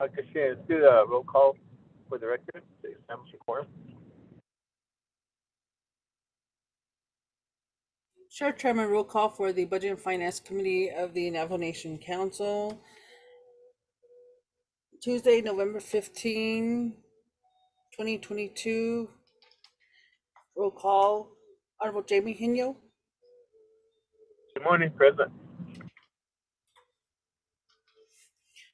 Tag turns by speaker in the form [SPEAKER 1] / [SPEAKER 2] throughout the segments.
[SPEAKER 1] Kashin, let's do a roll call for the record to establish a quorum.
[SPEAKER 2] Sure, Chairman, roll call for the Budget and Finance Committee of the Navajo Nation Council. Tuesday, November 15, 2022. Roll call. Honorable Jamie Hino.
[SPEAKER 1] Good morning, President.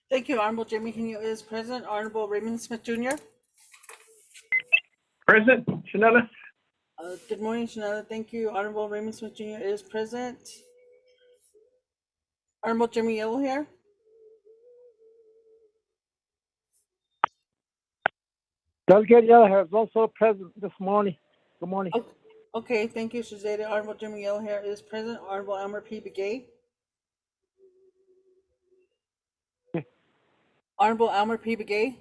[SPEAKER 2] Thank you. Honorable Jamie Hino is present. Honorable Raymond Smith Jr.
[SPEAKER 1] Present, Chanela.
[SPEAKER 2] Good morning, Shanada. Thank you. Honorable Raymond Smith Jr. is present. Honorable Jimmy Yellow here.
[SPEAKER 3] Delegate Yellowhair is also present this morning. Good morning.
[SPEAKER 2] Okay, thank you, Shazada. Honorable Jimmy Yellow here is present. Honorable Elmer P. Begay. Honorable Elmer P. Begay.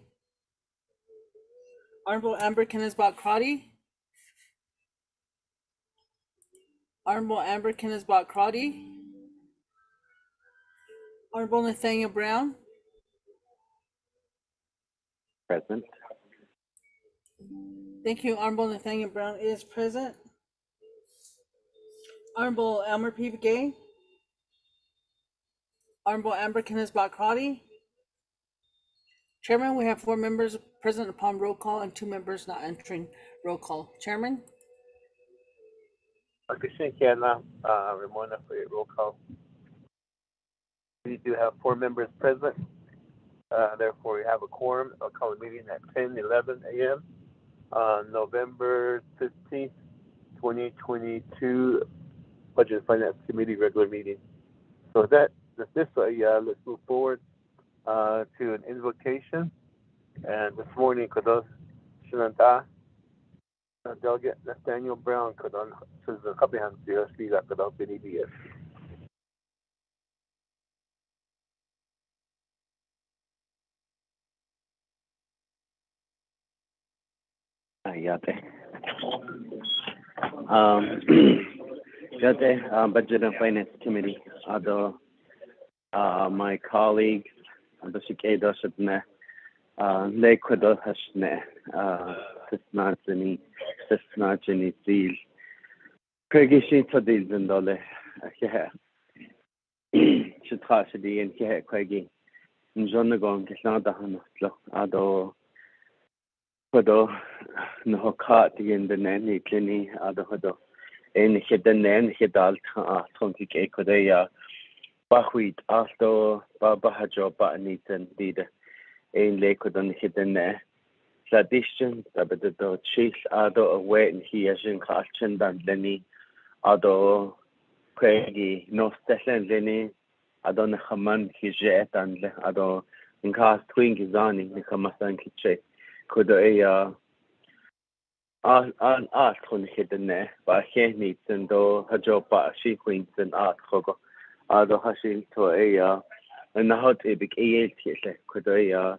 [SPEAKER 2] Honorable Amber Kenneth Crotty. Honorable Amber Kenneth Crotty. Honorable Nathaniel Brown.
[SPEAKER 4] Present.
[SPEAKER 2] Thank you. Honorable Nathaniel Brown is present. Honorable Elmer P. Begay. Honorable Amber Kenneth Crotty. Chairman, we have 4 members present upon roll call and 2 members not entering roll call. Chairman?
[SPEAKER 1] Kashin Kiana, Ramona for your roll call. We do have 4 members present. Therefore, we have a quorum. I'll call the meeting at 10:11 a.m. on November 15th, 2022, Budget and Finance Committee regular meeting. So let's move forward to an invocation. And this morning, Kados Shinanta, Delegate Nathaniel Brown, Kadon Susan Kapihan, DSP, Kadon PDBS.
[SPEAKER 4] Yate. Yate, Budget and Finance Committee. Although my colleagues, the Shikado Shipne, Lakewood Hashne, Sisnachini, Seal, Craigishi to these and Dole, Shitashidi and Keh Craigie, Jonagon, Kisnadahan, although Hodo, no cat in the nanny, Clini, other Hodo, and hidden nan, Hidal, 20 Kodea, Bahuit, after Baba Hajo, Banit and did a Lakewood on hidden there. Tradition, the chase, other away and he as in Carchin than Lenny, other Craigie, no Stefan Lenny, I don't know how man his jet and other in cast twink is on in the Kamasan Kitche. Could an art on hidden there, but he needs and though her job, but she queens and art hogo. Other hashing to a and the hot a big could a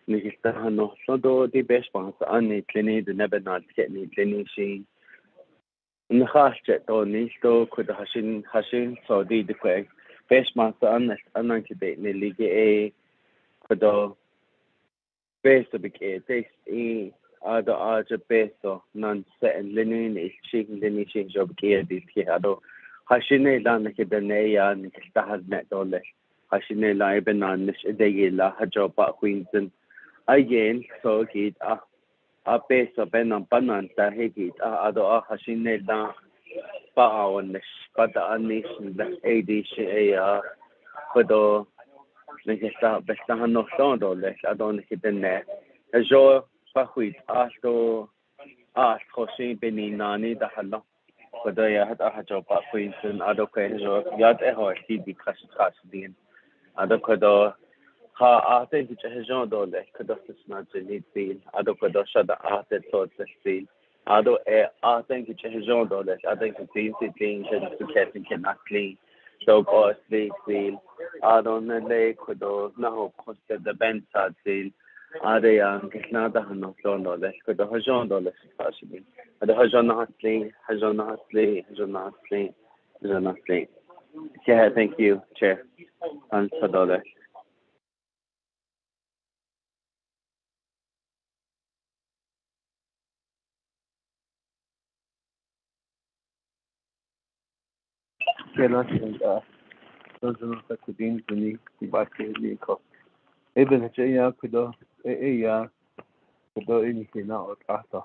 [SPEAKER 4] Nihistahano, so do the best ones, Annie, Clini, the never not get me, Clini, she. In the Hardship, or Nisto could hashing, so did the quay. Best master, honest, unankabate, nearly a could the best of the taste a other archer best or none set and linen is chicken, then change of gear this here. Hashine lan hidden and has net dollar. Hashine liben on this day la hajob Queenston. Again, so get a base of Ben on Banan that he get other Hashine la on this, but the nation the ADC for the Bestahan no sound or less. I don't hidden there. A joy Bahuit after ask Hoshin Beni Nani the Halo. For the had a job at Queenston, other questions, Yad Eho, he be Cassidin. Other Kodo. I think it's a Jean Dole, Kados not a need feel, other Kodosha the art that thought the feel. Although I think it's a Jean Dole, I think it's easy things and to get cannot clean. So costly feel. I don't know, Kodo, no, costed the bench side feel. Are they Kisnada no Jean Dole, Kodo Jean Dole, possibly. The Hajonatli. Yeah, thank you, Chair. And for Dole.
[SPEAKER 1] Kela and those are not the deans in the back in the cost. Even a Jaya could anything now after.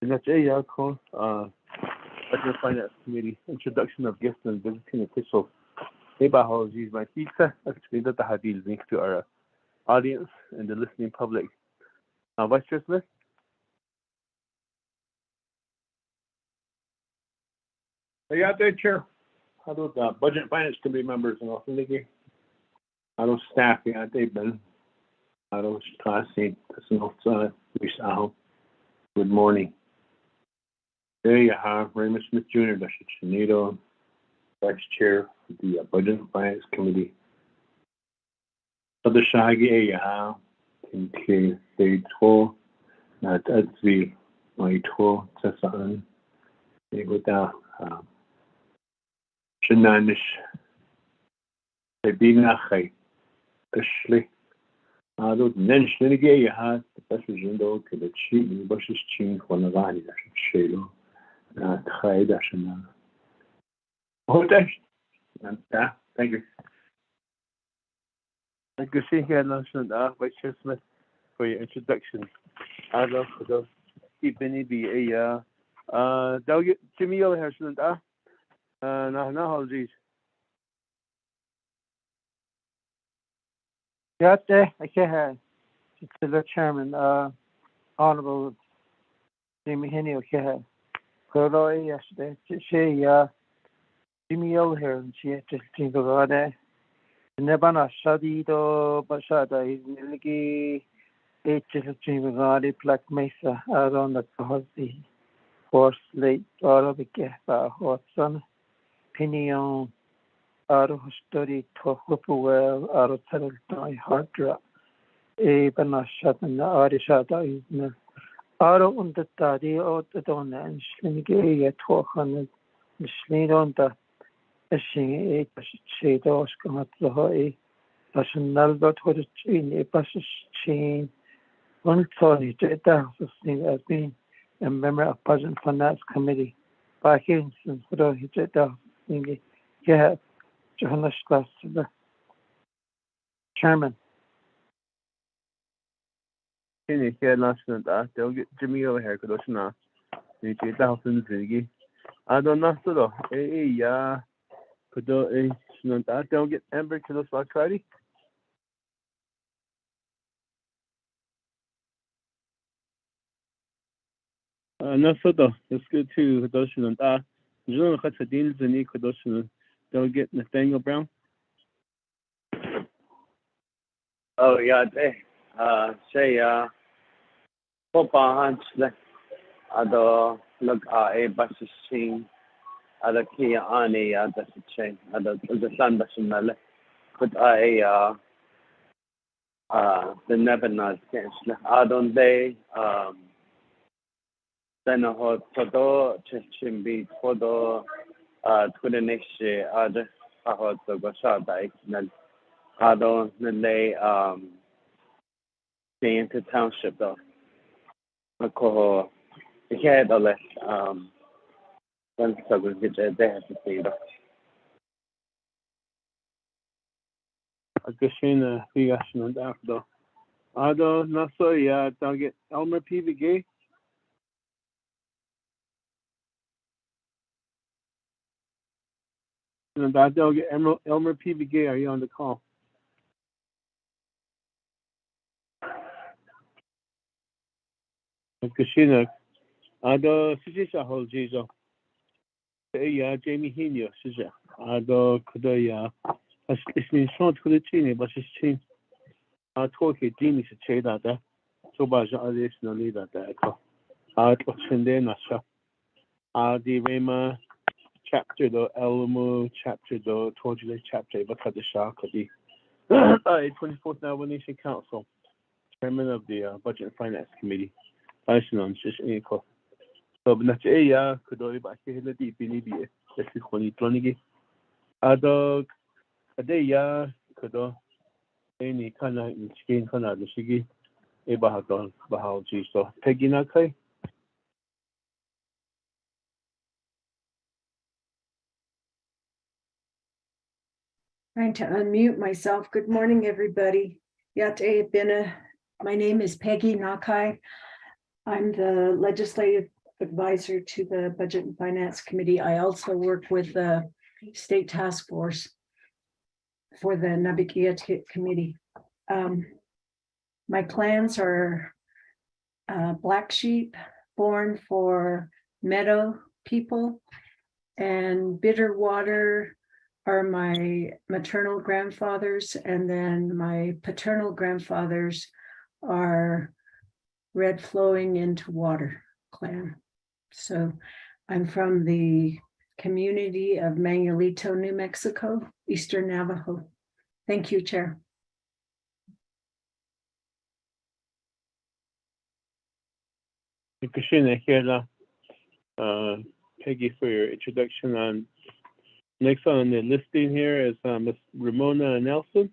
[SPEAKER 1] In the Jaya call, Budget Finance Committee, introduction of guests and visiting officials. Navajo is my teacher, explain that the Hadil link to our audience and the listening public. Vice Chair Smith?
[SPEAKER 5] Yeah, there, Chair. How do the Budget and Finance Committee members and also Nikki? How do staff? Yeah, they've been. How do class seat? Good morning. There you have Raymond Smith Jr. That's Chenito, Vice Chair of the Budget and Finance Committee. So the Shagi, you have in K. Stage 4, not at the my tour, Tessan. They go down. Shenanish. They be nachay. Ashley. I don't mention again. You have the best window to the cheap and bushes chin for the line. That should show. Try that. Oh, thank you.
[SPEAKER 1] Thank you, Senior Announcement, Vice Chair Smith, for your introduction. I'd love to go keep any be a delegate Jimmy O'Harrison, no apologies.
[SPEAKER 3] Yeah, okay, to the chairman, Honorable Jimmy Henny, okay. Corroy yesterday, she, Jimmy O'Hare, and she had to think about it. Nebana Shadido, Bashada, is Nilgi, H. Black Mesa, around the Kahazi, Horse Lake, Arabic, Hotson, Pinion, Aro Study, Tohupuel, Aro Telecommun, Hardra, Bana Shatan, Arishada, is Nil. Aro und the Tadi, or the Donna, and Schlingi, 200, Schlin on the Ashing, shade Oscar Mahoi, National dot what a chain, a passes chain, one Tony, Jetta, thing has been a member of Budget Finance Committee. Back in since he Jetta, thingy, yeah, Johannes Class, the chairman.
[SPEAKER 1] Senior Announcement, delegate Jimmy O'Hare, could also not. You take the house in the city. I don't know, so, yeah. Could delegate Amber to the spot Friday? No, so that's good too. Kadoshan and John Hatadin Zani Kadoshan delegate Nathaniel Brown.
[SPEAKER 4] Oh yeah, they say Papa Hansle Ado look a buses sing other key ani other chain other the sun basinale but the never not cancel I don't they then a hot photo chimbi photo to the next year other a hot to go shot I don't they into township though the head of one struggle get they have to say that
[SPEAKER 1] A Gashina, Figashin and Afdo. Ado, Naso, yeah, delegate Elmer PVG. And that delegate Elmer PVG, are you on the call? Kashina, Ado, Sisha Hol Jizo. Yeah, Jamie Hino, Sisha. Ado, Kudaya. It's been short to the chini, but it's chin. I talk it, Jimmy, to say that. So, by the additional leader, that I talk in there, Nasha. The Rema chapter, the Elmo chapter, the Torjula chapter, but the Shah could be 24th Navajo Nation Council, chairman of the Budget and Finance Committee. I should know, just any call. So, but that's a could only back here the deep in the that's the 2020. A dog, a day, could any kind of skin kind of the Shigi, a Bahadon, Bahal G. So, Peggy Nakai.
[SPEAKER 6] Trying to unmute myself. Good morning, everybody. Yate Bina. My name is Peggy Nakai. I'm the legislative advisor to the Budget and Finance Committee. I also work with the State Task Force for the Nabikia Committee. My clans are Black Sheep, born for Meadow people, and Bitter Water are my maternal grandfathers, and then my paternal grandfathers are Red Flowing into Water clan. So I'm from the community of Manuelito, New Mexico, Eastern Navajo. Thank you, Chair.
[SPEAKER 1] Peggy, for your introduction. On next on the listing here is Ms. Ramona Nelson.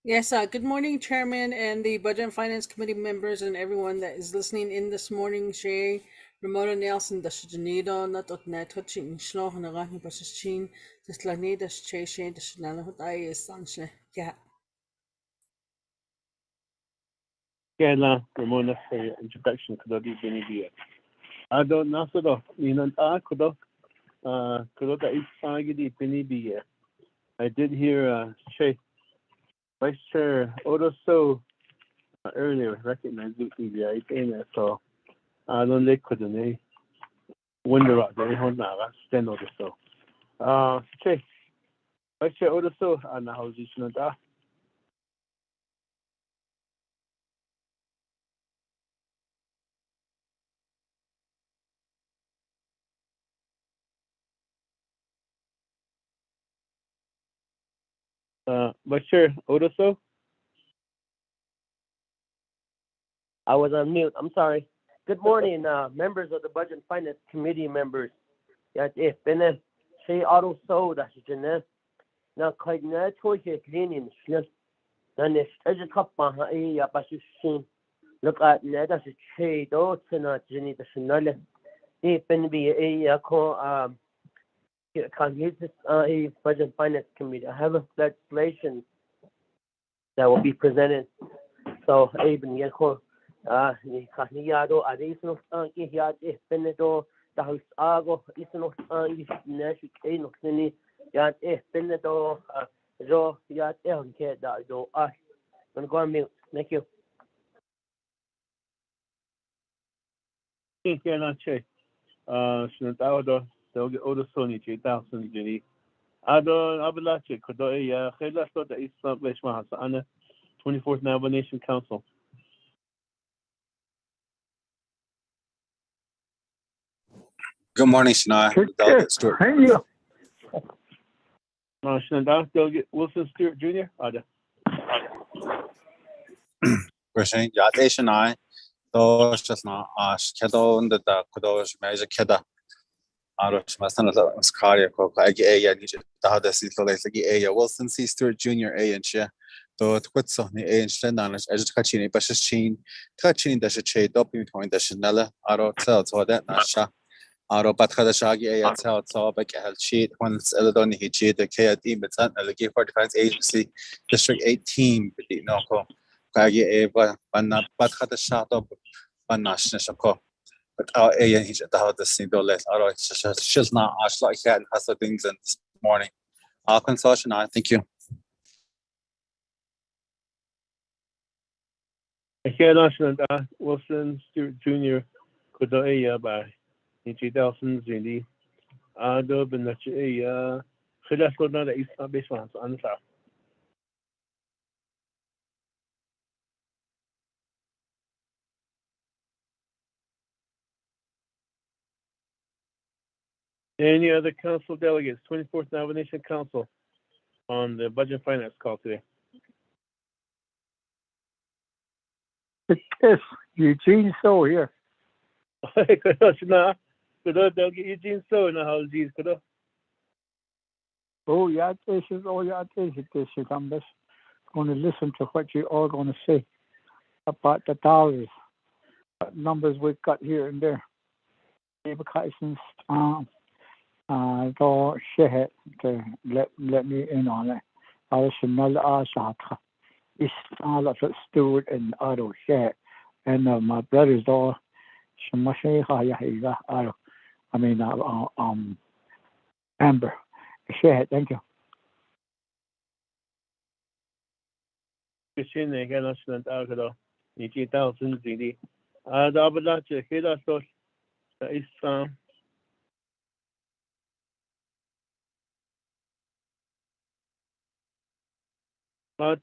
[SPEAKER 2] Yes, good morning, Chairman, and the Budget and Finance Committee members and everyone that is listening in this morning. Shay, Ramona Nelson, the Shanido, not of Natochin, Schno, and Rani Bashin, the Slanida, Shay, the Shanana, I is Sanche. Yeah.
[SPEAKER 1] Ramona, for your introduction. Could I be I don't know, so I did hear Shay, Vice Chair Odoso earlier recognized the so I don't like couldn't wonder what they hold now. Stand over so. Shay, Vice Chair Odoso and the house is not Vice Chair Odoso.
[SPEAKER 7] I was on mute. I'm sorry. Good morning, members of the Budget and Finance Committee members. If been say auto so that's Jeanette. Now, quite natural here cleaning. Then it's as a cup on a bashin. Look at net as a trade, oh, to not Jenny the Chanel. If been be a call, can use this a Budget and Finance Committee. I have a legislation that will be presented. So, even get call. Ni Kaniado, additional Yat, if Benedo, the house Ago, Isno, Nash, Kane, Yat, if Benedo, Zo, Yat, Elke, that do. I'm going to mute. Thank you.
[SPEAKER 1] Thank you, not Shay. Snatado, they'll get older Sony 2000 Jenny. Adon Abalachi, Kodoya, Hela Sota East Place Mahasana, 24th Navajo Nation Council.
[SPEAKER 8] Good morning, Shania. Delegate Stewart.
[SPEAKER 3] Thank you.
[SPEAKER 1] Shania, Delegate Wilson Stewart Jr. Ada.
[SPEAKER 8] Question. Yate Shania. Those just not ash. Kedo under the Kodosh major Keda. Arosh Masana Scaria Coca. I get a Dada Sito like a Wilson C. Stewart Jr. A and Shia. Though it quit so the A and Shenanish as Kachini, Bashachin, Kachin, the Shache, Doping Point, the Chanella, Aro tells what that Nasha. Aro Batkada Shagi A tell Tobak Hel Cheat, when it's Eladoni Hiji, the KD, but the for Defense Agency, District 18, but the Noko, Kagi A, Banna Batkada Shato, Banash Nashako. But our A and Hiji at the house the single less. Aro, she's not ash like that and has the things in this morning. I'll consult you. Thank you.
[SPEAKER 1] Wilson Stewart Jr. Kodoya by in 2000 Zindi. Ado Benachi, Philasko not the East Basement on the south. Any other council delegates, 24th Navajo Nation Council on the Budget and Finance call today?
[SPEAKER 3] Yes, Eugene So here.
[SPEAKER 1] Could delegate Eugene So in the house, geez, could
[SPEAKER 3] Oh, yeah, this is I'm just going to listen to what you're all going to say about the dollars, what numbers we've got here and there. So share to let me in on it. I was another shot. It's all of it stood in auto share. And my brother's all Shamashi Hayahiga auto. I mean Amber. Share, thank you.
[SPEAKER 1] Christine, again, I shouldn't argue. You get 1,000 ZD. The Abadacha, here that's all. Is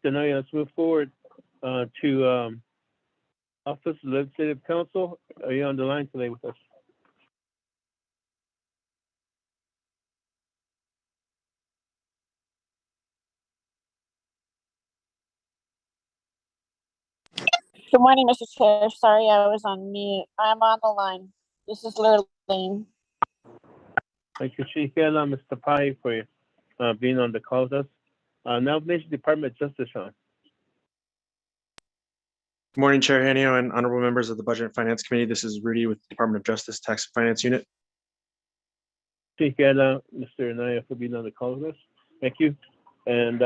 [SPEAKER 1] tonight, let's move forward to Office of Legislative Council. Are you on the line today with us?
[SPEAKER 9] Good morning, Mr. Chair. Sorry, I was on mute. I'm on the line. This is Lurleen.
[SPEAKER 1] Thank you, Chief Mr. Pai, for being on the call with us. Now, Nation Department of Justice, Sean.
[SPEAKER 10] Good morning, Chair Hanio and honorable members of the Budget and Finance Committee. This is Rudy with the Department of Justice Tax and Finance Unit.
[SPEAKER 1] Chief Mr. Anaya, for being on the call with us. Thank you. And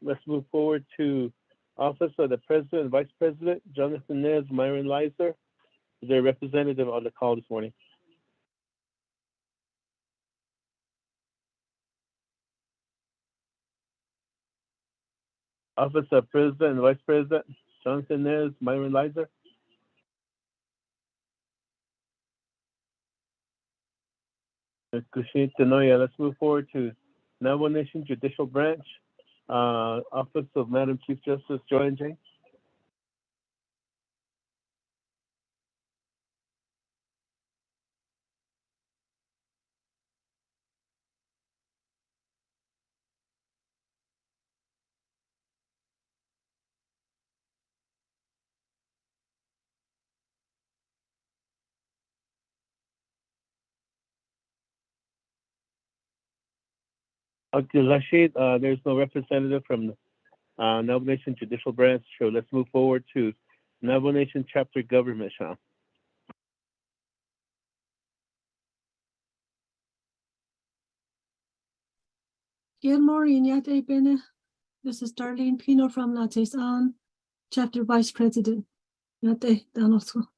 [SPEAKER 1] let's move forward to Office of the President and Vice President, Jonathan Nez, Myron Leiser. Is there a representative on the call this morning? Office of President and Vice President, Jonathan Nez, Myron Leiser. Let's move forward to Navajo Nation Judicial Branch, Office of Madam Chief Justice, Joanne J. Rashid, there's no representative from Navajo Nation Judicial Branch, so let's move forward to Navajo Nation Chapter Government, Sean.
[SPEAKER 11] Good morning, Yate Bene. This is Darlene Pino from Lattes On, Chapter Vice President. Yate Danoso.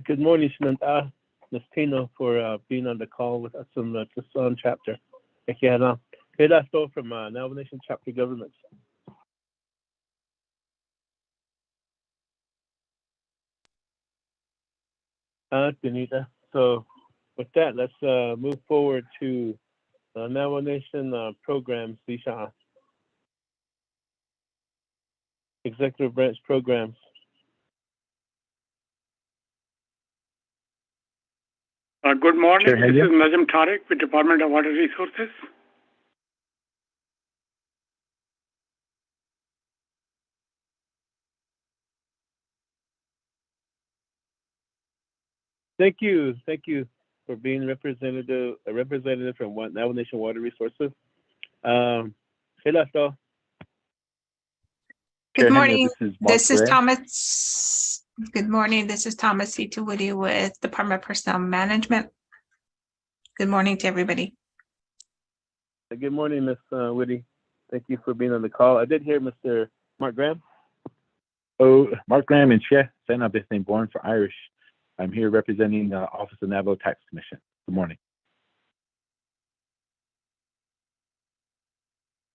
[SPEAKER 1] Good morning, Shananta. Ms. Pino, for being on the call with us on the on chapter. Thank you, Hannah. Okay, that's all from Navajo Nation Chapter Governments. Benita. So with that, let's move forward to Navajo Nation programs, Disha. Executive branch programs.
[SPEAKER 12] Good morning.
[SPEAKER 5] Chair
[SPEAKER 12] This is Najam Tariq with Department of Water Resources.
[SPEAKER 1] Thank you for being a representative from Navajo Nation Water Resources.
[SPEAKER 13] Good morning. This is Thomas. Good morning. This is Thomas Ituwudi with Department of Personnel Management. Good morning to everybody.
[SPEAKER 1] Good morning, Ms. Woody. Thank you for being on the call. I did hear Mr. Mark Graham.
[SPEAKER 14] Oh, Mark Graham and Chef Sena Bisney Born for Irish. I'm here representing the Office of Navajo Tax Commission. Good morning.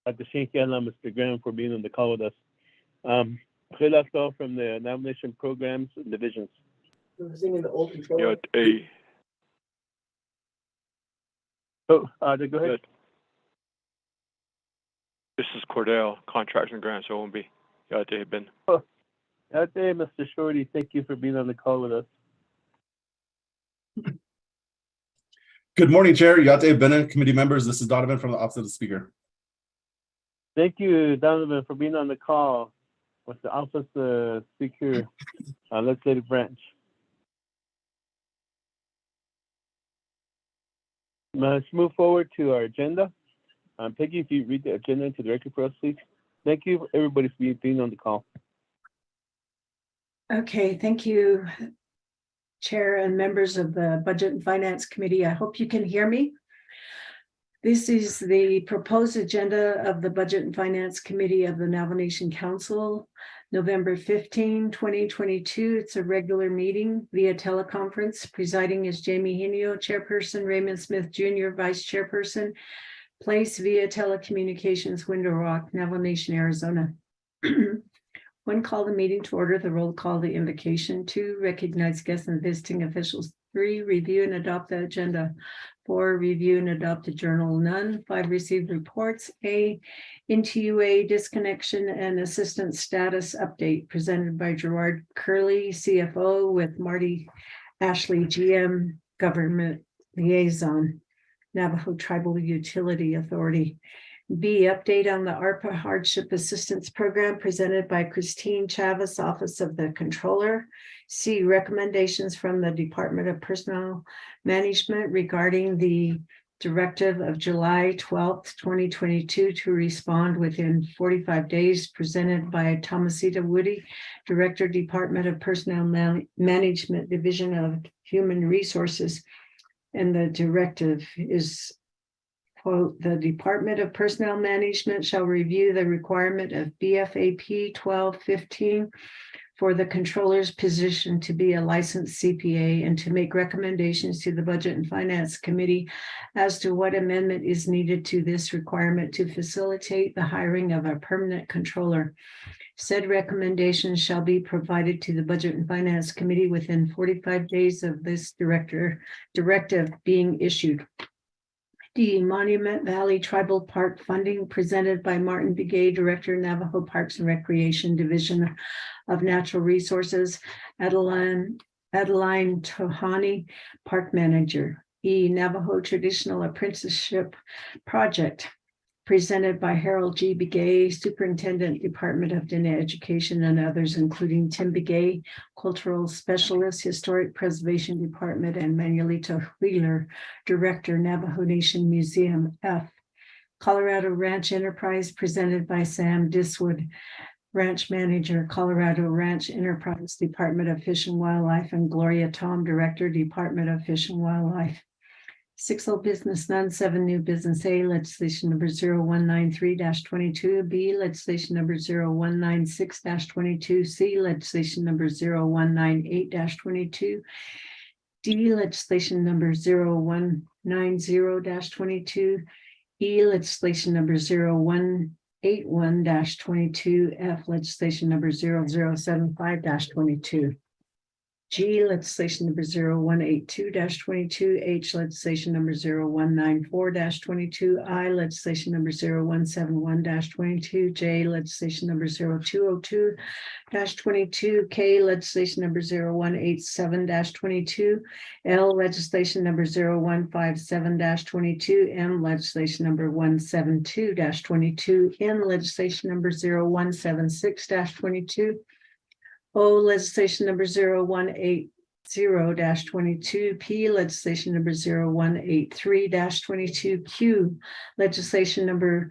[SPEAKER 1] Mr. Graham, for being on the call with us. Let's go from the Navajo Nation programs and divisions.
[SPEAKER 12] Yeah,
[SPEAKER 1] go ahead.
[SPEAKER 12] This is Cordell, Contracts and Grants, OMB. Yeah, they have been.
[SPEAKER 1] Hey, Mr. Shorty, thank you for being on the call with us.
[SPEAKER 15] Good morning, Chair, Yate Bennett, committee members. This is Donovan from the Office of the Speaker.
[SPEAKER 1] Thank you, Donovan, for being on the call with the Office of the Speaker, Legislative Branch. Let's move forward to our agenda. Peggy, if you read the agenda into the record for us, please. Thank you, everybody, for being on the call.
[SPEAKER 6] Okay, thank you, Chair and members of the Budget and Finance Committee. I hope you can hear me. This is the proposed agenda of the Budget and Finance Committee of the Navajo Nation Council, November 15, 2022. It's a regular meeting via teleconference. Presiding is Jamie Hinio, Chairperson, Raymond Smith Jr., Vice Chairperson. Place via telecommunications, Window Rock, Navajo Nation, Arizona. 1, call the meeting to order, the roll call, the invocation. 2, recognize guests and visiting officials. 3, review and adopt the agenda. 4, review and adopt the journal. None. 5, receive reports. A, NTUA disconnection and assistance status update presented by Gerard Curley, CFO, with Marty Ashley, GM, Government Liaison, Navajo Tribal Utility Authority. B, update on the ARPA Hardship Assistance Program presented by Christine Chavez, Office of the Controller. C, recommendations from the Department of Personnel Management regarding the directive of July 12th, 2022 to respond within 45 days presented by Thomasita Woody, Director, Department of Personnel Management, Division of Human Resources. And the directive is, quote, the Department of Personnel Management shall review the requirement of BFAP 1215 for the controller's position to be a licensed CPA and to make recommendations to the Budget and Finance Committee as to what amendment is needed to this requirement to facilitate the hiring of a permanent controller. Said recommendations shall be provided to the Budget and Finance Committee within 45 days of this directive being issued. D, Monument Valley Tribal Park funding presented by Martin Begay, Director, Navajo Parks and Recreation Division of Natural Resources, Adeline Tohani, Park Manager. E, Navajo Traditional Apprenticeship Project presented by Harold G. Begay, Superintendent, Department of Diné Education, and others, including Tim Begay, Cultural Specialist, Historic Preservation Department, and Manuelito Wheeler, Director, Navajo Nation Museum. F, Colorado Ranch Enterprise presented by Sam Diswood, Ranch Manager, Colorado Ranch Enterprise, Department of Fish and Wildlife, and Gloria Tom, Director, Department of Fish and Wildlife. 6 old business, none. 7 new business. A, legislation number 0193-22. B, legislation number 0196-22. C, legislation number 0198-22. D, legislation number 0190-22. E, legislation number 0181-22. F, legislation number 0075-22. G, legislation number 0182-22, H, legislation number 0194-22, I, legislation number 0171-22, J, legislation number 0202-22, K, legislation number 0187-22, L, legislation number 0157-22, M, legislation number 172-22, N, legislation number 0176-22, O, legislation number 0180-22, P, legislation number 0183-22, Q, legislation number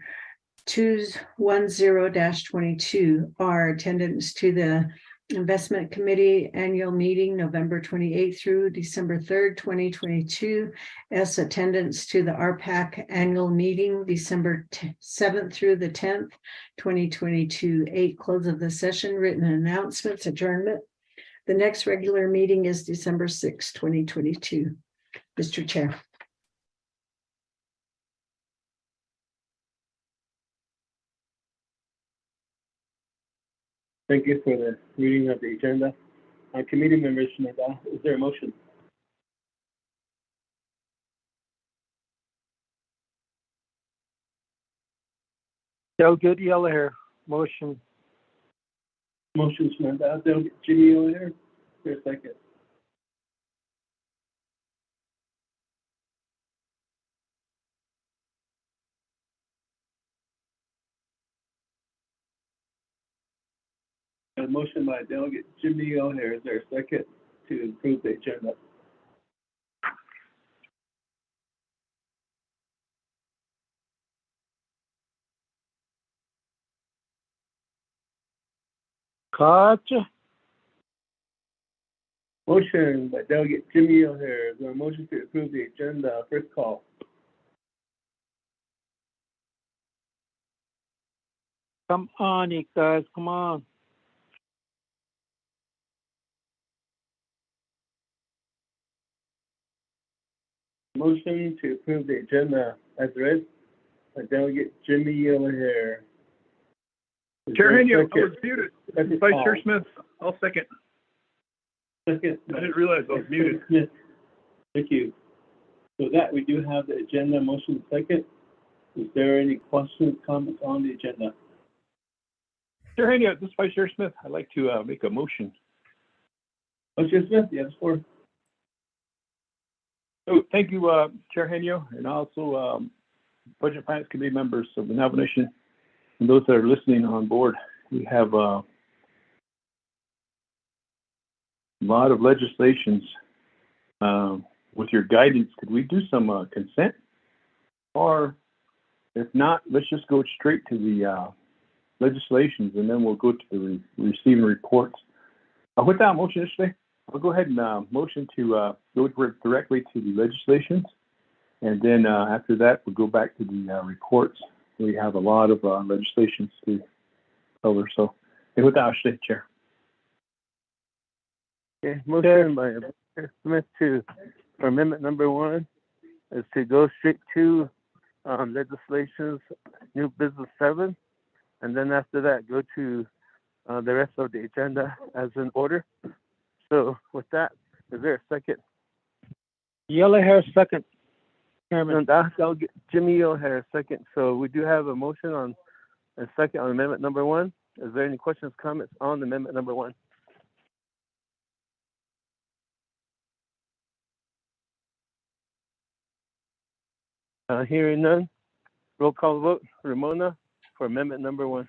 [SPEAKER 6] 210-22, R, attendance to the Investment Committee Annual Meeting, November 28th through December 3rd, 2022. S, attendance to the RPAC Annual Meeting, December 7th through the 10th, 2022. 8, close of the session, written announcements, adjournment. The next regular meeting is December 6th, 2022. Mr. Chair.
[SPEAKER 5] Thank you for the reading of the agenda. Committee members, is there a motion?
[SPEAKER 3] Delegate Yellow Hair, motion.
[SPEAKER 5] Motion, Delegate Jimmy over here. Is there a second? A motion by Delegate Jimmy O'Hare. Is there a second to approve the agenda?
[SPEAKER 3] Gotcha.
[SPEAKER 5] Motion by Delegate Jimmy O'Hare. Is there a motion to approve the agenda? First call.
[SPEAKER 3] Come on, you guys, come on.
[SPEAKER 5] Motion to approve the agenda as read by Delegate Jimmy Yellowhair.
[SPEAKER 16] Chair Henyo, I was muted. Vice Chair Smith, I'll second.
[SPEAKER 5] Second.
[SPEAKER 16] I didn't realize I was muted.
[SPEAKER 5] Smith. Thank you. So that we do have the agenda motion second. Is there any questions, comments on the agenda?
[SPEAKER 16] Chair Henyo, this is Vice Chair Smith. I'd like to make a motion.
[SPEAKER 5] Vice Chair Smith, you have the floor.
[SPEAKER 16] Oh, thank you, Chair Henyo, and also Budget Finance Committee members of the Navajo Nation and those that are listening on board. We have a lot of legislations. With your guidance, could we do some consent? Or if not, let's just go straight to the legislations and then we'll go to the receiving reports. With that motion yesterday, I'll go ahead and motion to go directly to the legislations. And then after that, we'll go back to the reports. We have a lot of legislations to cover. So with that, yesterday, Chair.
[SPEAKER 1] Okay, motion by Chair Smith for amendment number 1 is to go straight to legislations, new business 7, and then after that go to the rest of the agenda as in order. So with that, is there a second?
[SPEAKER 3] Yellowhair second, Chairman.
[SPEAKER 1] And I'll get Jimmy Yellowhair second. So we do have a motion on a second on amendment number 1. Is there any questions, comments on amendment number 1? Hearing none, roll call vote. Ramona for amendment number 1.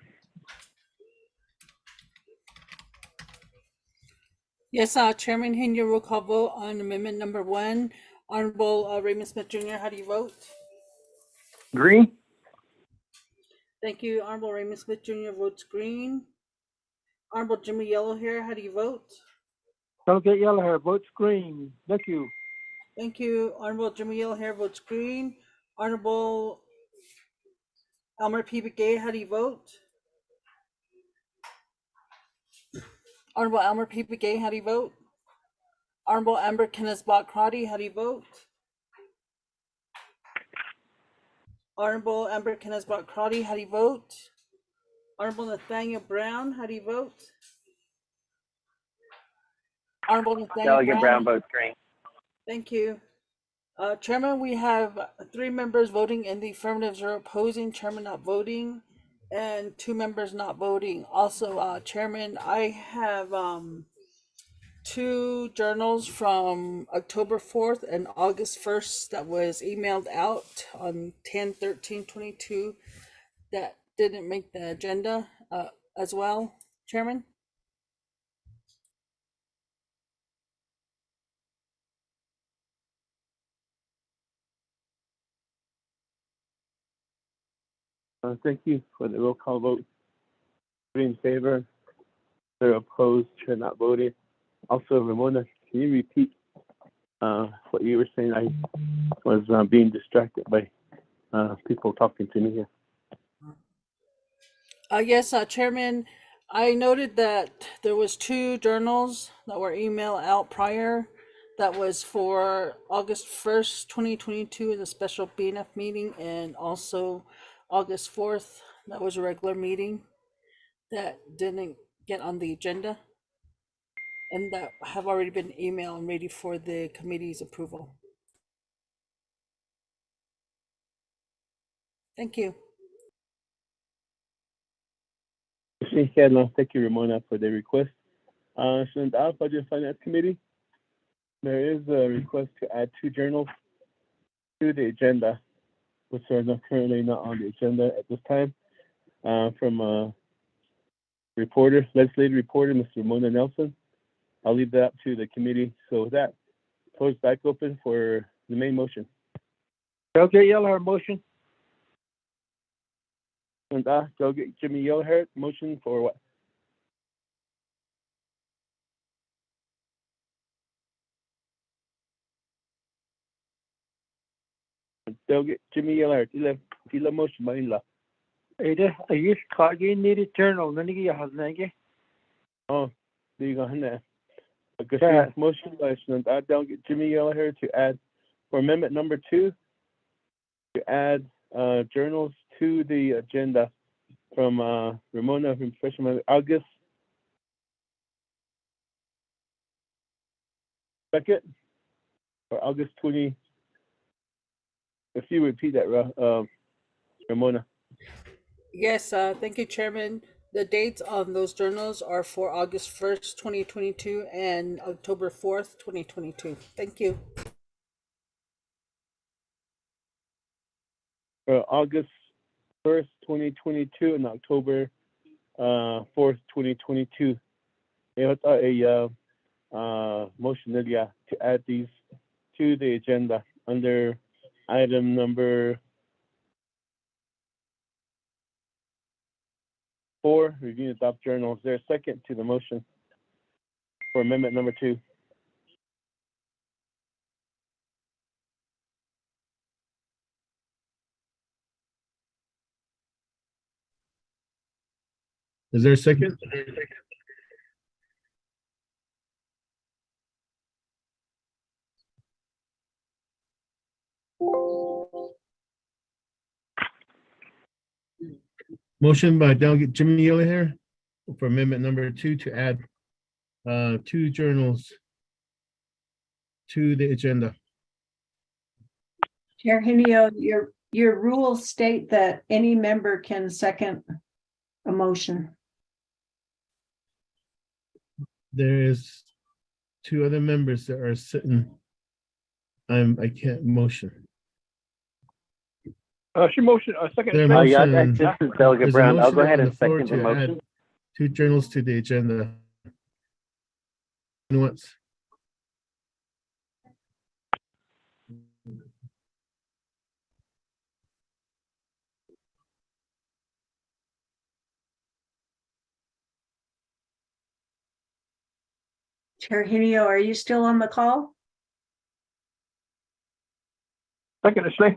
[SPEAKER 2] Yes, Chairman Henry, roll call vote on amendment number 1. Honorable Raymond Smith Jr., how do you vote?
[SPEAKER 3] Green.
[SPEAKER 2] Thank you. Honorable Raymond Smith Jr. votes green. Honorable Jimmy Yellowhair, how do you vote?
[SPEAKER 3] Delegate Yellowhair votes green. Thank you.
[SPEAKER 2] Thank you. Honorable Jimmy Yellowhair votes green. Honorable Elmer P. Begay, how do you vote? Honorable Elmer P. Begay, how do you vote? Honorable Amber Kenneth-Bott-Crotty, how do you vote? Honorable Amber Kenneth-Bott-Crotty, how do you vote? Honorable Nathaniel Brown, how do you vote? Honorable Nathaniel
[SPEAKER 7] Delegate Brown votes green.
[SPEAKER 2] Thank you. Chairman, we have 3 members voting in the affirmative, 0 opposing, Chairman not voting, and 2 members not voting. Also, Chairman, I have 2 journals from October 4th and August 1st that was emailed out on 10/13/22 that didn't make the agenda as well, Chairman.
[SPEAKER 1] Thank you for the roll call vote. 3 in favor, 0 opposed, Chair not voting. Also, Ramona, can you repeat what you were saying? I was being distracted by people talking to me here.
[SPEAKER 2] Yes, Chairman, I noted that there was 2 journals that were emailed out prior. That was for August 1st, 2022, the special BNF meeting, and also August 4th, that was a regular meeting that didn't get on the agenda and that have already been emailed and ready for the committee's approval. Thank you.
[SPEAKER 1] Thank you, Ramona, for the request. So in the Budget Finance Committee, there is a request to add 2 journals to the agenda, which are currently not on the agenda at this time, from legislative reporter, Mr. Ramona Nelson. I'll leave that up to the committee. So with that, floor is back open for the main motion.
[SPEAKER 3] Delegate Yellowhair motion.
[SPEAKER 1] And Delegate Jimmy Yellowhair, motion for what? Delegate Jimmy Yellowhair, tila motion ba nila?
[SPEAKER 3] Ada, I used Kagi needed journal, then you have Nagi.
[SPEAKER 4] Oh, there you go.
[SPEAKER 3] Yeah.
[SPEAKER 4] Motion by Delegate Jimmy Gallagher to add for amendment number 2 to add journals to the agenda from Ramona from freshman August 2nd or August 20. If you repeat that, Ramona.
[SPEAKER 2] Yes, thank you, Chairman. The dates on those journals are for August 1st, 2022 and October 4th, 2022. Thank you.
[SPEAKER 4] August 1st, 2022 and October 4th, 2022. Motion to add these to the agenda under item number 4, review and adopt journals. Is there a second to the motion for amendment number 2?
[SPEAKER 5] Is there a second? Motion by Delegate Jimmy Gallagher for amendment number 2 to add 2 journals to the agenda.
[SPEAKER 6] Chair Henio, your rules state that any member can second a motion.
[SPEAKER 5] There is 2 other members that are sitting. I can't motion.
[SPEAKER 16] She motion, second.
[SPEAKER 5] Their
[SPEAKER 4] This is Delegate
[SPEAKER 5] there's a
[SPEAKER 4] Brown. I'll
[SPEAKER 5] motion
[SPEAKER 4] go ahead
[SPEAKER 5] on
[SPEAKER 4] and
[SPEAKER 5] the floor
[SPEAKER 4] second the
[SPEAKER 5] to add
[SPEAKER 4] motion.
[SPEAKER 5] 2 journals to the agenda. Once.
[SPEAKER 6] Chair Henio, are you still on the call?
[SPEAKER 16] Second, Ashley.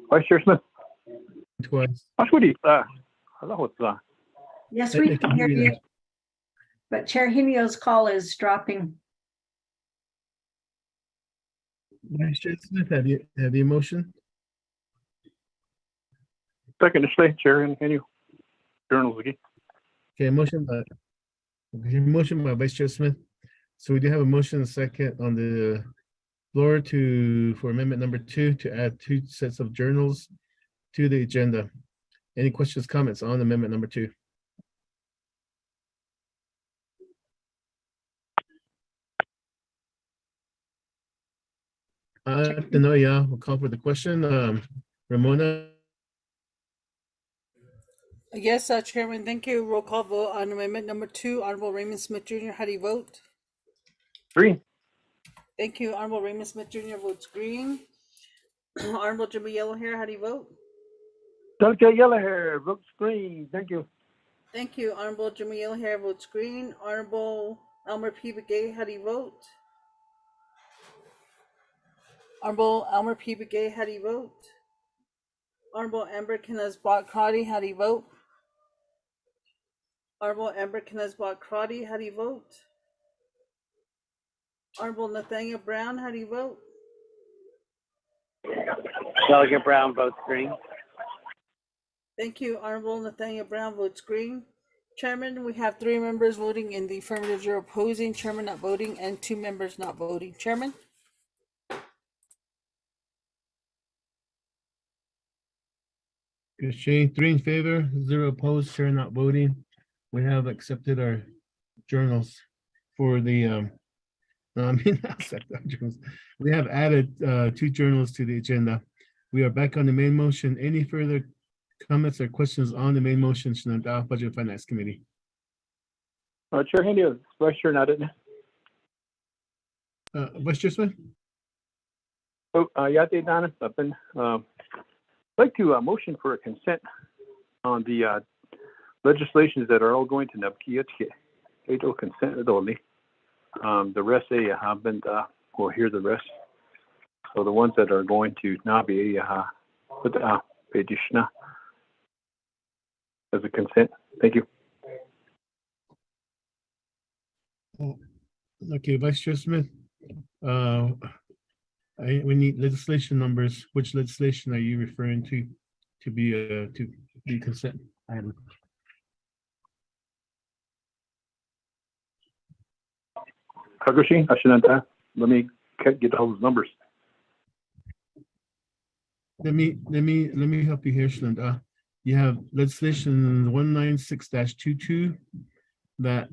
[SPEAKER 16] Vice Chair Smith.
[SPEAKER 5] Twice.
[SPEAKER 16] Hello,
[SPEAKER 6] Yes, we can hear you. But Chair Henio's call is dropping.
[SPEAKER 5] Vice Chair Smith, have you motion?
[SPEAKER 16] Second, Ashley. Chair Henio. Journals again.
[SPEAKER 5] Okay, motion by Vice Chair Smith. So we do have a motion and a second on the floor for amendment number 2 to add 2 sets of journals to the agenda. Any questions, comments on amendment number 2? We'll call for the question. Ramona?
[SPEAKER 2] Yes, Chairman, thank you. Roll call vote on amendment number 2. Honorable Raymond Smith Jr., how do you vote?
[SPEAKER 16] Green.
[SPEAKER 2] Thank you. Honorable Raymond Smith Jr. votes green. Honorable Jimmy Yellowhair, how do you vote?
[SPEAKER 3] Delegate Yellowhair votes green. Thank you.
[SPEAKER 2] Thank you. Honorable Jimmy Yellowhair votes green. Honorable Elmer P. Begay, how do you vote? Honorable Elmer P. Begay, how do you vote? Honorable Amber Kenneth-Bott Crotty, how do you vote? Honorable Amber Kenneth-Bott Crotty, how do you vote? Honorable Nathaniel Brown, how do you vote?
[SPEAKER 4] Delegate Brown votes green.
[SPEAKER 2] Thank you. Honorable Nathaniel Brown votes green. Chairman, we have 3 members voting in the affirmative, 0 opposing, chairman not voting, and 2 members not voting. Chairman?
[SPEAKER 5] Shane, 3 in favor, 0 opposed, chair not voting. We have accepted our journals for the we have added 2 journals to the agenda. We are back on the main motion. Any further comments or questions on the main motion, Shenandoah Budget and Finance Committee?
[SPEAKER 16] Chair Henio, Vice Chair not in.
[SPEAKER 5] Vice Chair Smith?
[SPEAKER 16] Yate Donna, I've been like to motion for a consent on the legislations that are all going to Nabkia. Ito consent only. The rest have been we'll hear the rest. So the ones that are going to Nabi Pedishna as a consent. Thank you.
[SPEAKER 17] Okay, Vice Chair Smith. We need legislation numbers. Which legislation are you referring to be consent item?
[SPEAKER 16] Kagoshi, Ashinanta, let me get all those numbers.
[SPEAKER 17] Let me help you here, Shinanda. You have legislation 196-22 that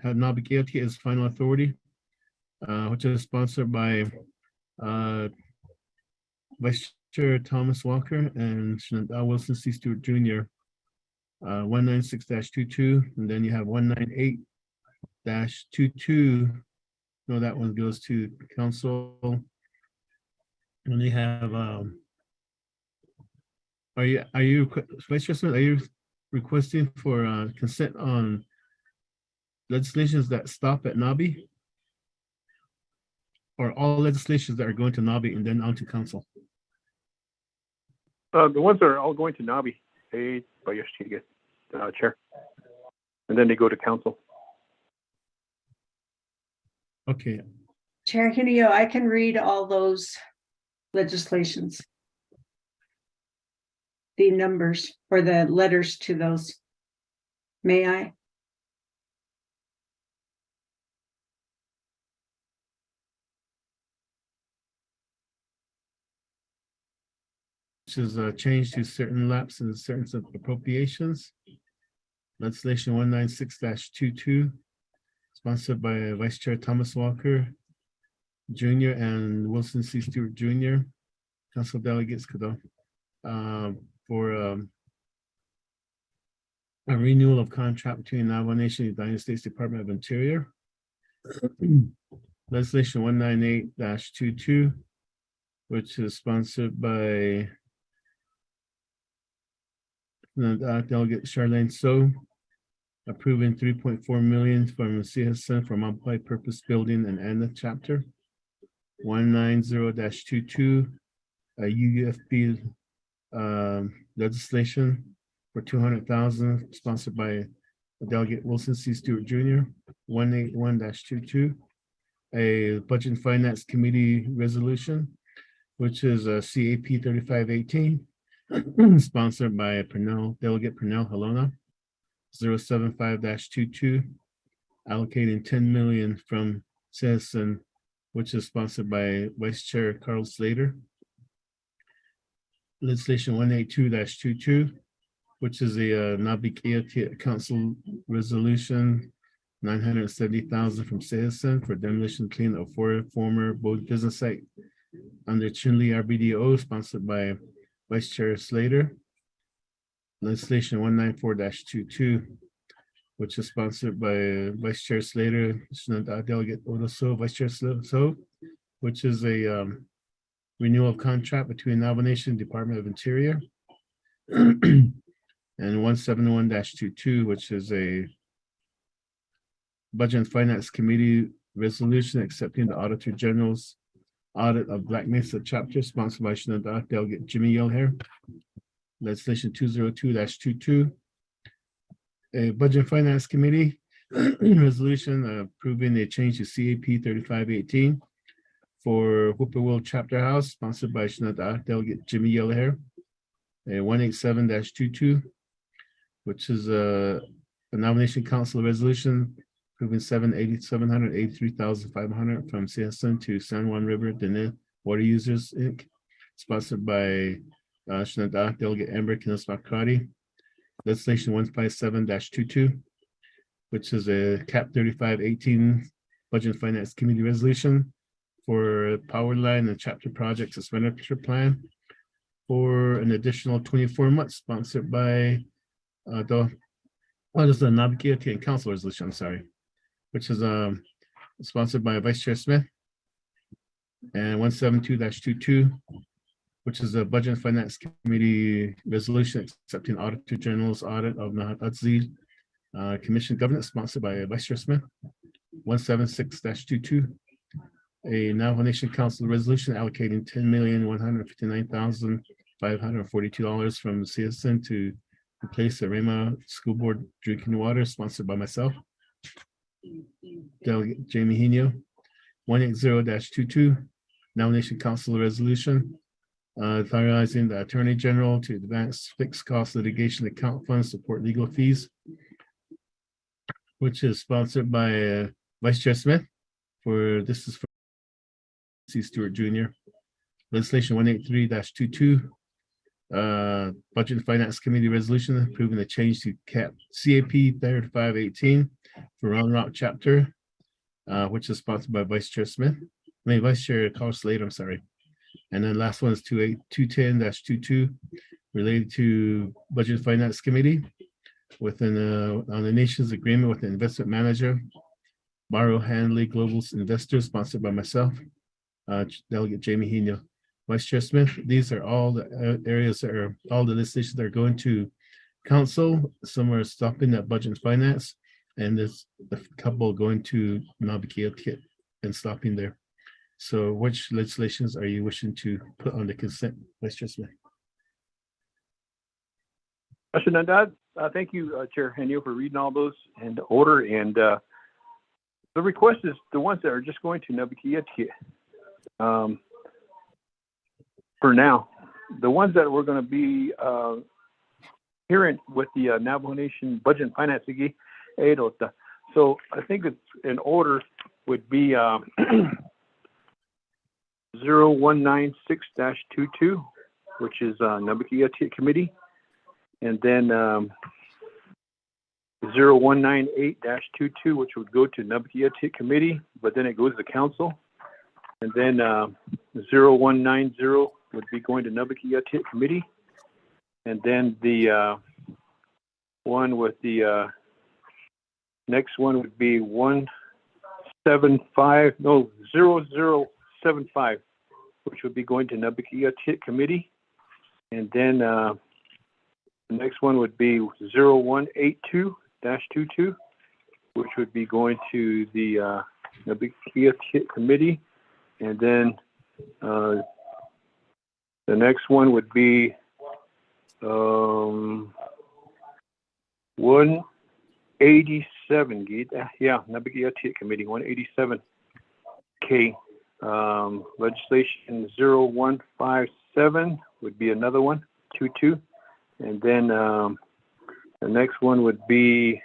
[SPEAKER 17] had Navigatia as final authority, which is sponsored by Vice Chair Thomas Walker and Shinanda Wilson C. Stewart Jr. 196-22, and then you have 198-22. No, that one goes to council. And you have are you Vice Chair Smith, are you requesting for consent on legislations that stop at NABI? Or all legislations that are going to NABI and then on to council?
[SPEAKER 16] The ones that are all going to NABI, Chair. And then they go to council.
[SPEAKER 17] Okay.
[SPEAKER 6] Chair Hinio, I can read all those legislations. The numbers or the letters to those. May I?
[SPEAKER 17] Which is a change to certain lapses, certain appropriations. Legislation 196-22, sponsored by Vice Chair Thomas Walker Jr. and Wilson C. Stewart Jr. Council delegates could for a renewal of contract between Navajo Nation and the United States Department of Interior. Legislation 198-22, which is sponsored by Delegate Charlene So, approving $3.4 million from the CSN for multi-purpose building and ANA chapter. 190-22, a UUFB legislation for $200,000, sponsored by Delegate Wilson C. Stewart Jr. 181-22, a Budget and Finance Committee resolution, which is a CAP 3518, sponsored by Delegate Pernell Helena. 075-22, allocating $10 million from CSN, which is sponsored by Vice Chair Carl Slater. Legislation 182-22, which is a Nabi Council resolution, $970,000 from CSN for demolition clean of former business site under Chinle RBDO, sponsored by Vice Chair Slater. Legislation 194-22, which is sponsored by Vice Chair Slater, Delegate Odoso, Vice Chair So, which is a renewal of contract between Navajo Nation Department of Interior. And 171-22, which is a Budget and Finance Committee resolution accepting the Auditor General's audit of Black Mesa chapter, sponsored by Shinada Delegate Jimmy Yellhair. Legislation 202-22, a Budget and Finance Committee resolution approving a change to CAP 3518 for Whippoorwill Chapter House, sponsored by Shinada Delegate Jimmy Yellhair. A 187-22, which is a nomination council resolution approving $783,500 from CSN to San Juan River Dene Water Users Inc., sponsored by Shinada Delegate Amber Kinosmakari. Legislation 157-22, which is a CAP 3518 Budget and Finance Committee resolution for power line and chapter projects expenditure plan for an additional 24 months, sponsored by this is a Navigatia and Council resolution, I'm sorry, which is sponsored by Vice Chair Smith. And 172-22, which is a Budget and Finance Committee resolution accepting Auditor General's audit of Nahatadzi Commission governance, sponsored by Vice Chair Smith. 176-22, a Navajo Nation Council resolution allocating $10,159,542 from CSN to replace the Rama School Board drinking water, sponsored by myself. Delegate Jamie Hino. 180-22, nomination council resolution, authorizing the Attorney General to advance fixed cost litigation account funds, support legal fees, which is sponsored by Vice Chair Smith. This is for C. Stewart Jr. Legislation 183-22, Budget and Finance Committee resolution approving the change to CAP 3518 for Round Rock chapter, which is sponsored by Vice Chair Smith. Vice Chair Carl Slade, I'm sorry. And then last one is 210-22 related to Budget and Finance Committee within on the nation's agreement with the investment manager, Barrow Hanley Global Investors, sponsored by myself, Delegate Jamie Hino. Vice Chair Smith, these are all the areas that are all the legislations that are going to council. Some are stopping at Budget and Finance, and there's a couple going to Navigated and stopping there. So which legislations are you wishing to put on the consent, Vice Chair Smith?
[SPEAKER 16] Thank you, Chair Henio, for reading all those in order. And the request is the ones that are just going to Navigated for now. The ones that we're going to be hearing with the Navajo Nation Budget and Finance. So I think it's in order would be 0196-22, which is Navigated Committee, and then 0198-22, which would go to Navigated Committee, but then it goes to Council, and then 0190 would be going to Navigated Committee, and then the one with the next one would be 0075, which would be going to Navigated Committee. And then the next one would be 0182-22, which would be going to the Navigated Committee. And then the next one would be 187, Navigated Committee, 187K. Legislation 0157 would be another one, 22. And then the next one would be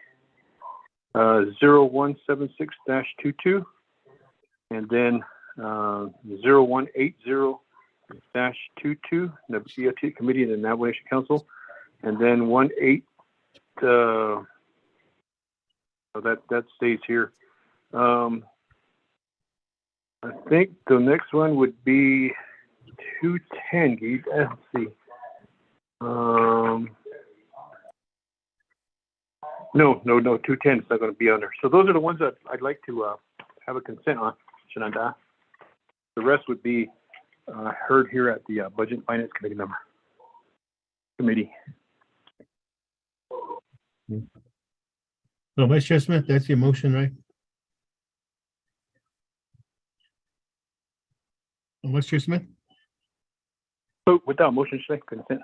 [SPEAKER 16] 0176-22. And then 0180-22, Navigated Committee and the Navajo Nation Council. And then 18, that stays here. I think the next one would be 210. Let's see. No, 210 is not going to be on there. So those are the ones that I'd like to have a consent on, Shananda. The rest would be heard here at the Budget and Finance Committee.
[SPEAKER 17] So Vice Chair Smith, that's your motion, right? Vice Chair Smith?
[SPEAKER 16] So without motion, consent.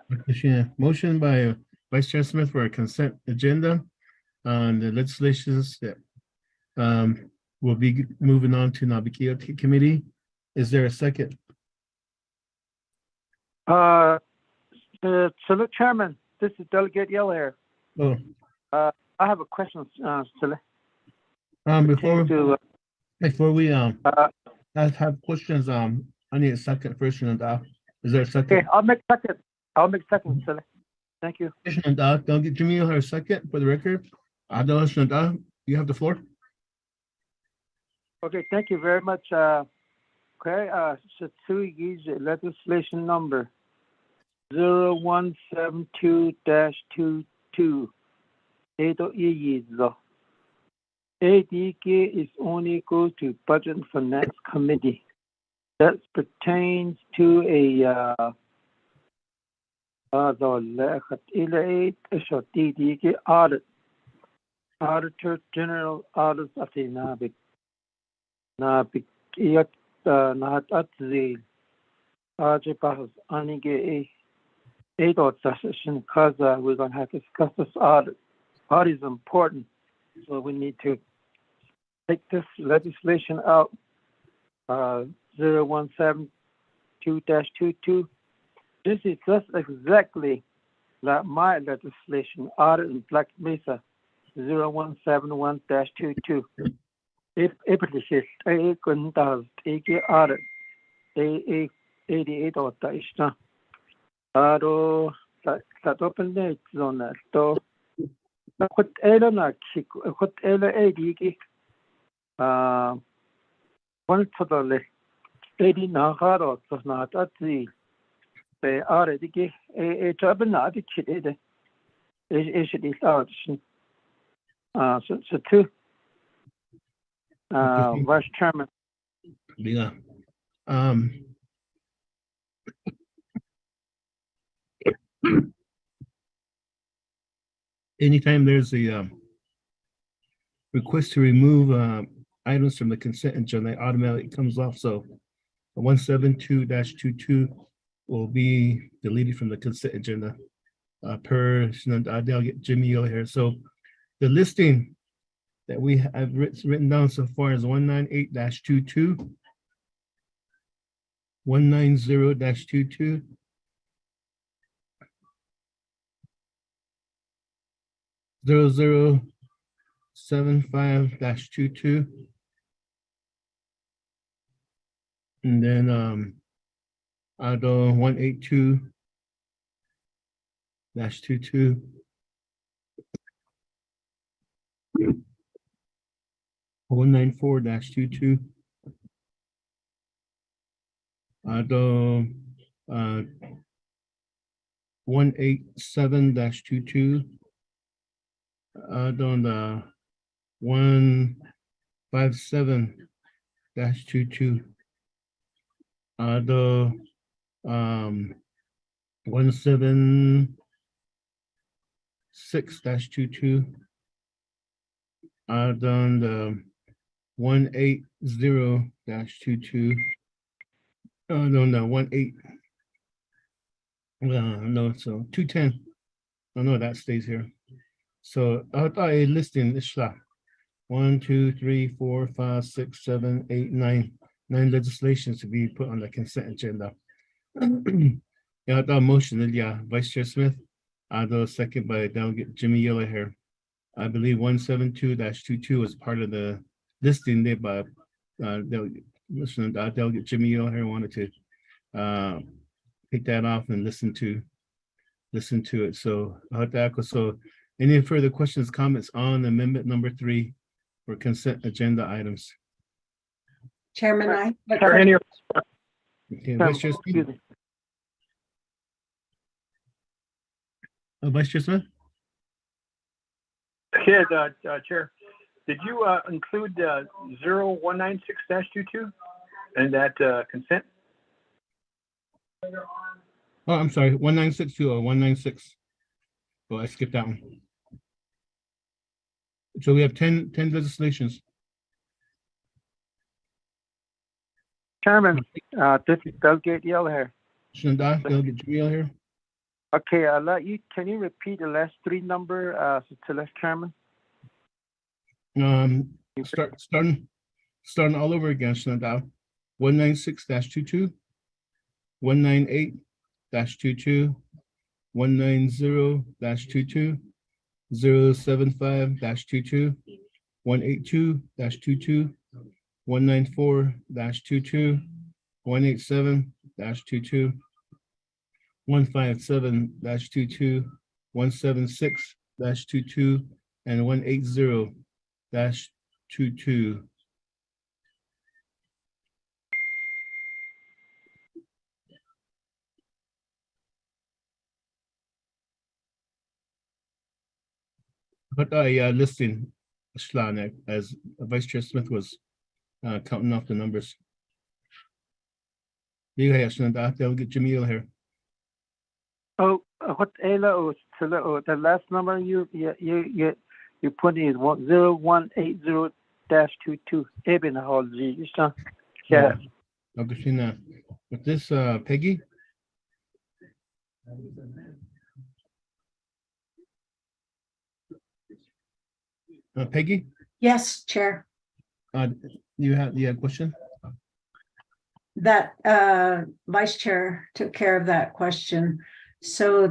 [SPEAKER 17] Motion by Vice Chair Smith for a consent agenda on the legislations that will be moving on to Navigated Committee. Is there a second?
[SPEAKER 3] Salute Chairman, this is Delegate Yell here.
[SPEAKER 17] Oh.
[SPEAKER 3] I have a question, Salute.
[SPEAKER 17] Before we I have questions. I need a second first, and is there a second?
[SPEAKER 3] Okay, I'll make second, Salute. Thank you.
[SPEAKER 17] Don't give me her second for the record. You have the floor.
[SPEAKER 3] Okay, thank you very much. Okay, legislation number 0172-22. ADK is only go to Budget and Finance Committee. That pertains to a DDK audit. Auditor General Audit of the Nahat Atzil. Ajibahas Anige 8 session because we're going to have to discuss this audit. Audit is important, so we need to take this legislation out. 0172-22. This is just exactly like my legislation, audit in Black Mesa, 0171-22. If it is a conduct audit, a 88 or Taishna. Aro, that open date on that. So, what Elena, what Ella Ediki, one to the list, 80 Naharo, so not at the already a job not it is audition. So two, Vice Chairman.
[SPEAKER 17] Yeah. Anytime there's a request to remove items from the consent agenda, it automatically comes off. So 172-22 will be deleted from the consent agenda per Delegate Jimmy O'Hare. So the listing that we have written down so far is 198-22, 190-22, 0075-22, and then ADO 182-22, 194-22, ADO 187-22, on the 157-22, the 176-22, on the 180-22, on the 18, no, so 210. Oh no, that stays here. So I thought a listing is 1, 2, 3, 4, 5, 6, 7, 8, 9 legislations to be put on the consent agenda. Yeah, I thought motion, yeah, Vice Chair Smith. I thought second by Delegate Jimmy Yellowhair. I believe 172-22 was part of the listing there by Delegate Jimmy Yellowhair wanted to take that off and listen to it. So so any further questions, comments on amendment number 3 for consent agenda items?
[SPEAKER 6] Chairman, I.
[SPEAKER 17] Okay, Vice Chair Smith. Vice Chair Smith?
[SPEAKER 16] Yeah, Chair, did you include 0196-22 in that consent?
[SPEAKER 17] Oh, I'm sorry, 1962 or 196. Oh, I skipped that one. So we have 10 legislations.
[SPEAKER 3] Chairman, this is Delegate Yellowhair.
[SPEAKER 17] Delegate Yellowhair.
[SPEAKER 3] Okay, I'll let you. Can you repeat the last 3 number, to last Chairman?
[SPEAKER 17] Starting all over again, Shanada. 196-22, 198-22, 190-22, 075-22, 182-22, 194-22, 187-22, 157-22, 176-22, and 180-22. But listing Schlanek as Vice Chair Smith was counting off the numbers. They'll get Jimmy here.
[SPEAKER 3] Oh, what Ella the last number you put in is 0180-22. Eben Hall G. Yeah.
[SPEAKER 17] Augustina. With this Peggy? Peggy,
[SPEAKER 6] Yes, Chair.
[SPEAKER 17] you have a question?
[SPEAKER 6] That Vice Chair took care of that question. So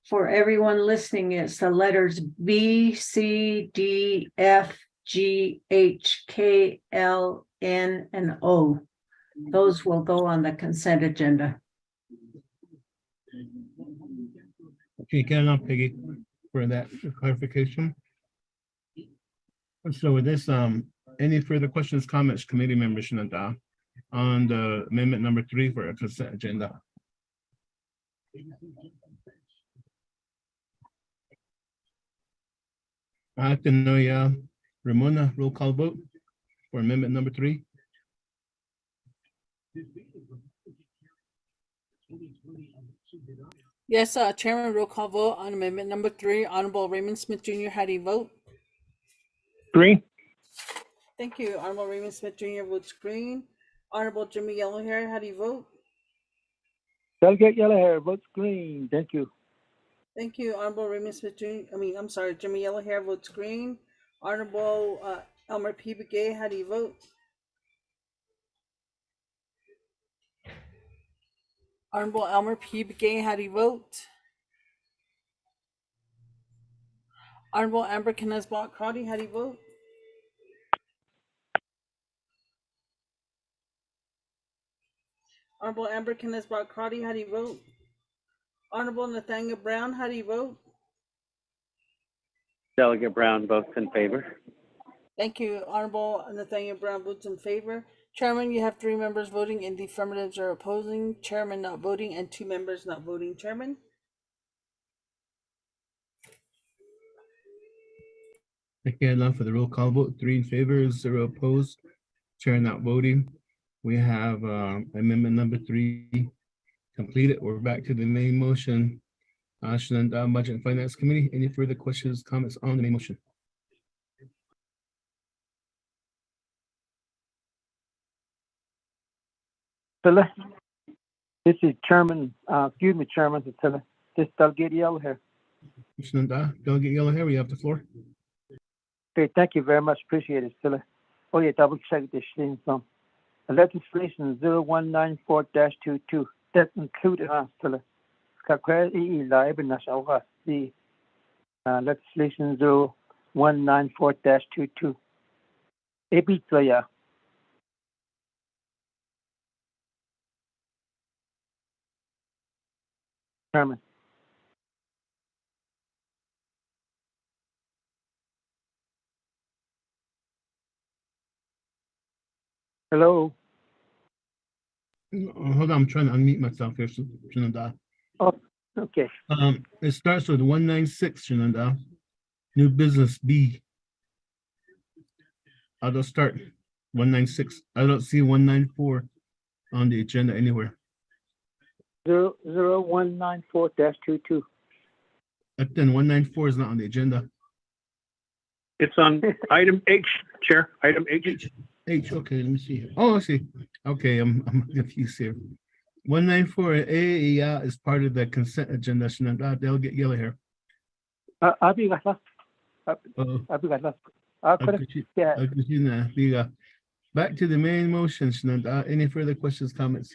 [SPEAKER 6] for everyone listening, it's the letters B, C, D, F, G, H, K, L, N, and O. Those will go on the agenda.
[SPEAKER 17] Okay, get enough, Peggy, for that clarification. So with this, any further questions, comments, committee members, Shananta, on the amendment number 3 for a consent agenda? I have to know, yeah, Ramona, roll call vote for amendment number 3.
[SPEAKER 2] Yes, Chairman, roll call vote on amendment number 3. Honorable Raymond Smith Jr., how do you vote?
[SPEAKER 16] Green.
[SPEAKER 2] Thank you. Honorable Raymond Smith Jr. votes green. Honorable Jimmy Yellowhair, how do you vote?
[SPEAKER 3] Delegate Yellowhair votes green. Thank you.
[SPEAKER 2] Thank you. Honorable Raymond Smith Jr. Jimmy Yellowhair votes green. Honorable Elmer P. Begay, how do you vote? Honorable Elmer P. Begay, how do you vote? Honorable Amber Kenneth-Bott Crotty, how do you vote? Honorable Amber Kenneth-Bott Crotty, how do you vote? Honorable Nathaniel Brown, how do you vote?
[SPEAKER 4] Delegate Brown votes in favor.
[SPEAKER 2] Thank you. Honorable Nathaniel Brown votes in favor. Chairman, you have 3 members voting in the affirmatives or opposing, chairman not voting, and 2 members not voting. Chairman?
[SPEAKER 17] Okay, now for the roll call vote, 3 in favor, 0 opposed, chair not voting. We have amendment number 3 completed. We're back to the main motion. Shananta, Budget and Finance Committee, any further questions, comments on the main motion?
[SPEAKER 3] Phyllis, this is Chairman, Chairman, this is Delegate Yellowhair.
[SPEAKER 17] Shananta, Delegate Yellowhair, we have the floor.
[SPEAKER 3] Okay, thank you very much. Appreciate it, Phyllis. Oh, yeah, double check this thing. So, legislation 0194-22, that's included, Phyllis. The legislation 0194-22. Ebitloya. Chairman. Hello.
[SPEAKER 17] Hold on, I'm trying to unmute myself here, Shananta.
[SPEAKER 3] Oh, okay.
[SPEAKER 17] It starts with 196, Shananta. New business B. I'll start 196. I don't see 194 on the agenda anywhere.
[SPEAKER 3] 0194-22.
[SPEAKER 17] But then 194 is not on the agenda.
[SPEAKER 16] It's on item H, Chair, item H.
[SPEAKER 17] H, okay, let me see. Oh, I see. Okay, I'm confused here. 194A is part of the consent agenda. Delegate Yellowhair. Back to the main motion. Any further questions, comments?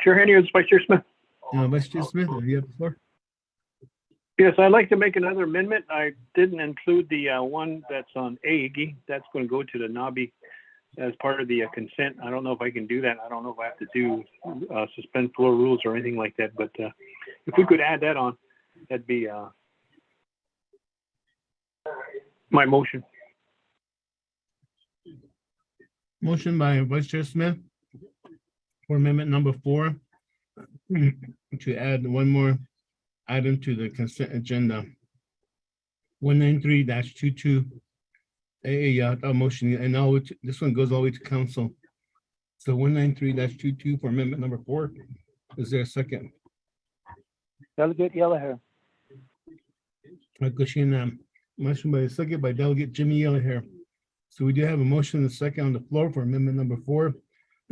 [SPEAKER 16] Chair Henry, it's Vice Chair Smith.
[SPEAKER 17] Vice Chair Smith, you have the floor.
[SPEAKER 16] Yes, I'd like to make another amendment. I didn't include the one that's on A. That's going to go to the NABI as part of the consent. I don't know if I can do that. I don't know if I have to do suspend floor rules or anything like that. But if we could add that on, that'd be my motion.
[SPEAKER 17] Motion by Vice Chair Smith for amendment number 4 to add one more item to the consent agenda. 193-22. Motion, and now this one goes all the way to council. So 193-22 for amendment number 4. Is there a second?
[SPEAKER 3] Delegate Yellowhair.
[SPEAKER 17] Motion by second by Delegate Jimmy Yellowhair. So we do have a motion and a second on the floor for amendment number 4.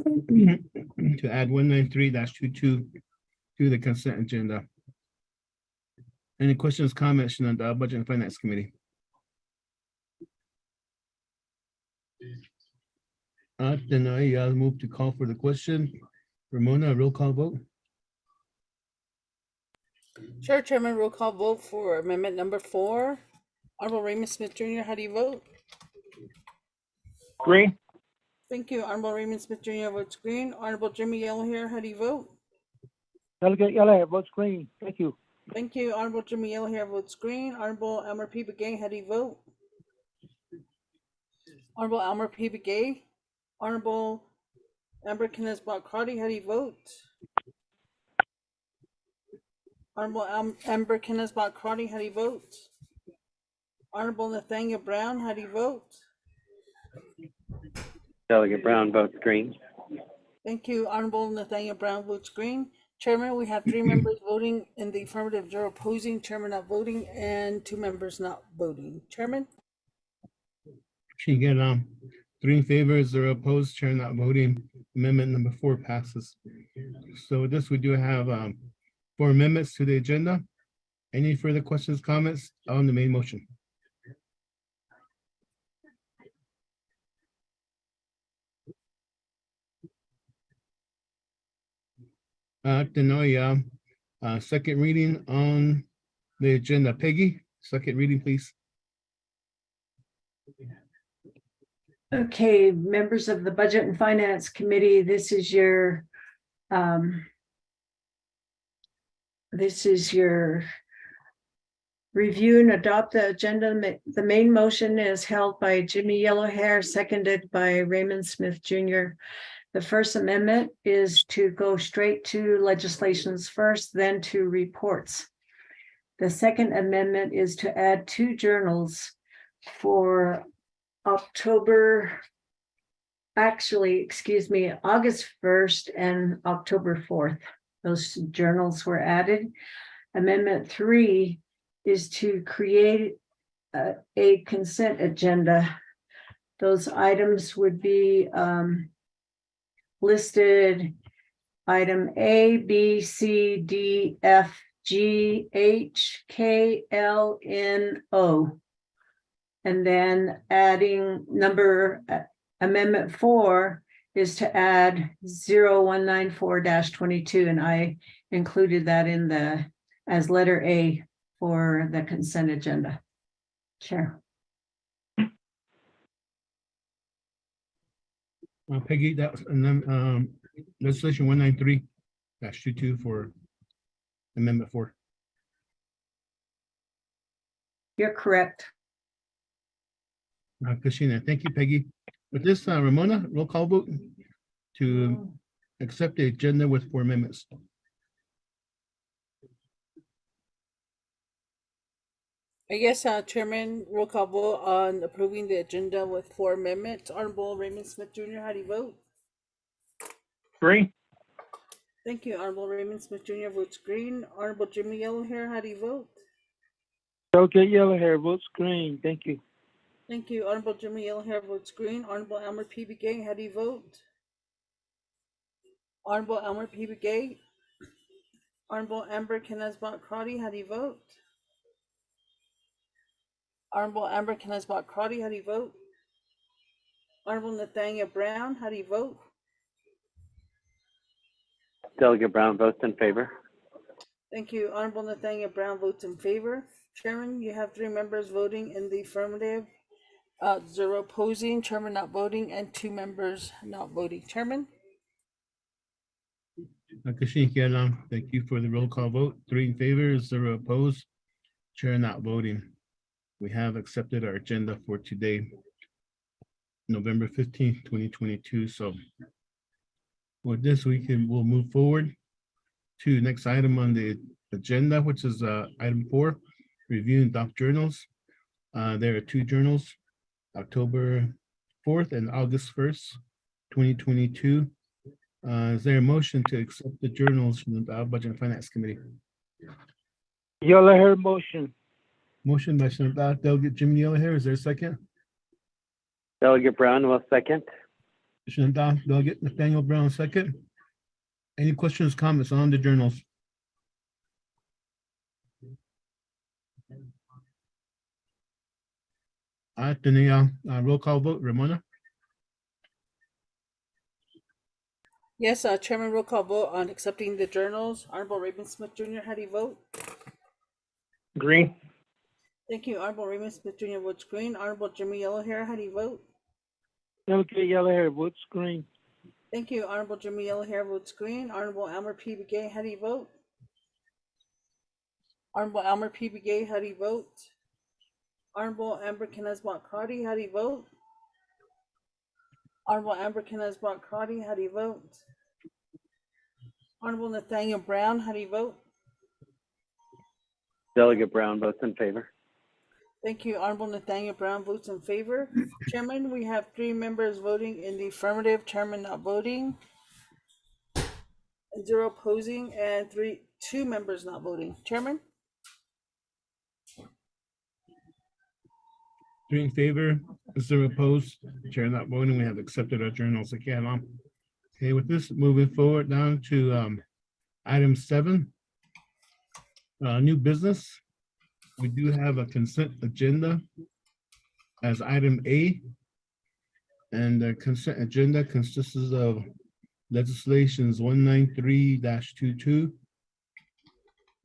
[SPEAKER 17] to add 193-22 to the consent agenda. Any questions, comments on the Budget and Finance Committee? Then I move to call for the question. Ramona, roll call vote.
[SPEAKER 2] Sure, Chairman, roll call vote for amendment number 4. Honorable Raymond Smith Jr., how do you vote?
[SPEAKER 3] Green.
[SPEAKER 2] Thank you. Honorable Raymond Smith Jr. votes green. Honorable Jimmy Yellow here, how do you vote?
[SPEAKER 3] Delegate Yellowhair votes green. Thank you.
[SPEAKER 2] Thank you. Honorable Jimmy Yellow here votes green. Honorable Elmer P. Begay, how do you vote? Honorable Elmer P. Begay. Honorable Amber Kenneth Crotty, how do you vote? Honorable Amber Kenneth Crotty, how do you vote? Honorable Nathaniel Brown, how do you vote?
[SPEAKER 4] Delegate Brown votes green.
[SPEAKER 2] Thank you. Honorable Nathaniel Brown votes green. Chairman, we have 3 members voting in the affirmative, 0 opposing, chairman not voting, and 2 members not voting. Chairman?
[SPEAKER 17] She get 3 in favor, 0 opposed, chair not voting. Amendment number 4 passes. So with this, we do have 4 amendments to the agenda. Any further questions, comments on the main motion? Second reading on the agenda. Peggy, second reading, please.
[SPEAKER 6] Okay, members of the Budget and Finance Committee, this is your review and adopt the agenda. The main motion is held by Jimmy Yellowhair, seconded by Raymond Smith Jr. The first amendment is to go straight to legislations first, then to reports. The second amendment is to add 2 journals for August 1st and October 4th. Those journals were added. Amendment 3 is to create a consent agenda. Those items would be listed item A, B, C, D, F, G, H, K, L, N, O. And then adding amendment 4 is to add 0194-22, and I included that as letter A for the consent agenda. Chair.
[SPEAKER 17] Peggy, that and then legislation 193-22 for amendment 4.
[SPEAKER 6] You're correct.
[SPEAKER 17] Kashina, thank you, Peggy. With this, Ramona, roll call vote to accept the agenda with 4 amendments.
[SPEAKER 2] Yes, Chairman, roll call vote on approving the agenda with 4 amendments. Honorable Raymond Smith Jr., how do you vote?
[SPEAKER 3] Green.
[SPEAKER 2] Thank you. Honorable Raymond Smith Jr. votes green. Honorable Jimmy Yellowhair, how do you vote?
[SPEAKER 3] Delegate Yellowhair votes green. Thank you.
[SPEAKER 2] Thank you. Honorable Jimmy Yellowhair votes green. Honorable Elmer P. Begay, how do you vote? Honorable Elmer P. Begay. Honorable Amber Kenneth Crotty, how do you vote? Honorable Amber Kenneth Crotty, how do you vote? Honorable Nathaniel Brown, how do you vote?
[SPEAKER 4] Delegate Brown votes in favor.
[SPEAKER 2] Thank you. Honorable Nathaniel Brown votes in favor. Chairman, you have 3 members voting in the affirmative, 0 opposing, chairman not voting, and 2 members not voting. Chairman?
[SPEAKER 17] Kashin, thank you for the roll call vote. 3 in favor, 0 opposed, chair not voting. We have accepted our agenda for today, November 15th, 2022. So with this, we'll move forward to the next item on the agenda, which is item 4, review and adopt journals. There are 2 journals, October 4th and August 1st, 2022. Is there a motion to accept the journals from the Budget and Finance Committee?
[SPEAKER 3] Yellowhair motion.
[SPEAKER 17] Motion by Delegate Jimmy Yellowhair. Is there a second?
[SPEAKER 4] Delegate Brown will second.
[SPEAKER 17] Shannon, Delegate Nathaniel Brown, second. Any questions, comments on the journals? The roll call vote, Ramona?
[SPEAKER 2] Yes, Chairman, roll call vote on accepting the journals. Honorable Raymond Smith Jr., how do you vote?
[SPEAKER 3] Green.
[SPEAKER 2] Thank you. Honorable Raymond Smith Jr. votes green. Honorable Jimmy Yellowhair, how do you vote?
[SPEAKER 3] Delegate Yellowhair votes green.
[SPEAKER 2] Thank you. Honorable Jimmy Yellowhair votes green. Honorable Elmer P. Begay, how do you vote? Honorable Elmer P. Begay, how do you vote? Honorable Amber Kenneth-Mott Crotty, how do you vote? Honorable Amber Kenneth-Mott Crotty, how do you vote? Honorable Nathaniel Brown, how do you vote?
[SPEAKER 4] Delegate Brown votes in favor.
[SPEAKER 2] Thank you. Honorable Nathaniel Brown votes in favor. Chairman, we have 3 members voting in the affirmative, Chairman not voting, and 0 opposing, and 2 members not voting. Chairman?
[SPEAKER 17] 3 in favor, 0 opposed, chair not voting. We have accepted our journals again. Okay, with this, moving forward down to item 7, new business. We do have a consent agenda as item A, and the consent agenda consists of legislations 193-22,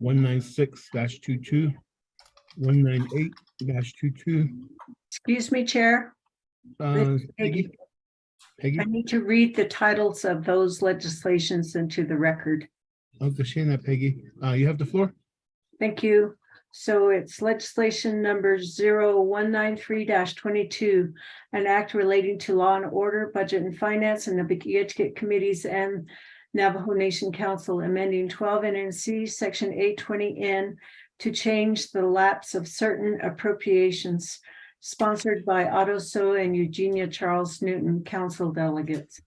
[SPEAKER 17] 196-22, 198-22.
[SPEAKER 6] Excuse me, Chair.
[SPEAKER 17] Peggy?
[SPEAKER 6] I need to read the titles of those legislations into the record.
[SPEAKER 17] Okay, Peggy. You have the floor.
[SPEAKER 6] Thank you. So it's legislation number 0193-22, an act relating to law and order, budget and finance, and the Bekietchkit committees and Navajo Nation Council amending 12 NNC section 820N to change the lapse of certain appropriations, sponsored by Otto So and Eugenia Charles Newton, council delegates.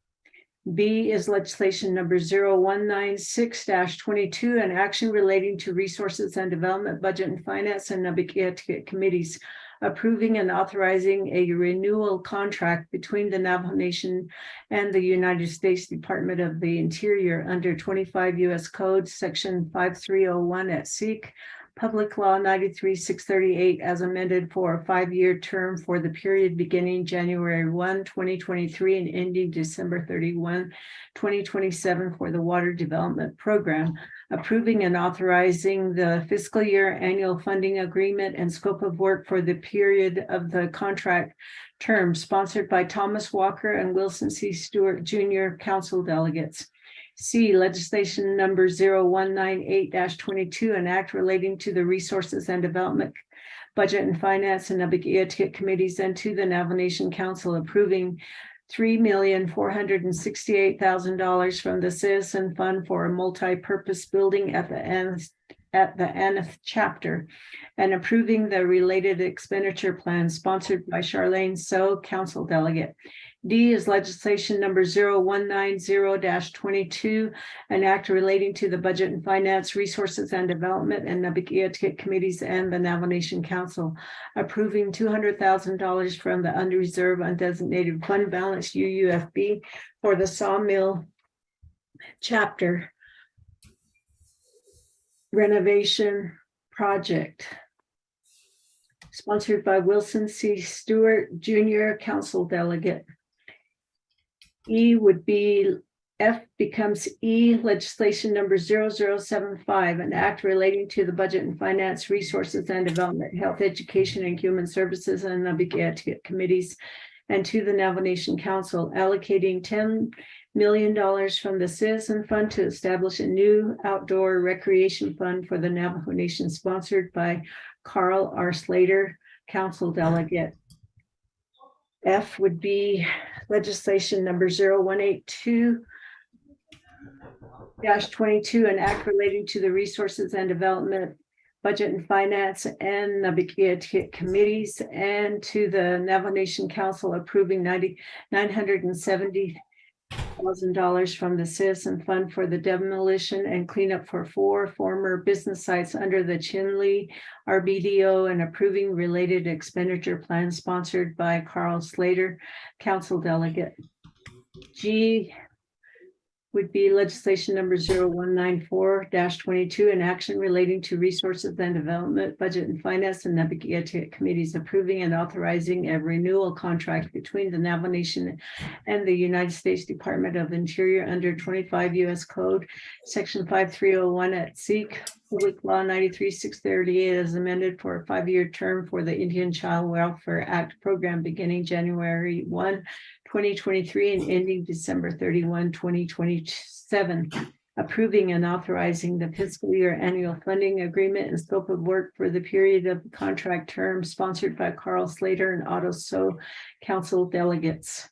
[SPEAKER 6] B is legislation number 0196-22, an action relating to resources and development, budget and finance, and Nabikiatikit committees, approving and authorizing a renewal contract between the Navajo Nation and the United States Department of the Interior under 25 U.S. Code, section 5301 at SEEK, Public Law 93-638 as amended for a 5-year term for the period beginning January 1, 2023 and ending December 31, 2027 for the Water Development Program, approving and authorizing the fiscal year annual funding agreement and scope of work for the period of the contract term, sponsored by Thomas Walker and Wilson C. Stewart Jr. council delegates. C, legislation number 0198-22, an act relating to the resources and development, budget and finance, and Nabikiatikit committees and to the Navajo Nation Council approving $3,468,000 from the Citizen Fund for a multi-purpose building at the Aneth chapter, and approving the related expenditure plan sponsored by Charlene So, council delegate. D is legislation number 0190-22, an act relating to the budget and finance, resources and development, and Nabikiatikit committees and the Navajo Nation Council, approving $200,000 from the unreserved undesignated fund balance UUFB for the Sawmill chapter renovation project, sponsored by Wilson C. Stewart Jr., council delegate. E would be, F becomes E, legislation number 0075, an act relating to the budget and finance, resources and development, health, education, and human services, and Nabikiatikit committees, and to the Navajo Nation Council, allocating $10 million from the Citizen Fund to establish a new outdoor recreation fund for the Navajo Nation, sponsored by Carl R. Slater, council delegate. F would be legislation number 0182-22, an act relating to the resources and development, budget and finance, and Nabikiatikit committees, and to the Navajo Nation Council approving $970,000 from the Citizen Fund for the demolition and cleanup for 4 former business sites under the Chinle RBDO, and approving related expenditure plans sponsored by Carl Slater, council delegate. G would be legislation number 0194-22, an action relating to resources and development, budget and finance, and Navigated committees approving and authorizing a renewal contract between the Navajo Nation and the United States Department of Interior under 25 U.S. Code, Section 5301 at SEEK, Public Law 93-638 as amended for a 5-year term for the Indian Child Welfare Act program beginning January 1, 2023 and ending December 31, 2027, approving and authorizing the fiscal year annual funding agreement and scope of work for the period of the contract term sponsored by Carl Slater and Otto So council delegates.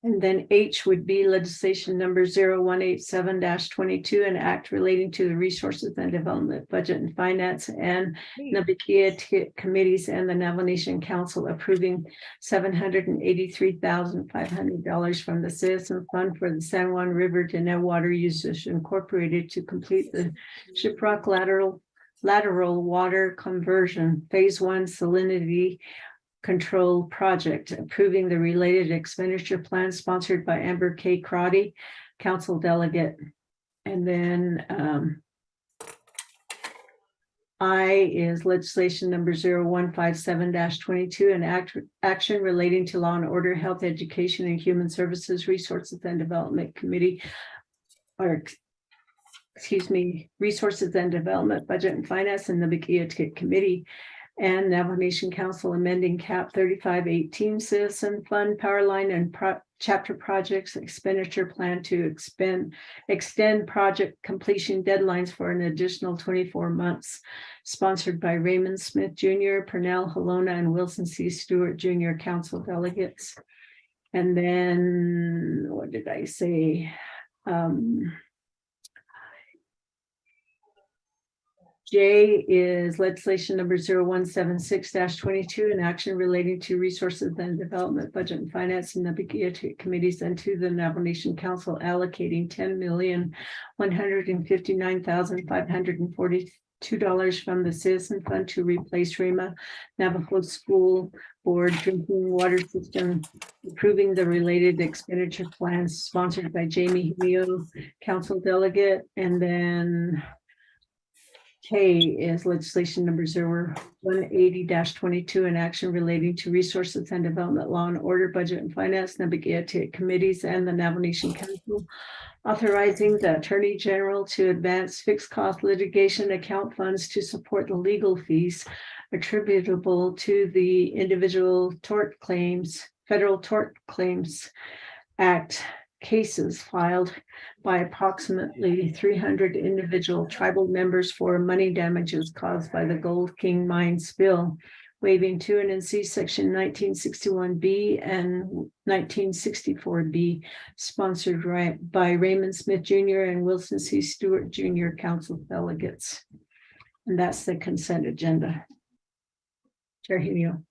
[SPEAKER 6] And then H would be legislation number 0187-22, an act relating to the resources and development, budget and finance, and Navigated committees and the Navajo Nation Council approving $783,500 from the Citizen Fund for the San Juan River Dene Water Users Incorporated to complete the Shiprock lateral water conversion, phase 1 salinity control project, approving the related expenditure plan sponsored by Amber K. Crotty, council delegate. And then I is legislation number 0157-22, an action relating to law and order, health, education, and human services, resources and development committee, or excuse me, resources and development, budget and finance, and the Navigated committee and Navajo Nation Council amending CAP 3518 Citizen Fund Power Line and chapter projects expenditure plan to extend project completion deadlines for an additional 24 months, sponsored by Raymond Smith Jr., Pernell Halona, and Wilson C. Stewart Jr. Council delegates. And then what did I say? J is legislation number 0176-22, an action relating to resources and development, budget and finance, and Navigated committees and to the Navajo Nation Council allocating $10,159,542 from the Citizen Fund to replace REMA Navajo School Board drinking water system, approving the related expenditure plans sponsored by Jamie Hemio, council delegate, and then K is legislation number 0180-22, an action relating to resources and development, law and order, budget and finance, Navigated committees, and the Navajo Nation Council, authorizing the Attorney General to advance fixed cost litigation account funds to support the legal fees attributable to the individual tort claims, Federal Tort Claims Act cases filed by approximately 300 individual tribal members for money damages caused by the Gold King mine spill, waiving 2 and C section 1961B and 1964B, sponsored by Raymond Smith Jr. and Wilson C. Stewart Jr. council delegates. And that's the consent agenda. Chair Hemio.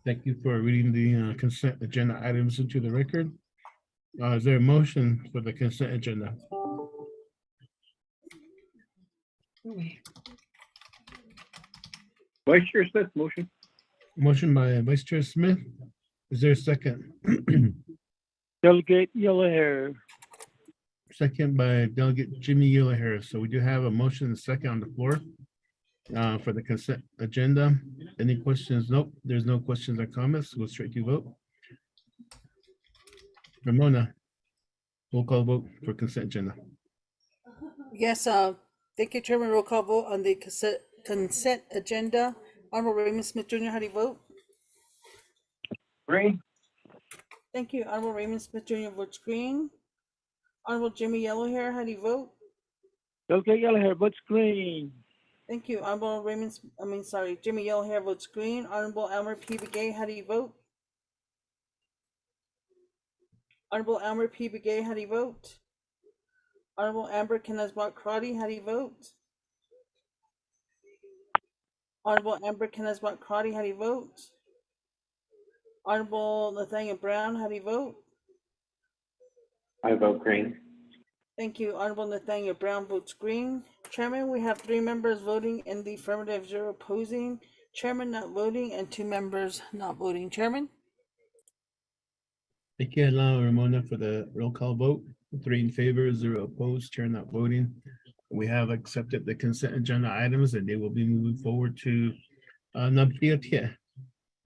[SPEAKER 17] Thank you for reading the consent agenda items into the record. Is there a motion for the consent agenda?
[SPEAKER 16] Vice Chair Smith, motion.
[SPEAKER 17] Motion by Vice Chair Smith. Is there a second?
[SPEAKER 3] Delegate Yellowhair.
[SPEAKER 17] Second by Delegate Jimmy Yellowhair. So we do have a motion and a second on the floor for the consent agenda. Any questions? Nope, there's no questions or comments. Go straight to vote. Ramona, roll call vote for consent agenda.
[SPEAKER 2] Yes, thank you, Chairman. Roll call vote on the consent agenda. Honorable Raymond Smith Jr., how do you vote?
[SPEAKER 16] Green.
[SPEAKER 2] Thank you. Honorable Raymond Smith Jr. votes green. Honorable Jimmy Yellowhair, how do you vote?
[SPEAKER 3] Delegate Yellowhair votes green.
[SPEAKER 2] Thank you. Honorable Jimmy Yellowhair votes green. Honorable Elmer P. Begay, how do you vote? Honorable Elmer P. Begay, how do you vote? Honorable Amber Kenneth-Bott Crotty, how do you vote? Honorable Amber Kenneth-Bott Crotty, how do you vote? Honorable Nathaniel Brown, how do you vote?
[SPEAKER 5] I vote green.
[SPEAKER 2] Thank you. Honorable Nathaniel Brown votes green. Chairman, we have 3 members voting in the affirmative, 0 opposing, chairman not voting, and 2 members not voting. Chairman?
[SPEAKER 17] Thank you, Ramona, for the roll call vote. 3 in favor, 0 opposed, chair not voting. We have accepted the consent agenda items and they will be moving forward to Nabdiatia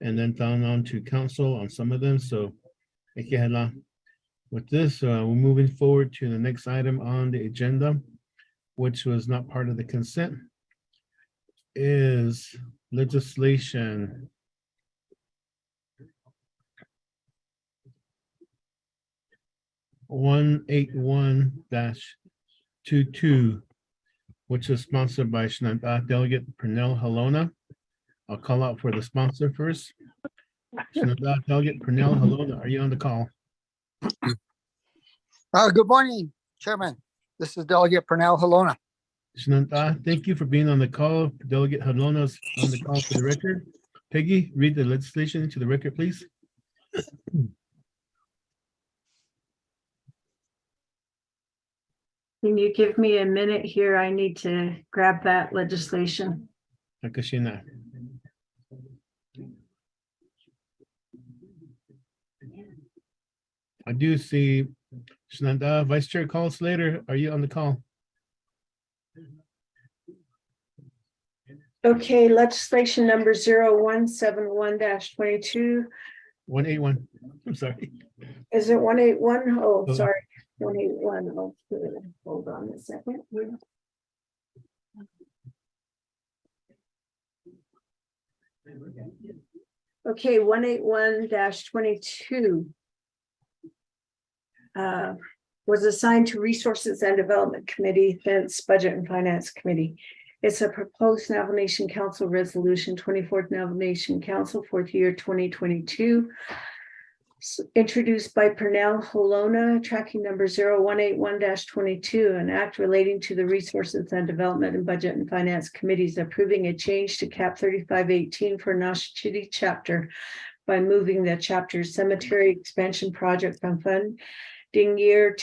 [SPEAKER 17] and then down on to council on some of them. So thank you, Hela. With this, we're moving forward to the next item on the agenda, which was not part of the consent, is legislation 181-22, which is sponsored by Shenandoah Delegate Pernell Halona. I'll call out for the sponsor first. Shenandoah Delegate Pernell Halona, are you on the call?
[SPEAKER 18] Good morning, Chairman. This is Delegate Pernell Halona.
[SPEAKER 17] Shenandoah, thank you for being on the call. Delegate Halona is on the call for the record. Peggy, read the legislation into the record, please.
[SPEAKER 6] Can you give me a minute here? I need to grab that legislation.
[SPEAKER 17] Nakashina. I do see Shenandoah, Vice Chair Carl Slater, are you on the call?
[SPEAKER 6] Okay, legislation number 0171-22.
[SPEAKER 17] 181, I'm sorry.
[SPEAKER 6] Is it 181? Oh, sorry, 181. Oh, hold on a second. Okay, 181-22 was assigned to Resources and Development Committee, thence Budget and Finance Committee. It's a proposed Navajo Nation Council Resolution, 24th Navajo Nation Council, 4th year 2022. Introduced by Pernell Halona, tracking number 0181-22, an act relating to the Resources and Development and Budget and Finance Committees approving a change to Cap 3518 for Nashchidi chapter by moving the chapter Cemetery Expansion Project from funding year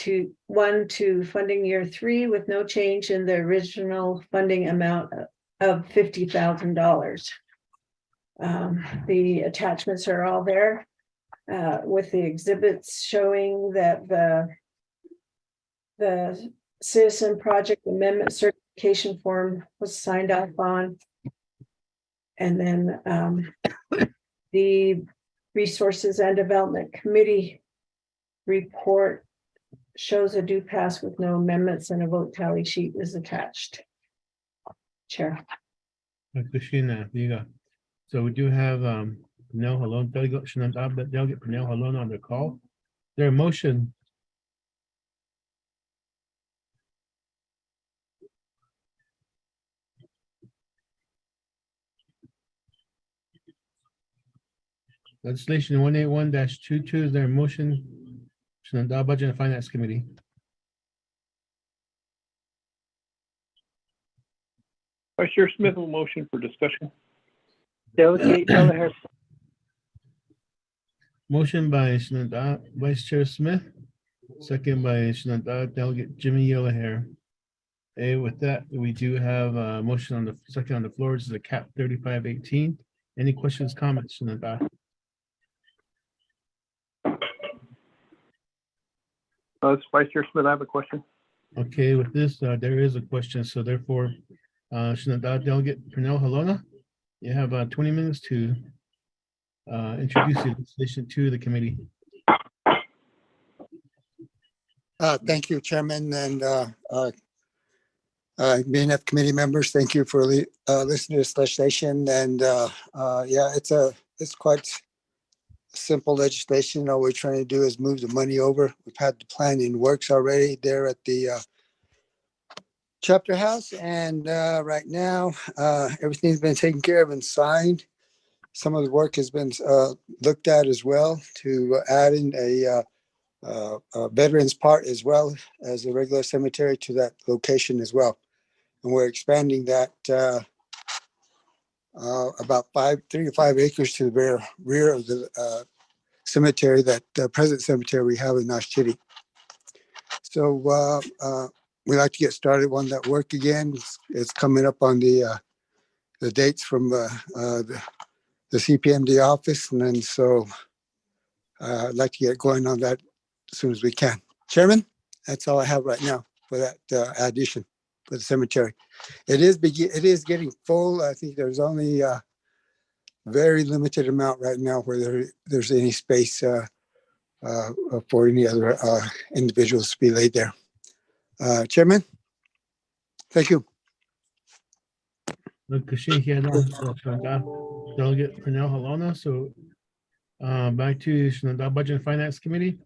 [SPEAKER 6] 1 to funding year 3 with no change in the original funding amount of $50,000. The attachments are all there. With the exhibits showing that the Citizen Project Amendment Certification Form was signed off on. And then the Resources and Development Committee report shows a due pass with no amendments and a vote tally sheet is attached. Chair.
[SPEAKER 17] So we do have Pernell Halona, Delegate Pernell Halona on the call. There a motion? Legislation 181-22, is there a motion? Shenandoah Budget and Finance Committee.
[SPEAKER 16] Vice Chair Smith will motion for discussion.
[SPEAKER 3] Delegate Kelleher.
[SPEAKER 17] Motion by Shenandoah Vice Chair Smith, second by Shenandoah Delegate Jimmy Yellowhair. With that, we do have a motion on the second on the floor. This is a Cap 3518. Any questions, comments, Shenandoah?
[SPEAKER 16] Vice Chair Smith, I have a question.
[SPEAKER 17] Okay, with this, there is a question. So therefore, Shenandoah Delegate Pernell Halona, you have 20 minutes to introduce the legislation to the committee.
[SPEAKER 18] Thank you, Chairman, and BNF committee members. Thank you for listening to this legislation. And yeah, it's quite simple legislation. All we're trying to do is move the money over. We've had the plan in works already there at the chapter house, and right now everything's been taken care of and signed. Some of the work has been looked at as well to add in a veterans part as well as a regular cemetery to that location as well. And we're expanding that about 3 to 5 acres to the rear of the cemetery, that present cemetery we have in Nashchidi. So we like to get started on that work again. It's coming up on the dates from the CPMD office, and then so I'd like to get going on that as soon as we can. Chairman, that's all I have right now for that addition for the cemetery. It is getting full. I think there's only a very limited amount right now where there's any space for any other individuals to be laid there. Chairman, thank you.
[SPEAKER 17] Delegate Pernell Halona. So back to Shenandoah Budget and Finance Committee.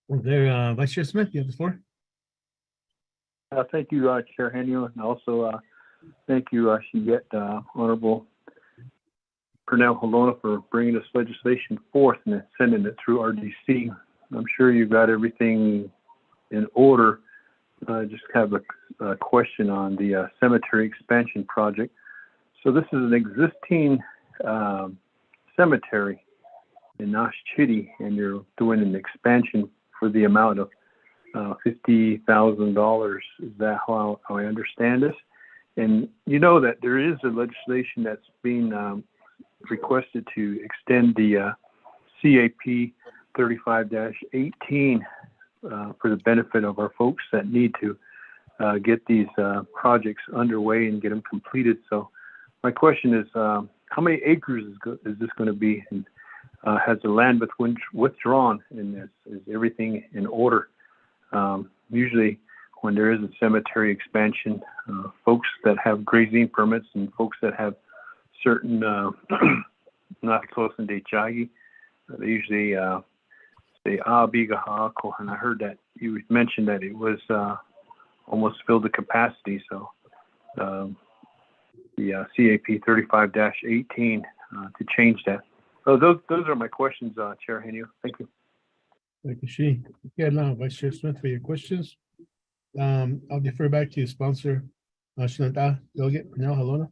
[SPEAKER 17] There, Vice Chair Smith, you have the floor.
[SPEAKER 16] Thank you, Chair Henio, and also thank you, Honorable Pernell Halona, for bringing this legislation forth and then sending it through RDC. I'm sure you've got everything in order. I just have a question on the cemetery expansion project. So this is an existing cemetery in Nash Chitty, and you're doing an expansion for the amount of $50,000. Is that how I understand this? And you know that there is a legislation that's being requested to extend the CAP 35-18 for the benefit of our folks that need to get these projects underway and get them completed. So my question is, how many acres is this going to be? And has the land been withdrawn? And is everything in order? Usually when there is a cemetery expansion, folks that have grazing permits and folks that have certain not close in Dechagi, they usually say Bigahako, and I heard that you mentioned that it was almost filled the capacity. So the CAP 35-18 to change that. So those are my questions, Chair Henio. Thank you.
[SPEAKER 17] Thank you, Vice Chair Smith, for your questions. I'll defer back to your sponsor, Shenandoah Delegate Pernell Halona.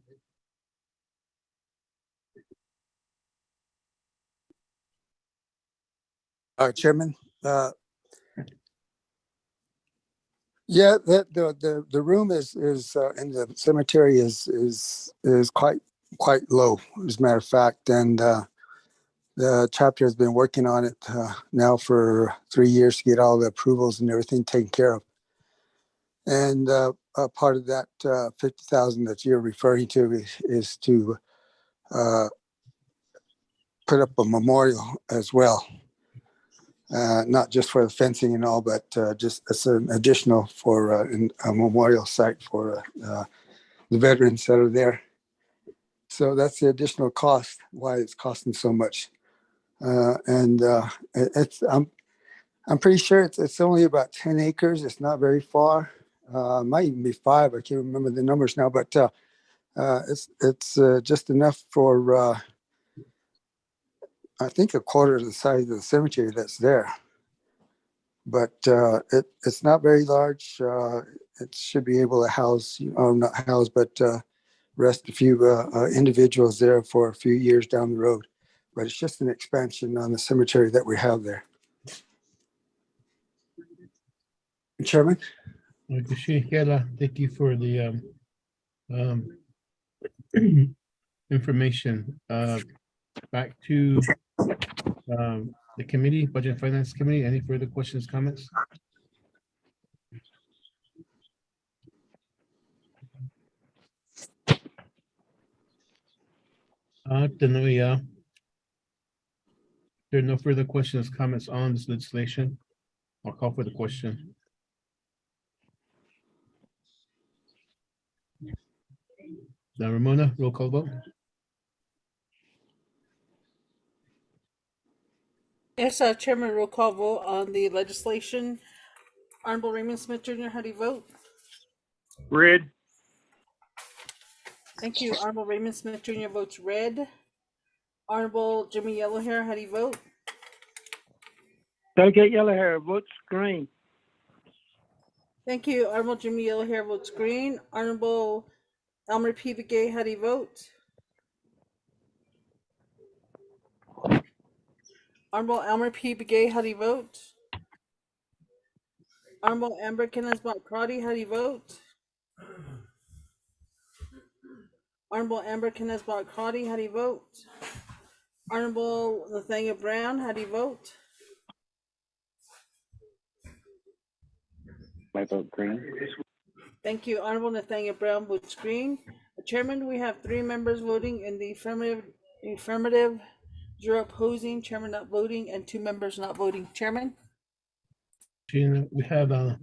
[SPEAKER 18] Chairman, yeah, the room is in the cemetery is quite low, as a matter of fact, and the chapter has been working on it now for 3 years to get all the approvals and everything taken care of. And part of that 50,000 that you're referring to is to put up a memorial as well. Not just for the fencing and all, but just as an additional for a memorial site for the veterans that are there. So that's the additional cost, why it's costing so much. And I'm pretty sure it's only about 10 acres. It's not very far. It might even be 5. I can't remember the numbers now, but it's just enough for I think a quarter of the size of the cemetery that's there. But it's not very large. It should be able to house, not house, but rest a few individuals there for a few years down the road. But it's just an expansion on the cemetery that we have there. Chairman?
[SPEAKER 17] Thank you for the information. Back to the committee, Budget and Finance Committee. Any further questions, comments? There are no further questions, comments on this legislation. I'll call for the question. Now, Ramona, roll call vote.
[SPEAKER 2] Yes, Chairman, roll call vote on the legislation. Honorable Raymond Smith Jr., how do you vote?
[SPEAKER 3] Red.
[SPEAKER 2] Thank you. Honorable Raymond Smith Jr. votes red. Honorable Jimmy Yellowhair, how do you vote?
[SPEAKER 3] Delegate Yellowhair votes green.
[SPEAKER 2] Thank you. Honorable Jimmy Yellowhair votes green. Honorable Elmer P. Begay, how do you vote? Honorable Elmer P. Begay, how do you vote? Honorable Amber Kenneth-Crotty, how do you vote? Honorable Amber Kenneth-Crotty, how do you vote? Honorable Nathaniel Brown, how do you vote?
[SPEAKER 4] My vote green.
[SPEAKER 2] Thank you. Honorable Nathaniel Brown votes green. Chairman, we have 3 members voting in the affirmative, 0 opposing, chairman not voting, and 2 members not voting. Chairman?
[SPEAKER 17] We have, I'm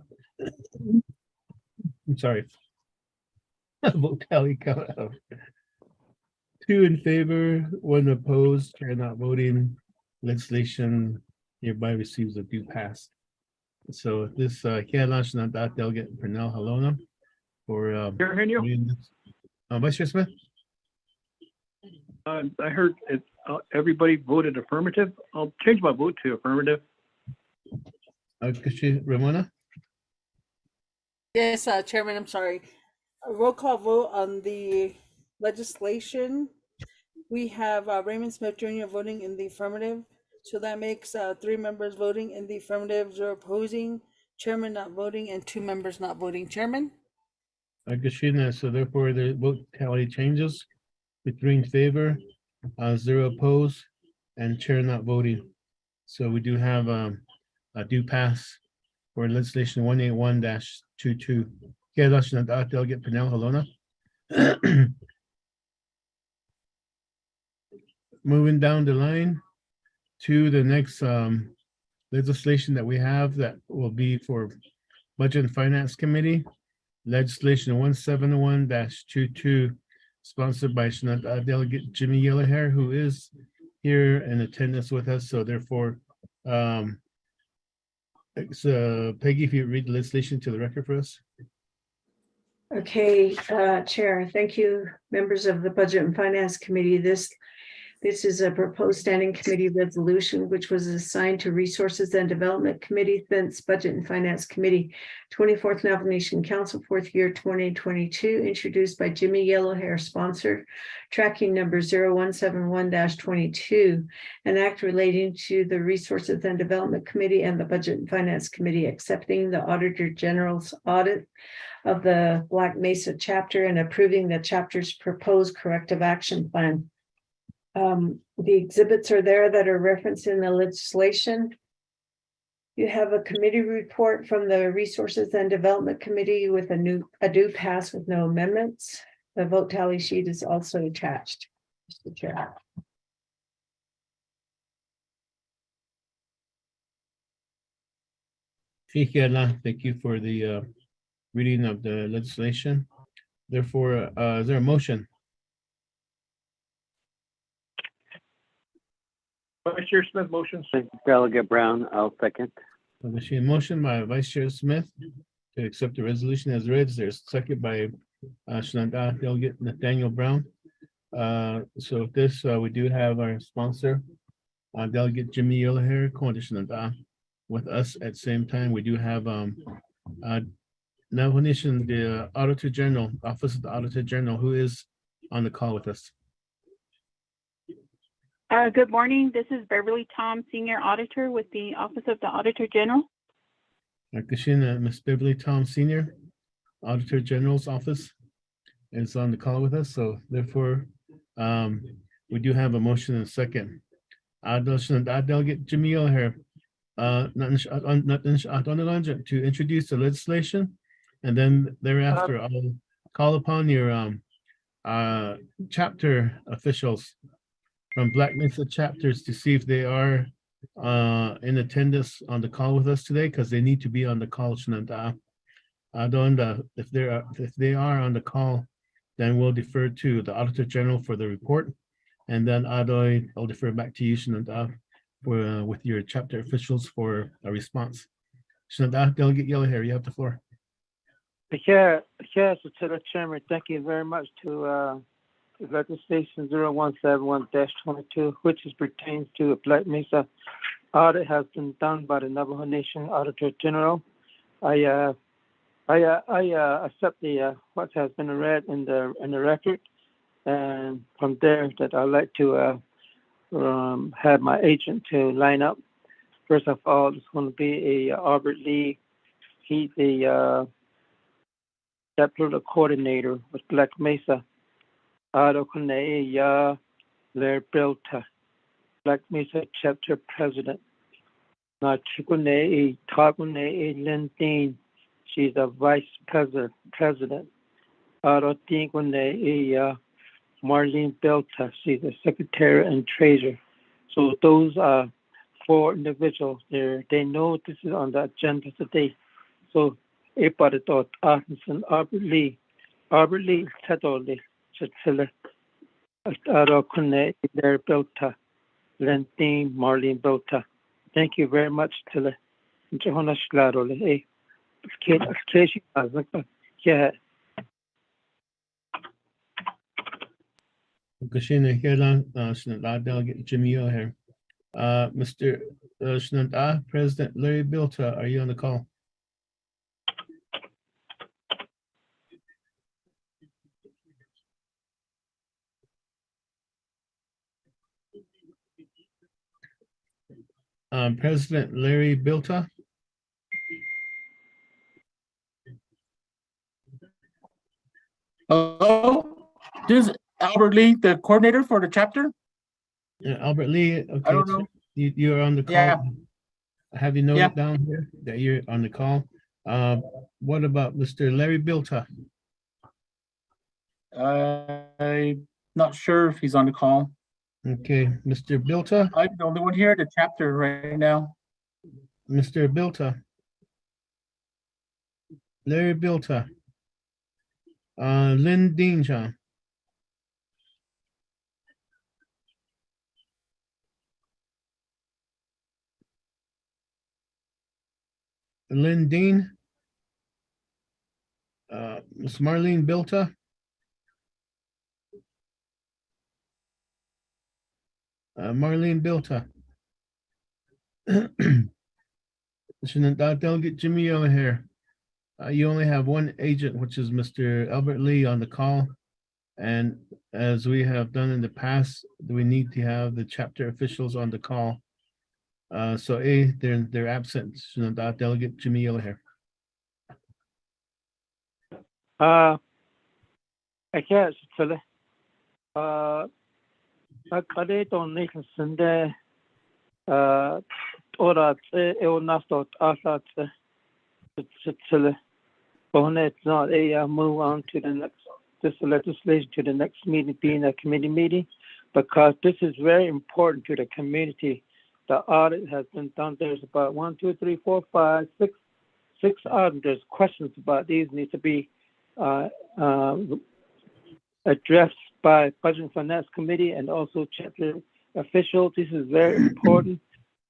[SPEAKER 17] sorry. Vote tally count of 2 in favor, 1 opposed, chair not voting. Legislation hereby receives a due pass. So this Kailash Nadat Delegate Pernell Halona for Vice Chair Smith.
[SPEAKER 16] I heard everybody voted affirmative. I'll change my vote to affirmative.
[SPEAKER 17] Ramona?
[SPEAKER 2] Yes, Chairman, I'm sorry. A roll call vote on the legislation. We have Raymond Smith Jr. voting in the affirmative. So that makes 3 members voting in the affirmative, 0 opposing, chairman not voting, and 2 members not voting. Chairman?
[SPEAKER 17] So therefore the vote tally changes between favor, 0 opposed, and chair not voting. So we do have a due pass for legislation 181-22. Delegate Pernell Halona. Moving down the line to the next legislation that we have that will be for Budget and Finance Committee. Legislation 171-22, sponsored by Delegate Jimmy Yellowhair, who is here in attendance with us. So therefore, Peggy, if you read the legislation to the record for us.
[SPEAKER 6] Okay, Chair, thank you, members of the Budget and Finance Committee. This is a proposed standing committee resolution, which was assigned to Resources and Development Committee, thence Budget and Finance Committee, 24th Navajo Nation Council, 4th year 2022, introduced by Jimmy Yellowhair, sponsored, tracking number 0171-22, an act relating to the Resources and Development Committee and the Budget and Finance Committee, accepting the Auditor General's audit of the Black Mesa chapter and approving the chapter's proposed corrective action plan. The exhibits are there that are referenced in the legislation. You have a committee report from the Resources and Development Committee with a due pass with no amendments. The vote tally sheet is also attached, Mr. Chair.
[SPEAKER 17] Thank you for the reading of the legislation. Therefore, is there a motion?
[SPEAKER 16] Vice Chair Smith motions.
[SPEAKER 4] Delegate Brown, I'll second.
[SPEAKER 17] There's a motion by Vice Chair Smith to accept the resolution as read. There's a second by Delegate Nathaniel Brown. So this, we do have our sponsor, Delegate Jimmy Yellowhair, Coalition with us at the same time. We do have Navajo Nation, the Auditor General, Office of the Auditor General, who is on the call with us.
[SPEAKER 19] Good morning. This is Beverly Tom, Senior Auditor with the Office of the Auditor General.
[SPEAKER 17] Ms. Beverly Tom, Senior Auditor General's Office is on the call with us. So therefore, we do have a motion and a second. Delegate Jimmy Yellowhair to introduce the legislation, and then thereafter I'll call upon your chapter officials from Black Mesa chapters to see if they are in attendance on the call with us today, because they need to be on the call. If they are on the call, then we'll defer to the Auditor General for the report, and then I'll defer back to you, Shananda, for with your chapter officials for a response. Shananda, Delegate Yellowhair, you have the floor.
[SPEAKER 3] Yes, to the Chairman, thank you very much to legislation 0171-22, which pertains to a Black Mesa audit, has been done by the Navajo Nation Auditor General. I accept the what has been read in the record, and from there that I'd like to have my agent to line up. First of all, it's going to be a Albert Lee he's the chapter coordinator with Black Mesa. Adokune ya Lair Belta, Black Mesa chapter president. Na Chikune Tagune Lendine, she's a vice president. Arotinkune Marlene Belta, she's a secretary and treasurer. So those are 4 individuals there. They know this is on the agenda today. So Eparatot Arkansas, Albert Lee Tadole, Chatilla, Arokune, Lair Belta, Lentine, Marlene Belta. Thank you very much, Tilla. Johana Shlarole. Hey, Kashi Azaka. Yeah.
[SPEAKER 17] Kashina Hilan, Shinada Delegate Jimmy O'Hare. Mr. Shinada, President Larry Bilta, are you on the call? President Larry Bilta.
[SPEAKER 20] Hello, this is Albert Lee, the coordinator for the chapter.
[SPEAKER 17] Albert Lee, okay,
[SPEAKER 20] I don't know.
[SPEAKER 17] You're on the call.
[SPEAKER 20] Yeah.
[SPEAKER 17] Have you noted down here that you're on the call? What about Mr. Larry Bilta?
[SPEAKER 20] I'm not sure if he's on the call.
[SPEAKER 17] Okay, Mr. Bilta.
[SPEAKER 20] I'm the only one here at the chapter right now.
[SPEAKER 17] Mr. Bilta. Larry Bilta. Lynn Deanshaw. Lynn Dean. Ms. Marlene Bilta. Marlene Bilta. Delegate Jimmy O'Hare. You only have one agent, which is Mr. Albert Lee on the call. And as we have done in the past, we need to have the chapter officials on the call. So they're absent. Delegate Jimmy O'Hare.
[SPEAKER 3] I guess Chile. I don't need to send or eonastot asat Chile. It's not a move on to the next this legislation to the next meeting being a committee meeting, because this is very important to the community. The audit has been done. There's about 1, 2, 3, 4, 5, 6 auditors. Questions about these need to be addressed by Budget and Finance Committee and also chapter officials. This is very important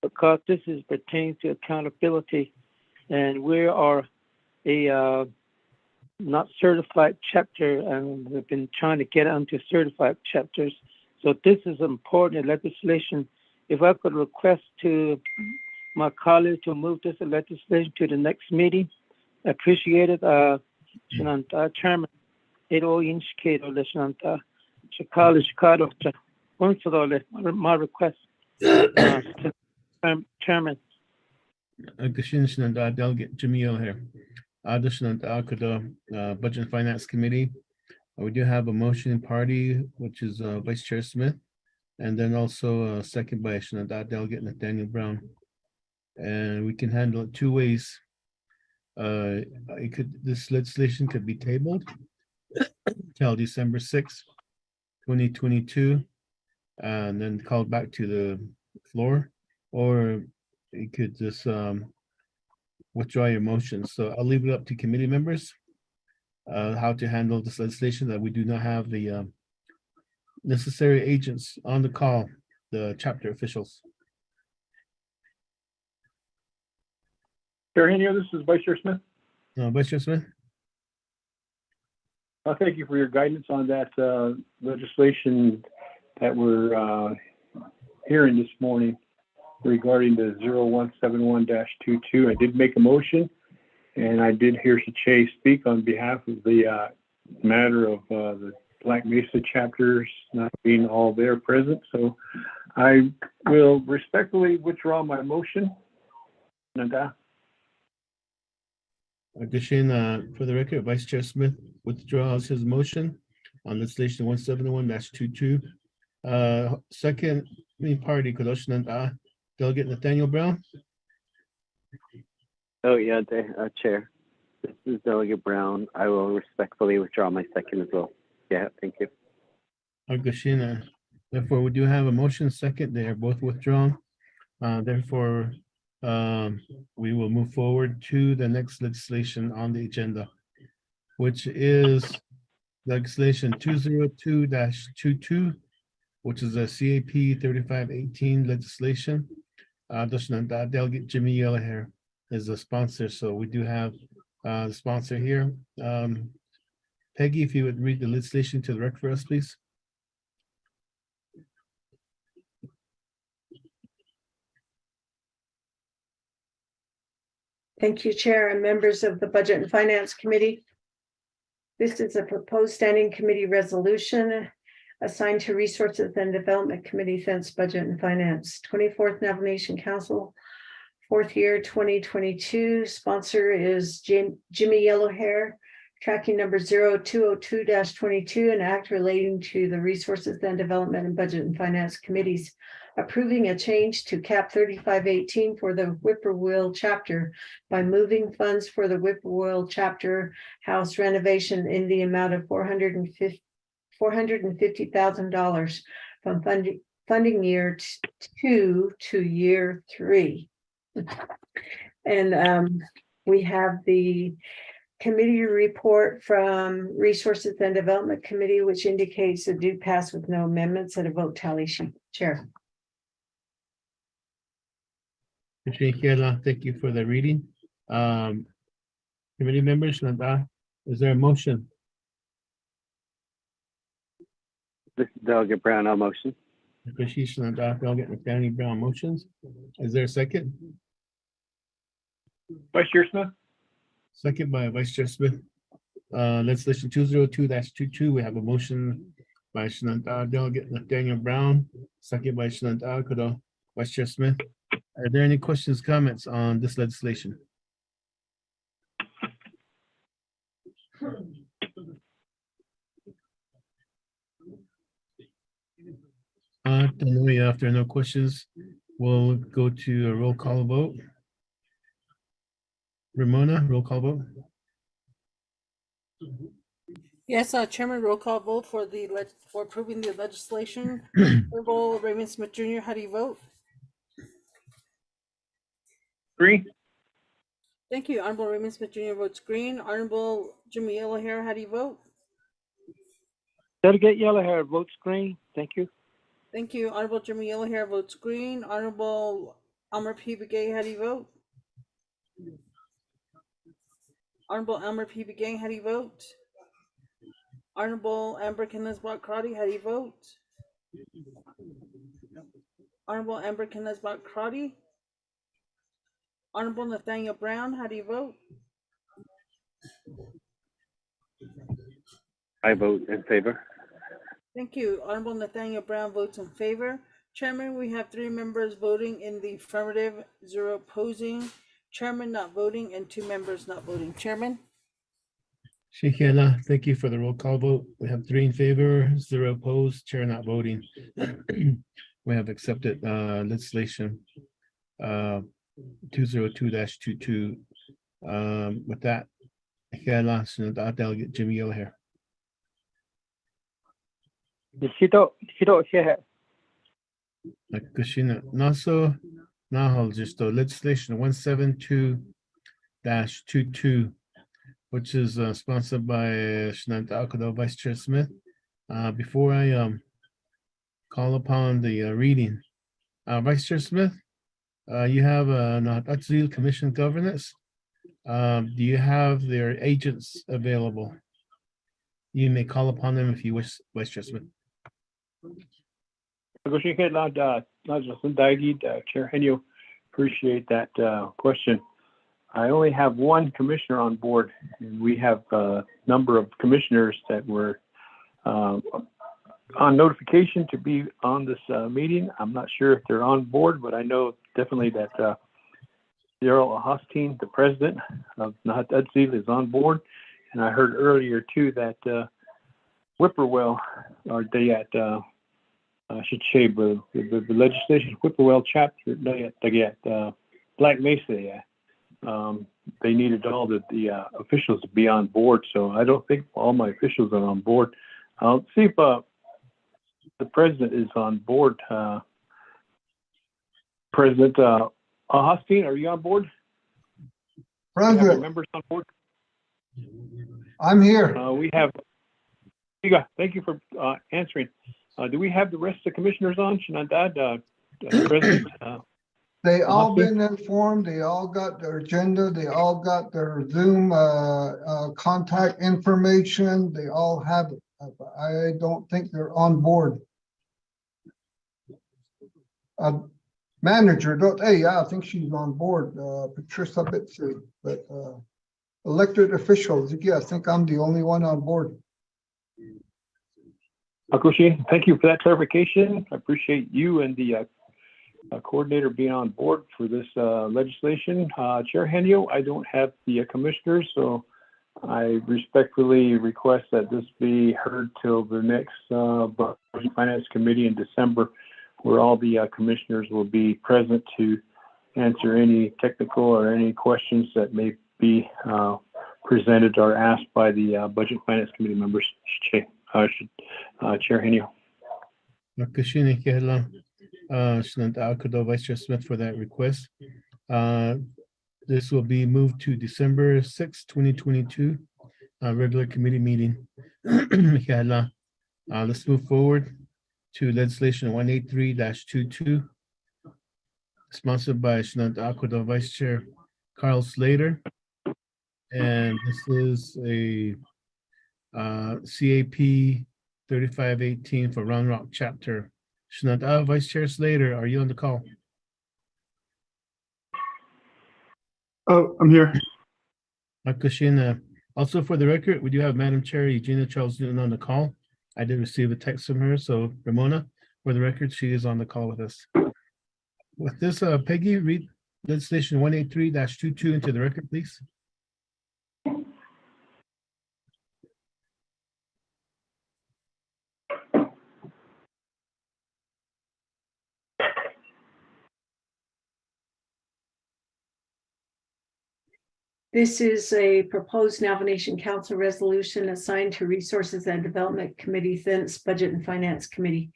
[SPEAKER 3] because this is pertains to accountability, and we are a not certified chapter, and we've been trying to get onto certified chapters. So this is important legislation. If I could request to my colleague to move this legislation to the next meeting, I appreciate it. Chairman, my request. Chairman.
[SPEAKER 17] Delegate Jimmy O'Hare. Budget and Finance Committee. We do have a motion party, which is Vice Chair Smith, and then also second by Delegate Nathaniel Brown. And we can handle it 2 ways. This legislation could be tabled till December 6th, 2022, and then called back to the floor, or you could just withdraw your motion. So I'll leave it up to committee members how to handle this legislation, that we do not have the necessary agents on the call, the chapter officials.
[SPEAKER 16] Chair Henio, this is Vice Chair Smith.
[SPEAKER 17] Vice Chair Smith.
[SPEAKER 16] Thank you for your guidance on that legislation that we're hearing this morning regarding the 0171-22. I did make a motion, and I did hear Shache speak on behalf of the matter of the Black Mesa chapters not being all there present. So I will respectfully withdraw my motion. Nada.
[SPEAKER 17] Addition, for the record, Vice Chair Smith withdraws his motion on legislation 171-22. Second, party, Delegate Nathaniel Brown.
[SPEAKER 4] Oh, yeah, Chair. This is Delegate Brown. I will respectfully withdraw my second as well. Yeah, thank you.
[SPEAKER 17] Augustina. Therefore, we do have a motion second. They are both withdrawn. Therefore, we will move forward to the next legislation on the agenda, which is legislation 202-22, which is a CAP 3518 legislation. Delegate Jimmy Yellowhair is the sponsor, so we do have the sponsor here. Peggy, if you would read the legislation to the record for us, please.
[SPEAKER 6] Thank you, Chair and members of the Budget and Finance Committee. This is a proposed standing committee resolution assigned to Resources and Development Committee, Sense Budget and Finance, 24th Navajo Nation Council, 4th year 2022. Sponsor is Jimmy Yellowhair, tracking number 0202-22, an act relating to the Resources and Development and Budget and Finance Committees, approving a change to CAP 3518 for the Whippoorwill chapter by moving funds for the Whippoorwill chapter house renovation in the amount of $450,000 from funding year 2 to year 3. And we have the committee report from Resources and Development Committee, which indicates a do pass with no amendments and a vote tally sheet. Chair.
[SPEAKER 17] Thank you for the reading. Committee members, is there a motion?
[SPEAKER 4] This is Delegate Brown, I'll motion.
[SPEAKER 17] Delegate Nathaniel Brown motions. Is there a second?
[SPEAKER 16] Vice Chair Smith.
[SPEAKER 17] Second by Vice Chair Smith. Legislation 202-22. We have a motion by Delegate Nathaniel Brown, second by Vice Chair Smith. Are there any questions, comments on this legislation? If there are no questions, we'll go to a roll call vote. Ramona, roll call vote.
[SPEAKER 2] Yes, Chairman, roll call vote for approving the legislation. Honorable Raymond Smith Jr., how do you vote?
[SPEAKER 16] Green.
[SPEAKER 2] Thank you. Honorable Raymond Smith Jr. votes green. Honorable Jimmy Yellowhair, how do you vote?
[SPEAKER 3] Delegate Yellowhair votes green. Thank you.
[SPEAKER 2] Thank you. Honorable Jimmy Yellowhair votes green. Honorable Elmer P. Begay, how do you vote? Honorable Elmer P. Begay, how do you vote? Honorable Amber Kenneth-Bott-Crotty, how do you vote? Honorable Amber Kenneth-Bott-Crotty. Honorable Nathaniel Brown, how do you vote?
[SPEAKER 4] I vote in favor.
[SPEAKER 2] Thank you. Honorable Nathaniel Brown votes in favor. Chairman, we have 3 members voting in the affirmative, 0 opposing, chairman not voting, and 2 members not voting. Chairman?
[SPEAKER 17] Sheikhala, thank you for the roll call vote. We have 3 in favor, 0 opposed, chair not voting. We have accepted legislation 202-22. With that, Delegate Jimmy Yellowhair. Kushina Naso Nahal just legislation 172-22, which is sponsored by Shananta Akado, Vice Chair Smith. Before I call upon the reading, Vice Chair Smith, you have Nahatazil Commission Governance. Do you have their agents available? You may call upon them if you wish, Vice Chair Smith.
[SPEAKER 16] Chair Henio, appreciate that question. I only have 1 commissioner on board, and we have a number of commissioners that were on notification to be on this meeting. I'm not sure if they're on board, but I know definitely that Daryl Hosteen, the president of Nahat Udzil, is on board. And I heard earlier too that Whippoorwill, or they at I should say the legislation Whippoorwill chapter they at Black Mesa, yeah. They needed all the officials to be on board, so I don't think all my officials are on board. I'll see if the president is on board. President Hosteen, are you on board?
[SPEAKER 21] President,
[SPEAKER 16] members on board?
[SPEAKER 21] I'm here.
[SPEAKER 16] We have. Thank you for answering. Do we have the rest of the commissioners on? Shenandoah, President.
[SPEAKER 21] They all been informed. They all got their agenda. They all got their Zoom contact information. They all have it. I don't think they're on board. Manager, yeah, I think she's on board. Patricia Bitsu, but elected officials, yeah, I think I'm the only one on board.
[SPEAKER 16] Akushi, thank you for that clarification. I appreciate you and the coordinator being on board for this legislation. Chair Henio, I don't have the commissioners, so I respectfully request that this be heard till the next Budget Finance Committee in December, where all the commissioners will be present to answer any technical or any questions that may be presented or asked by the Budget Finance Committee members. Chair Henio.
[SPEAKER 17] Vice Chair Smith for that request. This will be moved to December 6, 2022, regular committee meeting. Let's move forward to legislation 183-22, sponsored by Shenandoah Vice Chair Carl Slater. And this is a CAP 3518 for Round Rock chapter. Shenandoah Vice Chair Slater, are you on the call?
[SPEAKER 20] Oh, I'm here.
[SPEAKER 17] Kushina. Also for the record, we do have Madam Chair Eugenia Charles Newton on the call. I did receive a text from her, so Ramona, for the record, she is on the call with us. With this, Peggy, read legislation 183-22 into the record, please.
[SPEAKER 6] This is a proposed Navajo Council resolution assigned to Resources and Development Committee, thence Budget and Finance Committee.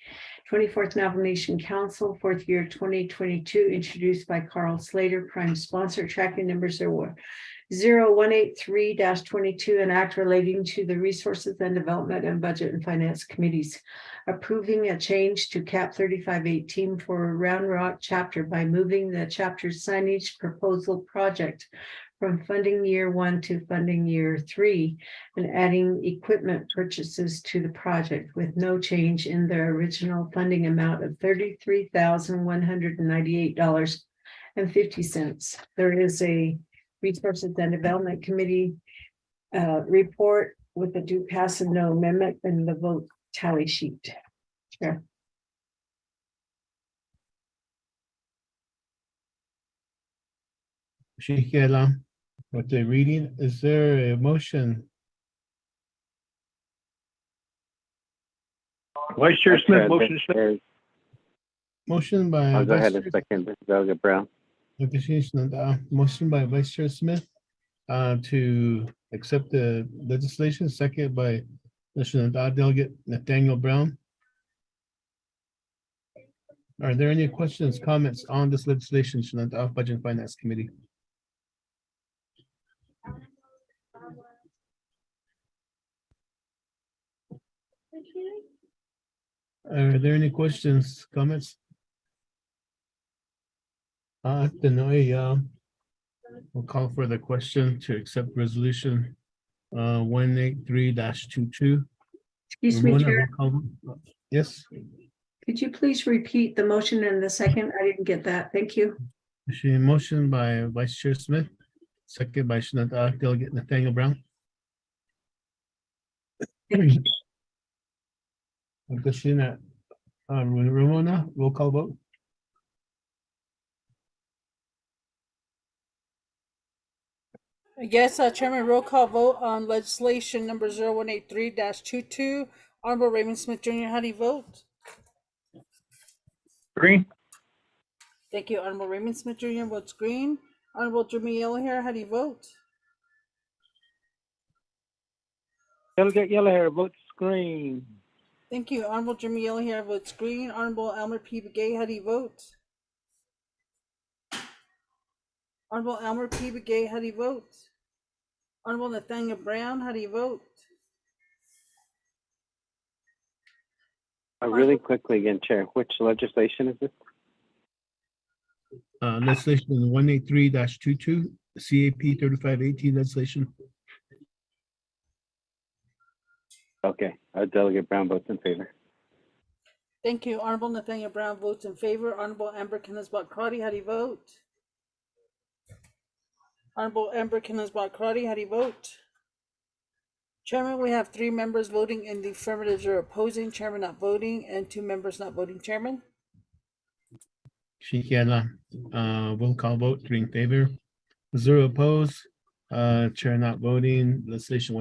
[SPEAKER 6] 24th Navajo Council, 4th year 2022, introduced by Carl Slater, prime sponsor. Tracking numbers are 0183-22, an act relating to the Resources and Development and Budget and Finance Committees, approving a change to CAP 3518 for Round Rock chapter by moving the chapter's signage proposal project from funding year 1 to funding year 3, and adding equipment purchases to the project with no change in the original funding amount of $33,198.50. There is a Resources and Development Committee report with a do pass and no amendment and the vote tally sheet. Chair.
[SPEAKER 17] What they're reading, is there a motion?
[SPEAKER 16] Vice Chair Smith, motion to
[SPEAKER 17] Motion by.
[SPEAKER 4] I'll go ahead and second this, Delegate Brown.
[SPEAKER 17] Motion by Vice Chair Smith to accept the legislation, second by National Delegate Nathaniel Brown. Are there any questions, comments on this legislation, Shenandoah Budget and Finance Committee? Are there any questions, comments? We'll call for the question to accept resolution 183-22.
[SPEAKER 6] Excuse me, Chair.
[SPEAKER 17] Yes.
[SPEAKER 6] Could you please repeat the motion and the second? I didn't get that. Thank you.
[SPEAKER 17] Motion by Vice Chair Smith, second by Shenandoah Delegate Nathaniel Brown. Ramona, roll call vote.
[SPEAKER 2] Yes, Chairman, roll call vote on legislation number 0183-22. Honorable Raymond Smith Jr., how do you vote?
[SPEAKER 16] Green.
[SPEAKER 2] Thank you. Honorable Raymond Smith Jr. votes green. Honorable Jimmy Yellowhair, how do you vote?
[SPEAKER 3] Delegate Yellowhair votes green.
[SPEAKER 2] Thank you. Honorable Jimmy Yellowhair votes green. Honorable Elmer P. Begay, how do you vote? Honorable Elmer P. Begay, how do you vote? Honorable Nathaniel Brown, how do you vote?
[SPEAKER 4] Really quickly again, Chair, which legislation is this?
[SPEAKER 17] Legislation 183-22, CAP 3518 legislation.
[SPEAKER 4] Okay, Delegate Brown votes in favor.
[SPEAKER 2] Thank you. Honorable Nathaniel Brown votes in favor. Honorable Amber Kenneth-Crotty, how do you vote? Honorable Amber Kenneth-Crotty, how do you vote? Chairman, we have 3 members voting in the affirmative or opposing, chairman not voting, and 2 members not voting, chairman.
[SPEAKER 17] Shikiana, roll call vote, 3 in favor, 0 opposed. Chair not voting. Legislation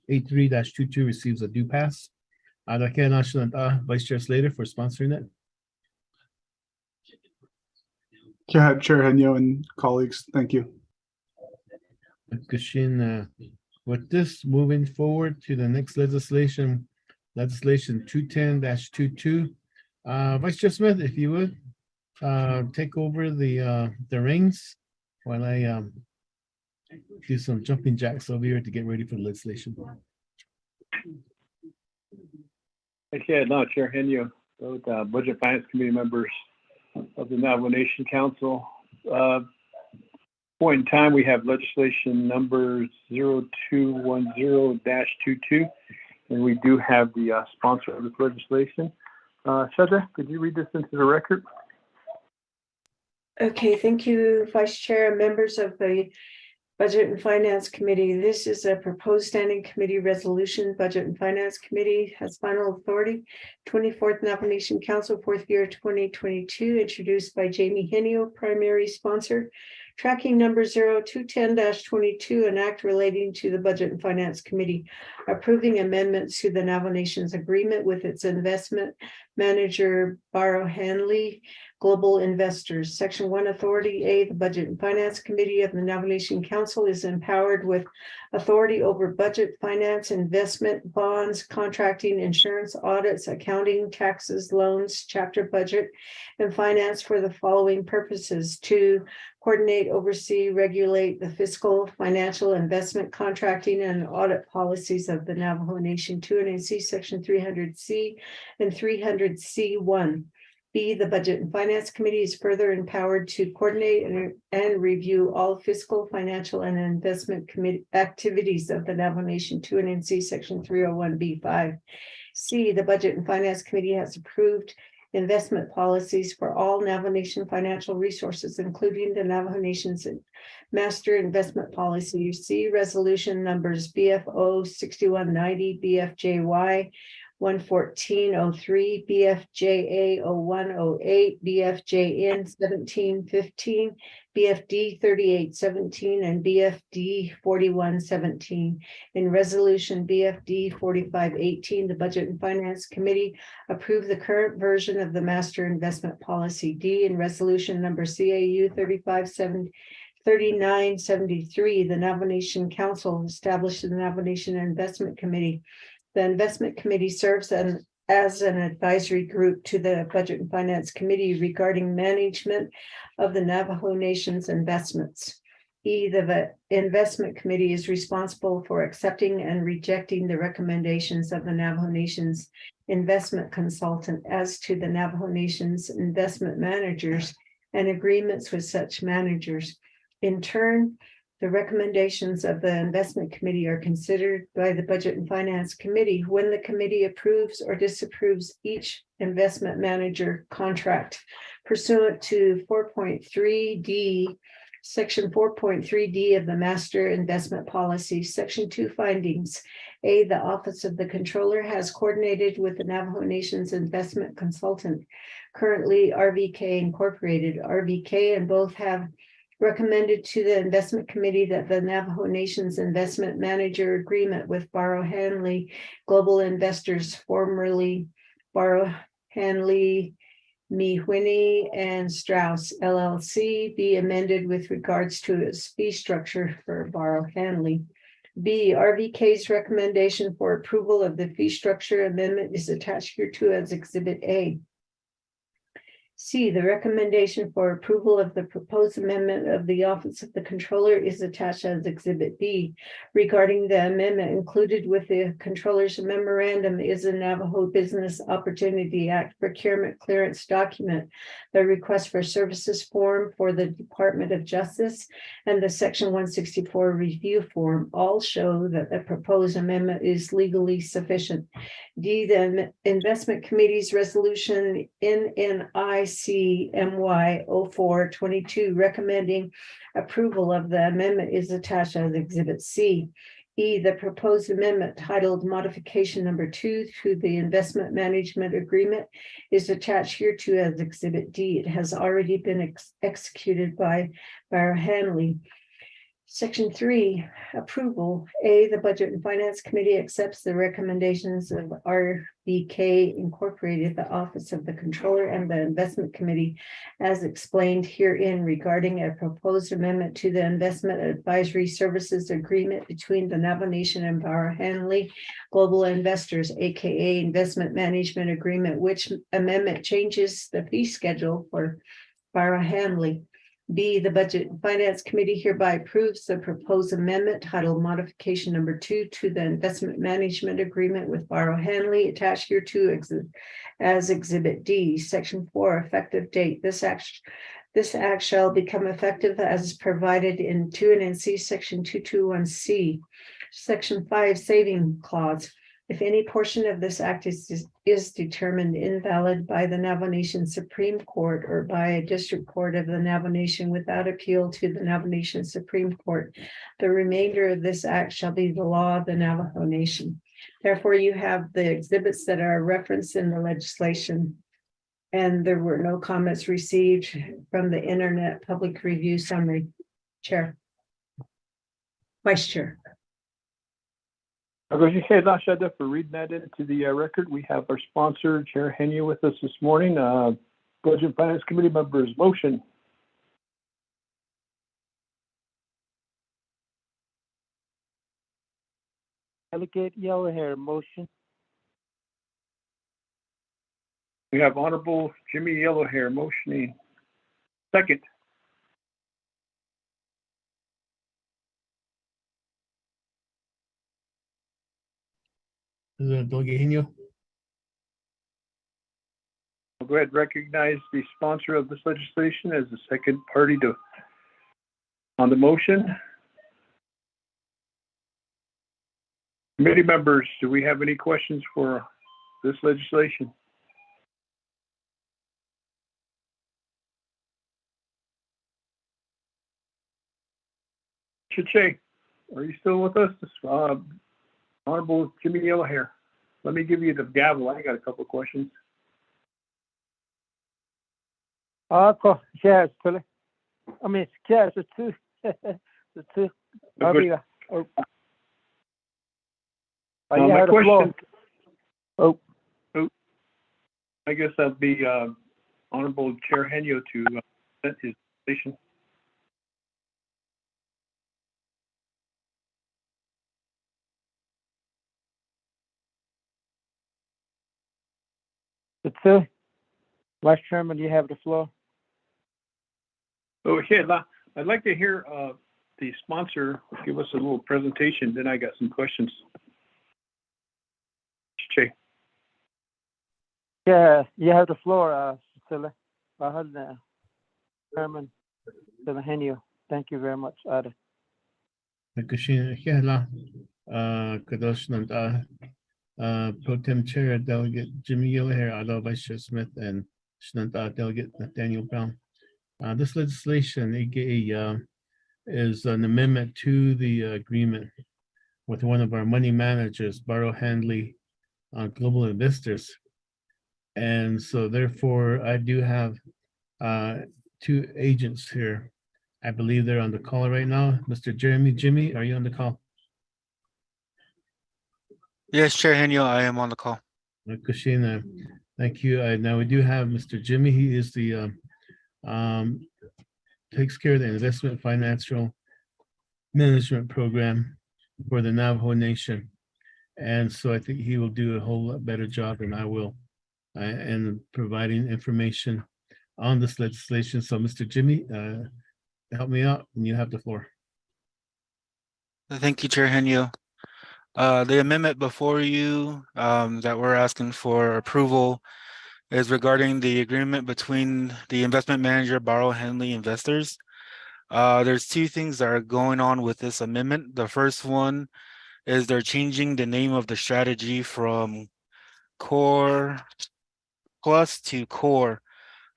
[SPEAKER 17] 1383-22 receives a due pass. Vice Chair Slater for sponsoring it.
[SPEAKER 8] Chair Henyo and colleagues, thank you.
[SPEAKER 17] Kushin, with this, moving forward to the next legislation 210-22. Vice Chair Smith, if you would take over the reins while I do some jumping jacks over here to get ready for the legislation.
[SPEAKER 16] Okay, now Chair Henyo, both Budget Finance Committee members of the Navajo Nation Council. Point in time, we have legislation number 0210-22, and we do have the sponsor of this legislation. Shada, could you read this into the record?
[SPEAKER 6] Okay, thank you, Vice Chair and members of the Budget and Finance Committee. This is a proposed standing committee resolution. Budget and Finance Committee has final authority. 24th Navajo Nation Council, 4th year 2022, introduced by Jamie Henio, primary sponsor. Tracking number 0210-22, an act relating to the Budget and Finance Committee, approving amendments to the Navajo Nation's agreement with its investment manager, Barrow Hanley Global Investors. Section 1 authority. A, the Budget and Finance Committee of the Navajo Nation Council is empowered with authority over budget, finance, investment, bonds, contracting, insurance, audits, accounting, taxes, loans, chapter budget, and finance for the following purposes: to coordinate, oversee, regulate the fiscal, financial, investment, contracting, and audit policies of the Navajo Nation. 2 and NC Section 300C and 300C1. B, the Budget and Finance Committee is further empowered to coordinate and review all fiscal, financial, and investment committee activities of the Navajo Nation. 2 and NC Section 301B5. C, the Budget and Finance Committee has approved investment policies for all Navajo Nation financial resources, including the Navajo Nation's master investment policy. See resolution numbers BFO 6190, BFJY 11403, BFJA 0108, BFJN 1715, BFD 3817, and BFD 4117. In resolution BFD 4518, the Budget and Finance Committee approved the current version of the master investment policy. D, in resolution number CAU 3973, the Navajo Nation Council established the Navajo Nation Investment Committee. The Investment Committee serves as an advisory group to the Budget and Finance Committee regarding management of the Navajo Nation's investments. E, the Investment Committee is responsible for accepting and rejecting the recommendations of the Navajo Nation's investment consultant as to the Navajo Nation's investment managers and agreements with such managers. In turn, the recommendations of the Investment Committee are considered by the Budget and Finance Committee when the committee approves or disapproves each investment manager contract pursuant to 4.3D, Section 4.3D of the Master Investment Policy. Section 2 findings. A, the Office of the Controller has coordinated with the Navajo Nation's investment consultant, currently RVK Incorporated. RVK and both have recommended to the investment committee that the Navajo Nation's investment manager agreement with Barrow Hanley Global Investors, formerly Barrow Hanley Mewhinney and Strauss LLC, be amended with regards to its fee structure for Barrow Hanley. B, RVK's recommendation for approval of the fee structure amendment is attached hereto as Exhibit A. C, the recommendation for approval of the proposed amendment of the Office of the Controller is attached as Exhibit B. Regarding the amendment included with the Controller's memorandum is a Navajo Business Opportunity Act procurement clearance document, the request for services form for the Department of Justice, and the Section 164 review form all show that the proposed amendment is legally sufficient. D, the Investment Committee's resolution NNICMY 0422 recommending approval of the amendment is attached as Exhibit C. E, the proposed amendment titled Modification Number 2 to the Investment Management Agreement is attached hereto as Exhibit D. It has already been executed by Barrow Hanley. Section 3, approval. A, the Budget and Finance Committee accepts the recommendations of RBK Incorporated, the Office of the Controller, and the Investment Committee as explained herein regarding a proposed amendment to the Investment Advisory Services Agreement between the Navajo Nation and Barrow Hanley Global Investors, aka Investment Management Agreement, which amendment changes the fee schedule for Barrow Hanley. B, the Budget and Finance Committee hereby approves the proposed amendment titled Modification Number 2 to the Investment Management Agreement with Barrow Hanley, attached hereto as Exhibit D. Section 4, effective date. This act shall become effective as provided in 2NNC Section 221C. Section 5, saving clause. If any portion of this act is determined invalid by the Navajo Nation Supreme Court or by a district court of the Navajo Nation without appeal to the Navajo Nation Supreme Court, the remainder of this act shall be the law of the Navajo Nation. Therefore, you have the exhibits that are referenced in the legislation, and there were no comments received from the Internet Public Review Summary. Chair. Vice Chair.
[SPEAKER 16] For reading that into the record. We have our sponsor, Chair Henya, with us this morning. Budget and Finance Committee members, motion.
[SPEAKER 3] Delegate Yellowhair, motion.
[SPEAKER 16] We have Honorable Jimmy Yellowhair motioning. Second.
[SPEAKER 17] Delegate Henya.
[SPEAKER 16] I'll go ahead and recognize the sponsor of this legislation as the second party on the motion. Committee members, do we have any questions for this legislation? Chiche, are you still with us? Honorable Jimmy Yellowhair. Let me give you the gavel. I got a couple of questions.
[SPEAKER 3] Yes, I mean, yes, the two. The two.
[SPEAKER 16] My question. I guess that'd be Honorable Chair Henyo to present his position.
[SPEAKER 3] The two. Vice Chairman, you have the floor.
[SPEAKER 16] Oh, yeah, I'd like to hear the sponsor give us a little presentation. Then I got some questions. Che.
[SPEAKER 3] Yeah, you have the floor, Cecilia. Chairman Henyo. Thank you very much, Ada.
[SPEAKER 17] Pro Tem Chair Delegate Jimmy Yellowhair, Ada Vice Chair Smith, and Shnanta Delegate Nathaniel Brown. This legislation, AKA, is an amendment to the agreement with one of our money managers, Barrow Hanley Global Investors. And so therefore, I do have two agents here I believe they're on the call right now. Mr. Jimmy, are you on the call?
[SPEAKER 9] Yes, Chair Henyo, I am on the call.
[SPEAKER 17] Kushina, thank you. Now we do have Mr. Jimmy. He is the takes care of the investment financial management program for the Navajo Nation. And so I think he will do a whole lot better job than I will in providing information on this legislation. So Mr. Jimmy, help me out and you have the floor.
[SPEAKER 9] Thank you, Chair Henyo. The amendment before you that we're asking for approval is regarding the agreement between the investment manager, Barrow Henley Investors. There's two things that are going on with this amendment. The first one is they're changing the name of the strategy from Core Plus to Core,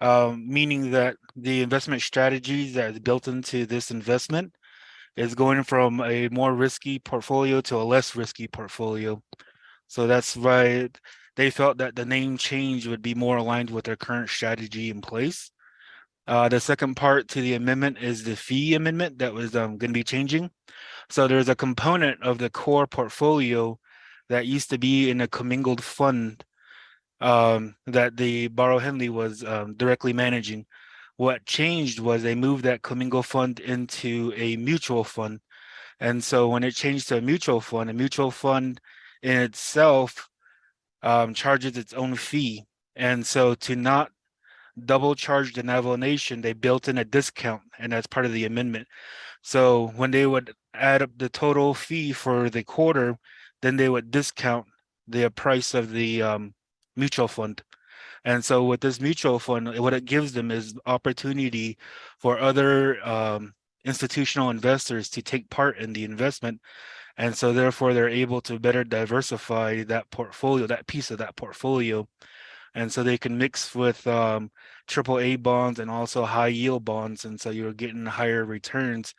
[SPEAKER 9] meaning that the investment strategies that is built into this investment is going from a more risky portfolio to a less risky portfolio. So that's why they felt that the name change would be more aligned with their current strategy in place. The second part to the amendment is the fee amendment that was going to be changing. So there's a component of the core portfolio that used to be in a commingled fund that the Barrow Henley was directly managing. What changed was they moved that commingled fund into a mutual fund. And so when it changed to a mutual fund in itself charges its own fee. And so to not double charge the Navajo Nation, they built in a discount, and that's part of the amendment. So when they would add up the total fee for the quarter, then they would discount the price of the mutual fund. And so with this mutual fund, what it gives them is opportunity for other institutional investors to take part in the investment. And so therefore they're able to better diversify that portfolio, that piece of that portfolio. And so they can mix with AAA bonds and also high yield bonds. And so you're getting higher returns.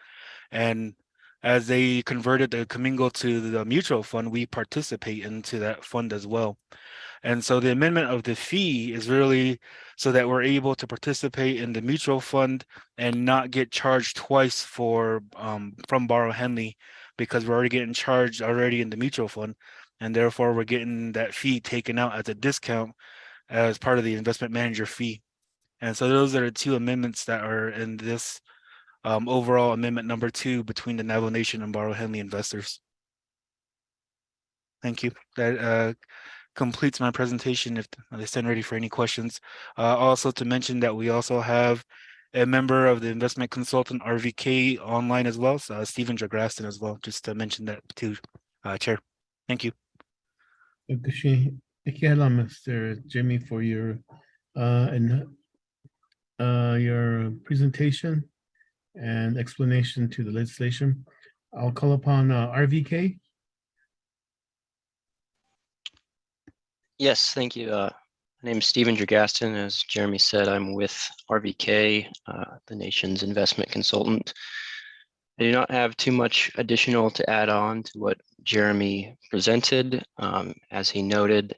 [SPEAKER 9] And as they converted the commingle to the mutual fund, we participate into that fund as well. And so the amendment of the fee is really so that we're able to participate in the mutual fund and not get charged twice for from Barrow Henley, because we're already getting charged already in the mutual fund. And therefore we're getting that fee taken out as a discount as part of the investment manager fee. And so those are the two amendments that are in this overall amendment number 2 between the Navajo Nation and Barrow Henley investors. Thank you. That completes my presentation. If they stand ready for any questions. Also to mention that we also have a member of the investment consultant RVK online as well, so Stephen Jagraston as well, just to mention that too, Chair. Thank you.
[SPEAKER 17] Thank you, Mr. Jimmy, for your presentation and explanation to the legislation. I'll call upon RVK.
[SPEAKER 22] Yes, thank you. My name is Stephen Dragaston. As Jeremy said, I'm with RVK, the nation's investment consultant. I do not have too much additional to add on to what Jeremy presented. As he noted,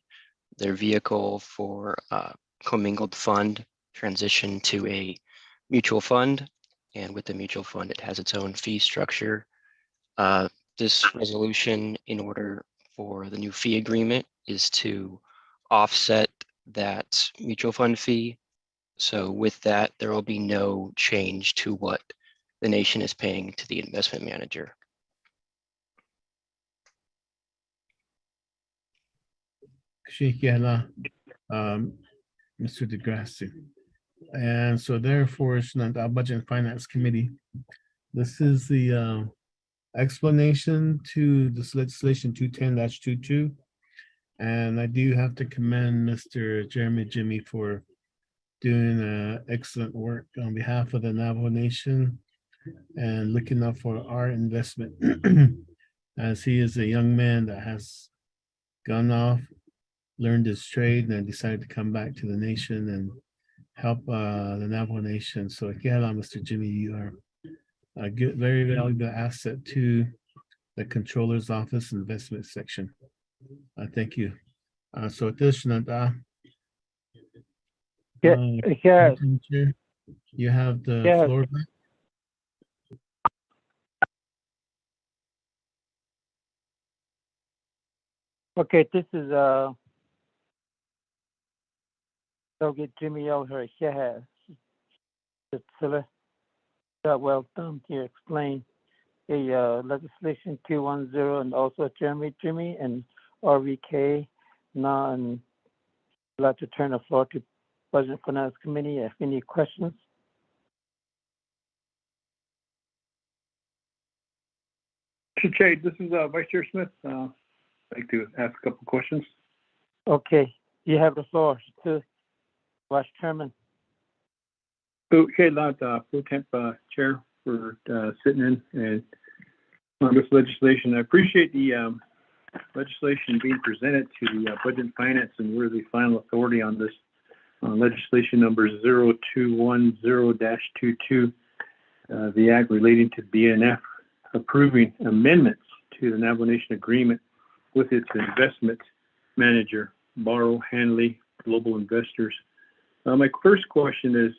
[SPEAKER 22] their vehicle for commingled fund transitioned to a mutual fund, and with the mutual fund, it has its own fee structure. This resolution, in order for the new fee agreement, is to offset that mutual fund fee. So with that, there will be no change to what the nation is paying to the investment manager.
[SPEAKER 17] Mr. DeGrassi. And so therefore, our Budget and Finance Committee, this is the explanation to this legislation 210-22. And I do have to commend Mr. Jeremy Jimmy for doing excellent work on behalf of the Navajo Nation and looking out for our investment, as he is a young man that has gone off, learned his trade, and decided to come back to the nation and help the Navajo Nation. So again, Mr. Jimmy, you are a good, very valuable asset to the Controller's Office Investment Section. Thank you. So at this,
[SPEAKER 3] Yes.
[SPEAKER 17] you have the floor back.
[SPEAKER 3] Okay, this is I'll get Jimmy over here. Well done to explain the legislation 210 and also Jimmy and RVK. Now, and I'd like to turn the floor to Budget Finance Committee if any questions.
[SPEAKER 16] Mr. Chair, this is Vice Chair Smith. I'd like to ask a couple questions.
[SPEAKER 3] Okay, you have the floor to Vice Chairman.
[SPEAKER 16] Okay, Pro Temp Chair for sitting in and on this legislation. I appreciate the legislation being presented to the Budget and Finance, and we're the final authority on this legislation number 0210-22, the act relating to BNF approving amendments to the Navajo Nation agreement with its investment manager, Barrow Hanley Global Investors. My first question is,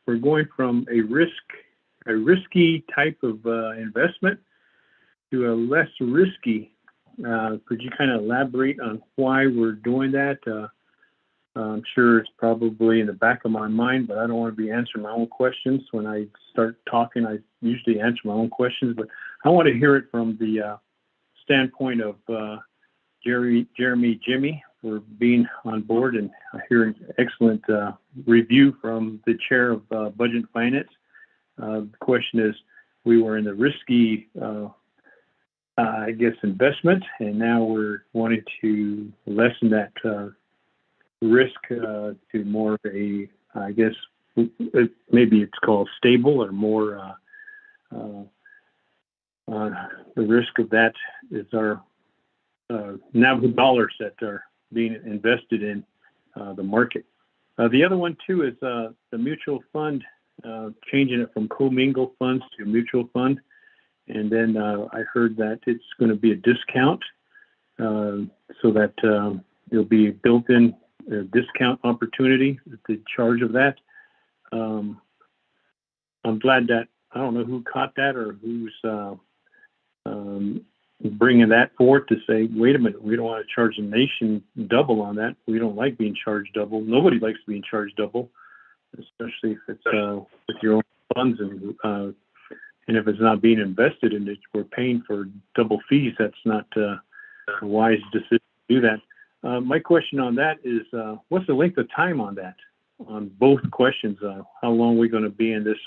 [SPEAKER 16] we're going from a risky type of investment to a less risky. Could you kind of elaborate on why we're doing that? I'm sure it's probably in the back of my mind, but I don't want to be answering my own questions. When I start talking, I usually answer my own questions, but I want to hear it from the standpoint of Jeremy Jimmy for being on board, and I hear an excellent review from the chair of Budget and Finance. The question is, we were in the risky, investment, and now we're wanting to lessen that risk to more of a, maybe it's called stable or more. The risk of that is our Navajo dollars that are being invested in the market. The other one too is the mutual fund, changing it from commingled funds to mutual fund. And then I heard that it's going to be a discount so that there'll be built-in discount opportunity at the charge of that. I'm glad that, I don't know who caught that or who's bringing that forth to say, wait a minute, we don't want to charge the nation double on that. We don't like being charged double. Nobody likes being charged double, especially if it's with your own funds and if it's not being invested in it, we're paying for double fees. That's not a wise decision to do that. My question on that is, what's the length of time on that? On both questions, how long are we going to be in this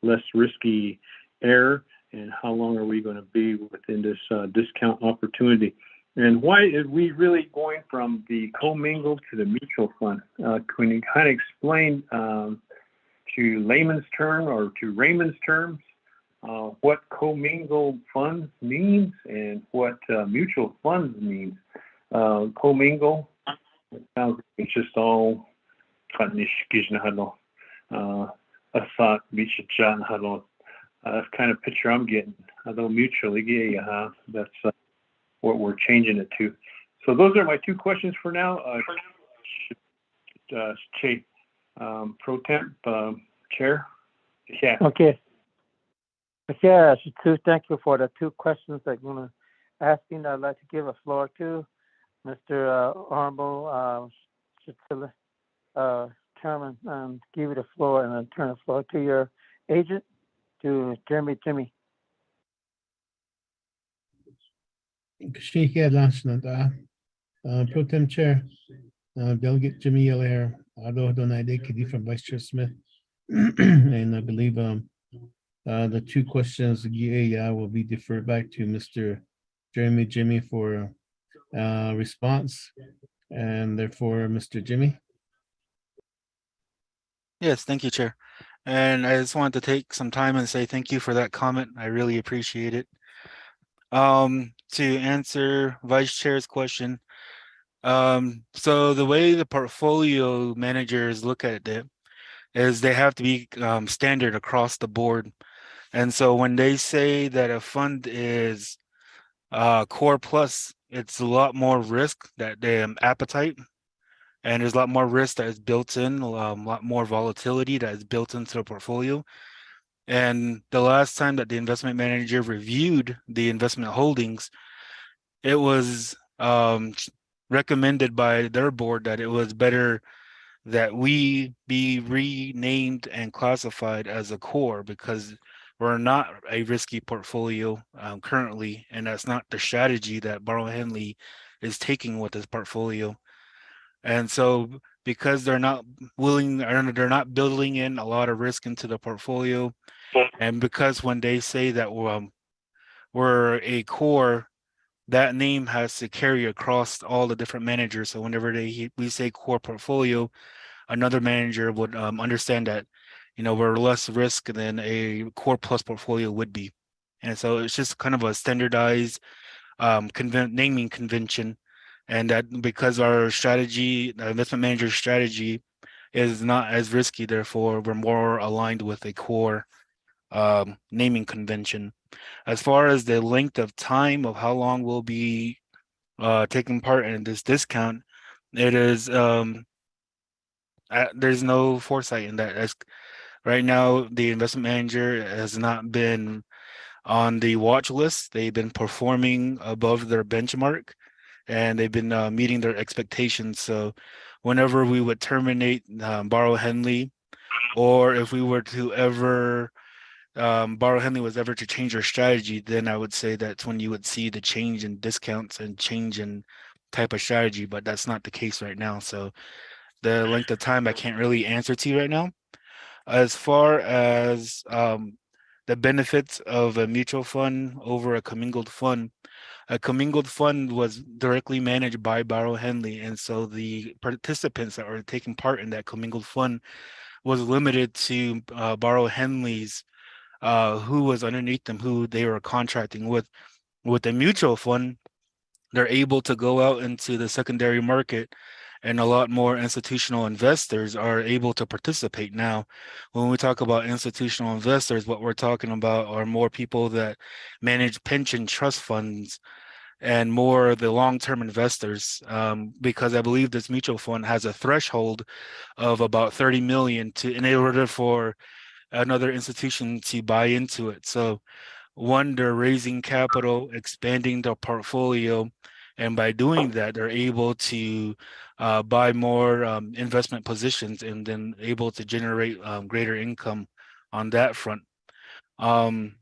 [SPEAKER 16] less risky era, and how long are we going to be within this discount opportunity? And why are we really going from the commingled to the mutual fund? Can you kind of explain to layman's term or to Raymond's terms what commingled funds means and what mutual funds means? Commingle, it sounds like it's just all that's kind of picture I'm getting. Although mutually, that's what we're changing it to. So those are my two questions for now. Pro Temp Chair. Yeah.
[SPEAKER 3] Okay. Yeah, thank you for the two questions that I'm going to ask you. I'd like to give a floor to Mr. Honorable Chairman, and give you the floor, and then turn the floor to your agent, to Jeremy Jimmy.
[SPEAKER 17] Pro Tem Chair, Delegate Jimmy Yelair, Ado Donaide Kidi from Vice Chair Smith, and I believe the two questions will be deferred back to Mr. Jeremy Jimmy for response, and therefore Mr. Jimmy.
[SPEAKER 9] Yes, thank you, Chair. And I just wanted to take some time and say thank you for that comment. I really appreciate it. To answer Vice Chair's question, so the way the portfolio managers look at it is they have to be standard across the board. And so when they say that a fund is core plus, it's a lot more risk that they appetite, and there's a lot more risk that is built in, a lot more volatility that is built into the portfolio. And the last time that the investment manager reviewed the investment holdings, it was recommended by their board that it was better that we be renamed and classified as a core because we're not a risky portfolio currently, and that's not the strategy that Barrow Henley is taking with this portfolio. And so because they're not willing, or they're not building in a lot of risk into the portfolio, and because when they say that we're a core, that name has to carry across all the different managers. So whenever we say core portfolio, another manager would understand that, we're less risk than a core plus portfolio would be. And so it's just kind of a standardized naming convention. And that because our strategy, the investment manager's strategy is not as risky, therefore we're more aligned with a core naming convention. As far as the length of time of how long we'll be taking part in this discount, it is there's no foresight in that. As right now, the investment manager has not been on the watch list. They've been performing above their benchmark, and they've been meeting their expectations. So, whenever we would terminate Barrow Henley, or if we were to ever Barrow Henley was ever to change their strategy, then I would say that's when you would see the change in discounts and change in type of strategy. But that's not the case right now. So the length of time I can't really answer to you right now. As far as the benefits of a mutual fund over a commingled fund, a commingled fund was directly managed by Barrow Henley, and so the participants that were taking part in that commingled fund was limited to Barrow Henley's who was underneath them, who they were contracting with. With a mutual fund, they're able to go out into the secondary market, and a lot more institutional investors are able to participate. Now, when we talk about institutional investors, what we're talking about are more people that manage pension trust funds and more the long-term investors, because I believe this mutual fund has a threshold of about 30 million in order for another institution to buy into it. So one, they're raising capital, expanding their portfolio, and by doing that, they're able to buy more investment positions and then able to generate greater income on that front. And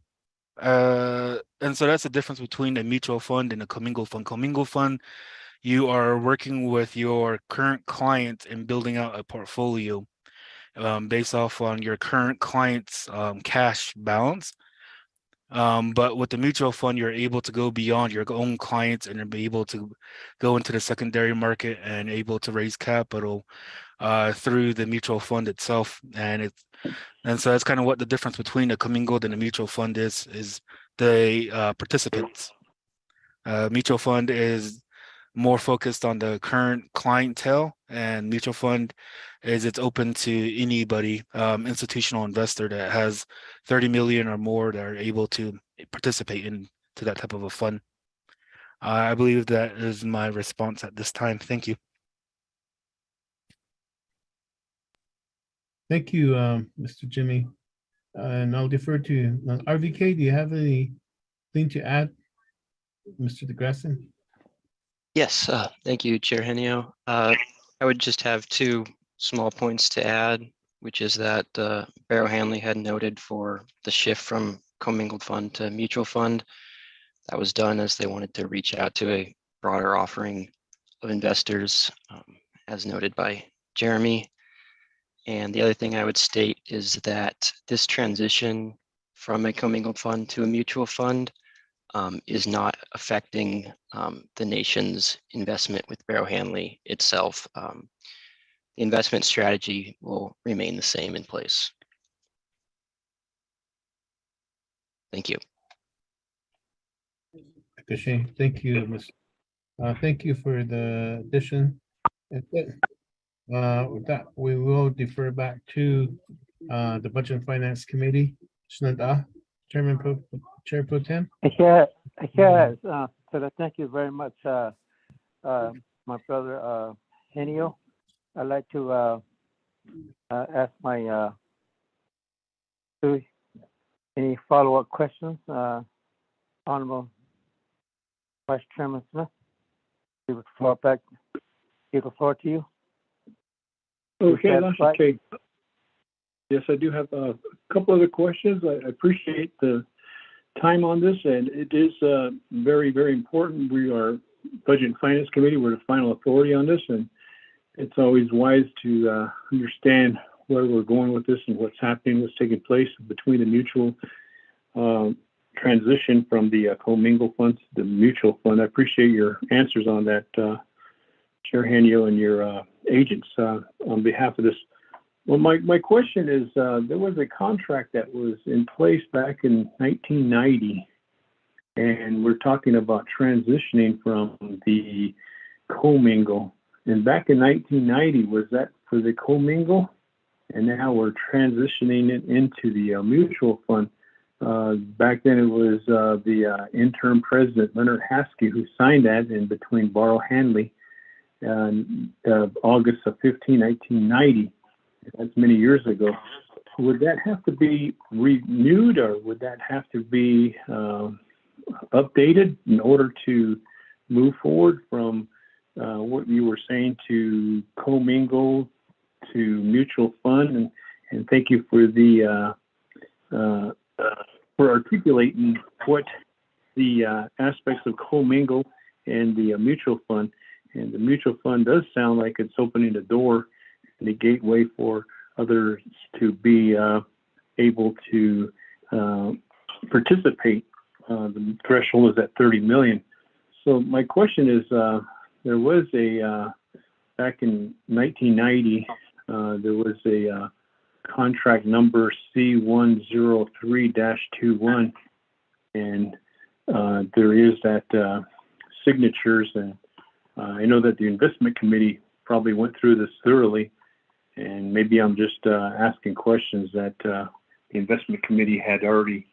[SPEAKER 9] so that's the difference between a mutual fund and a commingled fund. Commingled fund, you are working with your current client and building out a portfolio based off on your current client's cash balance. But with the mutual fund, you're able to go beyond your own clients and be able to go into the secondary market and able to raise capital through the mutual fund itself. And so that's kind of what the difference between a commingled and a mutual fund is the participants. Mutual fund is more focused on the current clientele, and mutual fund is it's open to anybody, institutional investor that has 30 million or more that are able to participate into that type of a fund. I believe that is my response at this time. Thank you.
[SPEAKER 17] Thank you, Mr. Jimmy. And I'll defer to RVK. Do you have anything to add, Mr. DeGrassen?
[SPEAKER 22] Yes, thank you, Chair Henio. I would just have two small points to add, which is that Barrow Hanley had noted for the shift from commingled fund to mutual fund. That was done as they wanted to reach out to a broader offering of investors, as noted by Jeremy. And the other thing I would state is that this transition from a commingled fund to a mutual fund is not affecting the nation's investment with Barrow Hanley itself. The investment strategy will remain the same in place. Thank you.
[SPEAKER 17] Thank you, Ms. Thank you for the addition. With that, we will defer back to the Budget and Finance Committee. Chairman Chair Pro Tem.
[SPEAKER 3] So thank you very much, my brother Henio. I'd like to ask my any follow-up questions, Honorable Vice Chairman Smith. Give the floor back. Give the floor to you.
[SPEAKER 16] Okay, that's okay. Yes, I do have a couple other questions. I appreciate the time on this, and it is very, very important. We are Budget and Finance Committee. We're the final authority on this, and it's always wise to understand where we're going with this and what's happening, what's taking place between the mutual transition from the commingled funds to the mutual fund. I appreciate your answers on that, Chair Hanyo and your agents on behalf of this. Well, my question is, there was a contract that was in place back in 1990, and we're talking about transitioning from the commingle. And back in 1990, was that for the commingle? And now we're transitioning it into the mutual fund. Back then it was the interim president, Leonard Haskell, who signed that in between Barrow Hanley August of 1990. That's many years ago. Would that have to be renewed, or would that have to be updated in order to move forward from what you were saying to commingle to mutual fund? And thank you for the for articulating what the aspects of commingle and the mutual fund. And the mutual fund does sound like it's opening the door and the gateway for others to be able to participate. The threshold is at 30 million. So my question is, there was a, back in 1990, there was a contract number C103-21, and there is that signatures, and I know that the investment committee probably went through this thoroughly, and maybe I'm just asking questions that the investment committee had already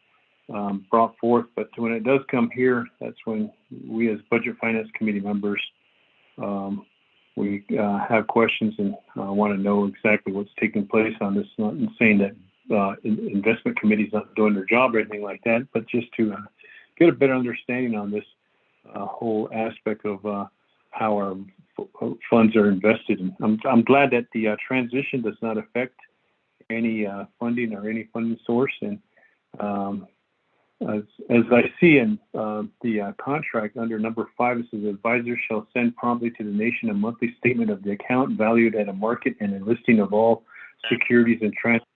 [SPEAKER 16] brought forth. But when it does come here, that's when we as Budget Finance Committee members, we have questions and want to know exactly what's taking place on this. Not saying that investment committee's not doing their job or anything like that, but just to get a better understanding on this whole aspect of how our funds are invested. And I'm glad that the transition does not affect any funding or any funding source. And as I see in the contract under number 5, it says advisor shall send promptly to the nation a monthly statement of the account valued at a market and a listing of all securities and transfers.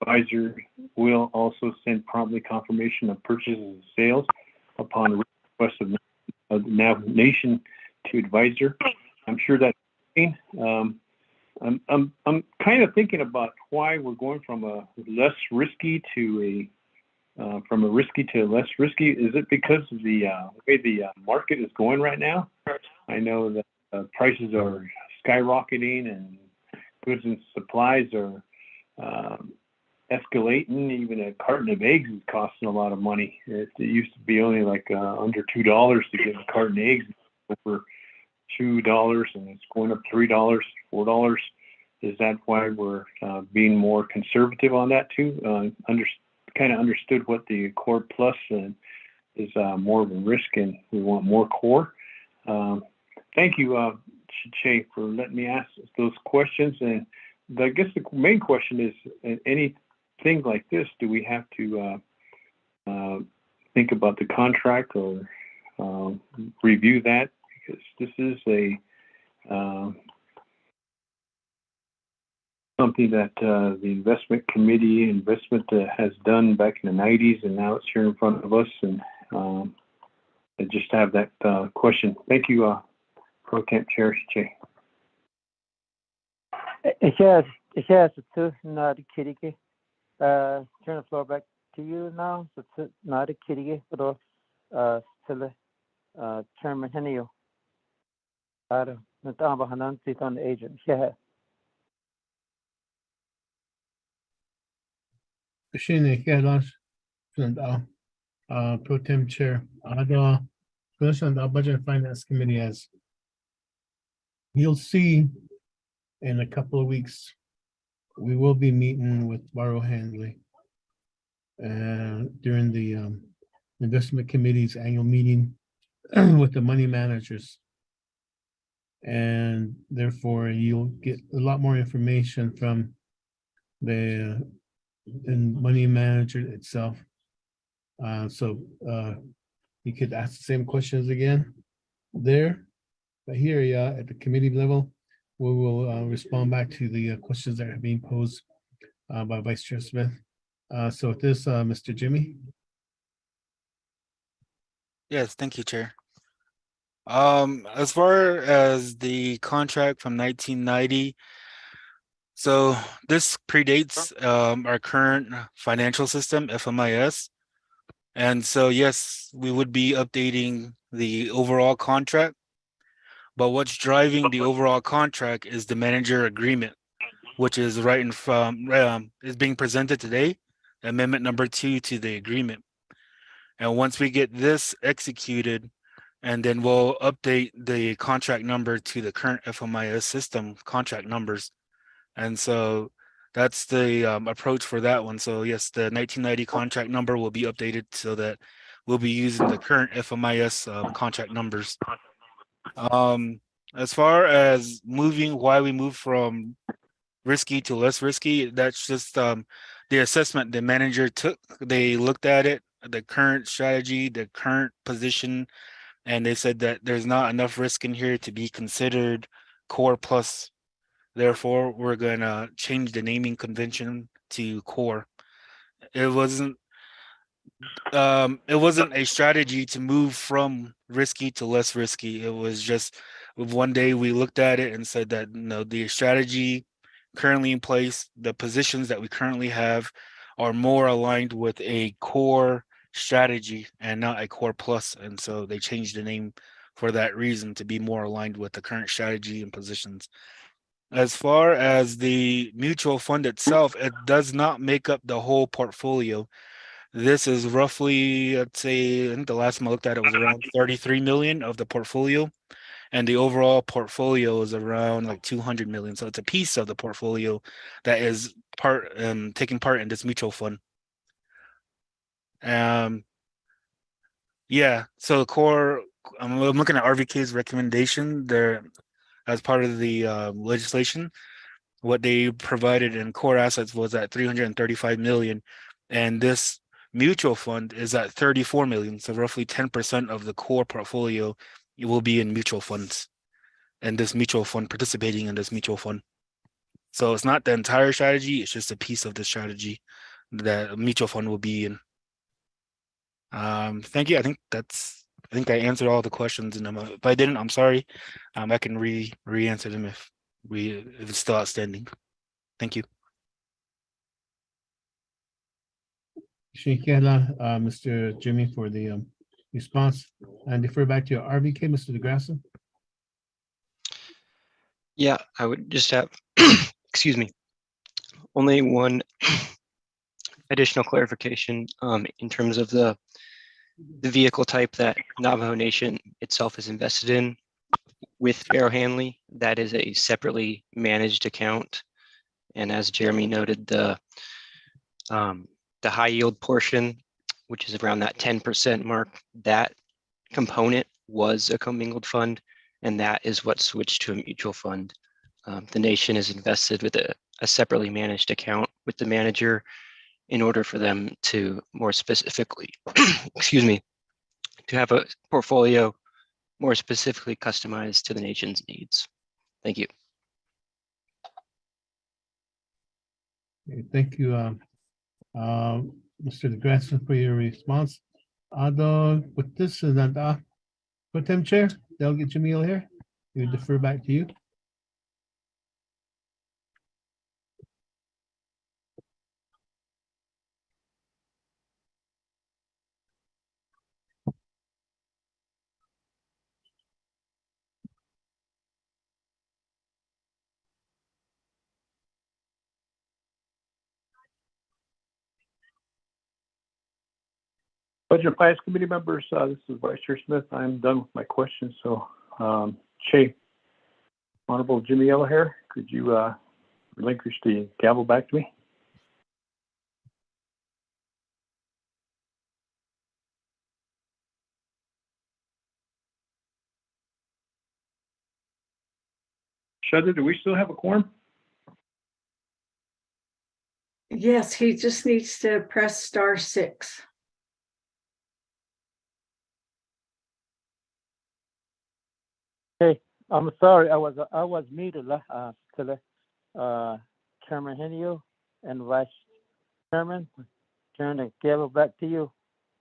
[SPEAKER 16] Advisor will also send promptly confirmation of purchases and sales upon request of the nation to advisor. I'm sure that's I'm kind of thinking about why we're going from a less risky to from a risky to less risky. Is it because of the way the market is going right now? I know that prices are skyrocketing and goods and supplies are escalating. Even a carton of eggs is costing a lot of money. It used to be only like under $2 to get a carton of eggs, over $2, and it's going up $3, $4. Is that why we're being more conservative on that too? Kind of understood what the core plus is more of a risk, and we want more core. Thank you, Che, for letting me ask those questions. And I guess the main question is, anything like this, do we have to think about the contract or review that? Because this is a something that the investment committee has done back in the 90s, and now it's here in front of us. And I just have that question. Thank you, Pro Temp Chair Che.
[SPEAKER 3] Yes, it's not a kitty. Turn the floor back to you now. So it's not a kitty, but still Chairman Henio. The agent. Yeah.
[SPEAKER 17] Pro Tem Chair, the Budget and Finance Committee, as you'll see in a couple of weeks, we will be meeting with Barrow Hanley during the Investment Committee's annual meeting with the money managers. and therefore you'll get a lot more information from the money manager itself. So you could ask the same questions again there, but here, yeah, at the committee level, we will respond back to the questions that are being posed by Vice Chair Smith. So with this, Mr. Jimmy.
[SPEAKER 9] Yes, thank you, Chair. As far as the contract from 1990, so this predates our current financial system, FMIS. And so, yes, we would be updating the overall contract, but what's driving the overall contract is the manager agreement, which is right in from is being presented today, amendment number 2 to the agreement. And once we get this executed, and then we'll update the contract number to the current FMIS system contract numbers. And so that's the approach for that one. So yes, the 1990 contract number will be updated so that we'll be using the current FMIS contract numbers. As far as why we move from risky to less risky, that's just the assessment the manager took. They looked at it, the current strategy, the current position, and they said that there's not enough risk in here to be considered core plus. Therefore, we're gonna change the naming convention to core. It wasn't a strategy to move from risky to less risky. It was just one day we looked at it and said that the strategy currently in place, the positions that we currently have are more aligned with a core strategy and not a core plus. And so they changed the name for that reason, to be more aligned with the current strategy and positions. As far as the mutual fund itself, it does not make up the whole portfolio. This is roughly, I'd say, I think the last time I looked at it was around 33 million of the portfolio, and the overall portfolio is around like 200 million. So it's a piece of the portfolio that is taking part in this mutual fund. Yeah, so core, I'm looking at RVK's recommendation there as part of the legislation. What they provided in core assets was at 335 million, and this mutual fund is at 34 million. So roughly 10% of the core portfolio will be in mutual funds, and this mutual fund participating in this mutual fund. So it's not the entire strategy, it's just a piece of the strategy that a mutual fund will be in. Thank you. I think I answered all the questions, and if I didn't, I'm sorry. I can re-answer them if it's still outstanding. Thank you.
[SPEAKER 17] Mr. Jimmy, for the response, and defer back to RVK, Mr. DeGrasse.
[SPEAKER 22] Yeah, I would just have, excuse me, only one additional clarification in terms of the vehicle type that Navajo Nation itself is invested in with Barrow Hanley. That is a separately managed account. And as Jeremy noted, the high yield portion, which is around that 10% mark, that component was a commingled fund, and that is what switched to a mutual fund. The nation is invested with a separately managed account with the manager in order for them to more specifically, excuse me, to have a portfolio more specifically customized to the nation's needs. Thank you.
[SPEAKER 17] Okay, thank you, Mr. DeGrasse, for your response. With this, Pro Tem Chair, Delegate Jamil here, we defer back to you.
[SPEAKER 16] Budget and Finance Committee members, this is Vice Chair Smith. I'm done with my questions. So, Che, Honorable Jimmy Yellowhair, could you relinquish the gavel back to me? Shudder, do we still have a quorum?
[SPEAKER 6] Yes, he just needs to press *6.
[SPEAKER 3] Hey, I'm sorry, I was muted. Chairman Henio and Vice Chairman, turn the gavel back to you.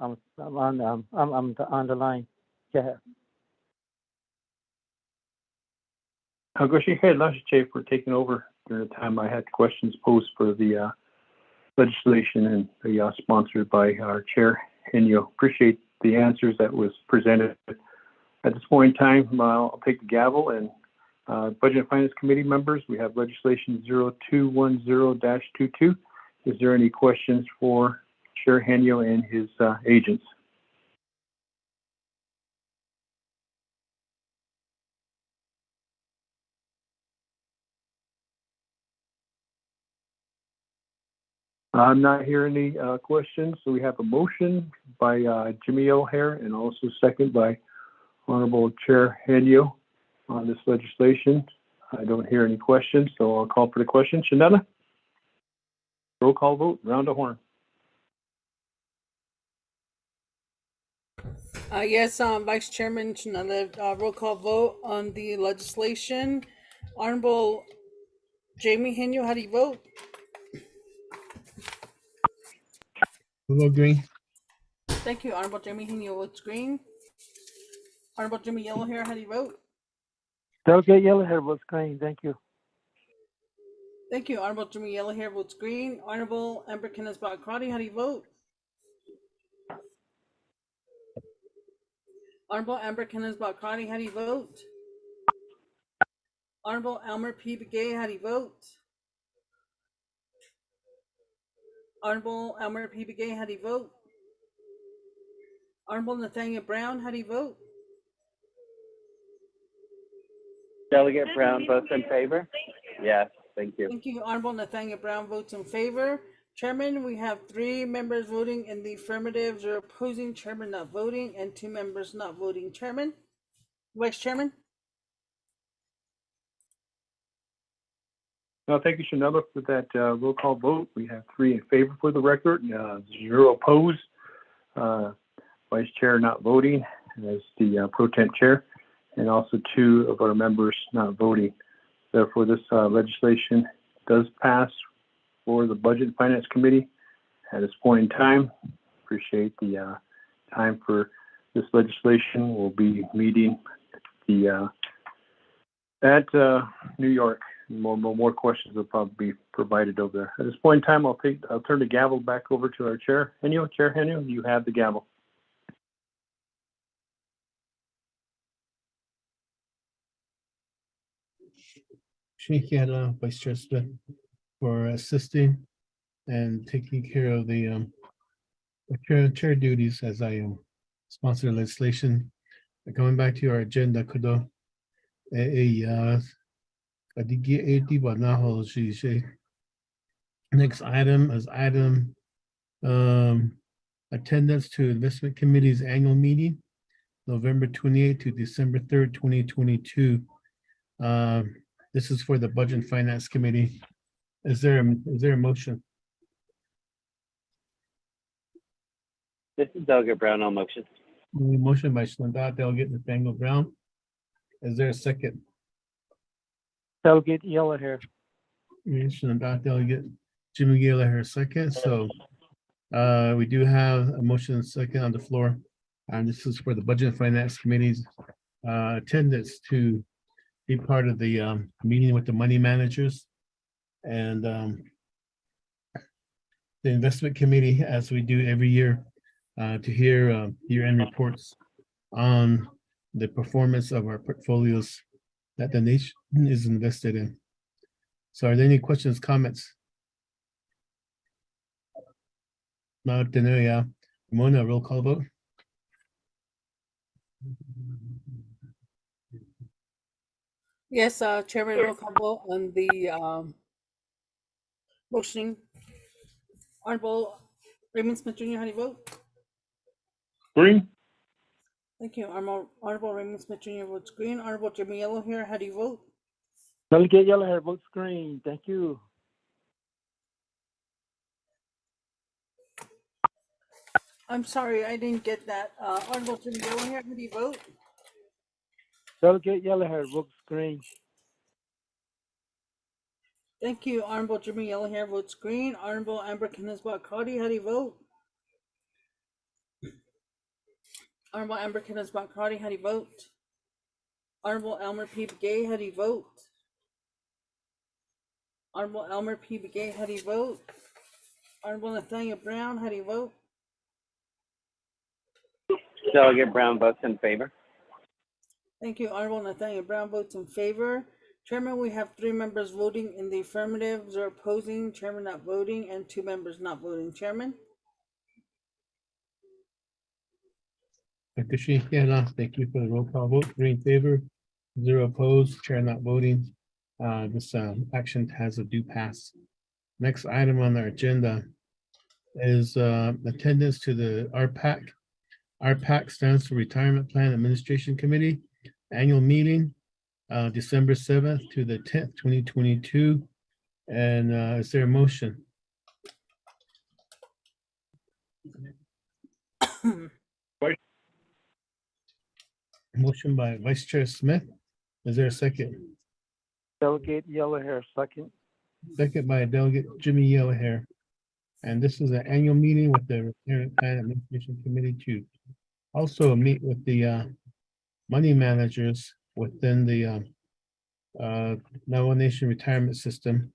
[SPEAKER 3] I'm on the line. Go ahead.
[SPEAKER 16] I'll go ahead, Lashe, for taking over during the time I had questions posed for the legislation and the sponsored by our chair, Henio. Appreciate the answers that was presented. At this point in time, I'll take the gavel and Budget and Finance Committee members, we have legislation 0210-22. Is there any questions for Chair Henio and his agents? I'm not hearing any questions. So we have a motion by Jimmy O'Hare and also second by Honorable Chair Henio on this legislation. I don't hear any questions, so I'll call for the question. Shanetta? Roll call vote, round the horn.
[SPEAKER 2] Yes, Vice Chairman Shanetta, roll call vote on the legislation. Honorable Jamie Henio, how do you vote?
[SPEAKER 17] Vote green.
[SPEAKER 2] Thank you. Honorable Jamie Henio votes green. Honorable Jimmy Yellowhair, how do you vote?
[SPEAKER 3] Delegate Yellowhair votes green. Thank you.
[SPEAKER 2] Thank you. Honorable Jimmy Yellowhair votes green. Honorable Amber Kenneth-Bakrati, how do you vote? Honorable Amber Kenneth-Bakrati, how do you vote? Honorable Elmer P. Begay, how do you vote? Honorable Elmer P. Begay, how do you vote? Honorable Nathaniel Brown, how do you vote?
[SPEAKER 4] Delegate Brown votes in favor? Yes, thank you.
[SPEAKER 2] Thank you. Honorable Nathaniel Brown votes in favor. Chairman, we have 3 members voting in the affirmative, 0 opposing, chairman not voting, and 2 members not voting. Chairman? Vice Chairman?
[SPEAKER 16] Thank you, Shanella, for that roll call vote. We have 3 in favor for the record, 0 opposed. Vice Chair not voting as the pro temp chair, and also 2 of our members not voting. Therefore, this legislation does pass for the Budget and Finance Committee at this point in time. Appreciate the time for this legislation. We'll be meeting at New York. More questions will probably be provided over there. At this point in time, I'll turn the gavel back over to our chair. Chair Henio, you have the gavel.
[SPEAKER 17] Thank you, Vice Chair Smith, for assisting and taking care of the chair duties as I sponsor legislation. Going back to our agenda, Kudo, next item is item attendance to Investment Committee's annual meeting, November 28th to December 3rd, 2022. This is for the Budget and Finance Committee. Is there a motion?
[SPEAKER 4] This is Delegate Brown on motion.
[SPEAKER 17] Motion by Shanetta, Delegate Nathaniel Brown. Is there a second?
[SPEAKER 3] Delegate Yellowhair.
[SPEAKER 17] Shanetta, Delegate Jimmy Yellowhair, second. So we do have a motion and second on the floor. And this is for the Budget and Finance Committee's attendance to be part of the meeting with the money managers and the Investment Committee, as we do every year, to hear year-end reports on the performance of our portfolios that the nation is invested in. So are there any questions, comments? Mona, roll call vote.
[SPEAKER 2] Yes, Chairman, roll call vote on the motion. Honorable Raymond Smith Jr., how do you vote?
[SPEAKER 16] Green.
[SPEAKER 2] Thank you. Honorable Raymond Smith Jr. votes green. Honorable Jimmy Yellowhair, how do you vote?
[SPEAKER 3] Delegate Yellow Hair, vote screen. Thank you.
[SPEAKER 2] I'm sorry, I didn't get that. Honorable Jimmy Yellowhair, how do you vote?
[SPEAKER 3] Delegate Yellow Hair, vote screen.
[SPEAKER 2] Thank you, Honorable Jimmy Yellowhair, votes green. Honorable Amber Kenneth-Bott Carty, how do you vote? Honorable Amber Kenneth-Bott Carty, how do you vote? Honorable Elmer P. Begay, how do you vote? Honorable Elmer P. Begay, how do you vote? Honorable Nathaniel Brown, how do you vote?
[SPEAKER 4] Delegate Brown votes in favor.
[SPEAKER 2] Thank you. Honorable Nathaniel Brown votes in favor. Chairman, we have 3 members voting in the affirmative, 0 opposing, chairman not voting, and 2 members not voting. Chairman?
[SPEAKER 17] Thank you for the roll call vote. 3 in favor, 0 opposed, chair not voting. This action has a due pass. Next item on our agenda is attendance to the RPAC. RPAC stands for Retirement Plan Administration Committee Annual Meeting, December 7th to the 10th, 2022. And is there a motion? Motion by Vice Chair Smith. Is there a second?
[SPEAKER 3] Delegate Yellow Hair, second.
[SPEAKER 17] Second by Delegate Jimmy Yellowhair. And this is an annual meeting with the Retirement Plan Administration Committee to also meet with the money managers within the Navajo Nation retirement system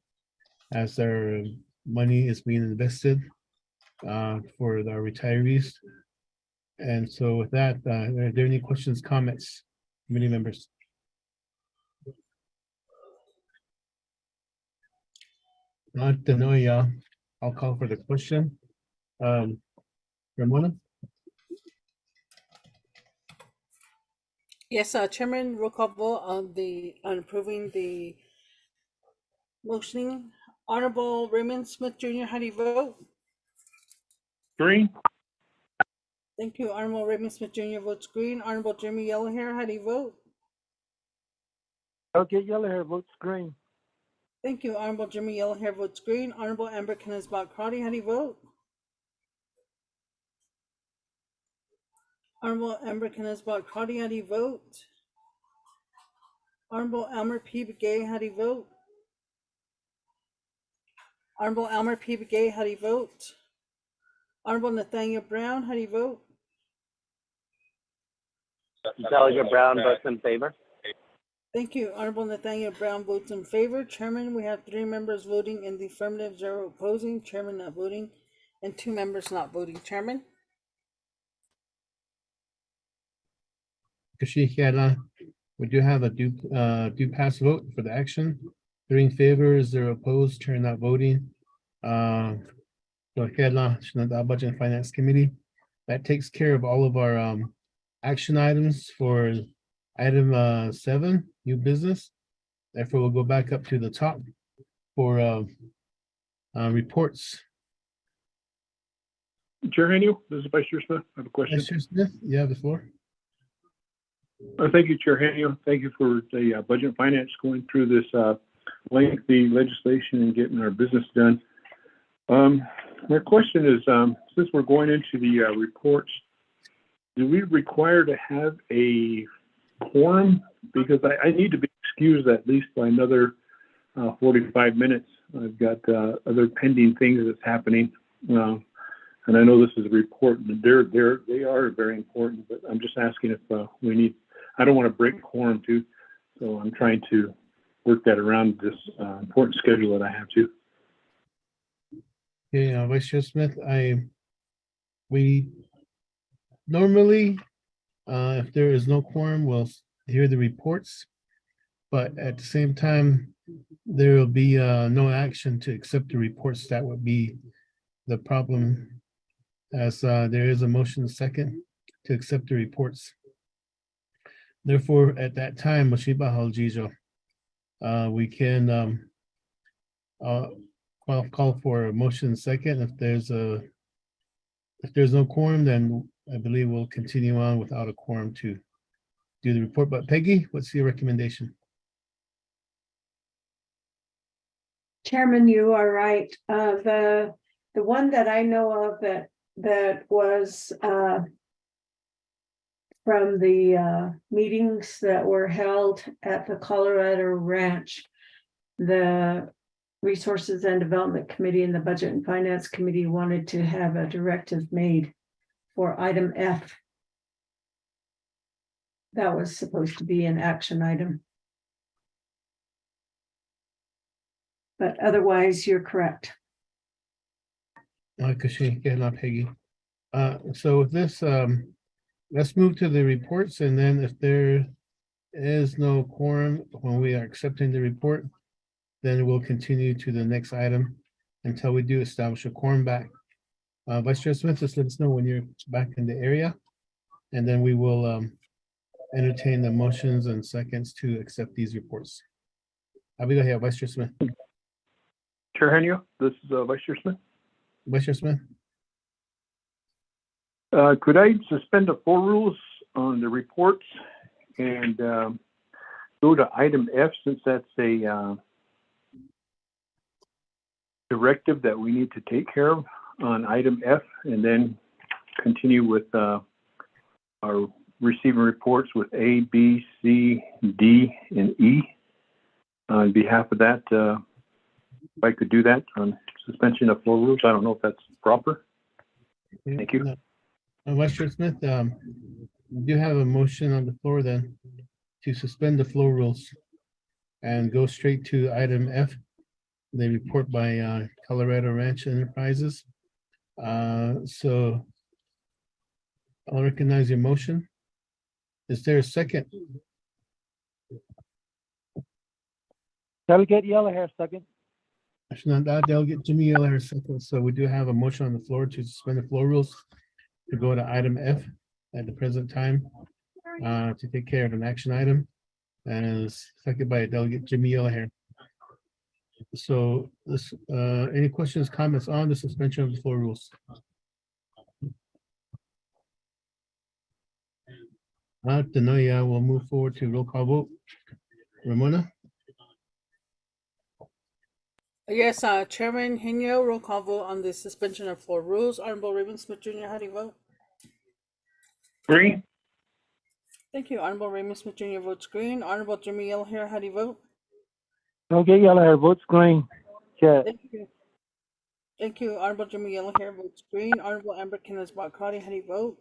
[SPEAKER 17] as their money is being invested for our retirees. And so with that, are there any questions, comments, committee members? Not to know, y'all. I'll call for the question. Ramona?
[SPEAKER 2] Yes, Chairman, roll call vote on approving the motioning. Honorable Raymond Smith Jr., how do you vote?
[SPEAKER 16] Green.
[SPEAKER 2] Thank you. Honorable Raymond Smith Jr. votes green. Honorable Jimmy Yellowhair, how do you vote?
[SPEAKER 3] Delegate Yellow Hair, vote screen.
[SPEAKER 2] Thank you. Honorable Jimmy Yellowhair votes green. Honorable Amber Kenneth-Bott Carty, how do you vote? Honorable Amber Kenneth-Bott Carty, how do you vote? Honorable Elmer P. Begay, how do you vote? Honorable Elmer P. Begay, how do you vote? Honorable Nathaniel Brown, how do you vote?
[SPEAKER 4] Delegate Brown votes in favor.
[SPEAKER 2] Thank you. Honorable Nathaniel Brown votes in favor. Chairman, we have 3 members voting in the affirmative, 0 opposing, chairman not voting, and 2 members not voting. Chairman?
[SPEAKER 17] We do have a due pass vote for the action. 3 in favor, 0 opposed, chair not voting. Budget and Finance Committee. That takes care of all of our action items for item 7, new business. Therefore, we'll go back up to the top for reports.
[SPEAKER 16] Chair Henio, this is Vice Chair Smith. I have a question.
[SPEAKER 17] Vice Chair Smith, you have the floor.
[SPEAKER 16] Thank you, Chair Henio. Thank you for the Budget and Finance going through this lengthy legislation and getting our business done. My question is, since we're going into the reports, do we require to have a quorum? Because I need to be excused at least by another 45 minutes. I've got other pending things that's happening. And I know this is a report, and they are very important, but I'm just asking if we need, I don't want to break quorum too. So I'm trying to work that around this important schedule that I have to.
[SPEAKER 17] Okay, Vice Chair Smith, we normally, if there is no quorum, we'll hear the reports, but at the same time, there will be no action to accept the reports. That would be the problem, as there is a motion second to accept the reports. Therefore, at that time, we can call for a motion second. If there's no quorum, then I believe we'll continue on without a quorum to do the report. But Peggy, what's your recommendation?
[SPEAKER 6] Chairman, you are right. The one that I know of that was from the meetings that were held at the Colorado Ranch, the Resources and Development Committee and the Budget and Finance Committee wanted to have a directive made for item F. That was supposed to be an action item. But otherwise, you're correct.
[SPEAKER 17] Peggy. So with this, let's move to the reports, and then if there is no quorum when we are accepting the report, then we'll continue to the next item until we do establish a quorum back. Vice Chair Smith, just let us know when you're back in the area, and then we will entertain the motions and seconds to accept these reports. I'll be here, Vice Chair Smith.
[SPEAKER 16] Chair Henio, this is Vice Chair Smith.
[SPEAKER 17] Vice Chair Smith.
[SPEAKER 16] Could I suspend the full rules on the reports and go to item F, since that's a directive that we need to take care of on item F, and then continue with our receiving reports with A, B, C, D, and E. On behalf of that, if I could do that on suspension of floor rules, I don't know if that's proper. Thank you.
[SPEAKER 17] Vice Chair Smith, we do have a motion on the floor then to suspend the floor rules and go straight to item F, the report by Colorado Ranch Enterprises. So I'll recognize your motion. Is there a second?
[SPEAKER 3] Delegate Yellowhair, second.
[SPEAKER 17] Delegate Jimmy Yellowhair, second. So we do have a motion on the floor to suspend the floor rules to go to item F at the present time to take care of an action item, and second by Delegate Jimmy Yellowhair. So this, any questions, comments on the suspension of the floor rules? Yeah, we'll move forward to roll call vote. Ramona?
[SPEAKER 2] Yes, Chairman Henio, roll call vote on the suspension of floor rules. Honorable Raymond Smith Jr., how do you vote?
[SPEAKER 16] Green.
[SPEAKER 2] Thank you. Honorable Raymond Smith Jr. votes green. Honorable Jimmy Yellowhair, how do you vote?
[SPEAKER 3] Delegate Yellowhair votes green. Chair.
[SPEAKER 2] Thank you. Thank you. Honorable Jimmy Yellowhair votes green. Honorable Amber Kenneth-Bakati, how do you vote?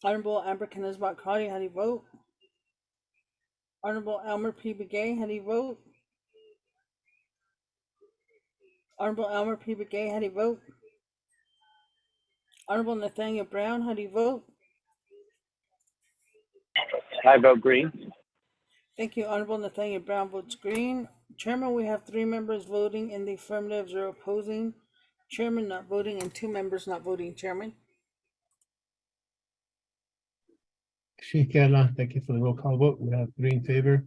[SPEAKER 2] Honorable Amber Kenneth-Bakati, how do you vote? Honorable Elmer P. Begay, how do you vote? Honorable Elmer P. Begay, how do you vote? Honorable Nathaniel Brown, how do you vote?
[SPEAKER 4] I vote green.
[SPEAKER 2] Thank you. Honorable Nathaniel Brown votes green. Chairman, we have 3 members voting in the affirmative, 0 opposing. Chairman not voting, and 2 members not voting. Chairman.
[SPEAKER 17] Thank you for the roll call vote. We have 3 in favor,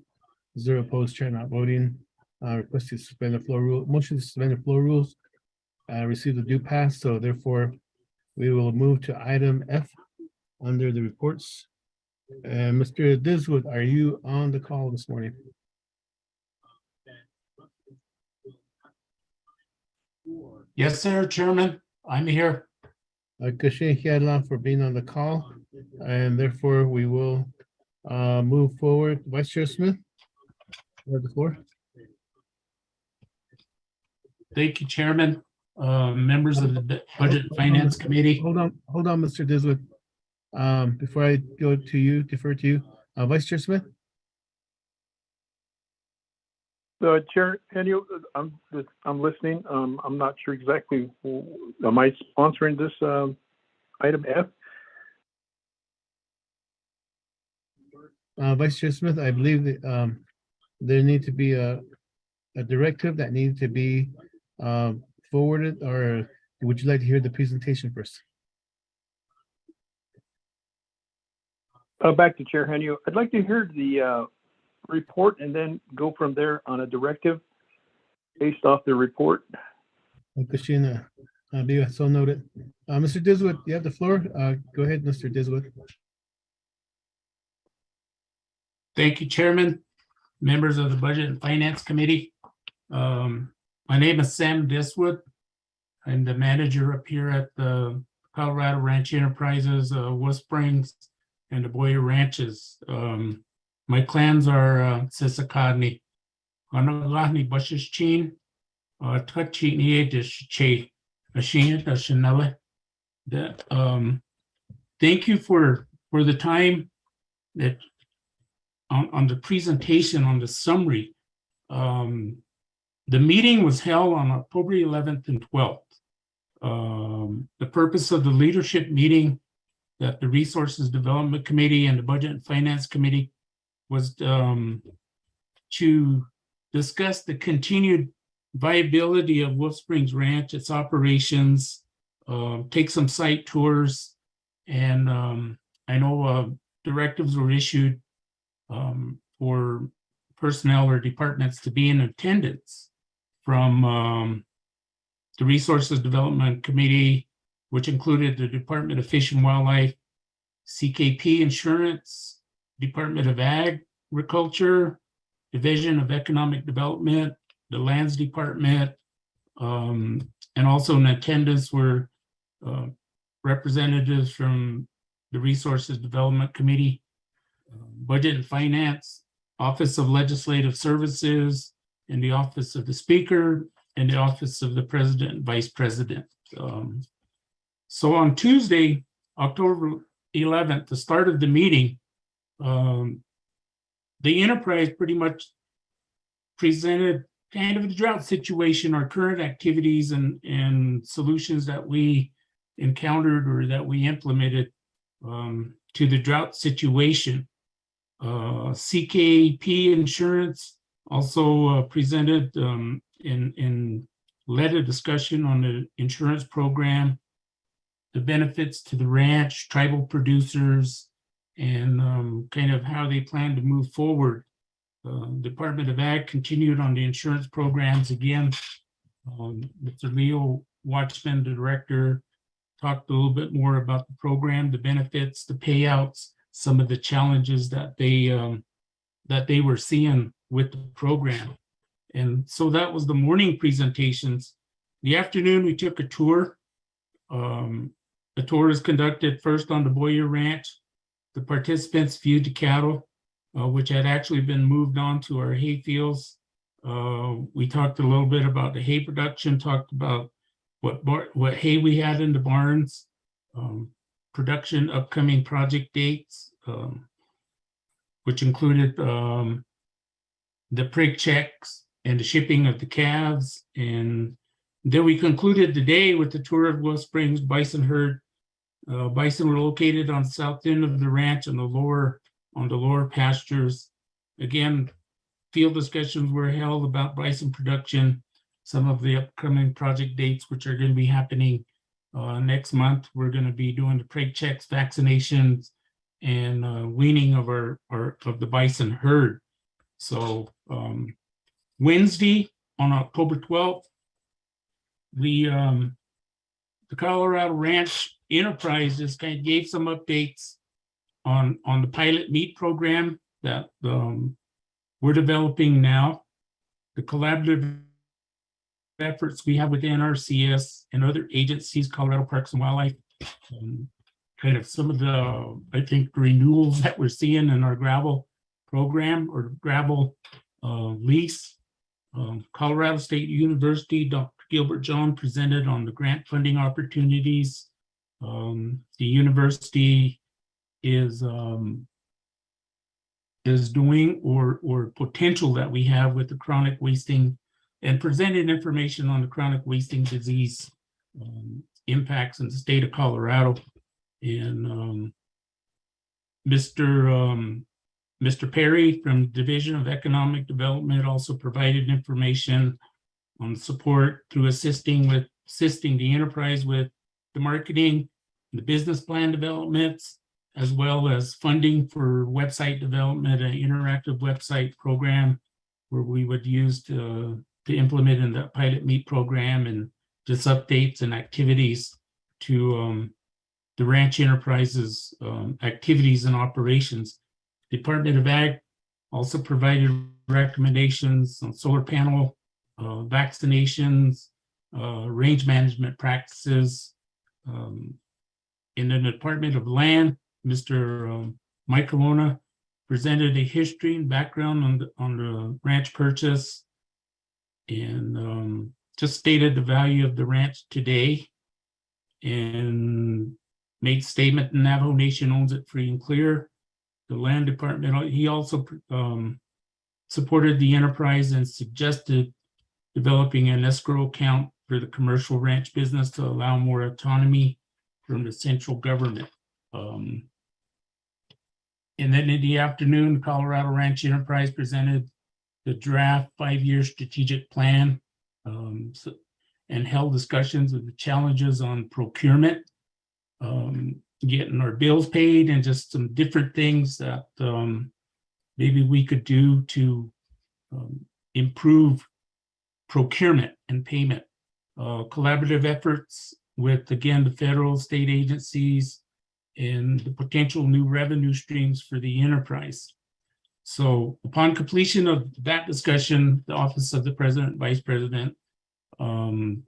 [SPEAKER 17] 0 opposed, chair not voting. Request to suspend the floor rule, motion to suspend the floor rules received a due pass, so therefore we will move to item F under the reports. And Mr. Diswood, are you on the call this morning?
[SPEAKER 20] Yes, sir, Chairman. I'm here.
[SPEAKER 17] For being on the call, and therefore we will move forward. Vice Chair Smith, you have the floor.
[SPEAKER 20] Thank you, Chairman. Members of the Budget and Finance Committee.
[SPEAKER 17] Hold on, Mr. Diswood. Before I go to you, defer to you, Vice Chair Smith.
[SPEAKER 16] Chair Henio, I'm listening. I'm not sure exactly. Am I sponsoring this item F?
[SPEAKER 17] Vice Chair Smith, I believe that there needs to be a directive that needs to be forwarded, or would you like to hear the presentation first?
[SPEAKER 16] Back to Chair Henio. I'd like to hear the report and then go from there on a directive based off the report.
[SPEAKER 17] Christina, so noted. Mr. Diswood, you have the floor. Go ahead, Mr. Diswood.
[SPEAKER 20] Thank you, Chairman. members of the Budget and Finance Committee. My name is Sam Diswood. I'm the manager up here at the Colorado Ranch Enterprises, Wolf Springs, and the Boyer Ranches. My clans are Sisakadni, Anagahni Bushishchin, Tutchini Dishche, Ashin, Ashanella. Thank you for the time that on the presentation, on the summary. The meeting was held on October 11th and 12th. The purpose of the leadership meeting that the Resources Development Committee and the Budget and Finance Committee was to discuss the continued viability of Wolf Springs Ranch, its operations, take some site tours, and I know directives were issued for personnel or departments to be in attendance from the Resources Development Committee, which included the Department of Fish and Wildlife, CKP Insurance, Department of Agriculture, Division of Economic Development, the Lands Department, and also in attendance were representatives from the Resources Development Committee, Budget and Finance, Office of Legislative Services, and the Office of the Speaker, and the Office of the President and Vice President. So on Tuesday, October 11th, the start of the meeting, the enterprise pretty much presented kind of the drought situation, our current activities and solutions that we encountered or that we implemented to the drought situation. CKP Insurance also presented and led a discussion on the insurance program, the benefits to the ranch, tribal producers, and kind of how they plan to move forward. Department of Ag continued on the insurance programs again. Mr. Leo Watchman, the director, talked a little bit more about the program, the benefits, the payouts, some of the challenges that they were seeing with the program. And so that was the morning presentations. The afternoon, we took a tour. The tour is conducted first on the Boyer Ranch. The participants viewed the cattle, which had actually been moved on to our hay fields. We talked a little bit about the hay production, talked about what hay we had in the barns, production, upcoming project dates, which included the prig checks and the shipping of the calves. And then we concluded the day with the tour of Wolf Springs bison herd. Bison were located on the south end of the ranch on the lower pastures. Again, field discussions were held about bison production, some of the upcoming project dates, which are going to be happening next month. We're going to be doing the prig checks, vaccinations, and weaning of the bison herd. So Wednesday on October 12th, the Colorado Ranch Enterprises kind of gave some updates on the pilot meat program that we're developing now, the collaborative efforts we have with NRCS and other agencies, Colorado Parks and Wildlife, kind of some of the, I think, renewals that we're seeing in our gravel program or gravel lease. Colorado State University, Dr. Gilbert John presented on the grant funding opportunities. The university is doing or potential that we have with the chronic wasting and presented information on the chronic wasting disease impacts in the state of Colorado. And Mr. Perry from Division of Economic Development also provided information on support through assisting the enterprise with the marketing, the business plan developments, as well as funding for website development, an interactive website program where we would use to implement in the pilot meat program, and just updates and activities to the ranch enterprises activities and operations. Department of Ag Also provided recommendations on solar panel, vaccinations, range management practices. In the Department of Land, Mr. Mike Colonna presented a history and background on the ranch purchase, and just stated the value of the ranch today, and made statement the Navajo Nation owns it free and clear. The Land Department, he also supported the enterprise and suggested developing an escrow account for the commercial ranch business to allow more autonomy from the central government. And then in the afternoon, Colorado Ranch Enterprise presented the draft 5-year strategic plan, and held discussions of the challenges on procurement, getting our bills paid, and just some different things that maybe we could do to improve procurement and payment. Collaborative efforts with, again, the federal, state agencies, and the potential new revenue streams for the enterprise. So upon completion of that discussion, the Office of the President, Vice President Myron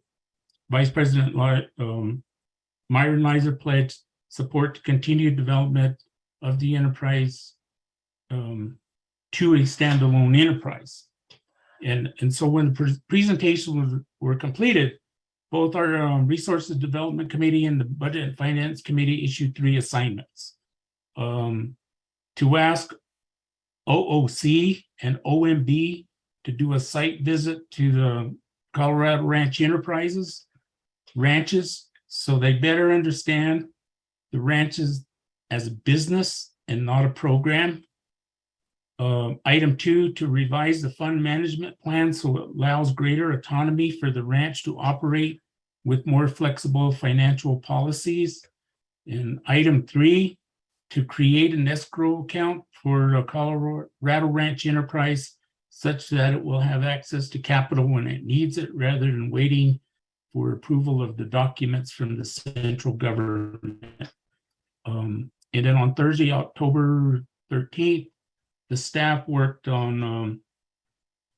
[SPEAKER 20] Leiser pledged support to continued development of the enterprise to a standalone enterprise. And so when the presentations were completed, both our Resources Development Committee and the Budget and Finance Committee issued 3 assignments to ask OOC and OMB to do a site visit to the Colorado Ranch ranches, so they better understand the ranches as a business and not a program. Item 2, to revise the fund management plan so it allows greater autonomy for the ranch to operate with more flexible financial policies. And item 3, to create an escrow account for a Colorado Ranch Enterprise such that it will have access to capital when it needs it, rather than waiting for approval of the documents from the central government. And then on Thursday, October 13th, the staff worked on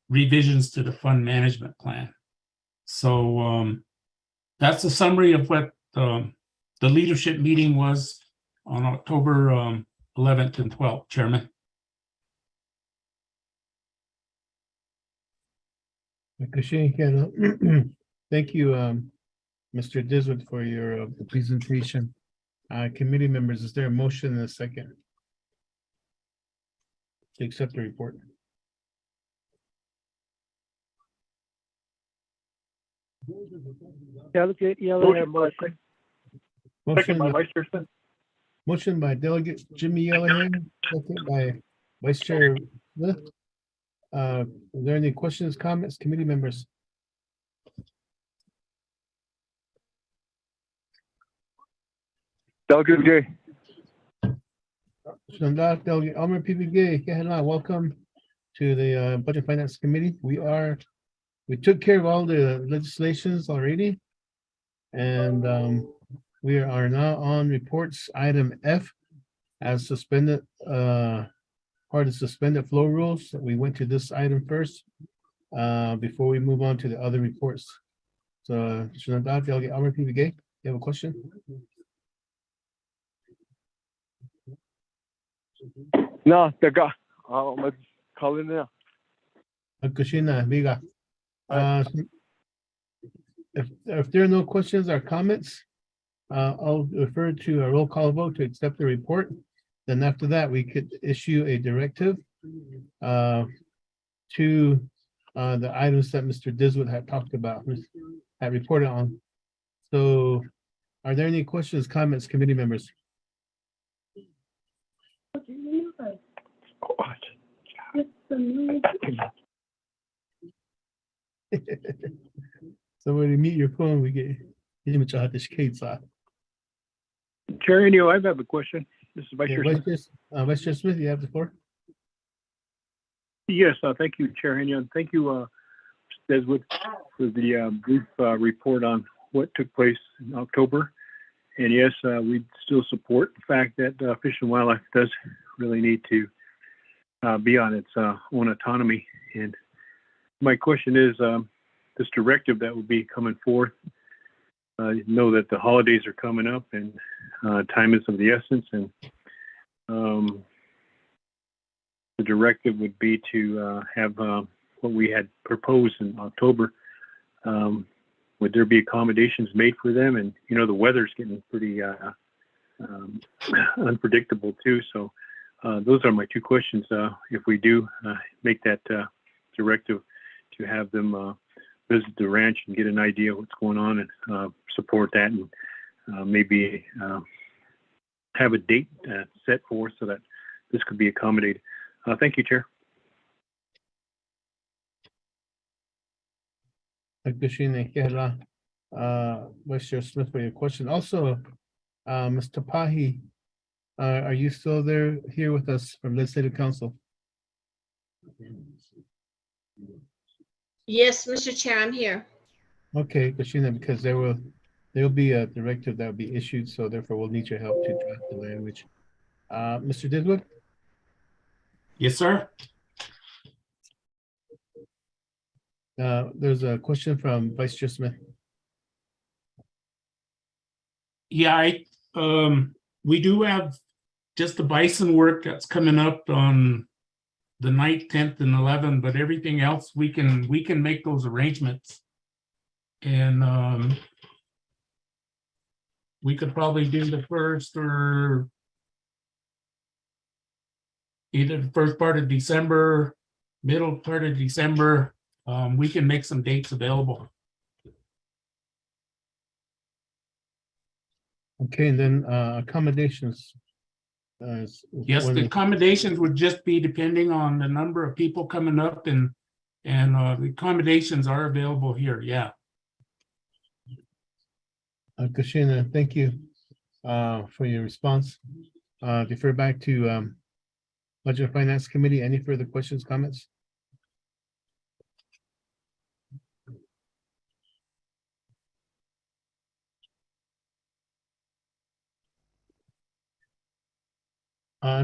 [SPEAKER 20] revisions to the fund management plan. So that's a summary of what the leadership meeting was on October 11th and 12th, Chairman.
[SPEAKER 17] Thank you, Mr. Diswood, for your presentation. Committee members, is there a motion and a second to accept the report? Motion by Delegate Jimmy Yellahan, second by Vice Chair Smith. Are there any questions, comments, committee members?
[SPEAKER 16] Delegate Gay.
[SPEAKER 17] Delegate Elmer PBG, welcome to the Budget Finance Committee. We took care of all the legislations already, and we are now on reports. Item F, as suspended, part of suspended flow rules. We went to this item first before we move on to the other reports. So, Delegate Elmer PBG, you have a question?
[SPEAKER 16] No, let's call it now.
[SPEAKER 17] If there are no questions or comments, I'll refer to a roll call vote to accept the report. Then after that, we could issue a directive to the items that Mr. Diswood had talked about, had reported on. So are there any questions, comments, committee members? Somebody mute your phone. We get
[SPEAKER 16] Chair Inyo, I have a question. This is Vice Chair Smith.
[SPEAKER 17] Vice Chair Smith, you have the floor.
[SPEAKER 16] Yes, thank you, Chair Inyo. Thank you, Deswood, for the brief report on what took place in October. And yes, we still support the fact that Fish and Wildlife does really need to
[SPEAKER 5] be on its own autonomy. And my question is, this directive that will be coming forth, know that the holidays are coming up and time is of the essence, and the directive would be to have what we had proposed in October. Would there be accommodations made for them? And the weather's getting pretty unpredictable too. So those are my two questions. If we do make that directive, to have them visit the ranch and get an idea of what's going on and support that, and maybe have a date set for us so that this could be accommodated. Thank you, Chair.
[SPEAKER 17] Vice Chair Smith, for your question. Also, Mr. Pahi, are you still here with us from Legislative Council?
[SPEAKER 10] Yes, Mr. Chair, I'm here.
[SPEAKER 17] Okay, Kashina, because there will be a directive that will be issued, so therefore we'll need your help to draft the language. Mr. Diswood?
[SPEAKER 20] Yes, sir.
[SPEAKER 17] There's a question from Vice Chair Smith.
[SPEAKER 20] Yeah, we do have just the bison work that's coming up on the 9th, 10th, and 11th, but everything else we can make those arrangements. And we could probably do the first, or either the first part of December, middle part of December. We can make some dates available.
[SPEAKER 17] Okay, and then accommodations.
[SPEAKER 20] Yes, the accommodations would just be depending on the number of people coming up, and the accommodations are available here. Yeah.
[SPEAKER 17] Kashina, thank you for your response. Defer back to Budget and Finance Committee. Any further questions, comments?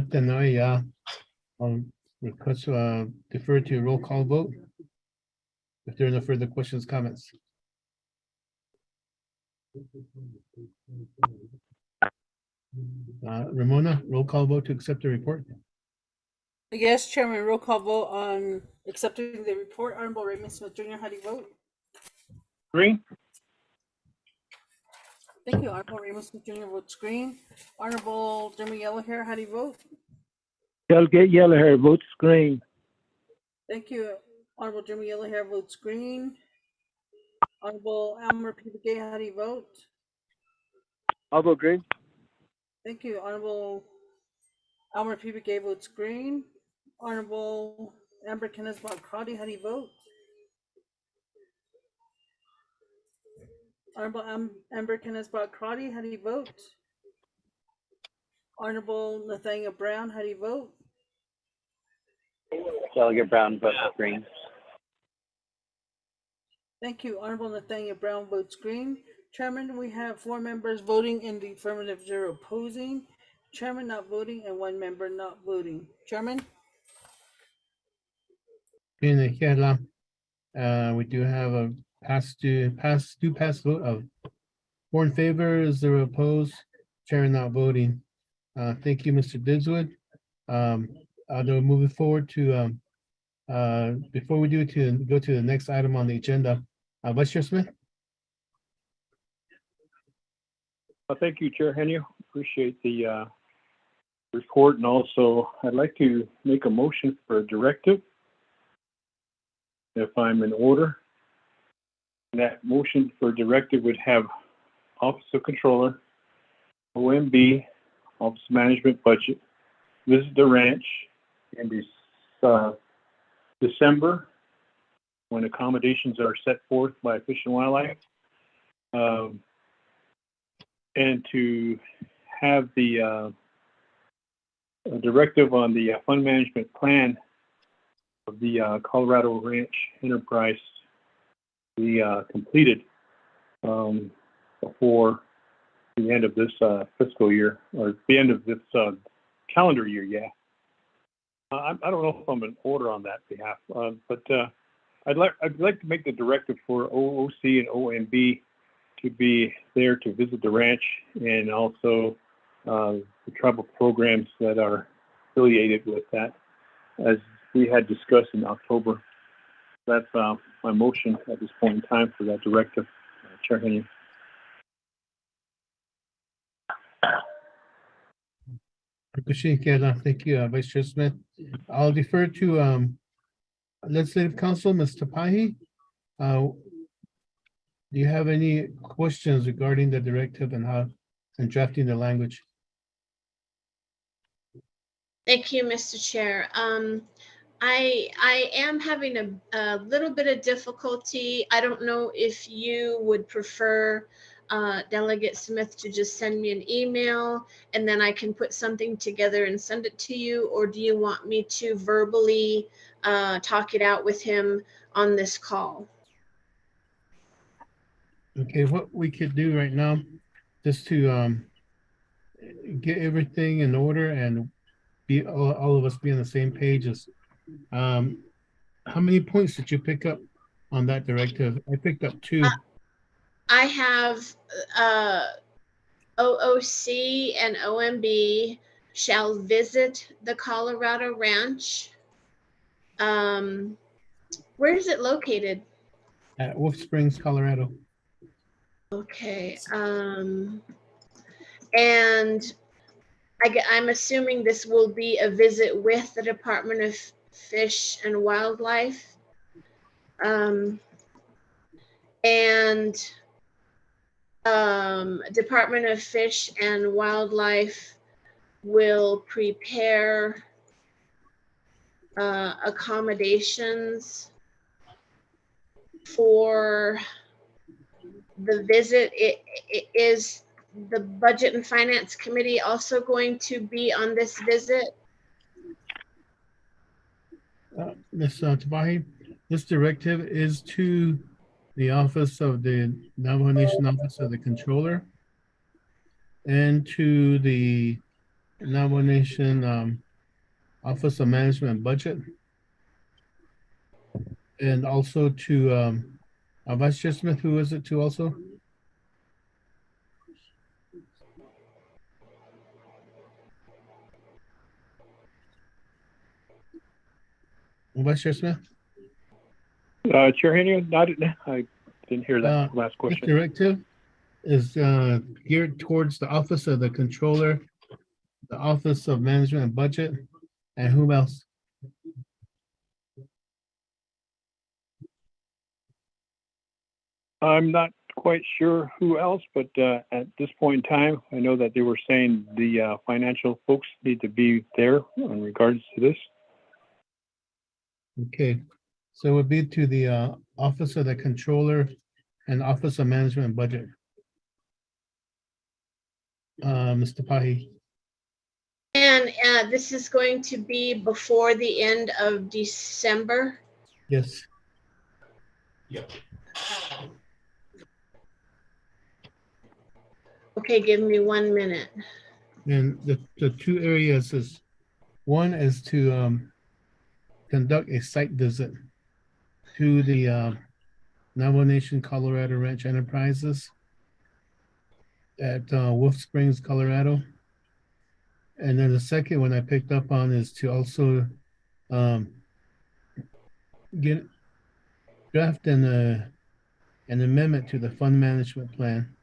[SPEAKER 17] Then I'll request defer to a roll call vote if there are no further questions, comments. Ramona, roll call vote to accept the report.
[SPEAKER 2] Yes, Chairman, roll call vote on accepting the report. Honorable Raymond Smith Jr., how do you vote?
[SPEAKER 5] Green.
[SPEAKER 2] Thank you. Honorable Raymond Smith Jr. votes green. Honorable Jeremy Yellowhair, how do you vote?
[SPEAKER 3] Delegate Yellowhair votes green.
[SPEAKER 2] Thank you. Honorable Jeremy Yellowhair votes green. Honorable Elmer P. Begay, how do you vote?
[SPEAKER 4] I'll vote green.
[SPEAKER 2] Thank you. Honorable Elmer P. Begay votes green. Honorable Amber Kenneth Crowdy, how do you vote? Honorable Amber Kenneth Crowdy, how do you vote? Honorable Nathaniel Brown, how do you vote?
[SPEAKER 4] Delegate Brown votes green.
[SPEAKER 2] Thank you. Honorable Nathaniel Brown votes green. Chairman, we have 4 members voting in the affirmative, 0 opposing. Chairman not voting, and 1 member not voting. Chairman?
[SPEAKER 17] We do have a pass vote of 4 in favor, 0 opposed, chair not voting. Thank you, Mr. Diswood. Moving forward to before we go to the next item on the agenda, Vice Chair Smith.
[SPEAKER 5] Thank you, Chair Henio. Appreciate the report, and also I'd like to make a motion for a directive, if I'm in order. And that motion for directive would have Office of Controller, OMB, Office of Management Budget, visit the ranch in December, when accommodations are set forth by Fish and Wildlife, and to have the directive on the fund management plan of the Colorado Ranch Enterprise be completed before the end of this fiscal year, or the end of this calendar year, yeah.
[SPEAKER 16] I don't know if I'm in order on that behalf, but I'd like to make the directive for OOC and OMB to be there to visit the ranch, and also the tribal programs that are affiliated with that, as we had discussed in October. That's my motion at this point in time for that directive, Chair Henry.
[SPEAKER 17] Thank you, Vice Chair Smith. I'll defer to Legislative Council, Ms. Tapahi. Do you have any questions regarding the directive and drafting the language?
[SPEAKER 10] Thank you, Mr. Chair. I am having a little bit of difficulty. I don't know if you would prefer Delegate Smith to just send me an email and then I can put something together and send it to you, or do you want me to verbally talk it out with him on this call?
[SPEAKER 17] Okay, what we could do right now, just to get everything in order and be all of us be on the same page, is how many points did you pick up on that directive? I picked up 2.
[SPEAKER 10] I have OOC and OMB shall visit the Colorado Ranch. Where is it located?
[SPEAKER 17] At Wolf Springs, Colorado.
[SPEAKER 10] Okay. And I'm assuming this will be a visit with the Department of Fish and Wildlife. Department of Fish and Wildlife will prepare accommodations for the visit. Is the Budget and Finance Committee also going to be on this visit?
[SPEAKER 17] Ms. Tabahi, this directive is to the Office of the Navajo Nation Office of the Controller and to the Navajo Nation Office of Management and Budget, and also to Vice Chair Smith. Who is it to also? Vice Chair Smith?
[SPEAKER 16] Chair Henry, I didn't hear that last question.
[SPEAKER 17] This directive is geared towards the Office of the Controller, the Office of Management and Budget, and whom else?
[SPEAKER 16] I'm not quite sure who else, but at this point in time, I know that they were saying the financial folks need to be there in regards to this.
[SPEAKER 17] Okay, so it would be to the Office of the Controller and Office of Management and Budget. Mr. Pahi.
[SPEAKER 10] And this is going to be before the end of December?
[SPEAKER 17] Yes.
[SPEAKER 20] Yep.
[SPEAKER 10] Okay, give me 1 minute.
[SPEAKER 17] And the 2 areas is, one is to conduct a site visit to the Navajo Nation Colorado Ranch Enterprises at Wolf Springs, Colorado. And then the second one I picked up on is to also draft an amendment to the fund management plan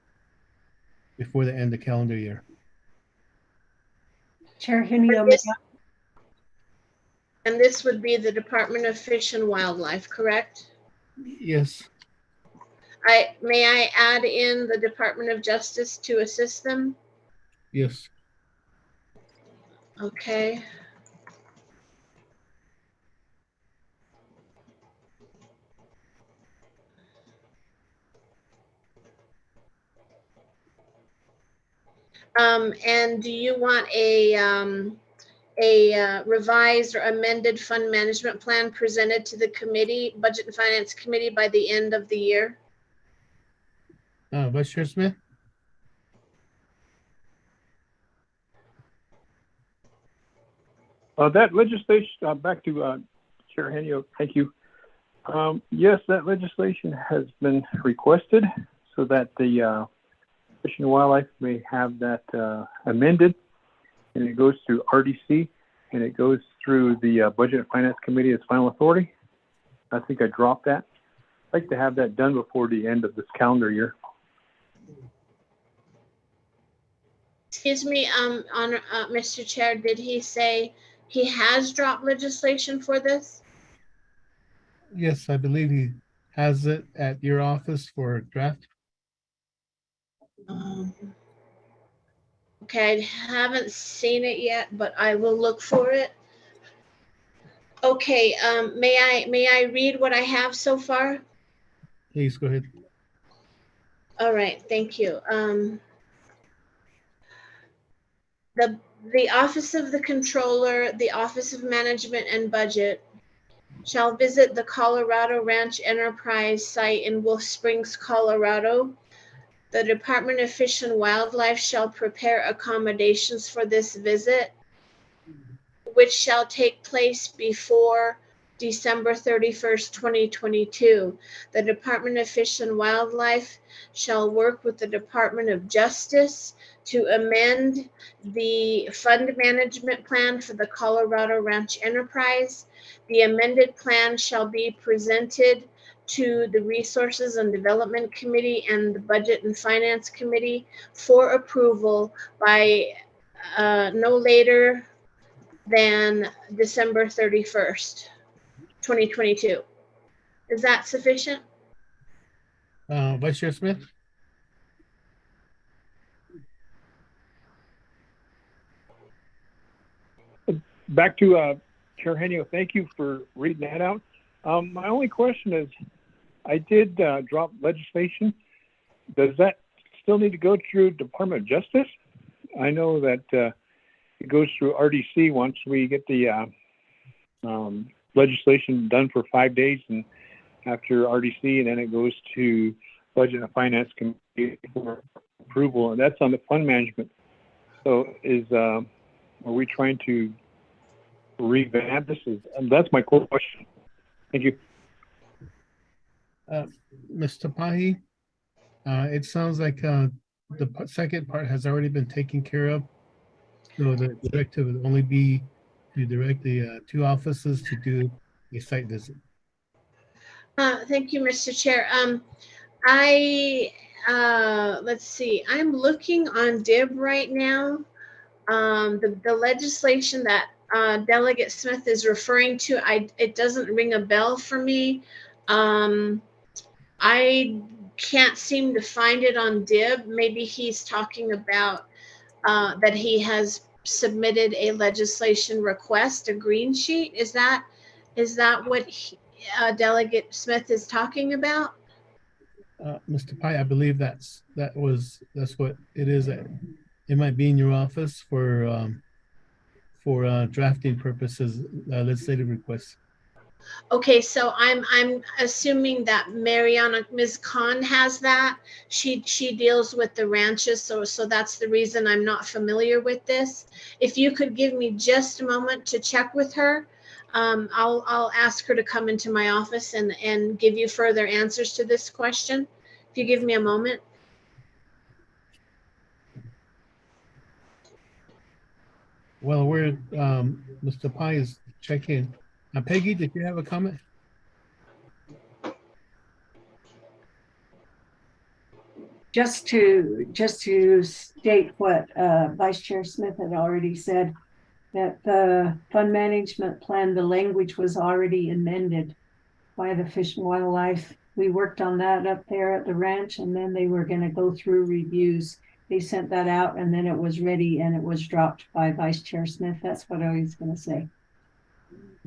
[SPEAKER 17] before the end of the calendar year.
[SPEAKER 6] Chair Henry,
[SPEAKER 10] and this would be the Department of Fish and Wildlife, correct?
[SPEAKER 17] Yes.
[SPEAKER 10] May I add in the Department of Justice to assist them?
[SPEAKER 17] Yes.
[SPEAKER 10] Okay. And do you want a revised or amended fund management plan presented to the committee, Budget and Finance Committee, by the end of the year?
[SPEAKER 17] Vice Chair Smith?
[SPEAKER 16] That legislation, back to Chair Henio, thank you. Yes, that legislation has been requested so that the Fish and Wildlife may have that amended, and it goes through RDC, and it goes through the Budget and Finance Committee as final authority. I think I dropped that. I'd like to have that done before the end of this calendar year.
[SPEAKER 10] Excuse me, Mr. Chair, did he say he has dropped legislation for this?
[SPEAKER 17] Yes, I believe he has it at your office for draft.
[SPEAKER 10] Okay, I haven't seen it yet, but I will look for it. Okay, may I read what I have so far?
[SPEAKER 17] Please go ahead.
[SPEAKER 10] All right, thank you. The Office of the Controller, the Office of Management and Budget shall visit the Colorado Ranch Enterprise site in Wolf Springs, Colorado. The Department of Fish and Wildlife shall prepare accommodations for this visit, which shall take place before December 31st, 2022. The Department of Fish and Wildlife shall work with the Department of Justice to amend the fund management plan for the Colorado Ranch Enterprise. The amended plan shall be presented to the Resources and Development Committee and the Budget and Finance Committee for approval by no later than December 31st, 2022. Is that sufficient?
[SPEAKER 17] Vice Chair Smith?
[SPEAKER 16] Back to Chair Henio, thank you for reading that out. My only question is, I did drop legislation. Does that still need to go through Department of Justice? I know that it goes through RDC once we get the legislation done for 5 days, and after RDC, and then it goes to Budget and Finance Committee for approval, and that's on the fund management. So are we trying to revamp this? That's my core question. Thank you.
[SPEAKER 17] Mr. Pahi, it sounds like the second part has already been taken care of. So the directive would only be to direct the two offices to do a site visit.
[SPEAKER 10] Thank you, Mr. Chair. Let's see, I'm looking on DIB right now. The legislation that Delegate Smith is referring to, it doesn't ring a bell for me. I can't seem to find it on DIB. Maybe he's talking about that he has submitted a legislation request, a green sheet. Is that what Delegate Smith is talking about?
[SPEAKER 17] Mr. Pai, I believe that's what it is. It might be in your office for drafting purposes, legislative requests.
[SPEAKER 10] Okay, so I'm assuming that Ms. Khan has that. She deals with the ranches, so that's the reason I'm not familiar with this. If you could give me just a moment to check with her, I'll ask her to come into my office and give you further answers to this question. If you give me a moment.
[SPEAKER 17] Well, Mr. Pai is checking. Peggy, did you have a comment?
[SPEAKER 6] Just to state what Vice Chair Smith had already said, that the fund management plan, the language was already amended by the Fish and Wildlife. We worked on that up there at the ranch, and then they were going to go through reviews. They sent that out, and then it was ready, and it was dropped by Vice Chair Smith. That's what I was going to say.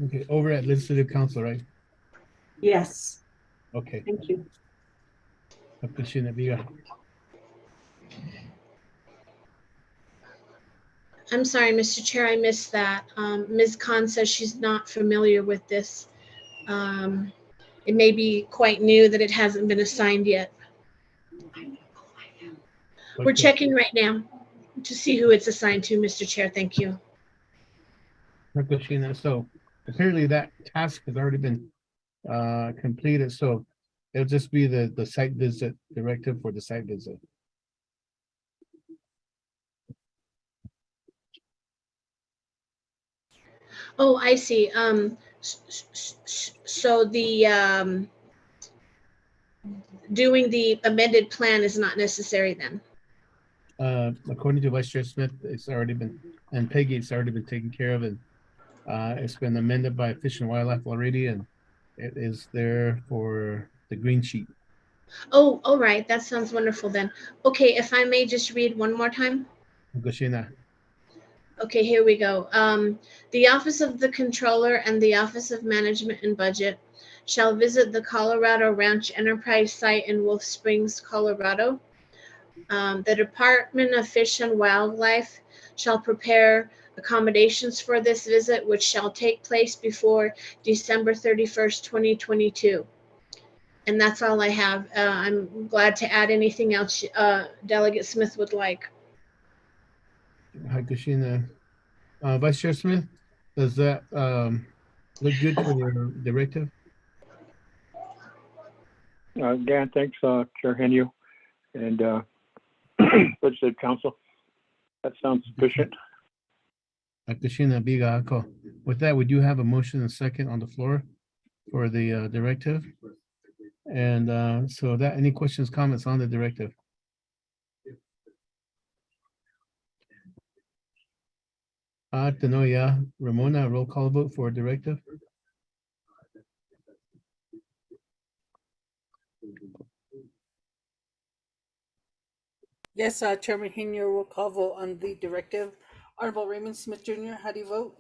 [SPEAKER 17] Okay, over at Legislative Council, right?
[SPEAKER 6] Yes.
[SPEAKER 17] Okay.
[SPEAKER 6] Thank you.
[SPEAKER 10] I'm sorry, Mr. Chair, I missed that. Ms. Khan says she's not familiar with this. It may be quite new that it hasn't been assigned yet. We're checking right now to see who it's assigned to, Mr. Chair. Thank you.
[SPEAKER 17] Kushina. So apparently that task has already been completed. So it'll just be the site visit directive for the site visit.
[SPEAKER 10] Oh, I see. So the doing the amended plan is not necessary then?
[SPEAKER 17] According to Vice Chair Smith, it's already been, and Peggy, it's already been taken care of, and it's been amended by Fish and Wildlife already, and it is there for the green sheet.
[SPEAKER 10] Oh, all right. That sounds wonderful then. Okay, if I may just read one more time.
[SPEAKER 17] Kushina.
[SPEAKER 10] Okay, here we go. The Office of the Controller and the Office of Management and Budget shall visit the Colorado Ranch Enterprise site in Wolf Springs, Colorado. The Department of Fish and Wildlife shall prepare accommodations for this visit, which shall take place before December 31st, 2022. And that's all I have. I'm glad to add anything else Delegate Smith would like.
[SPEAKER 17] Hi, Kushina. Vice Chair Smith, does that look good for your directive?
[SPEAKER 16] Again, thanks, Chair Henio and Legislative Council. That sounds sufficient.
[SPEAKER 17] Kushina Biga Ako. With that, we do have a motion and second on the floor for the directive. And so that, any questions, comments on the directive? Tanoya, Ramona, roll call vote for directive.
[SPEAKER 2] Yes, Chairman Henio will call vote on the directive. Honorable Raymond Smith Jr., how do you vote?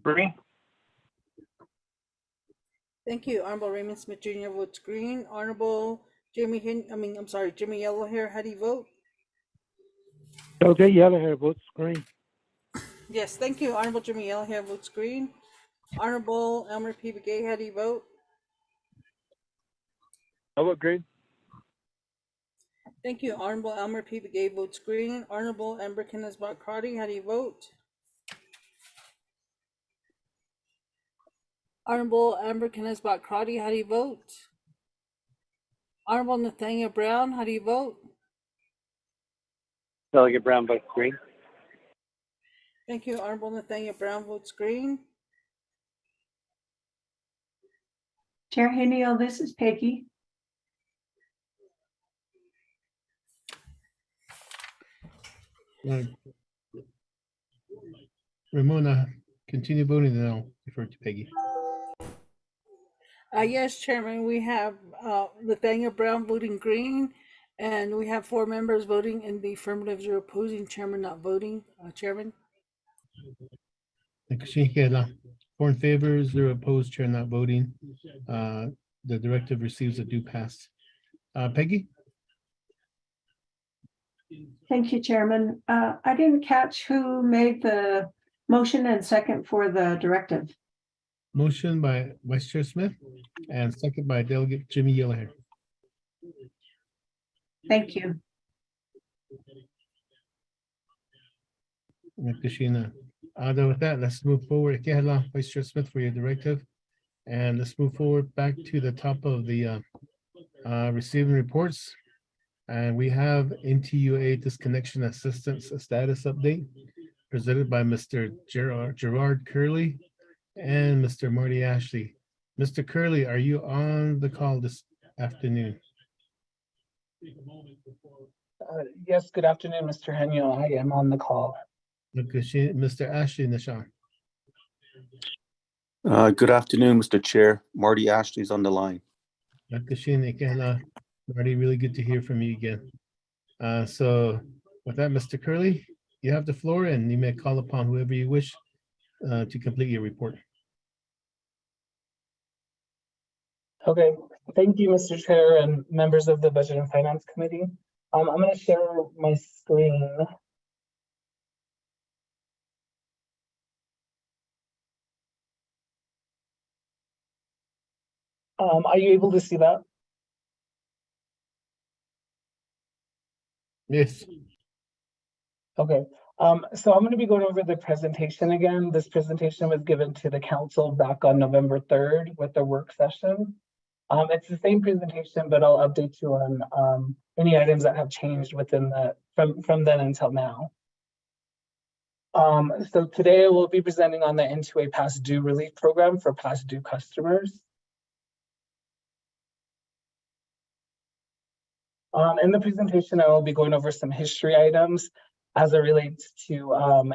[SPEAKER 16] Green.
[SPEAKER 2] Thank you. Honorable Raymond Smith Jr. votes green. Honorable Jimmy Yellowhair, how do you vote?
[SPEAKER 3] Okay, Yellowhair votes green.
[SPEAKER 2] Yes, thank you. Honorable Jimmy Yellowhair votes green. Honorable Elmer P. Begay, how do you vote?
[SPEAKER 16] I vote green.
[SPEAKER 2] Thank you. Honorable Elmer P. Begay votes green. Honorable Amber Kenneth-Crotty, how do you vote? Honorable Amber Kenneth-Crotty, how do you vote? Honorable Nathaniel Brown, how do you vote?
[SPEAKER 1] Delegate Brown votes green.
[SPEAKER 2] Thank you. Honorable Nathaniel Brown votes green.
[SPEAKER 6] Chair Henio, this is Peggy.
[SPEAKER 17] Ramona, continue voting, then I'll defer to Peggy.
[SPEAKER 2] Yes, Chairman, we have Nathaniel Brown voting green, and we have 4 members voting in the affirmative, 0 opposing, Chairman not voting. Chairman?
[SPEAKER 17] Four in favor, 0 opposed, Chair not voting. The directive receives a due pass. Peggy?
[SPEAKER 6] Thank you, Chairman. I didn't catch who made the motion and second for the directive.
[SPEAKER 17] Motion by Vice Chair Smith and second by Delegate Jimmy Yellowhair.
[SPEAKER 6] Thank you.
[SPEAKER 17] Kushina. With that, let's move forward. Vice Chair Smith for your directive. And let's move forward back to the top of the receiving reports. And we have NTUA disconnection assistance status update presented by Mr. Gerard Curley and Mr. Marty Ashley. Mr. Curley, are you on the call this afternoon?
[SPEAKER 11] Yes, good afternoon, Mr. Henio. I am on the call.
[SPEAKER 17] Mr. Ashley Nishan.
[SPEAKER 13] Good afternoon, Mr. Chair. Marty Ashley's on the line.
[SPEAKER 17] Marty, really good to hear from you again. So with that, Mr. Curley, you have the floor and you may call upon whoever you wish to complete your report.
[SPEAKER 11] Okay, thank you, Mr. Chair and members of the Budget and Finance Committee. I'm going to share my screen. Are you able to see that?
[SPEAKER 17] Yes.
[SPEAKER 11] Okay. So I'm going to be going over the presentation again. This presentation was given to the council back on November 3rd with the work session. It's the same presentation, but I'll update you on any items that have changed within the from then until now. So today I will be presenting on the N2A past due relief program for past due customers. In the presentation, I will be going over some history items as it relates to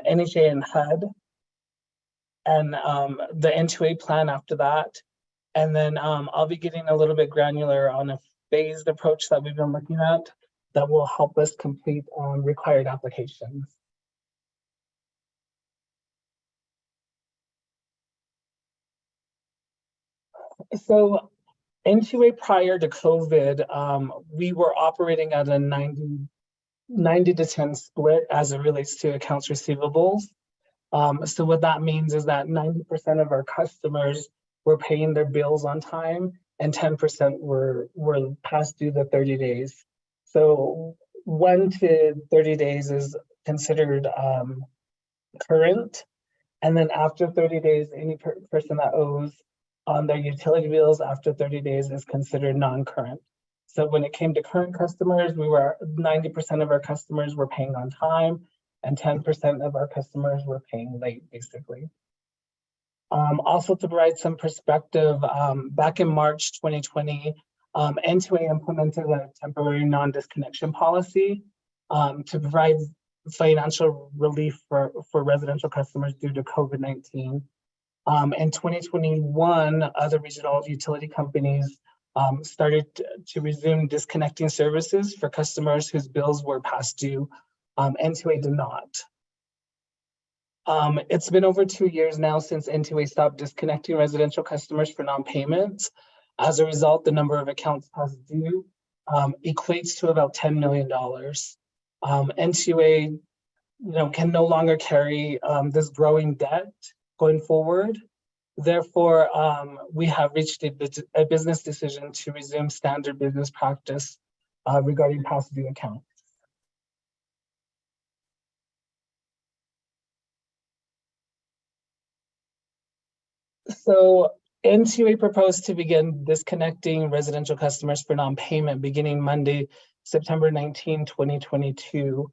[SPEAKER 11] NHA and HUD, and the N2A plan after that. And then I'll be getting a little bit granular on a phased approach that we've been looking at that will help us complete required applications. So N2A prior to COVID, we were operating at a 90 to 10 split as it relates to accounts receivables. So what that means is that 90% of our customers were paying their bills on time and 10% were past due the 30 days. So 1 to 30 days is considered current. And then after 30 days, any person that owes on their utility bills after 30 days is considered non-current. So when it came to current customers, 90% of our customers were paying on time and 10% of our customers were paying late, basically. Also to provide some perspective, back in March 2020, N2A implemented a temporary non-disconnection policy to provide financial relief for residential customers due to COVID-19. In 2021, other regional utility companies started to resume disconnecting services for customers whose bills were past due. N2A did not. It's been over 2 years now since N2A stopped disconnecting residential customers for non-payments. As a result, the number of accounts past due equates to about $10 million. N2A can no longer carry this growing debt going forward. Therefore, we have reached a business decision to resume standard business practice regarding past due accounts. So N2A proposed to begin disconnecting residential customers for non-payment beginning Monday, September 19, 2022.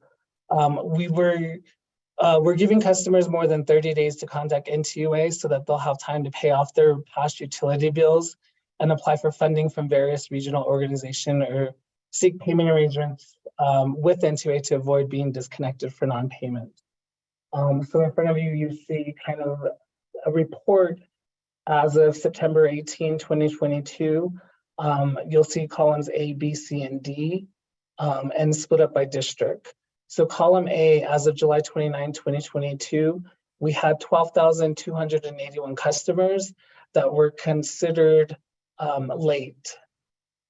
[SPEAKER 11] We're giving customers more than 30 days to contact N2A so that they'll have time to pay off their past utility bills and apply for funding from various regional organizations or seek payment arrangements with N2A to avoid being disconnected for non-payment. So in front of you, you see kind of a report as of September 18, 2022. You'll see columns A, B, C, and D, and split up by district. So column A, as of July 29, 2022, we had 12,281 customers that were considered late.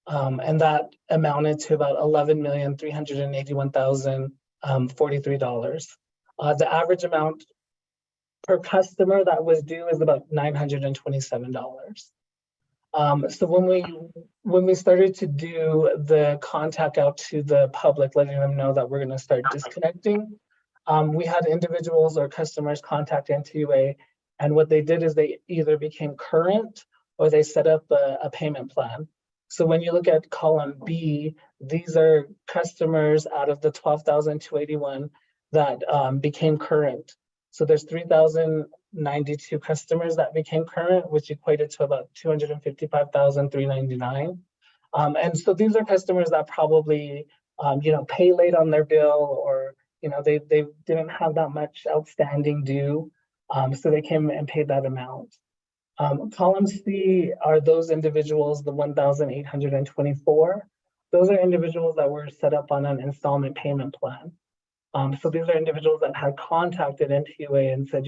[SPEAKER 11] And that amounted to about $11,381,043. The average amount per customer that was due is about $927. So when we started to do the contact out to the public, letting them know that we're going to start disconnecting, we had individuals or customers contact N2A, and what they did is they either became current or they set up a payment plan. So when you look at column B, these are customers out of the 12,281 that became current. So there's 3,092 customers that became current, which equated to about $255,399. And so these are customers that probably, pay late on their bill, or, they didn't have that much outstanding due. So they came and paid that amount. Column C are those individuals, the 1,824. Those are individuals that were set up on an installment payment plan. So these are individuals that had contacted N2A and said,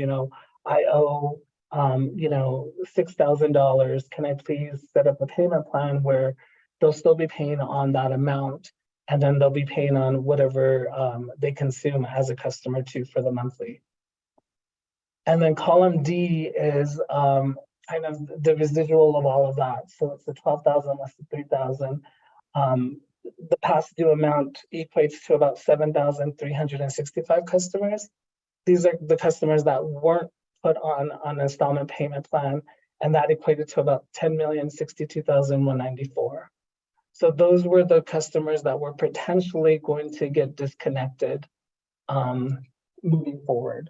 [SPEAKER 11] I owe, $6,000. Can I please set up a payment plan where they'll still be paying on that amount, and then they'll be paying on whatever they consume as a customer too for the monthly. And then column D is kind of the residual of all of that. So it's the 12,000 less the 3,000. the past due amount equates to about 7,365 customers. These are the customers that weren't put on an installment payment plan, and that equated to about 10,062,194. So those were the customers that were potentially going to get disconnected moving forward.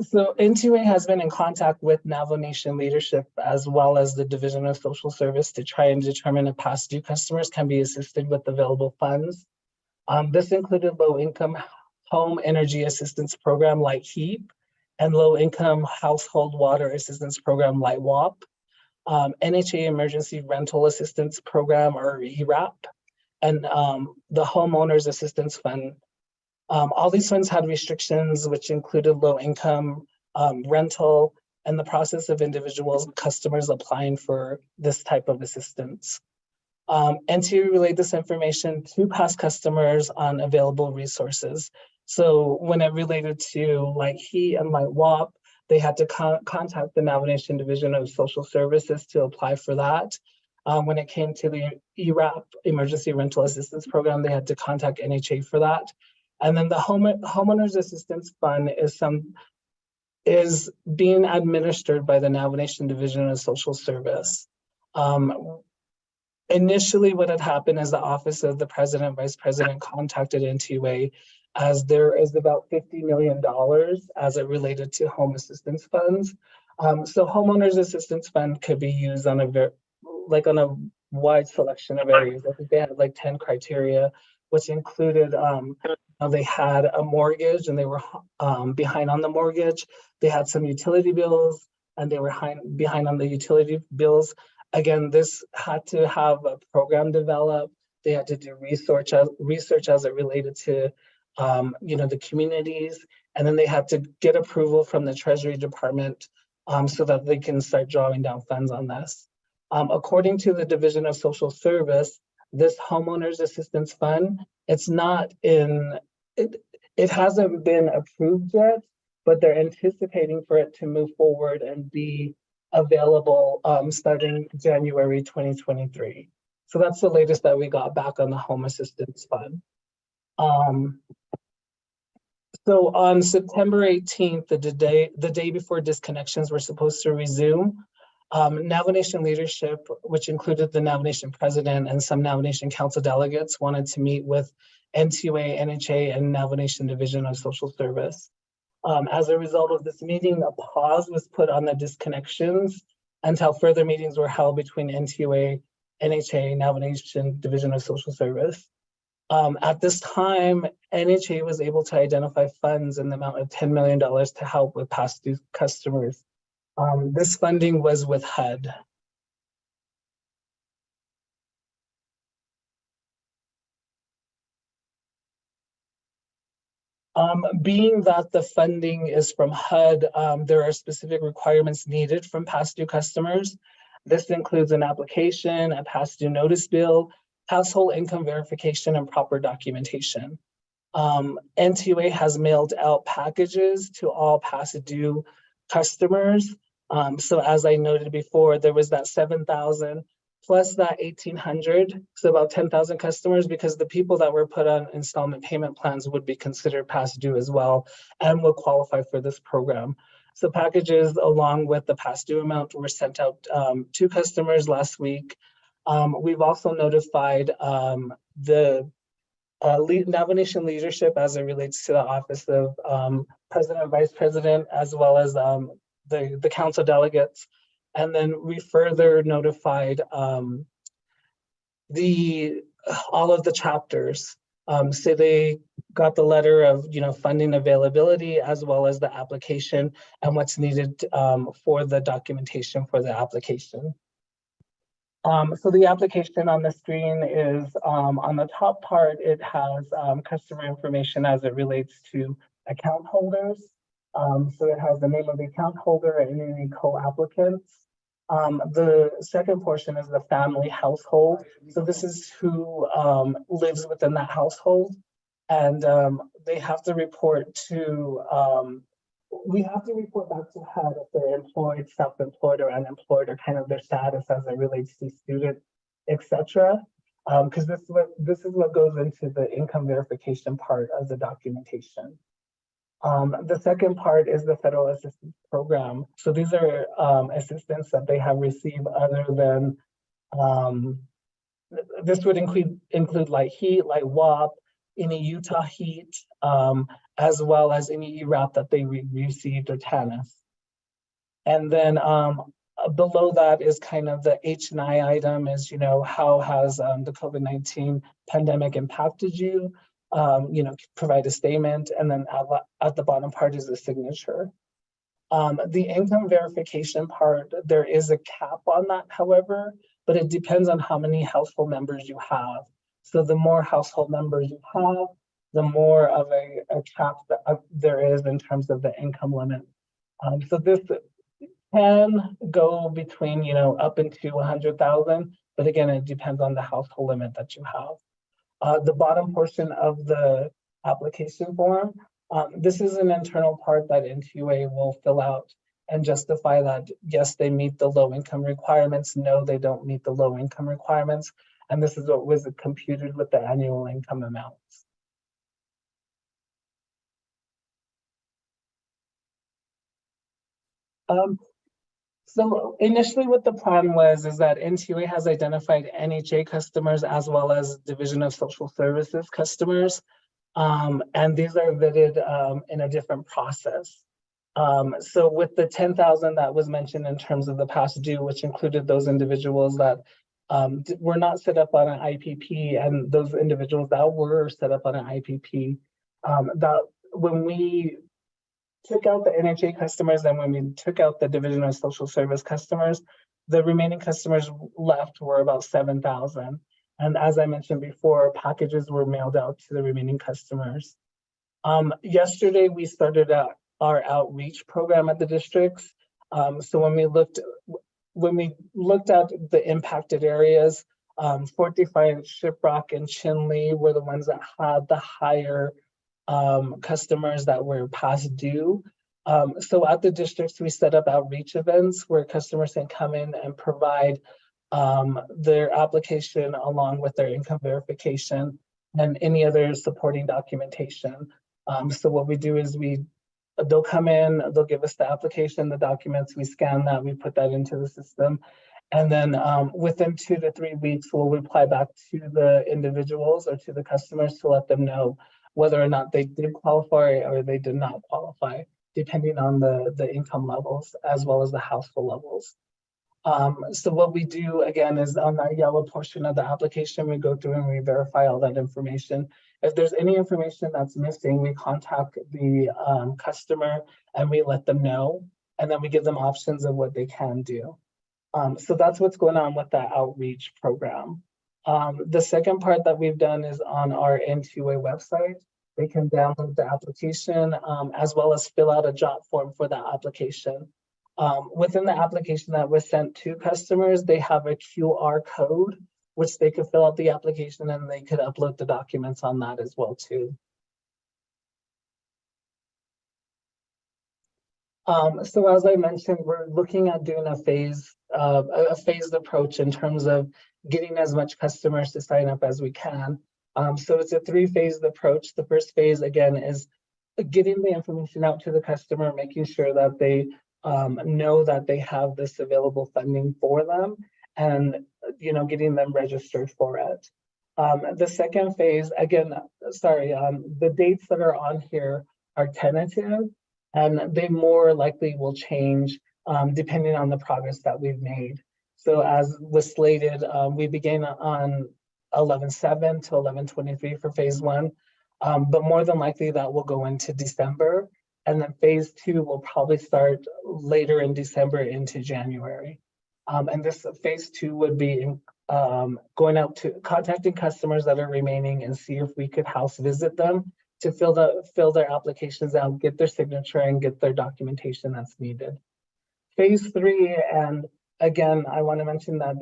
[SPEAKER 11] So NTA has been in contact with Navajo Nation leadership as well as the Division of Social Service to try and determine if past due customers can be assisted with available funds. This included low-income home energy assistance program like HEAP and low-income household water assistance program like WAP, NHA emergency rental assistance program or ERAP, and the homeowners assistance fund. All these funds had restrictions, which included low income, rental, and the process of individuals, customers applying for this type of assistance. NTA relayed this information to past customers on available resources. So when it related to like HE and like WAP, they had to contact the Navajo Nation Division of Social Services to apply for that. When it came to the ERAP, Emergency Rental Assistance Program, they had to contact NHA for that. And then the Homeowners Assistance Fund is being administered by the Navajo Nation Division of Social Service. Initially, what had happened is the Office of the President, Vice President contacted NTA as there is about $50 million as it related to home assistance funds. So Homeowners Assistance Fund could be used on a wide selection of areas. I think they had like 10 criteria, which included they had a mortgage and they were behind on the mortgage. They had some utility bills and they were behind on the utility bills. Again, this had to have a program developed. They had to do research as it related to the communities, and then they had to get approval from the Treasury Department so that they can start drawing down funds on this. According to the Division of Social Service, this Homeowners Assistance Fund, it hasn't been approved yet, but they're anticipating for it to move forward and be available starting January 2023. So that's the latest that we got back on the Home Assistance Fund. So on September 18th, the day before disconnections were supposed to resume, Navajo Nation leadership, which included the Navajo Nation president and some Navajo Nation council delegates, wanted to meet with NTA, NHA, and Navajo Nation Division of Social Service. As a result of this meeting, a pause was put on the disconnections until further meetings were held between NTA, NHA, Navajo Nation Division of Social Service. At this time, NHA was able to identify funds in the amount of $10 million to help with past due customers. This funding was with HUD. Being that the funding is from HUD, there are specific requirements needed from past due customers. This includes an application, a past due notice bill, household income verification, and proper documentation. NTA has mailed out packages to all past due customers. So as I noted before, there was that 7,000 plus that 1,800, so about 10,000 customers, because the people that were put on installment payment plans would be considered past due as well and will qualify for this program. So packages along with the past due amount were sent out to customers last week. We've also notified the Navajo Nation leadership as it relates to the Office of President and Vice President, as well as the council delegates. And then we further notified all of the chapters. So they got the letter of funding availability as well as the application and what's needed for the documentation for the application. So the application on the screen is on the top part, it has customer information as it relates to account holders. So it has the name of the account holder and any co-applicants. The second portion is the family household. So this is who lives within that household. And they have to report to we have to report back to HUD if they're employed, self-employed, or unemployed, or kind of their status as it relates to student, etc. Because this is what goes into the income verification part of the documentation. The second part is the federal assistance program. So these are assistance that they have received other than this would include like HEAT, like WAP, any Utah HEAT, as well as any ERAP that they received or TANF. And then below that is kind of the H&I item is, how has the COVID-19 pandemic impacted you? Provide a statement. And then at the bottom part is the signature. The income verification part, there is a cap on that, however, but it depends on how many household members you have. So the more household members you have, the more of a cap that there is in terms of the income limit. So this can go between, up into 100,000, but again, it depends on the household limit that you have. The bottom portion of the application form, this is an internal part that NTUA will fill out and justify that, yes, they meet the low income requirements. No, they don't meet the low income requirements. And this is what was computed with the annual income amounts. So initially what the plan was is that NTUA has identified NHA customers as well as Division of Social Services customers. And these are vetted in a different process. So with the 10,000 that was mentioned in terms of the past due, which included those individuals that were not set up on an IPP and those individuals that were set up on an IPP, that when we took out the NHA customers and when we took out the Division of Social Service customers, the remaining customers left were about 7,000. And as I mentioned before, packages were mailed out to the remaining customers. Yesterday, we started out our outreach program at the districts. So when we looked at the impacted areas, Fort Defiance, Shiprock, and Chinle were the ones that had the higher customers that were past due. So at the districts, we set up outreach events where customers can come in and provide their application along with their income verification and any other supporting documentation. So what we do is they'll come in, they'll give us the application, the documents, we scan that, we put that into the system. And then within 2 to 3 weeks, we'll reply back to the individuals or to the customers to let them know whether or not they did qualify or they did not qualify, depending on the income levels as well as the household levels. So what we do again is on that yellow portion of the application, we go through and we verify all that information. If there's any information that's missing, we contact the customer and we let them know, and then we give them options of what they can do. So that's what's going on with that outreach program. The second part that we've done is on our NTUA website. They can download the application as well as fill out a job form for that application. Within the application that was sent to customers, they have a QR code, which they could fill out the application and they could upload the documents on that as well too. So as I mentioned, we're looking at doing a phased approach in terms of getting as much customers to sign up as we can. So it's a 3-phased approach. The first phase, again, is getting the information out to the customer, making sure that they know that they have this available funding for them and, getting them registered for it. The second phase, again, the dates that are on here are tentative and they more likely will change depending on the progress that we've made. So as was slated, we began on 11/7 to 11/23 for phase 1, but more than likely that will go into December. And then phase 2 will probably start later in December into January. And this phase 2 would be going out to contacting customers that are remaining and see if we could house visit them to fill their applications out, get their signature and get their documentation that's needed. Phase 3, and again, I want to mention that,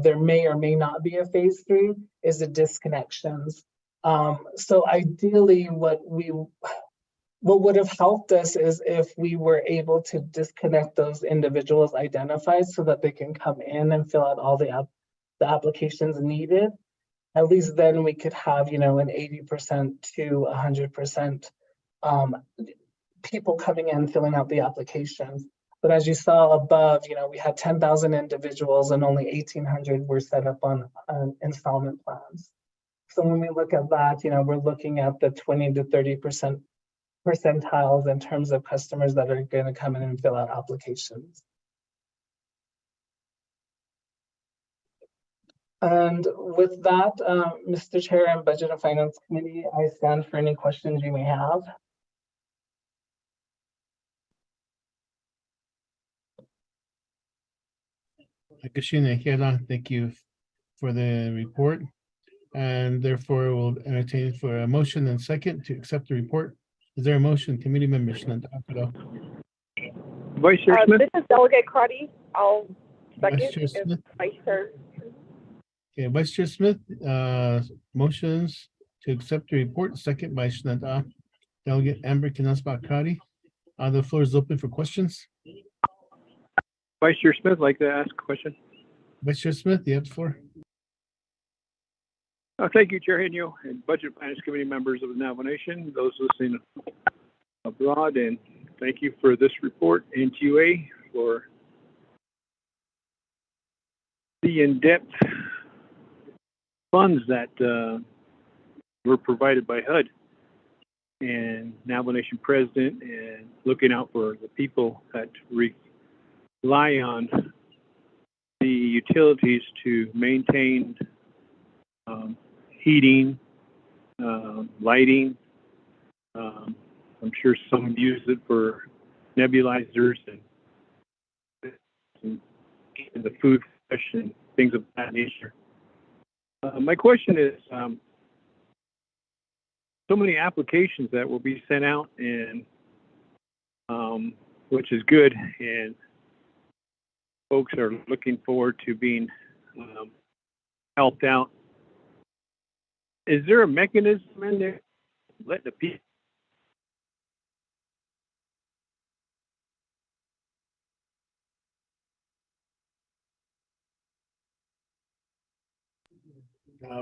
[SPEAKER 11] there may or may not be a phase 3, is the disconnections. So ideally what would have helped us is if we were able to disconnect those individuals identified so that they can come in and fill out all the applications needed. At least then we could have, an 80% to 100% people coming in filling out the applications. But as you saw above, we had 10,000 individuals and only 1,800 were set up on installment plans. So when we look at that, we're looking at the 20 to 30% percentiles in terms of customers that are going to come in and fill out applications. And with that, Mr. Chair and Budget and Finance Committee, I stand for any questions you may have.
[SPEAKER 17] Thank you for the report. And therefore we'll entertain for a motion and second to accept the report. Is there a motion, committee members?
[SPEAKER 16] Vice Chair Smith.
[SPEAKER 12] This is Delegate Crotty. I'll second.
[SPEAKER 17] Vice Chair Smith.
[SPEAKER 12] Vice Chair.
[SPEAKER 17] Okay, Vice Chair Smith, motions to accept the report, second by Shananta. Delegate Amber Kinaspa-Kari. The floor is open for questions.
[SPEAKER 16] Vice Chair Smith, like to ask a question.
[SPEAKER 17] Vice Chair Smith, you have the floor.
[SPEAKER 16] Thank you, Chair Henyo, and Budget Finance Committee members of the Navajo Nation, those listening abroad, and thank you for this report, NTUA, for the in-depth funds that were provided by HUD and Navajo Nation President, and looking out for the people that rely on the utilities to maintain heating, lighting. I'm sure some use it for nebulizers and the food fresh and things of that nature. My question is, so many applications that will be sent out, and which is good, and folks are looking forward to being helped out. Is there a mechanism in there let the people?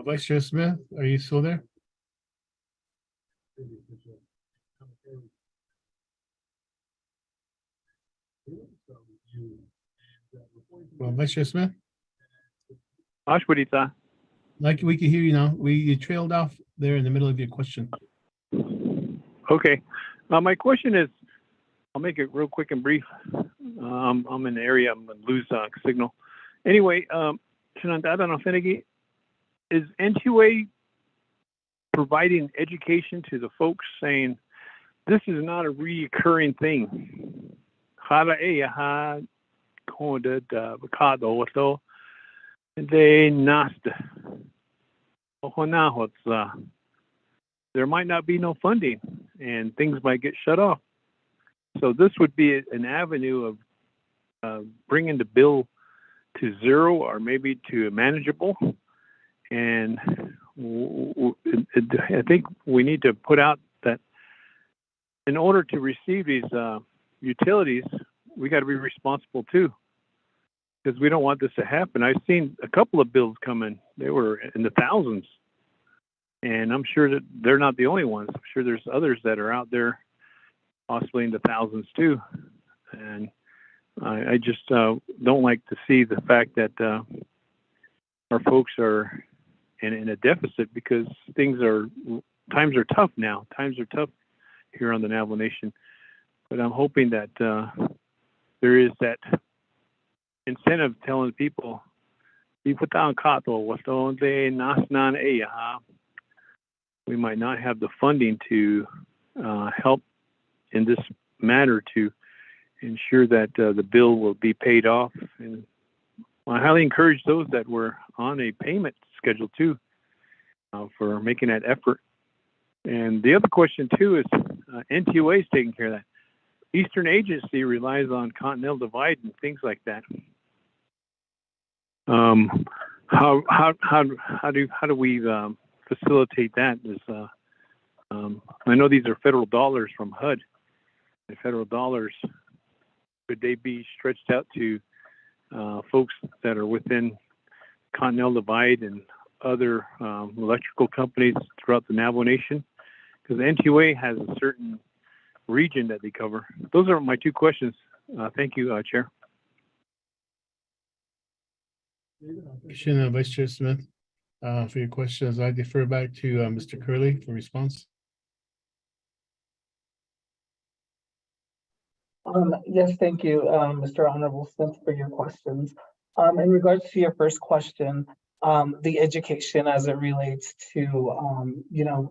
[SPEAKER 17] Vice Chair Smith, are you still there? Well, Vice Chair Smith?
[SPEAKER 16] Ashwadita.
[SPEAKER 17] Like, we can hear you now. You trailed off there in the middle of your question.
[SPEAKER 16] Okay. My question is, I'll make it real quick and brief. I'm in the area, I'm going to lose signal. Anyway, is NTUA providing education to the folks saying, this is not a recurring thing? There might not be no funding and things might get shut off. So this would be an avenue of bringing the bill to zero or maybe to manageable. And I think we need to put out that in order to receive these utilities, we got to be responsible too, because we don't want this to happen. I've seen a couple of bills come in; they were in the thousands, and I'm sure that they're not the only ones. I'm sure there's others that are out there, possibly in the thousands too. And I just don't like to see the fact that our folks are in a deficit, because times are tough now. Times are tough here on the Navajo Nation. But I'm hoping that there is that incentive telling people, we might not have the funding to help in this matter to ensure that the bill will be paid off. And I highly encourage those that were on a payment schedule too for making that effort. And the other question too is NTUA is taking care of that. Eastern Agency relies on Continental Divide and things like that. How do we facilitate that? Is I know these are federal dollars from HUD. The federal dollars, could they be stretched out to folks that are within Continental Divide and other electrical companies throughout the Navajo Nation? Because the NTUA has a certain region that they cover. Those are my two questions. Thank you, Chair.
[SPEAKER 17] Vice Chair Smith, for your questions. I defer back to Mr. Curley for response.
[SPEAKER 11] Yes, thank you, Mr. Honorable Smith, for your questions. In regards to your first question, the education as it relates to,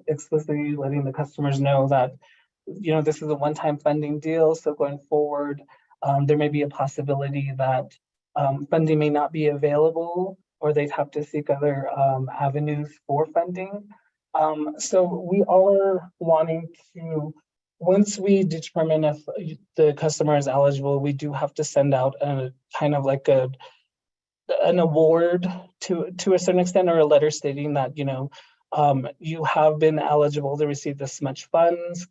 [SPEAKER 11] explicitly letting the customers know that, this is a one-time funding deal. So going forward, there may be a possibility that funding may not be available, or they'd have to seek other avenues for funding. So we are wanting to, once we determine if the customer is eligible, we do have to send out a kind of like an award to a certain extent, or a letter stating that, you have been eligible to receive this much funds.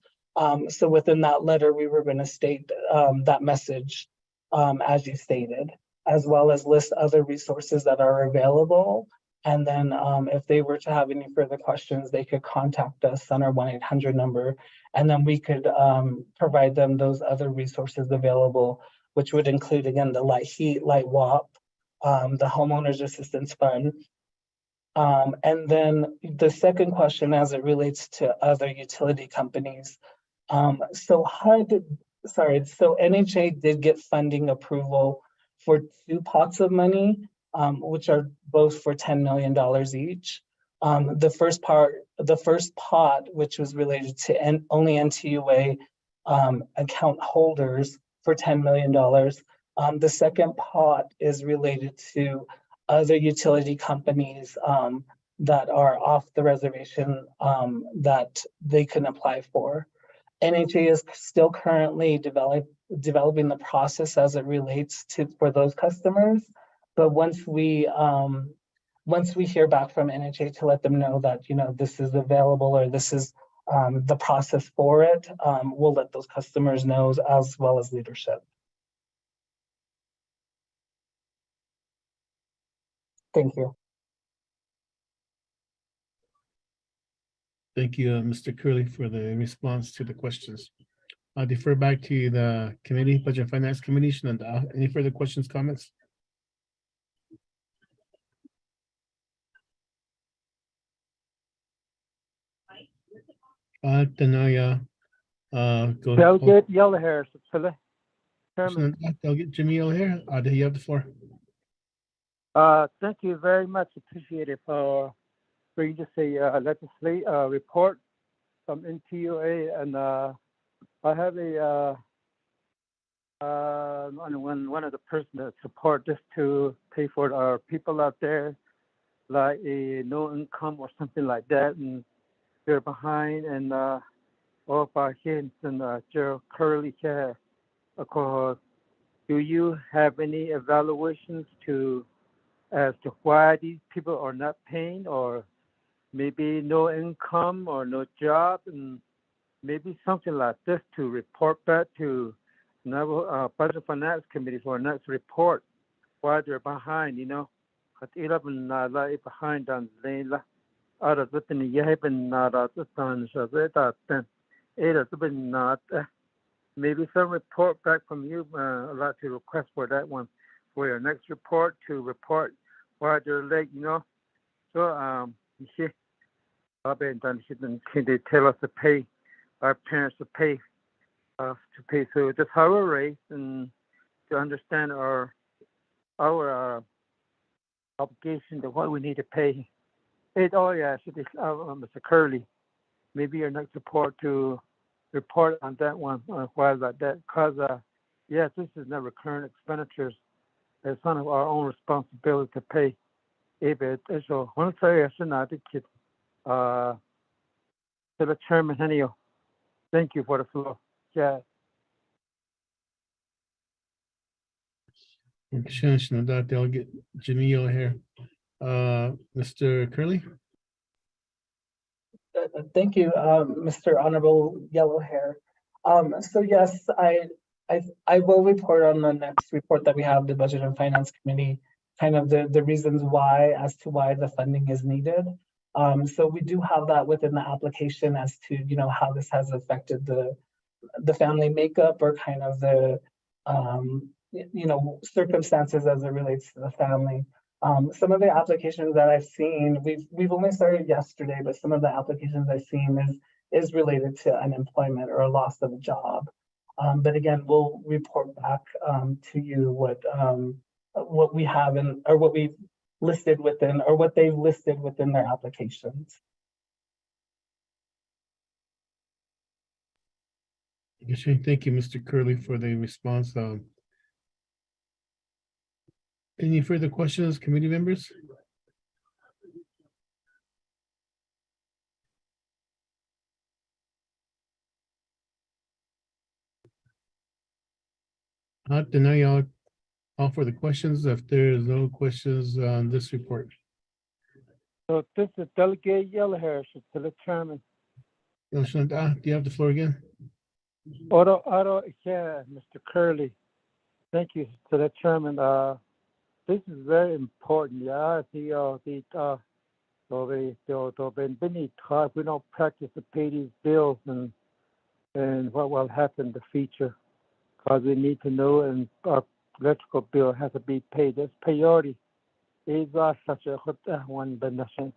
[SPEAKER 11] So within that letter, we were going to state that message as you stated, as well as list other resources that are available. And then if they were to have any further questions, they could contact us on our 1-800 number, and then we could provide them those other resources available, which would include, again, the light heat, light WAP, the homeowners assistance fund. And then the second question as it relates to other utility companies. So NHA did get funding approval for 2 pots of money, which are both for $10 million each. The first pot, which was related to only NTUA account holders for $10 million. The second pot is related to other utility companies that are off the reservation that they can apply for. NHA is still currently developing the process as it relates for those customers. But once we hear back from NHA to let them know that, this is available, or this is the process for it, we'll let those customers know, as well as leadership. Thank you.
[SPEAKER 17] Thank you, Mr. Curley, for the response to the questions. I'll defer back to the committee, Budget and Finance Committee. Any further questions, comments? Tanaya, go.
[SPEAKER 3] Delegate Yellowhair, Chairman.
[SPEAKER 17] Delegate Jimmy Yellowhair, you have the floor.
[SPEAKER 3] Thank you very much. Appreciate it for you to say legislative report from NTUA, and I have one of the person that support this to pay for our people out there, like a no income or something like that, and they're behind, and all of our kids and Gerald Curley here. Of course, do you have any evaluations as to why these people are not paying, or maybe no income or no job, and maybe something like this to report back to Navajo Budget Finance Committee for next report why they're behind, behind on the maybe some report back from you. I'd like to request for that one, for your next report, to report why they're late, So, can they tell us to pay, our parents to pay, so just how we raise and to understand our obligation to what we need to pay. Mr. Curley, maybe your next report to report on that one, why like that, because this is not recurrent expenditures. It's one of our own responsibility to pay. So one say I should not kid to the chairman Henio. Thank you for the floor. Yeah.
[SPEAKER 17] Delegate Jimmy here. Mr. Curley?
[SPEAKER 11] Thank you, Mr. Honorable Yellow Hair. So yes, I will report on the next report that we have, the Budget and Finance Committee, kind of the reasons why, as to why the funding is needed. So we do have that within the application as to, you know, how this has affected the family makeup or kind of the, you know, circumstances as it relates to the family. Some of the applications that I've seen, we've only started yesterday, but some of the applications I've seen is related to unemployment or a loss of a job. But again, we'll report back to you what we have in, or what we've listed within, or what they've listed within their applications.
[SPEAKER 17] Thank you, Mr. Curley, for the response. Any further questions, committee members? Not deny all for the questions if there is no questions on this report.
[SPEAKER 3] So this is Delegate Yellowhair to the chairman.
[SPEAKER 17] Do you have the floor again?
[SPEAKER 3] Yeah, Mr. Curley. Thank you to the chairman. This is very important. Yeah, we don't practice to pay these bills and what will happen in the future, because we need to know, and our electrical bill has to be paid. That's priority. Is such a one benefit.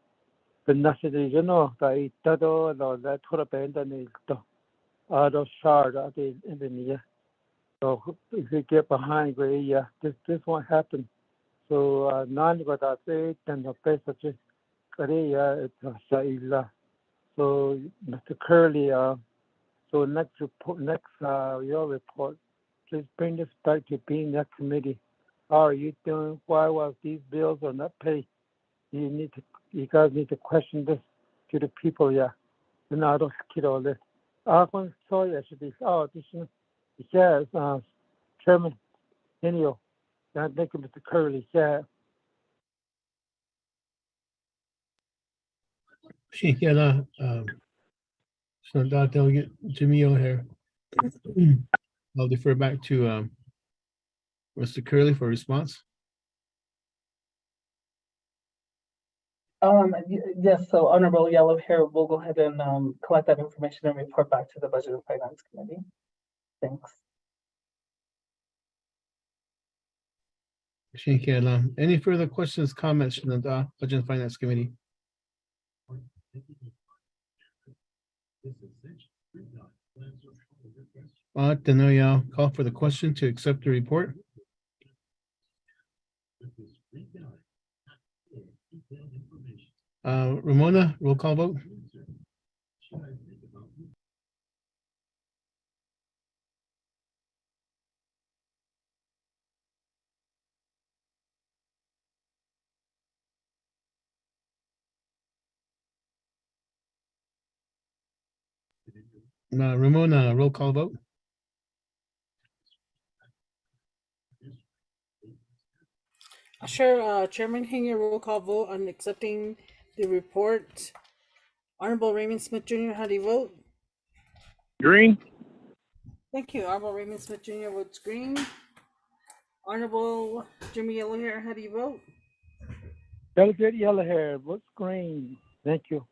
[SPEAKER 3] The national, you know, the todo that could have been the shard in the year. So if you get behind, this won't happen. So none of that say and the best of just Korea it's so Mr. Curley, so next your report, please bring this back to being that committee. How are you doing? Why was these bills are not paid? You guys need to question this to the people, yeah. And I don't kid all this. I'm sorry, actually. This is Chairman Henio. Thank you, Mr. Curley. Yeah.
[SPEAKER 17] So Delegate Jimmy O'Hare. I'll defer back to Mr. Curley for response.
[SPEAKER 11] Yes, so Honorable Yellow Hair will go ahead and collect that information and report back to the Budget and Finance Committee. Thanks.
[SPEAKER 17] Any further questions, comments from the Budget and Finance Committee? Then call for the question to accept the report. Ramona, roll call vote. Ramona, roll call vote.
[SPEAKER 2] Sure, Chairman Henry, roll call vote on accepting the report. Honorable Raymond Smith Jr., how do you vote?
[SPEAKER 16] Green.
[SPEAKER 2] Thank you. Honorable Raymond Smith Jr. votes green. Honorable Jimmy Yellowhair, how do you vote?
[SPEAKER 3] Delegate Yellowhair votes green. Thank you.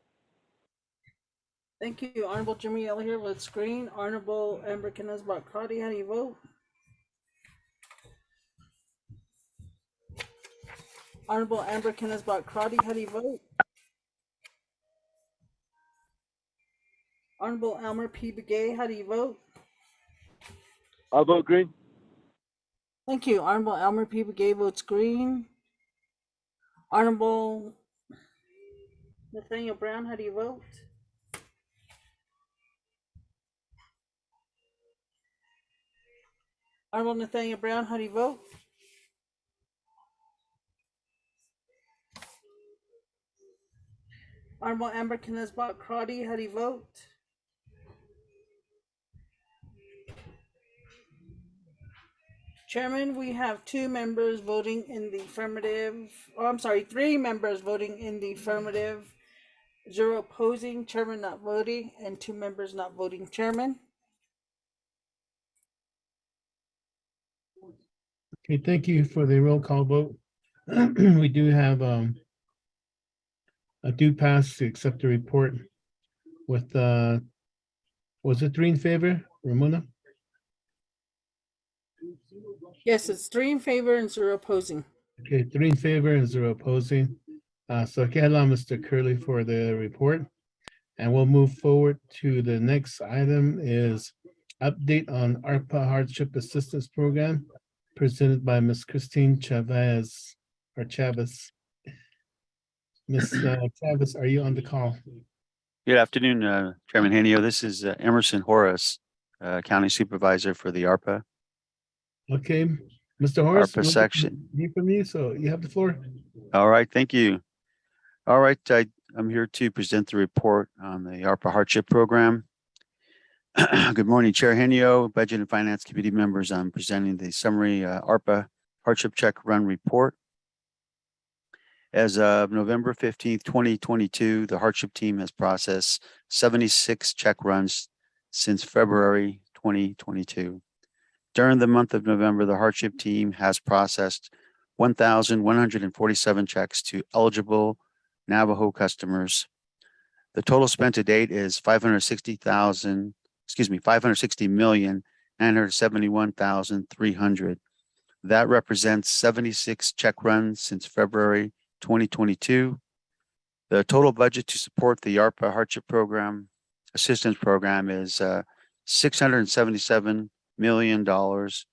[SPEAKER 2] Thank you. Honorable Jimmy Yellowhair votes green. Honorable Amber Knezbach-Crotty, how do you vote? Honorable Amber Knezbach-Crotty, how do you vote? Honorable Elmer P. Begay, how do you vote?
[SPEAKER 16] I'll vote green.
[SPEAKER 2] Thank you. Honorable Elmer P. Begay votes green. Honorable Nathaniel Brown, how do you vote? Honorable Nathaniel Brown, how do you vote? Honorable Amber Knezbach-Crotty, how do you vote? Chairman, we have 2 members voting in the affirmative. Oh, I'm sorry, 3 members voting in the affirmative. 0 opposing, chairman not voting, and 2 members not voting chairman.
[SPEAKER 17] Okay, thank you for the roll call vote. We do have a do pass to accept the report with was it 3 in favor, Ramona?
[SPEAKER 2] Yes, it's 3 in favor and 0 opposing.
[SPEAKER 17] Okay, 3 in favor and 0 opposing. So Kehla, Mr. Curley for the report. And we'll move forward to the next item is update on ARPA Hardship Assistance Program presented by Ms. Christine Chavez or Chavez. Ms. Chavez, are you on the call?
[SPEAKER 14] Good afternoon, Chairman Henio. This is Emerson Horace, County Supervisor for the ARPA.
[SPEAKER 17] Okay, Mr. Horace,
[SPEAKER 14] ARPA section.
[SPEAKER 17] hear from you, so you have the floor.
[SPEAKER 14] All right, thank you. All right, I'm here to present the report on the ARPA Hardship Program. Good morning, Chair Henio, Budget and Finance Committee members. I'm presenting the summary ARPA Hardship Check Run Report. As of November 15th, 2022, the hardship team has processed 76 check runs since February 2022. During the month of November, the hardship team has processed 1,147 checks to eligible Navajo customers. The total spent to date is $560,971,300. That represents 76 check runs since February 2022. The total budget to support the ARPA Hardship Program Assistance Program is $677 million. The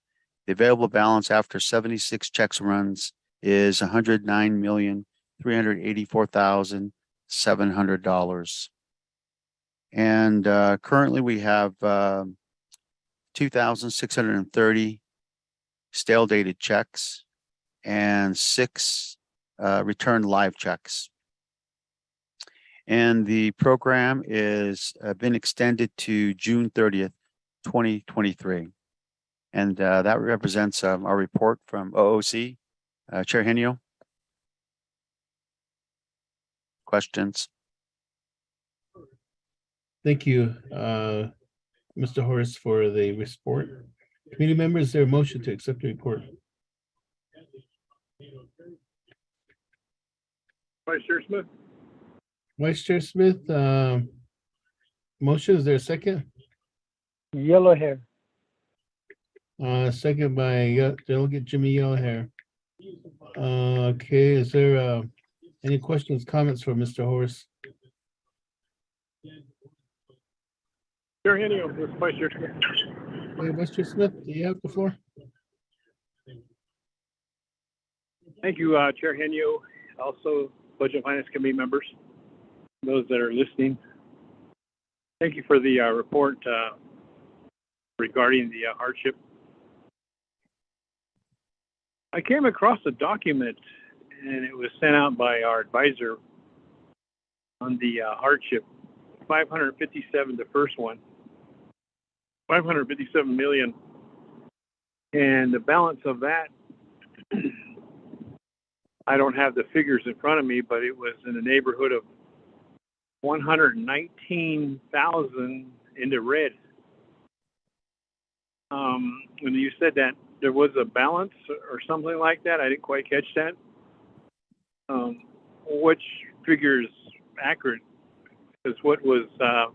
[SPEAKER 14] available balance after 76 checks runs is $109,384,700. And currently we have 2,630 stale dated checks and 6 return live checks. And the program is been extended to June 30th, 2023. And that represents our report from OOC. Chair Henio. Questions?
[SPEAKER 17] Thank you, Mr. Horace, for the report. Committee members, is there a motion to accept the report?
[SPEAKER 16] Vice Chair Smith.
[SPEAKER 17] Vice Chair Smith, motion, is there a second?
[SPEAKER 3] Yellow hair.
[SPEAKER 17] Second by Delegate Jimmy Yellowhair. Okay, is there any questions, comments for Mr. Horace?
[SPEAKER 16] Chair Henio, this is Vice Chair Smith.
[SPEAKER 17] Okay, Vice Chair Smith, do you have the floor?
[SPEAKER 16] Thank you, Chair Henio. Also, Budget and Finance Committee members, those that are listening. Thank you for the report regarding the hardship. I came across a document, and it was sent out by our advisor on the hardship. 557, the first one. 557 million. And the balance of that, I don't have the figures in front of me, but it was in the neighborhood of 119,000 in the red. When you said that there was a balance or something like that, I didn't quite catch that. Which figure is accurate? Because what was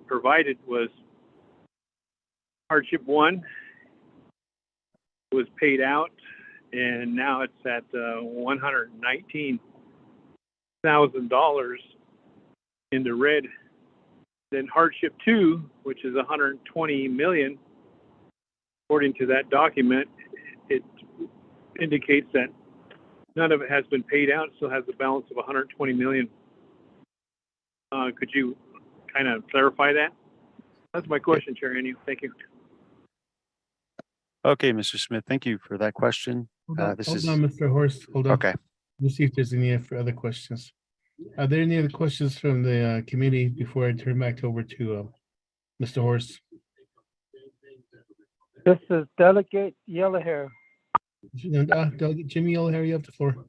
[SPEAKER 16] provided was hardship 1 was paid out, and now it's at $119,000 in the red. Then hardship 2, which is 120 million, according to that document, it indicates that none of it has been paid out, still has a balance of 120 million. Could you kind of clarify that? That's my question, Chair Henio. Thank you.
[SPEAKER 14] Okay, Mr. Smith, thank you for that question.
[SPEAKER 17] Hold on, Mr. Horst. Hold on.
[SPEAKER 14] Okay.
[SPEAKER 17] Let's see if there's any other questions. Are there any other questions from the committee before I turn back over to Mr. Horst?
[SPEAKER 3] This is Delegate Yellowhair.
[SPEAKER 17] Delegate Jimmy Yellowhair, you have the floor.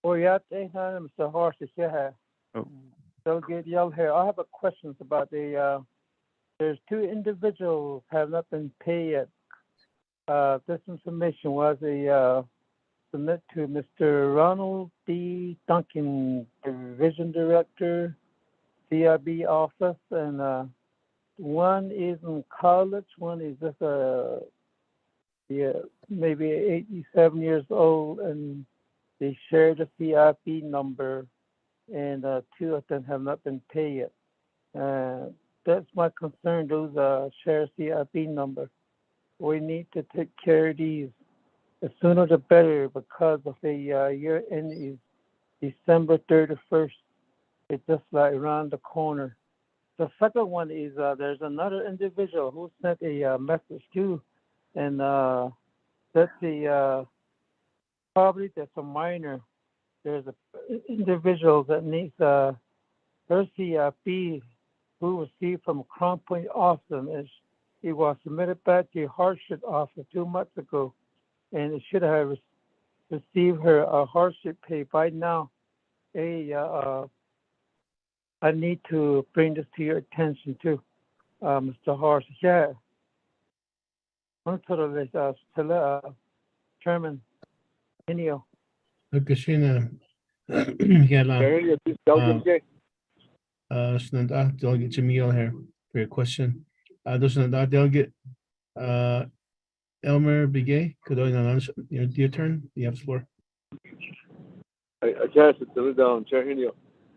[SPEAKER 3] Oyate, Mr. Horse, yeah.
[SPEAKER 14] Oh,
[SPEAKER 3] Delegate Yellowhair, I have a questions about there's two individuals have not been paid yet. This information was submit to Mr. Ronald D. Duncan, Division Director, CIB office, and one is in college, one is just maybe 87 years old, and they share the CIB number, and two of them have not been paid yet. That's my concern, those share CIB number. We need to take care of these. The sooner the better, because of the year end is December 31st. It's just like around the corner. The second one is there's another individual who sent a message too, and that's probably that's a minor. There's a individual that needs her CIP who received from Crown Point Austin. It was submitted back to Hardship office 2 months ago, and it should have received her hardship pay by now. I need to bring this to your attention too, Mr. Horse. Yeah. I'm totally Chairman Inio.
[SPEAKER 17] Kashina, Shananda, Delegate Jamil here for your question. Shananda, Delegate Elmer Bigay, your turn. You have the floor.
[SPEAKER 1] I guess it's a down, Chair Henio,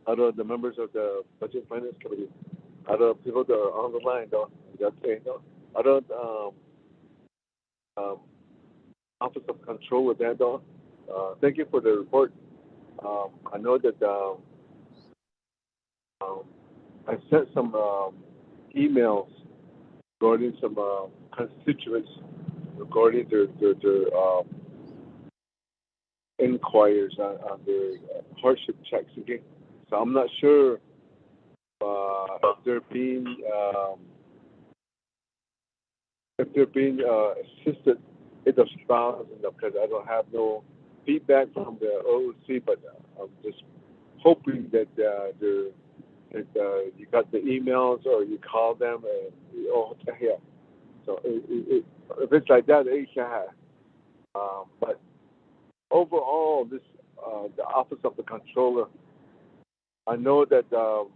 [SPEAKER 1] out of the members of the Budget and Finance Committee, out of people that are on the line, though, out of Office of Control with that, though. Thank you for the report. I know that I sent some emails regarding some constituents regarding their inquiries on their hardship checks again. So I'm not sure if they're being assisted in the spouse, because I don't have no feedback from the OOC, but I'm just hoping that you got the emails or you call them and yeah. So if it's like that, but overall, this the Office of the Controller, I know that the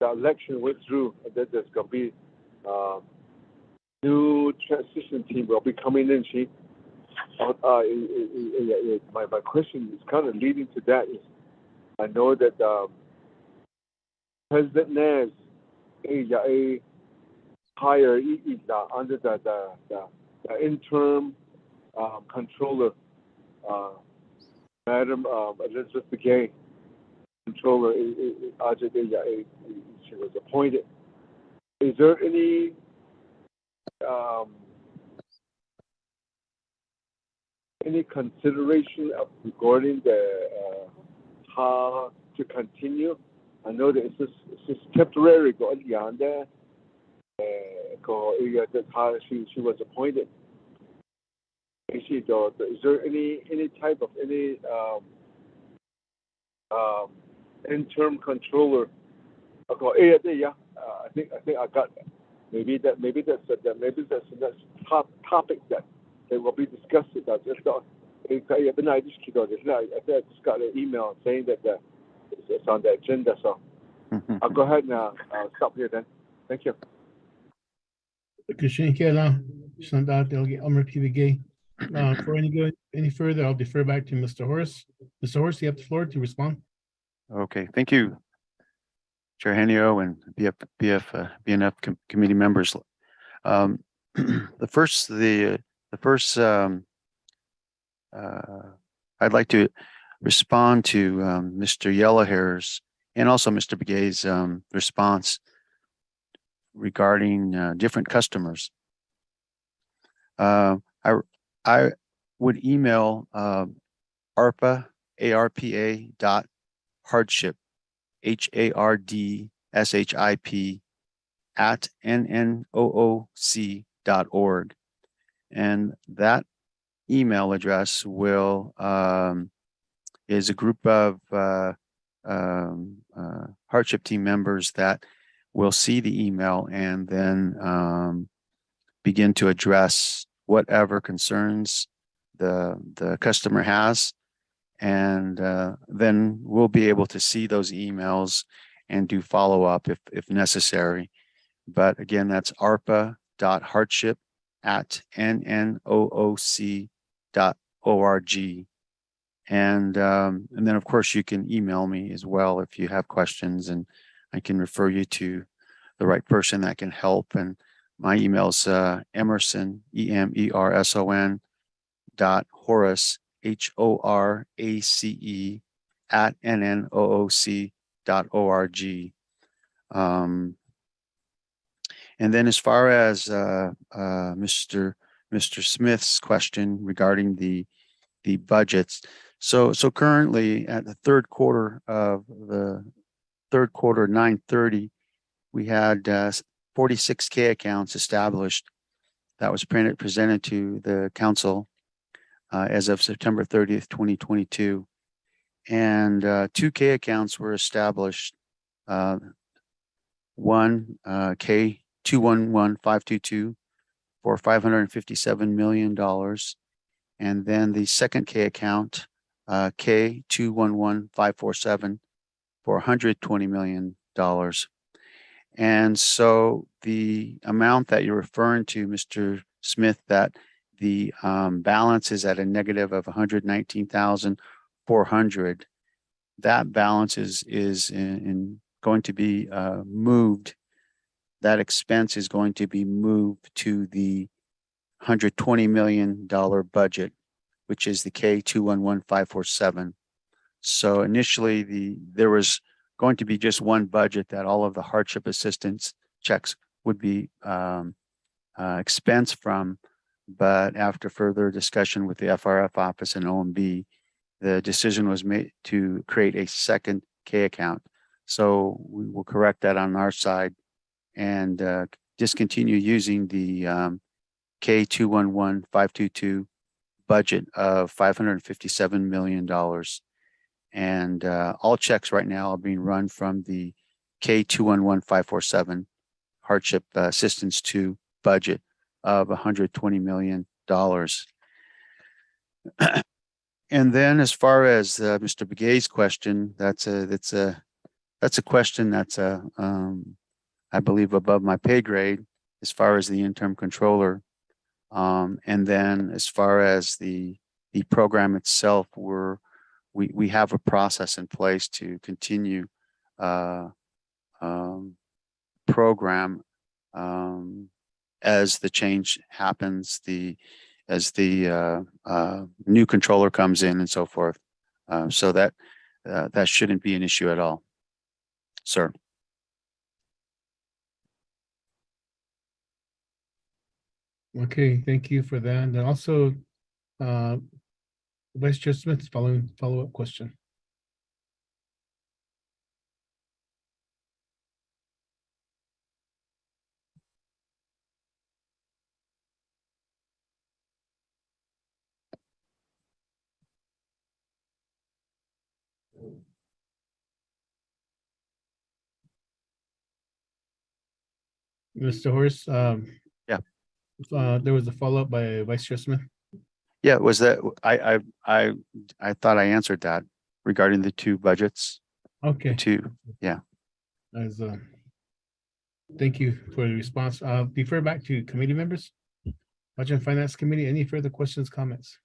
[SPEAKER 1] election went through, and then there's gonna be new transition team will be coming in. My question is kind of leading to that. Is I know that President Naz hire under the interim controller, Madam Elizabeth Begay, controller. She was appointed. Is there any consideration of regarding the how to continue? I know that it's just temporary. That's how she was appointed. Is there any type of interim controller? I think I got that. Maybe that's the next topic that will be discussed. I just got an email saying that it's on the agenda. So I'll go ahead and I'll stop here then. Thank you.
[SPEAKER 17] For any further, I'll defer back to Mr. Horace. Mr. Horace, you have the floor to respond.
[SPEAKER 14] okay, thank you, Chair Henio and BNF committee members. The first, I'd like to respond to Mr. Yellowhair's and also Mr. Begay's response regarding different customers. I would email ARPA, hardship, HARDSHIP @nnooc.org And that email address will is a group of hardship team members that will see the email and then begin to address whatever concerns the customer has. And then we'll be able to see those emails and do follow-up if necessary. But again, that's arpa.hardship@nnooc.org. And then of course you can email me as well if you have questions, and I can refer you to the right person that can help. And my email is Emerson, EMERSON .Horace, HORACE @NNOOC.org. And then as far as Mr. Smith's question regarding the budgets, so currently at the third quarter 9/30, we had 46 K accounts established. That was presented to the council as of September 30th, 2022. And 2 K accounts were established. One K211522 for $557 million. And then the second K account, K211547 for $120 million. And so the amount that you're referring to, Mr. Smith, that the balance is at a negative of 119,400. That balance is going to be moved. That expense is going to be moved to the $120 million budget, which is the K211547. So initially, there was going to be just one budget that all of the hardship assistance checks would be expensed from. But after further discussion with the FRF office and OMB, the decision was made to create a second K account. So we will correct that on our side and discontinue using the K211522 budget of $557 million. And all checks right now are being run from the K211547 hardship assistance 2 budget of $120 million. And then as far as Mr. Begay's question, that's a question that's I believe above my pay grade as far as the interim controller. And then as far as the program itself, we have a process in place to continue program as the change happens, as the new controller comes in and so forth. So that shouldn't be an issue at all, sir.
[SPEAKER 17] Okay, thank you for that. And also, Vice Chair Smith's follow-up question. Mr. Horace,
[SPEAKER 14] yeah,
[SPEAKER 17] there was a follow-up by Vice Chair Smith.
[SPEAKER 14] Yeah, was that I thought I answered that regarding the 2 budgets.
[SPEAKER 17] Okay.
[SPEAKER 14] Yeah.
[SPEAKER 17] As thank you for the response. Defer back to committee members. Budget and Finance Committee. Any further questions, comments?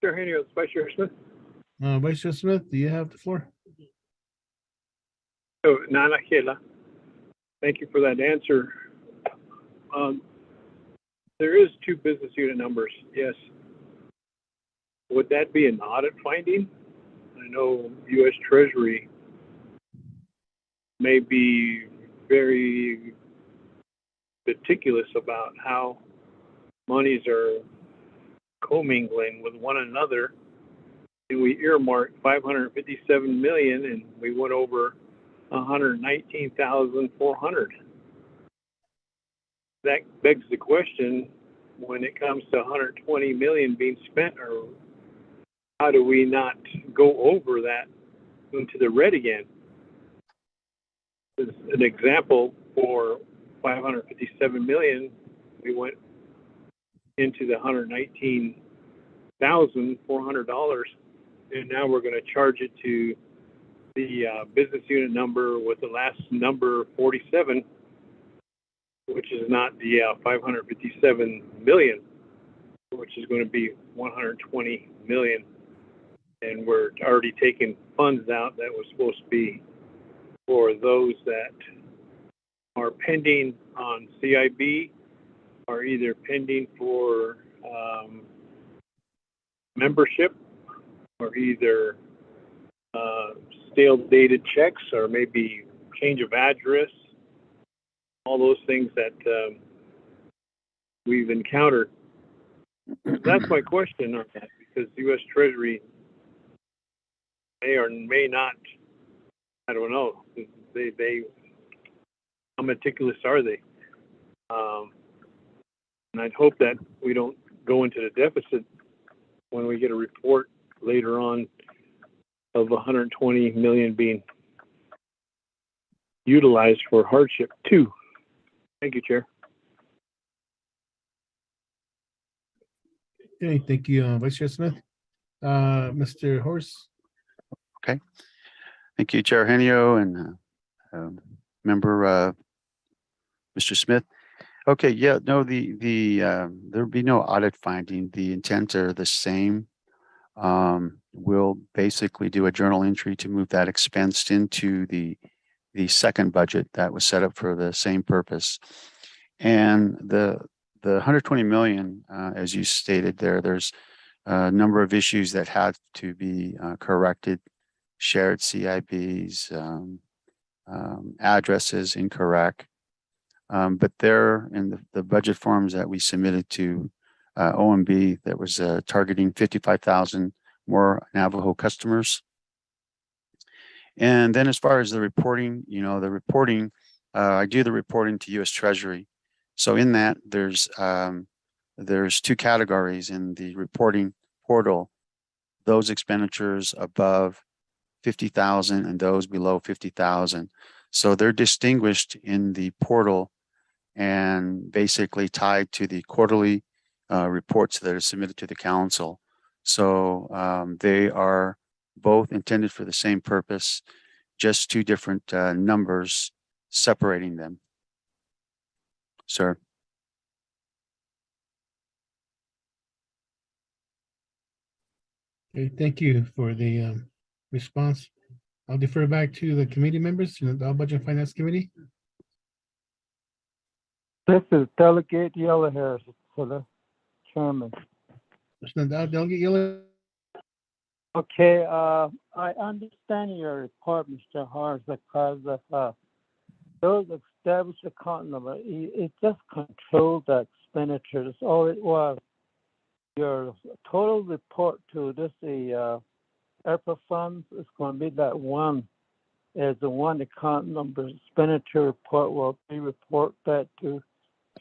[SPEAKER 16] Chair Henry, Vice Chair Smith.
[SPEAKER 17] Vice Chair Smith, do you have the floor?
[SPEAKER 16] So, Nana Hela, thank you for that answer. There is 2 business unit numbers, yes. Would that be an audit finding? I know U.S. Treasury may be very meticulous about how monies are commingling with one another. And we earmarked $557 million, and we went over 119,400. that begs the question, when it comes to 120 million being spent, or how do we not go over that into the red again? As an example, for 557 million, we went into the $119,400, and now we're going to charge it to the business unit number with the last number 47, which is not the 557 million, which is going to be 120 million. And we're already taking funds out that was supposed to be for those that are pending on CIB, are either pending for membership, or either stale dated checks, or maybe change of address, all those things that we've encountered. That's my question on that, because U.S. Treasury may or may not, I don't know, they how meticulous are they? And I'd hope that we don't go into the deficit when we get a report later on of 120 million being utilized for hardship too. Thank you, Chair.
[SPEAKER 17] Okay, thank you, Vice Chair Smith. Mr. Horse.
[SPEAKER 14] Okay. Thank you, Chair Henio and member Mr. Smith. Okay, yeah, no, there'll be no audit finding. The intent are the same. We'll basically do a journal entry to move that expense into the second budget that was set up for the same purpose. And the 120 million, as you stated there's a number of issues that had to be corrected, shared CIBs, addresses incorrect. But there in the budget forms that we submitted to OMB, that was targeting 55,000 more Navajo customers. And then as far as the reporting, I do the reporting to U.S. Treasury. So in that, there's two categories in the reporting portal: those expenditures above 50,000 and those below 50,000. So they're distinguished in the portal and basically tied to the quarterly reports that are submitted to the council. So they are both intended for the same purpose, just two different numbers separating them. Sir.
[SPEAKER 17] Okay, thank you for the response. I'll defer back to the committee members, the Budget and Finance Committee.
[SPEAKER 3] This is Delegate Yellowhair for the chairman.
[SPEAKER 17] Delegate Yellowhair.
[SPEAKER 3] Okay, I understand your report, Mr. Hars, because of those established account number, it just controlled the expenditures. All it was. Your total report to this ARPA funds is going to be that one, as the one account number expenditure report will be report that to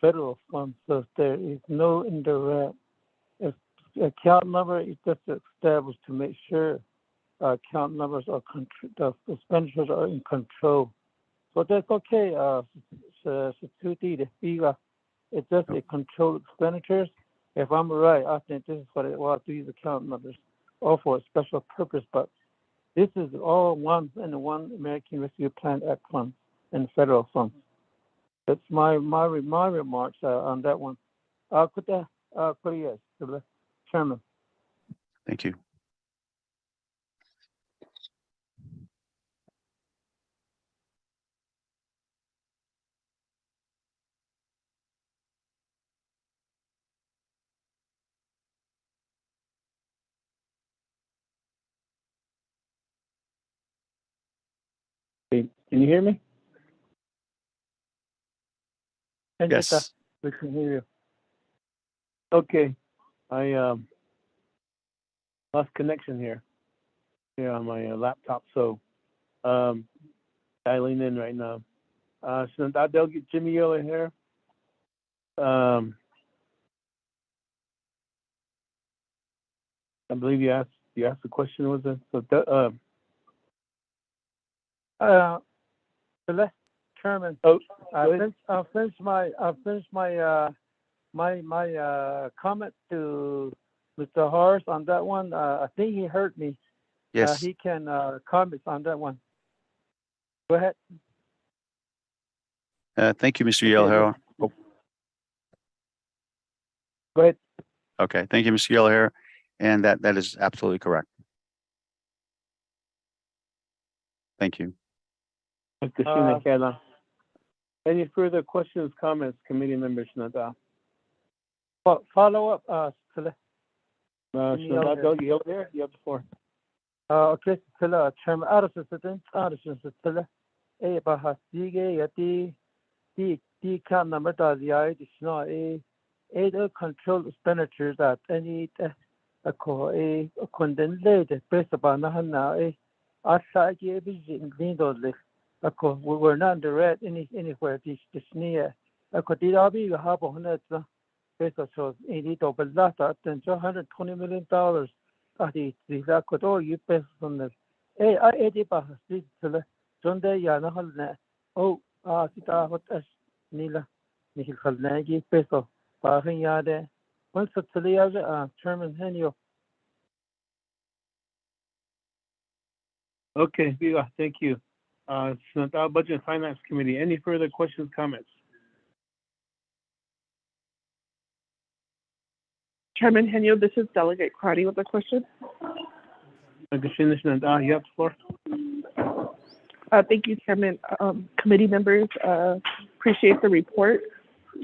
[SPEAKER 3] federal funds. So there is no indirect. If account number is just established to make sure account numbers are the expenditures are in control. So that's okay. It's just a controlled expenditures. If I'm right, I think this is what it was, these account numbers, all for a special purpose, but this is all one in the one American Rescue Plan Act funds and federal funds. That's my remarks on that one. Could yes, to the chairman.
[SPEAKER 14] Thank you.
[SPEAKER 3] Can you hear me?
[SPEAKER 14] Yes.
[SPEAKER 3] We can hear you. Okay. I lost connection here on my laptop, so dialing in right now. So I'll get Jimmy Yellow here.
[SPEAKER 1] I believe you asked the question, was it? So,
[SPEAKER 3] Chairman,
[SPEAKER 1] oh,
[SPEAKER 3] I'll finish my comment to Mr. Horace on that one. I think he heard me.
[SPEAKER 14] Yes.
[SPEAKER 3] He can comment on that one. Go ahead.
[SPEAKER 14] Thank you, Mr. Yellowhair. Oh,
[SPEAKER 3] Go ahead.
[SPEAKER 14] okay, thank you, Mr. Yellowhair. And that is absolutely correct. Thank you.
[SPEAKER 1] Any further questions, comments, committee members? Shananta?
[SPEAKER 3] Follow up, Sila.
[SPEAKER 1] Shananta, you there? You have the floor.
[SPEAKER 3] Okay, Sila, Chairman, Arasisatan, Sila. Bahasige, Yati, the can number that the additional control expenditures at any a condemned based upon the outside vision windows. We're not direct anywhere this near. A codidabi, you have on it. Based on it over last than $120 million. The could all you based on the this Sunday Yanahal. Oh, Sita, what as Nila Nihil Kalnagi, Peso, Bahin Yade. Once a Talia, Chairman Henio.
[SPEAKER 1] Okay, Viva, thank you. Shananta, Budget and Finance Committee. Any further questions, comments?
[SPEAKER 12] Chairman Henyo, this is Delegate Crotty with a question.
[SPEAKER 1] Shananta, you have the floor.
[SPEAKER 12] Thank you, Chairman. Committee members, appreciate the report.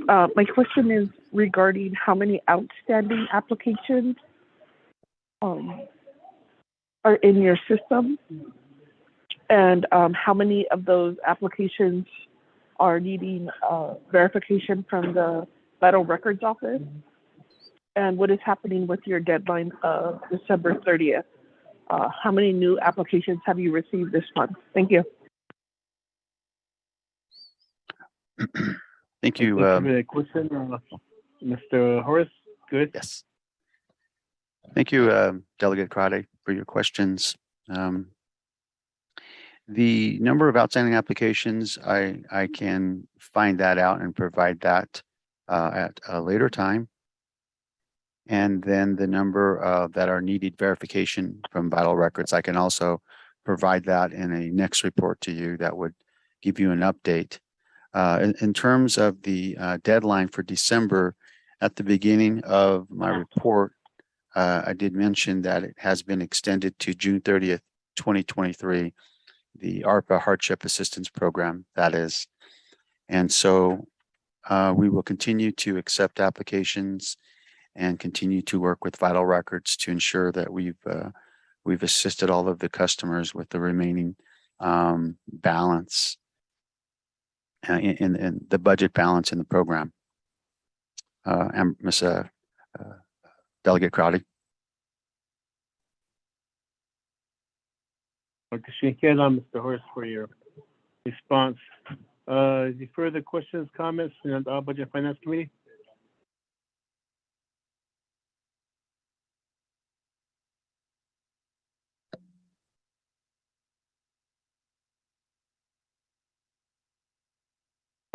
[SPEAKER 12] My question is regarding how many outstanding applications are in your system, and how many of those applications are needing verification from the Vital Records Office, and what is happening with your deadline of December 30th. How many new applications have you received this month? Thank you.
[SPEAKER 14] Thank you.
[SPEAKER 1] Thank you for that question, Mr. Horace. Good.
[SPEAKER 14] Yes. Thank you, Delegate Crotty, for your questions. The number of outstanding applications, I can find that out and provide that at a later time. And then the number that are needed verification from Vital Records, I can also provide that in a next report to you that would give you an update. In terms of the deadline for December, at the beginning of my report, I did mention that it has been extended to June 30th, 2023, the ARPA Hardship Assistance Program, that is. And so we will continue to accept applications and continue to work with Vital Records to ensure that we've assisted all of the customers with the remaining balance in the budget balance in the program. And Ms. Delegate Crowdy.
[SPEAKER 1] Okay, Mr. Horace, for your response. Any further questions, comments in the Budget and Finance Committee?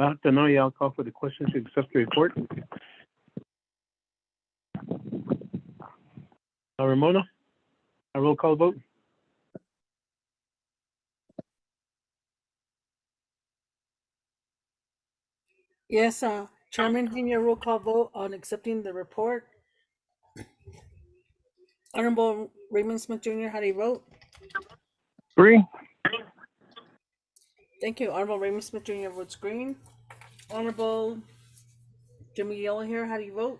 [SPEAKER 1] I'll call for the question to accept the report. Ramona, a roll call vote.
[SPEAKER 2] Yes, Chairman, in your roll call vote on accepting the report. Honorable Raymond Smith Jr., how do you vote?
[SPEAKER 1] Green.
[SPEAKER 2] Thank you. Honorable Raymond Smith Jr. votes green. Honorable Jimmy Yellow here, how do you vote?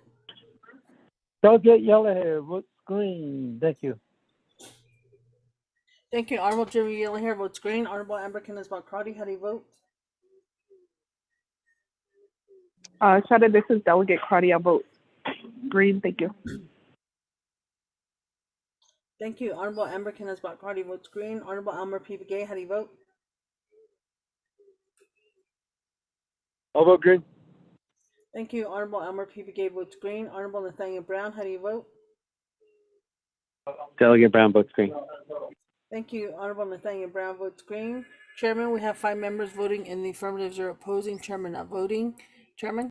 [SPEAKER 3] Delegate Yellowhair votes green. Thank you.
[SPEAKER 2] Thank you. Honorable Jimmy Yellow here votes green. Honorable Amber Crowdy, how do you vote?
[SPEAKER 12] Shada, this is Delegate Crotty. I'll vote green. Thank you.
[SPEAKER 2] Thank you. Honorable Amber Crowdy votes green. Honorable Elmer P. Begay, how do you vote?
[SPEAKER 1] I'll vote green.
[SPEAKER 2] Thank you. Honorable Elmer PVK votes green. Honorable Nathaniel Brown, how do you vote?
[SPEAKER 4] Delegate Brown votes green.
[SPEAKER 2] Thank you. Honorable Nathaniel Brown votes green. Chairman, we have 5 members voting in the affirmative, 0 opposing. Chairman not voting. Chairman?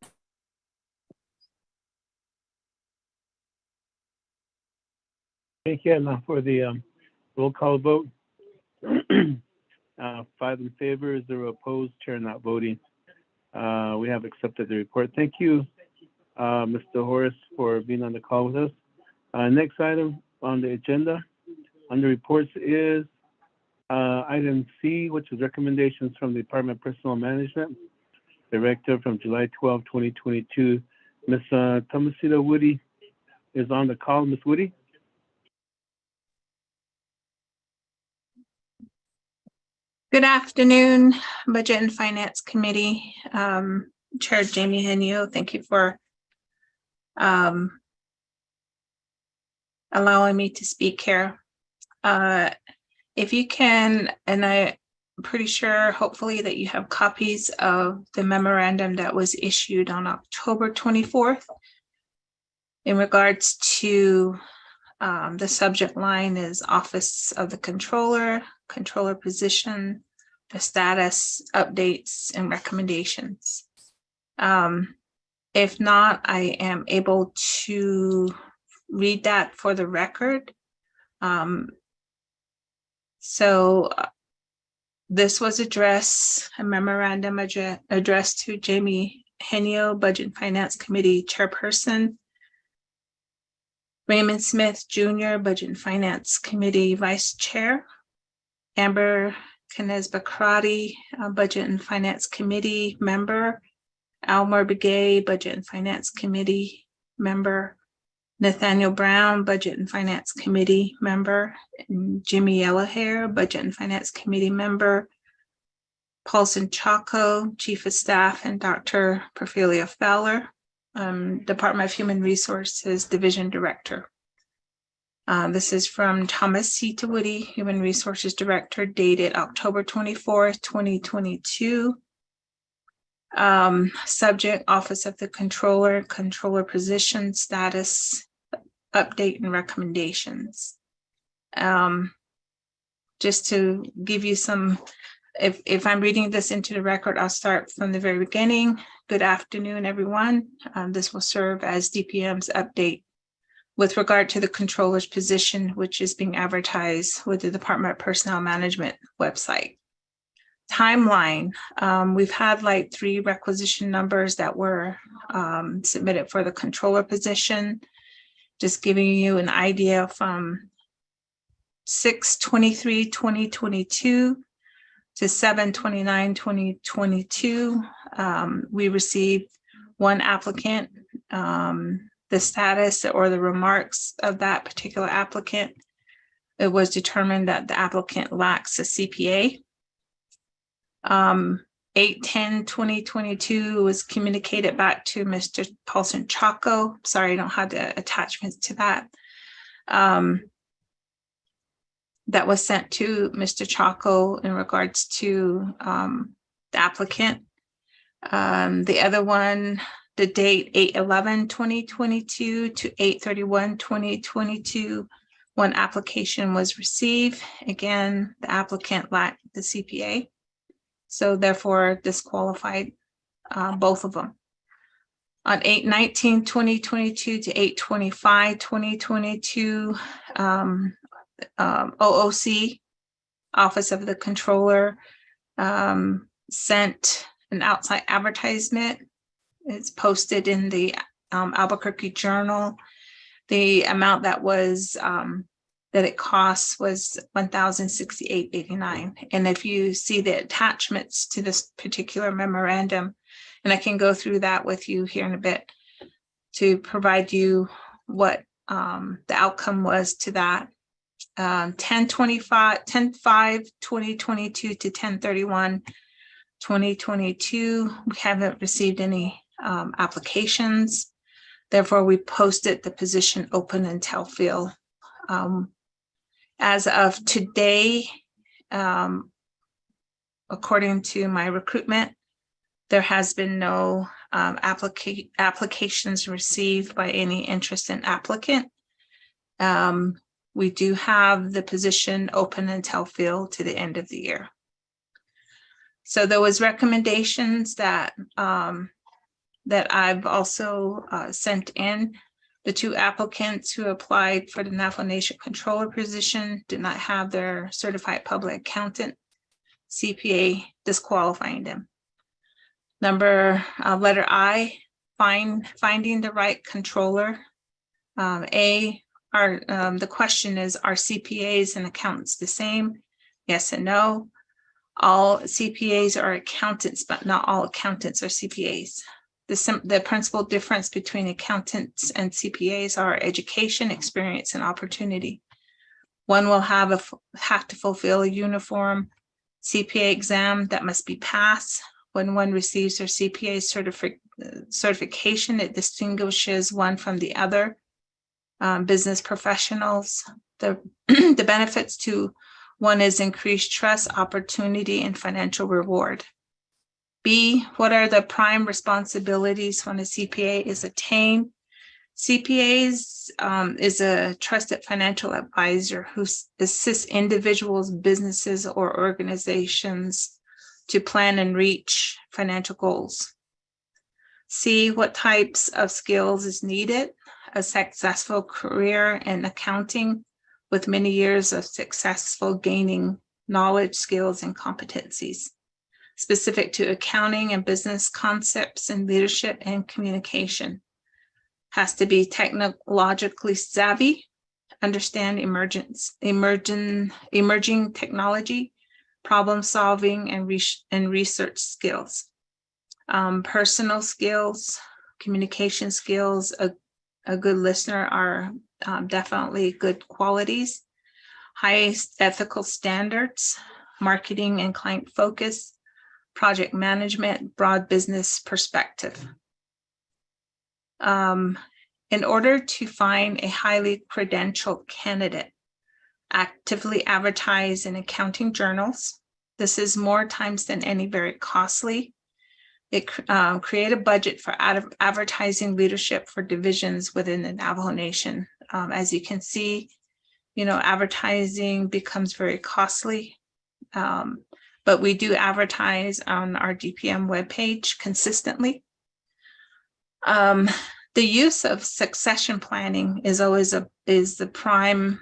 [SPEAKER 1] Thank you. Now for the roll call vote. 5 in favor, 0 opposed, chair not voting. We have accepted the report. Thank you, Mr. Horace, for being on the call with us. Next item on the agenda under reports is item C, which is recommendations from the Department of Personnel Management Director from July 12, 2022. Ms. Tomasita Woody is on the call. Ms. Woody?
[SPEAKER 7] Good afternoon, Budget and Finance Committee. Chair Jamie Henio, thank you for allowing me to speak here. If you can, and I'm pretty sure, hopefully, that you have copies of the memorandum that was issued on October 24th in regards to the subject line is Office of the Controller, Controller position, the status, updates, and recommendations. If not, I am able to read that for the record. This was a memorandum addressed to Jamie Henio, Budget and Finance Committee Chairperson, Raymond Smith Jr., Budget and Finance Committee Vice Chair, Amber Knez-Bakrati, Budget and Finance Committee Member, Almar Begay, Budget and Finance Committee Member, Nathaniel Brown, Budget and Finance Committee Member, and Jimmy Yellowhair, Budget and Finance Committee Member, Paulson Chaco, Chief of Staff, and Dr. Perfilia Fowler, Department of Human Resources Division Director. This is from Thomas C. Woody, Human Resources Director, dated October 24th, 2022. Subject, Office of the Controller, Controller position, status, update, and recommendations. Just to give you some, if I'm reading this into the record, I'll start from the very beginning. Good afternoon, everyone. This will serve as DPM's update with regard to the controller's position, which is being advertised with the Department of Personnel Management website. Timeline, we've had like 3 requisition numbers that were submitted for the controller position. Just giving you an idea from 6/23/2022 to 7/29/2022. We received 1 applicant. The status or the remarks of that particular applicant, it was determined that the applicant lacks a CPA. 8/10/2022 was communicated back to Mr. Paulson Chaco. Sorry, I don't have the attachments to that. That was sent to Mr. Chaco in regards to the applicant. The other one, the date 8/11/2022 to 8/31/2022, 1 application was received. Again, the applicant lacked the CPA, so therefore disqualified both of them. On 8/19/2022 to 8/25/2022, OOC, Office of the Controller, sent an outside advertisement. It's posted in the Albuquerque Journal. The amount that was that it costs was $1,068.89. And if you see the attachments to this particular memorandum, and I can go through that with you here in a bit to provide you what the outcome was to that. 10/5/2022 to 10/31/2022, we haven't received any applications. Therefore, we posted the position open until fill. As of today, according to my recruitment, there has been no applications received by any interested applicant. We do have the position open until filled to the end of the year. So there was recommendations that I've also sent in. The 2 applicants who applied for the Navajo Nation controller position did not have their certified public accountant CPA, disqualifying them. Letter I, finding the right controller. The question is, are CPAs and accountants the same? Yes and no. All CPAs are accountants, but not all accountants are CPAs. The principal difference between accountants and CPAs are education, experience, and opportunity. One will have to fulfill a uniform CPA exam that must be passed. When one receives their CPA certification, it distinguishes one from the other business professionals. The benefits to one is increased trust, opportunity, and financial reward. B, what are the prime responsibilities when a CPA is attained? CPAs is a trusted financial advisor who assists individuals, businesses, or organizations to plan and reach financial goals. C, what types of skills is needed? A successful career in accounting with many years of successful gaining knowledge, skills, and competencies specific to accounting and business concepts and leadership and communication. Has to be technologically savvy, understand emerging technology, problem solving, and research skills. Personal skills, communication skills, a good listener are definitely good qualities. Highest ethical standards, marketing and client focus, project management, broad business perspective. In order to find a highly credentialed candidate, actively advertise in accounting journals. This is more times than any very costly. Create a budget for advertising leadership for divisions within the Navajo Nation. As you can see, advertising becomes very costly, but we do advertise on our DPM webpage consistently. The use of succession planning is always the prime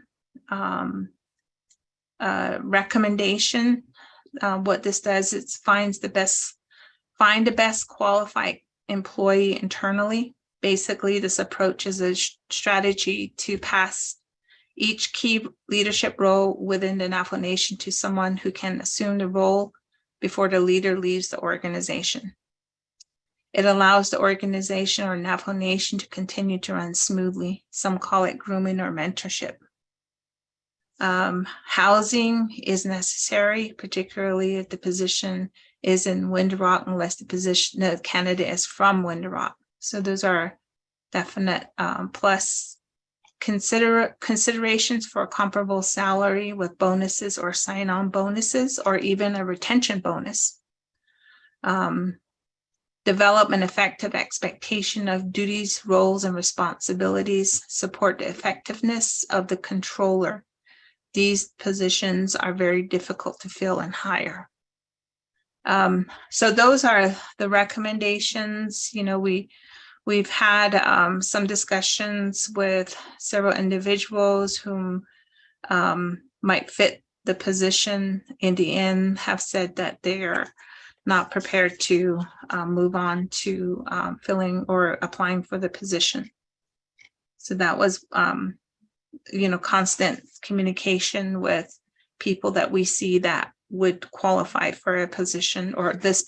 [SPEAKER 7] recommendation. What this does is find the best qualified employee internally. Basically, this approach is a strategy to pass each key leadership role within the Navajo Nation to someone who can assume the role before the leader leaves the organization. It allows the organization or Navajo Nation to continue to run smoothly. Some call it grooming or mentorship. Housing is necessary, particularly if the position is in Window Rock, unless the candidate is from Window Rock. So those are definite plus considerations for a comparable salary with bonuses or sign-on bonuses or even a retention bonus. Develop an effective expectation of duties, roles, and responsibilities. Support the effectiveness of the controller. These positions are very difficult to fill and hire. So those are the recommendations. We've had some discussions with several individuals whom might fit the position. In the end, have said that they are not prepared to move on to filling or applying for the position. So that was, constant communication with people that we see that would qualify for a position or this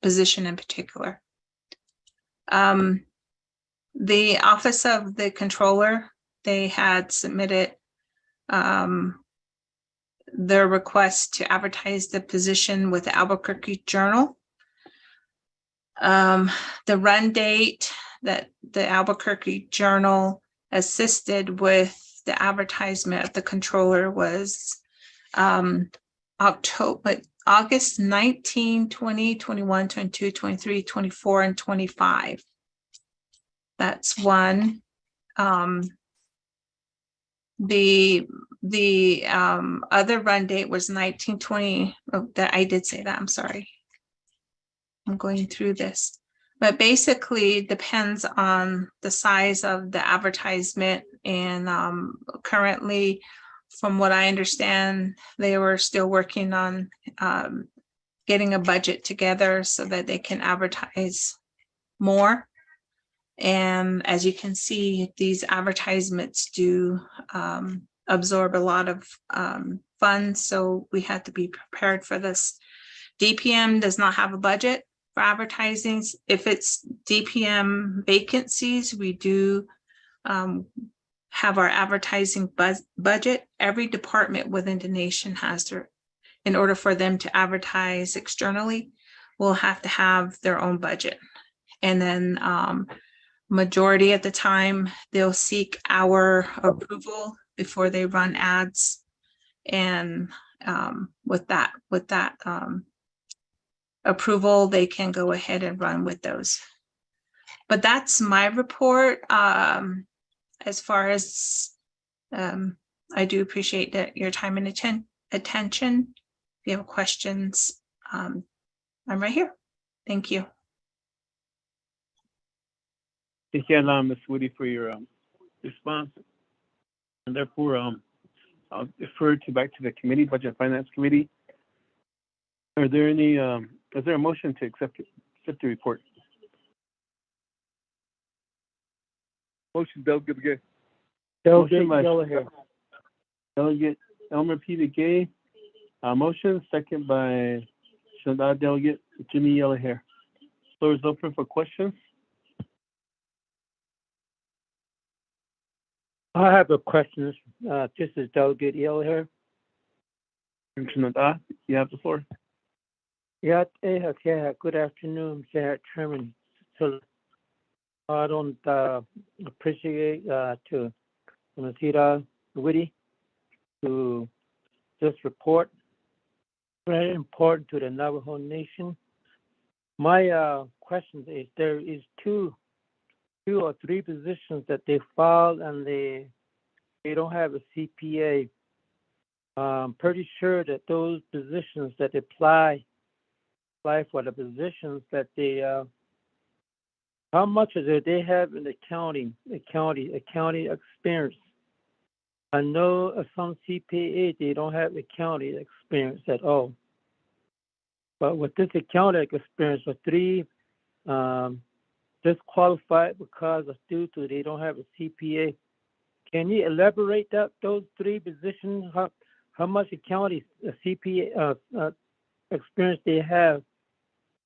[SPEAKER 7] position in particular. The Office of the Controller, they had submitted their request to advertise the position with the Albuquerque Journal. The run date that the Albuquerque Journal assisted with the advertisement of the controller was August 19, 20, 21, 22, 23, 24, and 25. That's one. The other run date was 1920. Oh, that I did say that. I'm sorry. I'm going through this, but basically depends on the size of the advertisement. And currently, from what I understand, they were still working on getting a budget together so that they can advertise more. And as you can see, these advertisements do absorb a lot of funds, so we have to be prepared for this. DPM does not have a budget for advertising. If it's DPM vacancies, we do have our advertising budget. Every department within the nation has their, in order for them to advertise externally, will have to have their own budget. And then majority of the time, they'll seek our approval before they run ads. And with that approval, they can go ahead and run with those. But that's my report. As far as I do appreciate that your time and attention. If you have questions, I'm right here. Thank you.
[SPEAKER 1] Thank you, Ms. Woody, for your response. And therefore, I'll defer back to the committee, Budget and Finance Committee. Are there any? Is there a motion to accept the report? Motion, Delegate Begay.
[SPEAKER 3] Delegate
[SPEAKER 1] by
[SPEAKER 3] Gallagher.
[SPEAKER 1] Delegate Elmer P. Begay. Motion, second by Delegate Jimmy Yellowhair. Floor is open for questions.
[SPEAKER 3] I have a question. This is Delegate Yellowhair.
[SPEAKER 1] You have the floor.
[SPEAKER 3] Yeah, good afternoon, Chairman. So I don't appreciate to Nasira Witty to this report. Very important to the Navajo Nation. My question is, there is two or three positions that they filed and they don't have a CPA. I'm pretty sure that those positions that apply for the positions that they how much of it they have in the county experience. I know of some CPA they don't have accounting experience at all. But with this accounting experience, with three disqualified because of due to they don't have a CPA. Can you elaborate those three positions? How much accounting CPA experience they have?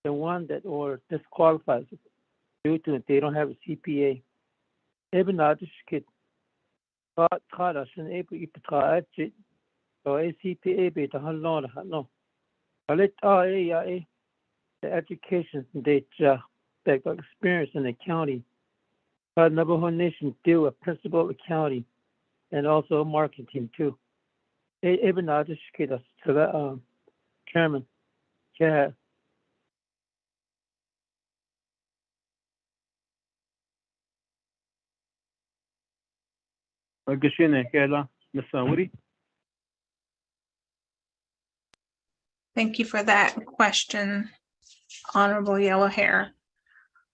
[SPEAKER 3] The one that or disqualifies due to they don't have a CPA. Even now, this kid caught us in able to try it. So a CPA be the long no. But let the education they got experience in accounting. But Navajo Nation deal with principal accounting and also marketing too. Even now, this kid us to the chairman. Yeah.
[SPEAKER 1] Ms. Woody.
[SPEAKER 7] Thank you for that question, Honorable Yellowhair.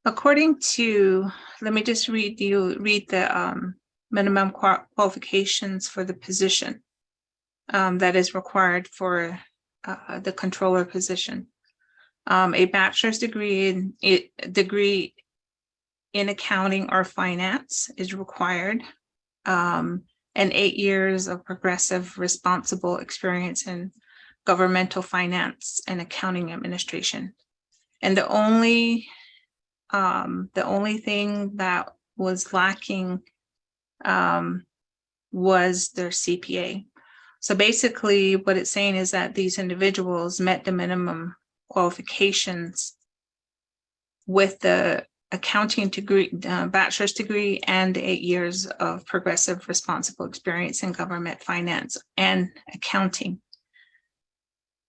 [SPEAKER 7] According to, let me just read the minimum qualifications for the position that is required for the controller position. A bachelor's degree in accounting or finance is required, and 8 years of progressive responsible experience in governmental finance and accounting administration. And the only thing that was lacking was their CPA. So basically what it's saying is that these individuals met the minimum qualifications with the accounting degree, bachelor's degree, and 8 years of progressive responsible experience in government finance and accounting.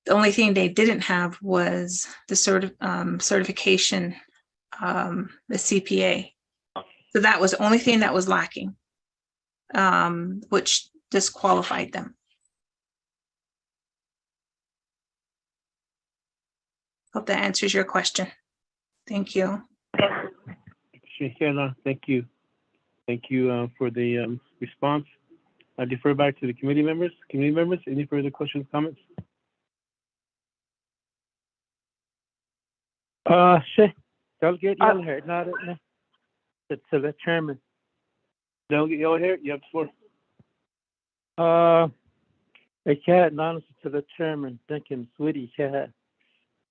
[SPEAKER 7] The only thing they didn't have was the certification, the CPA. So that was the only thing that was lacking, which disqualified them. Hope that answers your question. Thank you.
[SPEAKER 1] Shekela, thank you. Thank you for the response. I defer back to the committee members. Committee members, any further questions, comments?
[SPEAKER 3] Delegate Yellowhair, not it's the chairman.
[SPEAKER 1] Delegate Yellowhair, you have the floor.
[SPEAKER 3] I can't announce it to the chairman. Thank you, sweetie. Can't.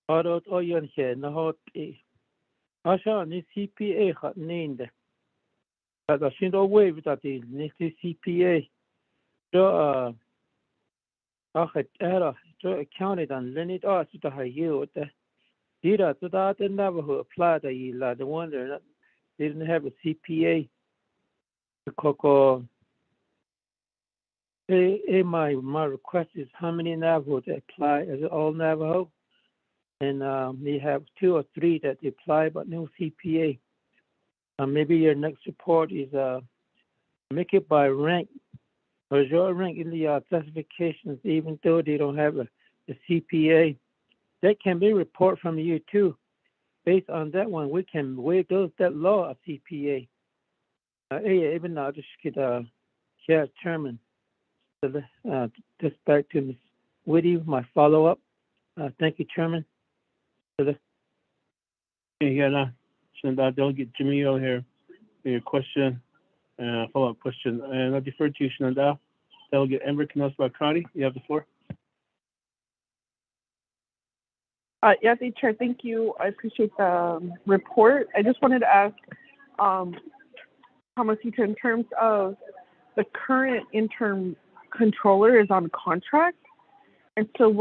[SPEAKER 3] All you here, no hot. I saw the CPA hot named. But I seen no way without the next CPA. So, I had accounted and then it also to high yield. Did I to that the Navajo applied the one that didn't have a CPA. The Coco. My request is how many Navajo to apply? Is it all Navajo? And we have 2 or 3 that apply but no CPA. Maybe your next report is make it by rank. Or your rank in the classifications, even though they don't have a CPA. That can be a report from you too. Based on that one, we can waive that law of CPA. Even now, just get chairman. So just back to Ms. Whitty, my follow-up. Thank you, Chairman.
[SPEAKER 1] Delegate Jimmy here for your question, follow-up question. And I defer to you, Shenandoah. Delegate Amber Knosbakati, you have the floor.
[SPEAKER 12] Yes, Chair, thank you. I appreciate the report. I just wanted to ask, Thomasita, in terms of the current interim controller is on contract, and so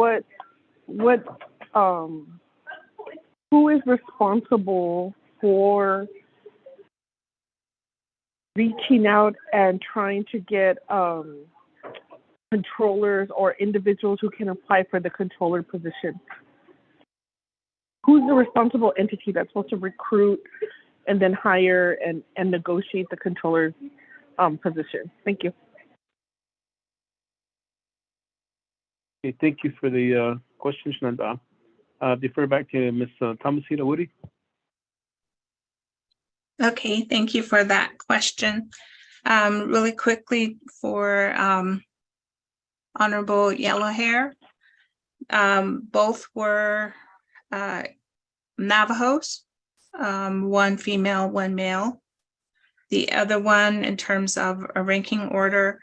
[SPEAKER 12] who is responsible for reaching out and trying to get controllers or individuals who can apply for the controller position? Who's the responsible entity that's supposed to recruit and then hire and negotiate the controller's position? Thank you.
[SPEAKER 1] Okay, thank you for the question, Shenandoah. Defer back to Ms. Thomasita Woody.
[SPEAKER 7] Okay, thank you for that question. Really quickly for Honorable Yellowhair, both were Navajos, one female, one male. The other one, in terms of a ranking order,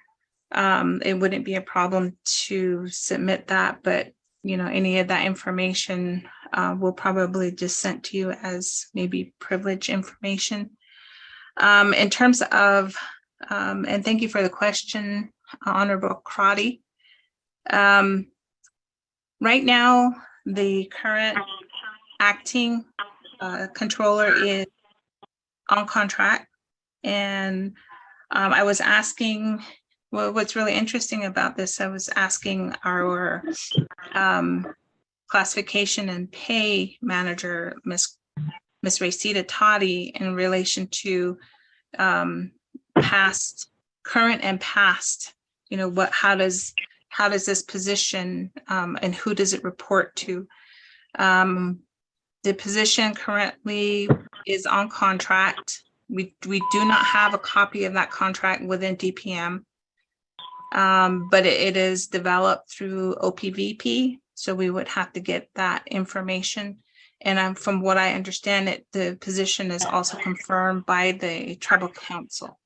[SPEAKER 7] it wouldn't be a problem to submit that, but any of that information will probably just sent to you as maybe privileged information. In terms of, and thank you for the question, Honorable Crotty. Right now, the current acting controller is on contract, and I was asking, well, what's really interesting about this, I was asking our classification and pay manager, Miss Racita Toddy, in relation to past, current and past, how does this position and who does it report to? The position currently is on contract. We do not have a copy of that contract within DPM, but it is developed through OPVP, so we would have to get that information. And from what I understand, the position is also confirmed by the tribal council.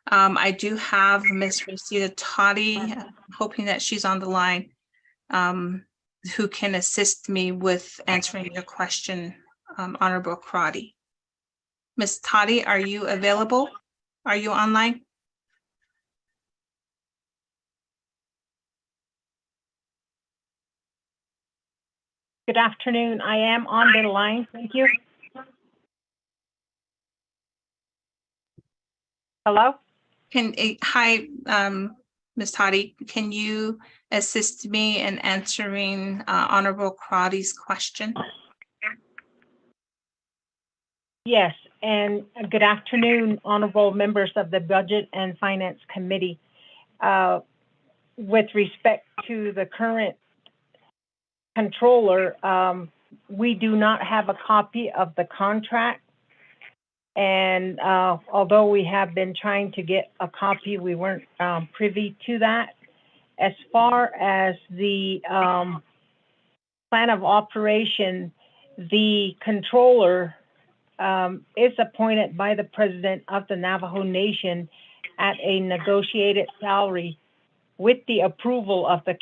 [SPEAKER 7] I do have Miss Rosita Toddy, hoping that she's on the line, who can assist me with answering your question, Honorable Crotty. Miss Toddy, are you available? Are you online?
[SPEAKER 15] Good afternoon. I am on the line. Thank you. Hello?
[SPEAKER 7] Hi, Ms. Toddy, can you assist me in answering Honorable Karati's question?
[SPEAKER 15] Yes, and good afternoon, honorable members of the Budget and Finance Committee. With respect to the current controller, we do not have a copy of the contract. And although we have been trying to get a copy, we weren't privy to that. As far as the plan of operation, the controller is appointed by the president of the Navajo Nation at a negotiated salary with the approval of the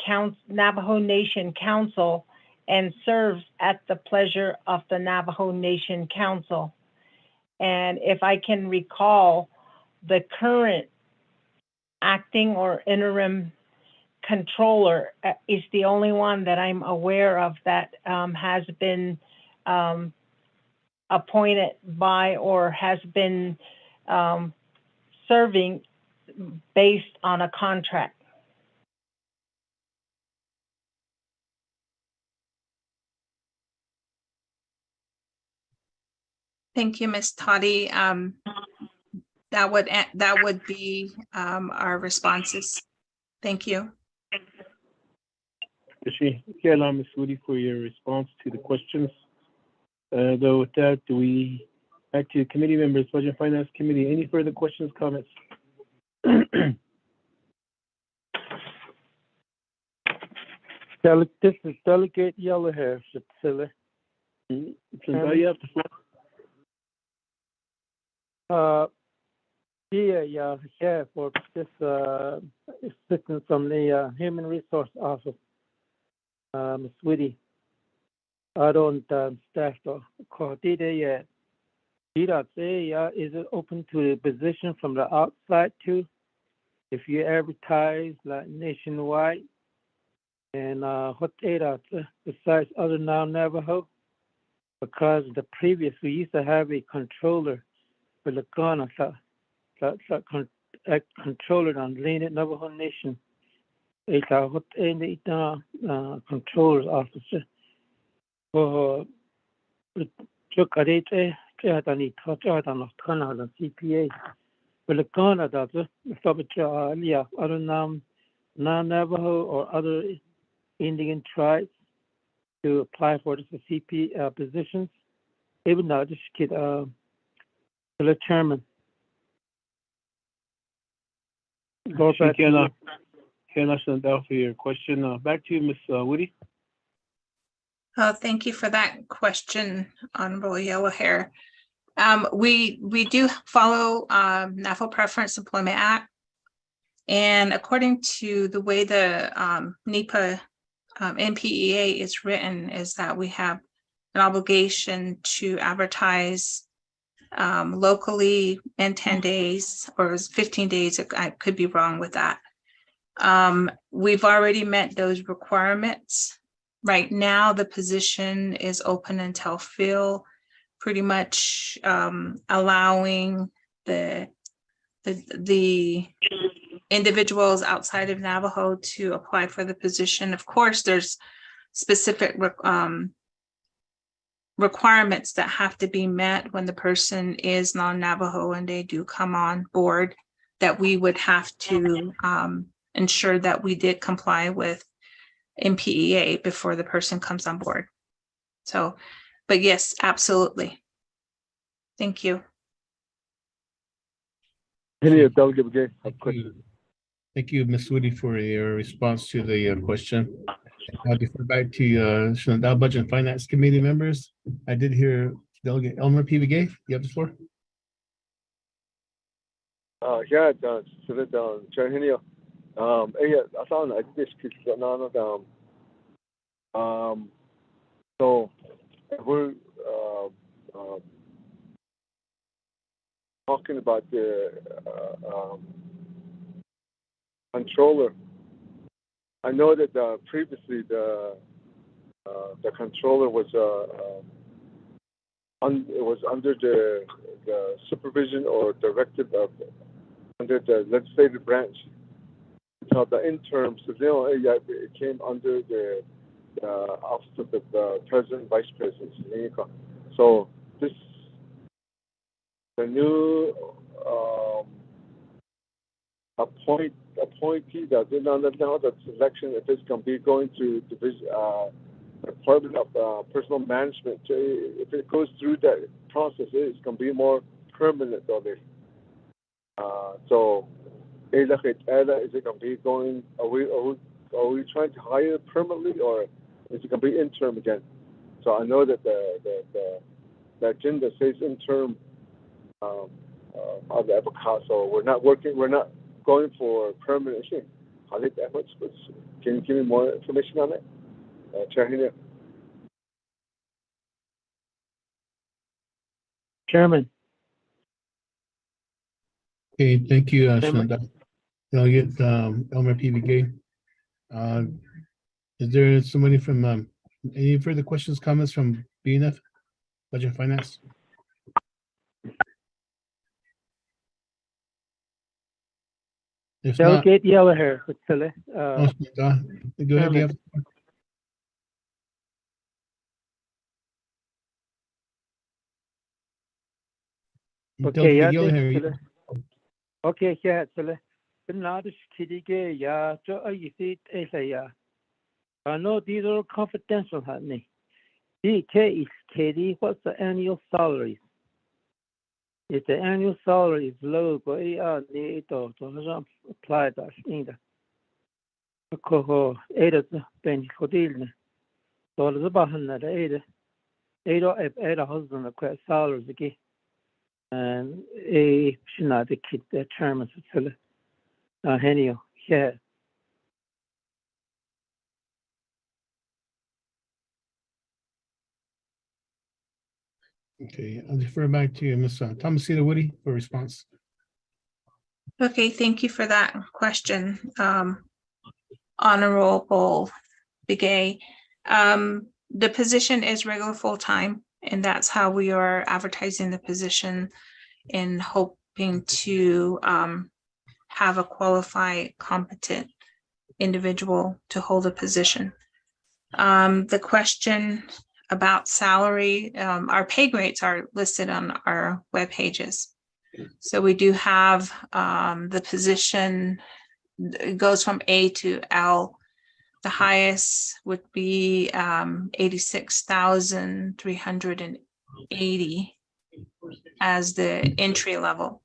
[SPEAKER 15] Navajo Nation Council and serves at the pleasure of the Navajo Nation Council. And if I can recall, the current acting or interim controller is the only one that I'm aware of that has been appointed by or has been serving based on a contract.
[SPEAKER 7] Thank you, Ms. Toddy. That would be our responses. Thank you.
[SPEAKER 18] Kela, Ms. Woody, for your response to the questions. Though with that, do we back to committee members, Budget and Finance Committee? Any further questions, comments?
[SPEAKER 3] This is Delegate Yellowhair, Priscilla.
[SPEAKER 18] You have the floor.
[SPEAKER 3] Yeah, for this assistance from the Human Resource Office, Ms. Whitty. I don't staff call did is it open to the position from the outside too? If you advertise like nationwide, and what data besides other non-Navajo? Because we used to have a controller for the Ghana controller on Leanet Navajo Nation. It's what any controller's officer. For CPA. But the Ghana does it. Other non-Navajo or other Indian tribes to apply for the CP positions. Even now, just get the chairman. Go back to
[SPEAKER 18] for your question. Back to you, Ms. Woody.
[SPEAKER 7] Thank you for that question, Honorable Yellowhair. We do follow Navajo Preference Employment Act, and according to the way the NEPA NPEA is written, is that we have an obligation to advertise locally in 10 days or 15 days. I could be wrong with that. We've already met those requirements. Right now, the position is open until fill, pretty much allowing the individuals outside of Navajo to apply for the position. Of course, there's specific requirements that have to be met when the person is non-Navajo and they do come on board, that we would have to ensure that we did comply with NPEA before the person comes on board. So, but yes, absolutely. Thank you.
[SPEAKER 17] Thank you, Ms. Woody, for your response to the question. I'll defer back to Shenandoah Budget and Finance Committee members. I did hear Delegate Elmer P. Begay. You have the floor.
[SPEAKER 1] Yeah, Chair. I found a dish piece so we're talking about the controller. I know that previously the controller was it was under the supervision or directive of under the legislative branch.
[SPEAKER 19] until the interim. So it came under the office of the president, vice president. So this the new appointee that did not know that selection if it's going to be going to division Department of Personal Management. If it goes through that process, it's going to be more permanent on this. So is it going to be going? Are we trying to hire permanently, or is it going to be interim again? So I know that the agenda says interim on the Epicot, so we're not going for permanent. How did that much? Can you give me more information on it, Chair Henry?
[SPEAKER 3] Chairman.
[SPEAKER 17] Okay, thank you, Shananda. Delegate Elmer PBK. Is there somebody from any further questions, comments from BNF, Budget and Finance? If
[SPEAKER 3] Delegate Yellow Hair.
[SPEAKER 17] go ahead. You have,
[SPEAKER 3] okay, yeah,
[SPEAKER 17] Yellow Hair.
[SPEAKER 3] okay, yeah, Benadish Kidige, yeah, so you see it, yeah. I know these are confidential, honey. DK is Katie, what's the annual salary? If the annual salary is low, but need to apply that in the Coho, 8 of the Ben Codil. So there's about 100, 8 husband of quite salaries again. And a should not the kid the chairman to Henny, yeah.
[SPEAKER 17] Okay, I'll defer back to Ms. Thomasita Woody for response.
[SPEAKER 7] Okay, thank you for that question, Honorable Begay. The position is regular full-time, and that's how we are advertising the position and hoping to have a qualified, competent individual to hold a position. The question about salary, our pay grades are listed on our web pages. So we do have the position, it goes from A to L. The highest would be 86,380 as the entry level.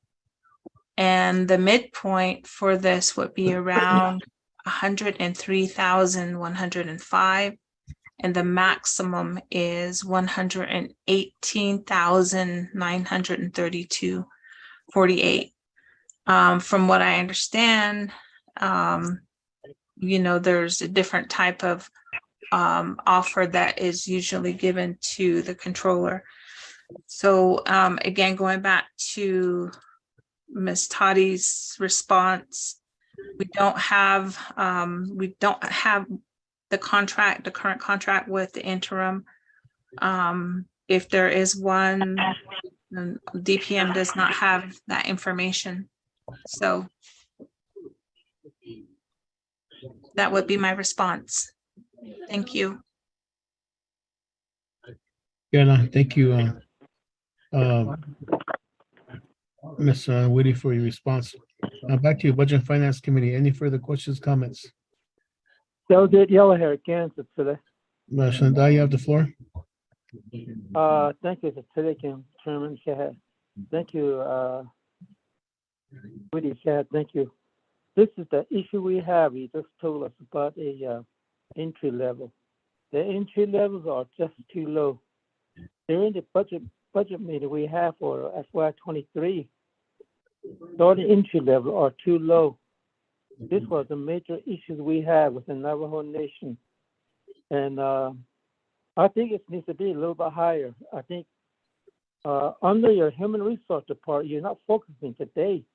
[SPEAKER 7] And the midpoint for this would be around 103,105. And the maximum is 118,932.48. From what I understand, there's a different type of offer that is usually given to the controller. So again, going back to Ms. Toddy's response, we don't have the current contract with the interim. If there is one, DPM does not have that information. So that would be my response. Thank you.
[SPEAKER 17] Yeah, thank you, Ms. Woody, for your response. Back to you, Budget and Finance Committee. Any further questions, comments?
[SPEAKER 3] Delegate Yellow Hair, Kansas today.
[SPEAKER 17] Shanada, you have the floor.
[SPEAKER 3] Thank you for today, Chairman. Thank you, Woody. Thank you. This is the issue we have. You just told us about a entry level. The entry levels are just too low. During the budget meeting we have for FY23, the entry level are too low. This was a major issue we have with the Navajo Nation. And I think it needs to be a little bit higher. I think under your human resource department, you're not focusing today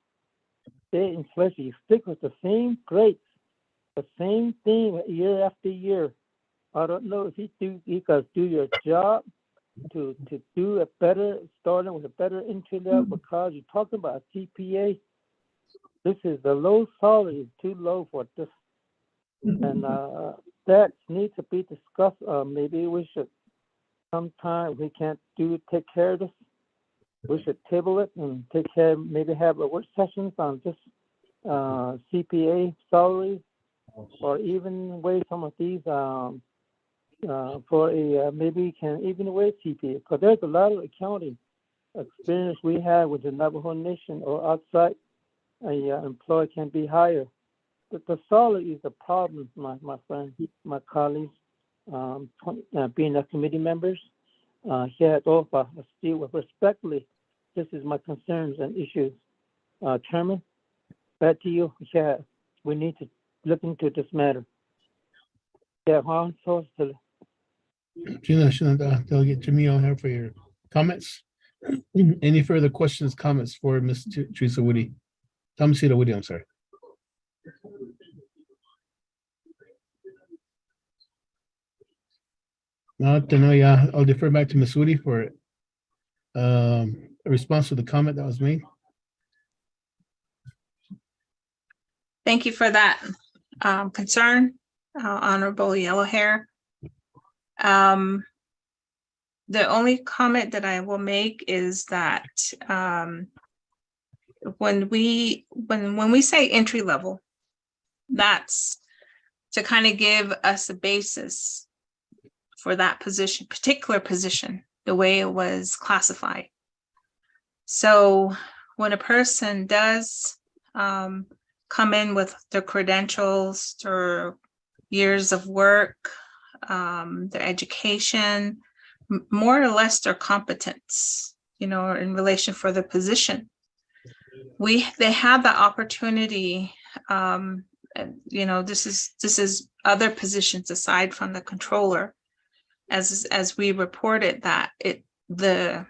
[SPEAKER 3] in Fletcher. You stick with the same grades, the same thing year after year. I don't know if you guys do your job to do a better, starting with a better entry level, because you're talking about a CPA. this is the low salary is too low for this, and that needs to be discussed. Maybe we should sometime we can't take care of this. We should table it and take care. Maybe have a work sessions on this CPA salary, or even waive some of these for a maybe we can even waive CPA, because there's a lot of accounting experience we have with the Navajo Nation or outside. A employee can be higher. But the salary is a problem, my friend, my colleagues, being a committee members. Here at OFA, still with respectfully, this is my concerns and issues. Chairman, back to you. Yeah, we need to look into this matter. Yeah, Juan, so
[SPEAKER 17] Delegate Jimmy O'Hare for your comments. Any further questions, comments for Ms. Teresa Woody? Thomasita Woody, I'm sorry. I'll defer back to Ms. Woody for a response to the comment that was made.
[SPEAKER 7] Thank you for that concern, Honorable Yellow Hair. The only comment that I will make is that when we say entry level, that's to kind of give us a basis for that position, particular position, the way it was classified. So when a person does come in with their credentials, their years of work, their education, more or less their competence, in relation for the position, they have the opportunity. This is other positions aside from the controller, as we reported that the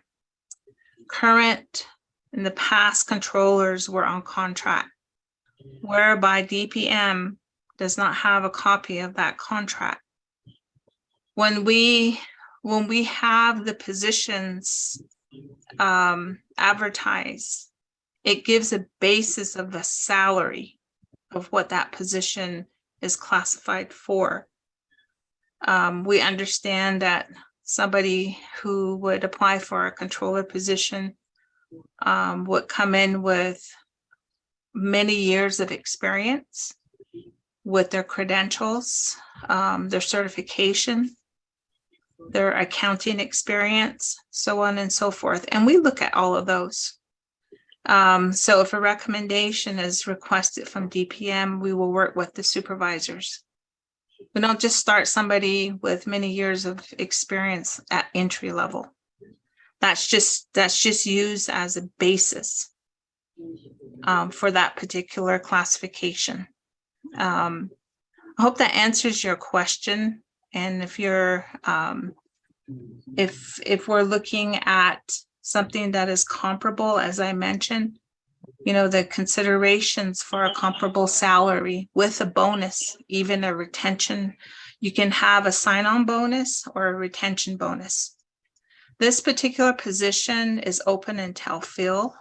[SPEAKER 7] current and the past controllers were on contract, whereby DPM does not have a copy of that contract. When we have the positions advertised, it gives a basis of the salary of what that position is classified for. We understand that somebody who would apply for a controller position would come in with many years of experience with their credentials, their certification, their accounting experience, so on and so forth. And we look at all of those. So if a recommendation is requested from DPM, we will work with the supervisors. We don't just start somebody with many years of experience at entry level. That's just used as a basis for that particular classification. I hope that answers your question. And if you're if we're looking at something that is comparable, as I mentioned, the considerations for a comparable salary with a bonus, even a retention, you can have a sign-on bonus or a retention bonus. This particular position is open until fill.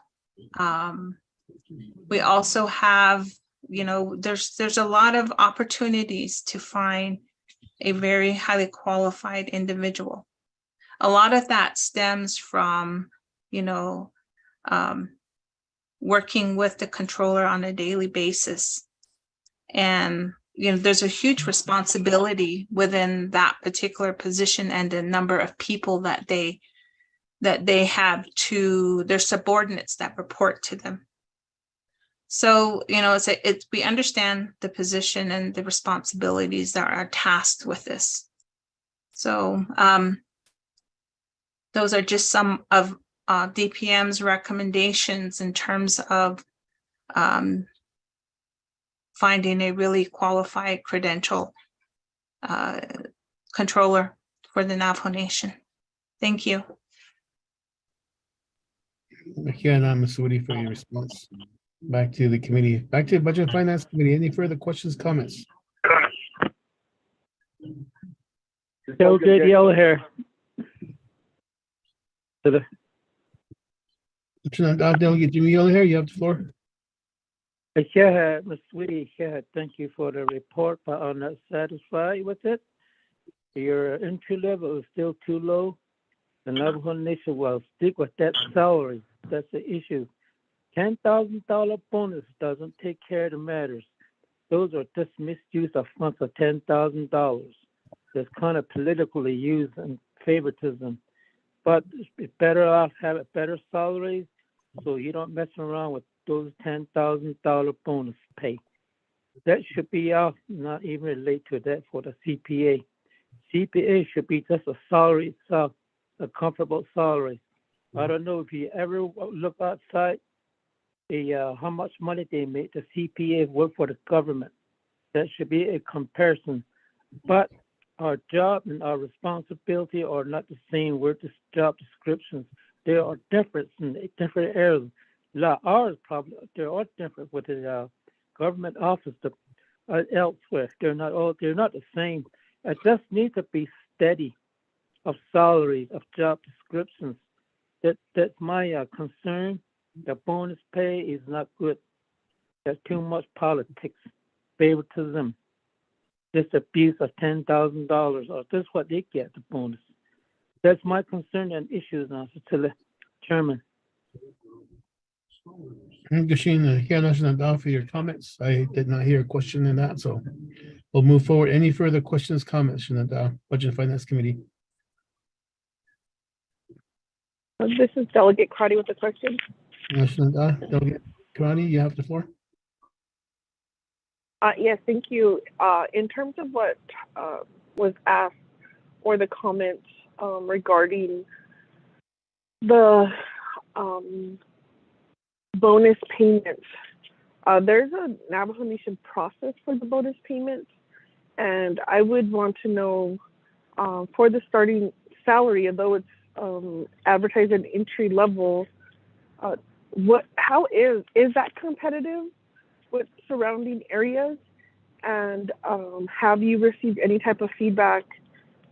[SPEAKER 7] We also have, there's a lot of opportunities to find a very highly qualified individual. A lot of that stems from, working with the controller on a daily basis. And, there's a huge responsibility within that particular position and the number of people that they have to their subordinates that report to them. So, we understand the position and the responsibilities that are tasked with this. So, those are just some of DPM's recommendations in terms of finding a really qualified credential controller for the Navajo Nation. Thank you.
[SPEAKER 17] Thank you, Ms. Woody, for your response. Back to the committee, back to the Budget and Finance Committee. Any further questions, comments?
[SPEAKER 3] Delegate Yellow Hair.
[SPEAKER 17] Delegate Jimmy Yellow Hair, you have the floor.
[SPEAKER 3] Ms. Sweetie, thank you for the report, but I'm not satisfied with it. Your entry level is still too low. The Navajo Nation will stick with that salary. That's the issue. $10,000 bonus doesn't take care of the matters. Those are just misuse of funds of $10,000. That's kind of politically used and favoritism. But it's better off having better salaries so you don't mess around with those $10,000 bonus pay. That should be off, not even relate to that for the CPA. CPA should be just a salary itself, a comfortable salary. I don't know if you ever look outside how much money they make. The CPA work for the government. That should be a comparison. But our job and our responsibility are not the same with the job descriptions. There are differences in different areas. Ours probably there are different with the government office elsewhere. They're not the same. It just needs to be steady of salaries, of job descriptions. That's my concern. The bonus pay is not good. There's too much politics, favoritism, this abuse of $10,000, or this is what they get, the bonus. That's my concern and issues now, to the chairman.
[SPEAKER 17] Gashina, for your comments. I did not hear a question in that, so we'll move forward. Any further questions, comments, Shananda, Budget and Finance Committee?
[SPEAKER 12] This is Delegate Crotty with a question.
[SPEAKER 17] Shananda, Delegate Karani, you have the floor.
[SPEAKER 12] Yes, thank you. In terms of what was asked or the comments regarding the bonus payments, there's a Navajo Nation process for the bonus payments, and I would want to know for the starting salary, although it's advertised at entry level, how is that competitive with surrounding areas? And have you received any type of feedback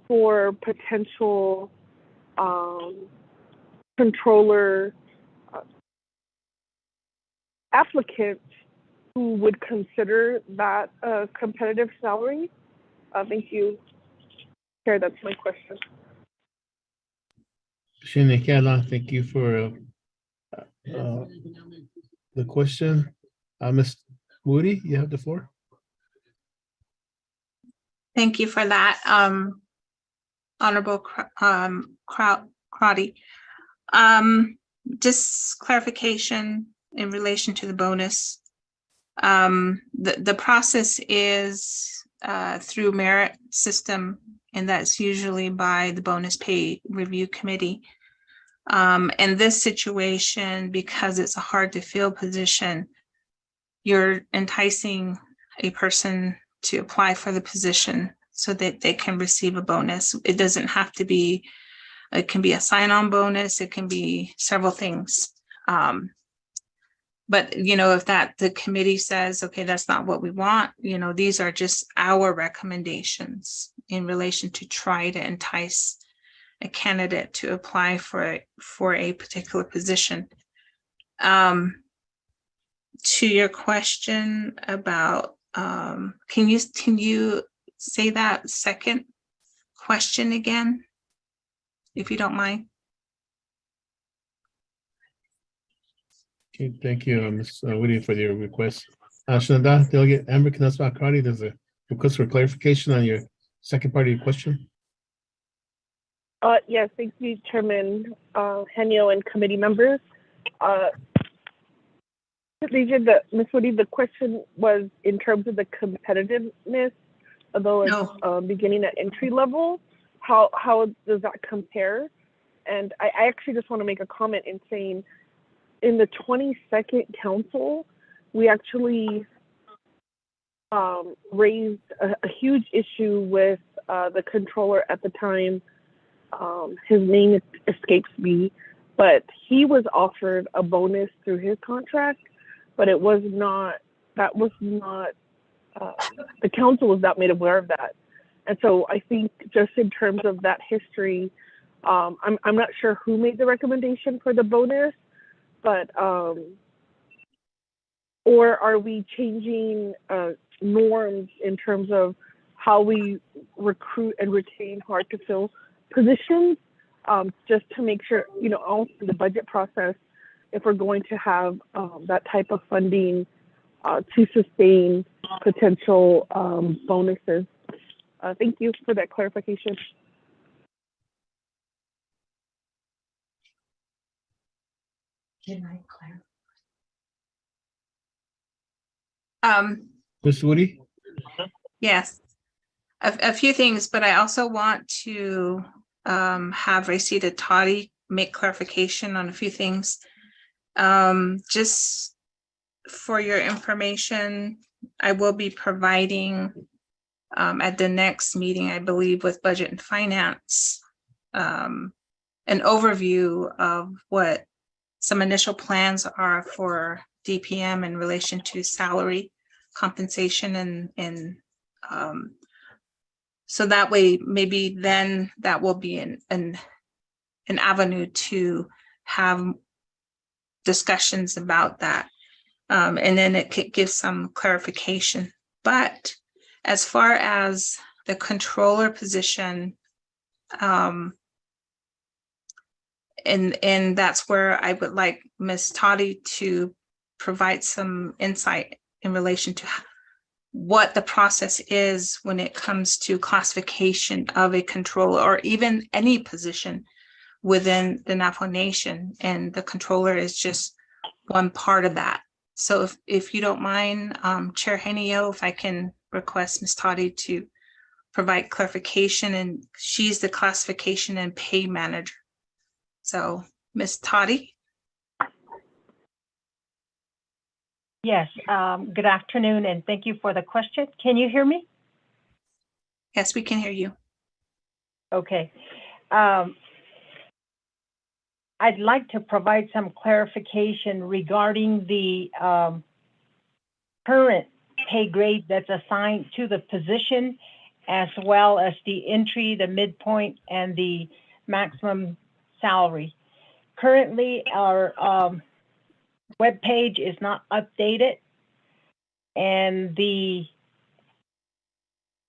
[SPEAKER 12] for potential controller applicants who would consider that a competitive salary? Thank you, Chair. That's my question.
[SPEAKER 17] Shinekela, thank you for the question. Ms. Woody, you have the floor.
[SPEAKER 7] Thank you for that, Honorable Crotty. Just clarification in relation to the bonus. The process is through merit system, and that's usually by the bonus pay review committee. In this situation, because it's a hard to fill position, you're enticing a person to apply for the position so that they can receive a bonus. It doesn't have to be, it can be a sign-on bonus, it can be several things. But if the committee says, okay, that's not what we want, these are just our recommendations in relation to try to entice a candidate to apply for a particular position. To your question about, can you say that second question again, if you don't mind?
[SPEAKER 17] Okay, thank you, Ms. Woody, for your request. Shananda, Delegate Amber Knaspa-Crotty, there's a request for clarification on your second part of your question.
[SPEAKER 12] Yes, thank you, Chairman Henio and committee members. Ms. Woody, the question was in terms of the competitiveness, although it's beginning at entry level, how does that compare? And I actually just want to make a comment in saying, in the 22nd council, we actually raised a huge issue with the controller at the time. His name escapes me, but he was offered a bonus through his contract, but the council was not made aware of that. And so I think just in terms of that history, I'm not sure who made the recommendation for the bonus, but or are we changing norms in terms of how we recruit and retain hard to fill positions, just to make sure, also the budget process, if we're going to have that type of funding to sustain potential bonuses. Thank you for that clarification.
[SPEAKER 6] Can I clarify?
[SPEAKER 17] Ms. Woody?
[SPEAKER 7] Yes, a few things, but I also want to have Racita Toddy make clarification on a few things. Just for your information, I will be providing at the next meeting, I believe, with Budget and Finance, an overview of what some initial plans are for DPM in relation to salary compensation, and so that way maybe then that will be an avenue to have discussions about that, and then it could give some clarification. But as far as the controller position, and that's where I would like Ms. Toddy to provide some insight in relation to what the process is when it comes to classification of a controller or even any position within the Navajo Nation. And the controller is just one part of that. So if you don't mind, Chair Henio, if I can request Ms. Toddy to provide clarification, and she's the classification and pay manager. So, Ms. Toddy?
[SPEAKER 15] Yes, good afternoon, and thank you for the question. Can you hear me?
[SPEAKER 7] Yes, we can hear you.
[SPEAKER 15] Okay. I'd like to provide some clarification regarding the current pay grade that's assigned to the position, as well as the entry, the midpoint, and the maximum salary. Currently, our webpage is not updated, and the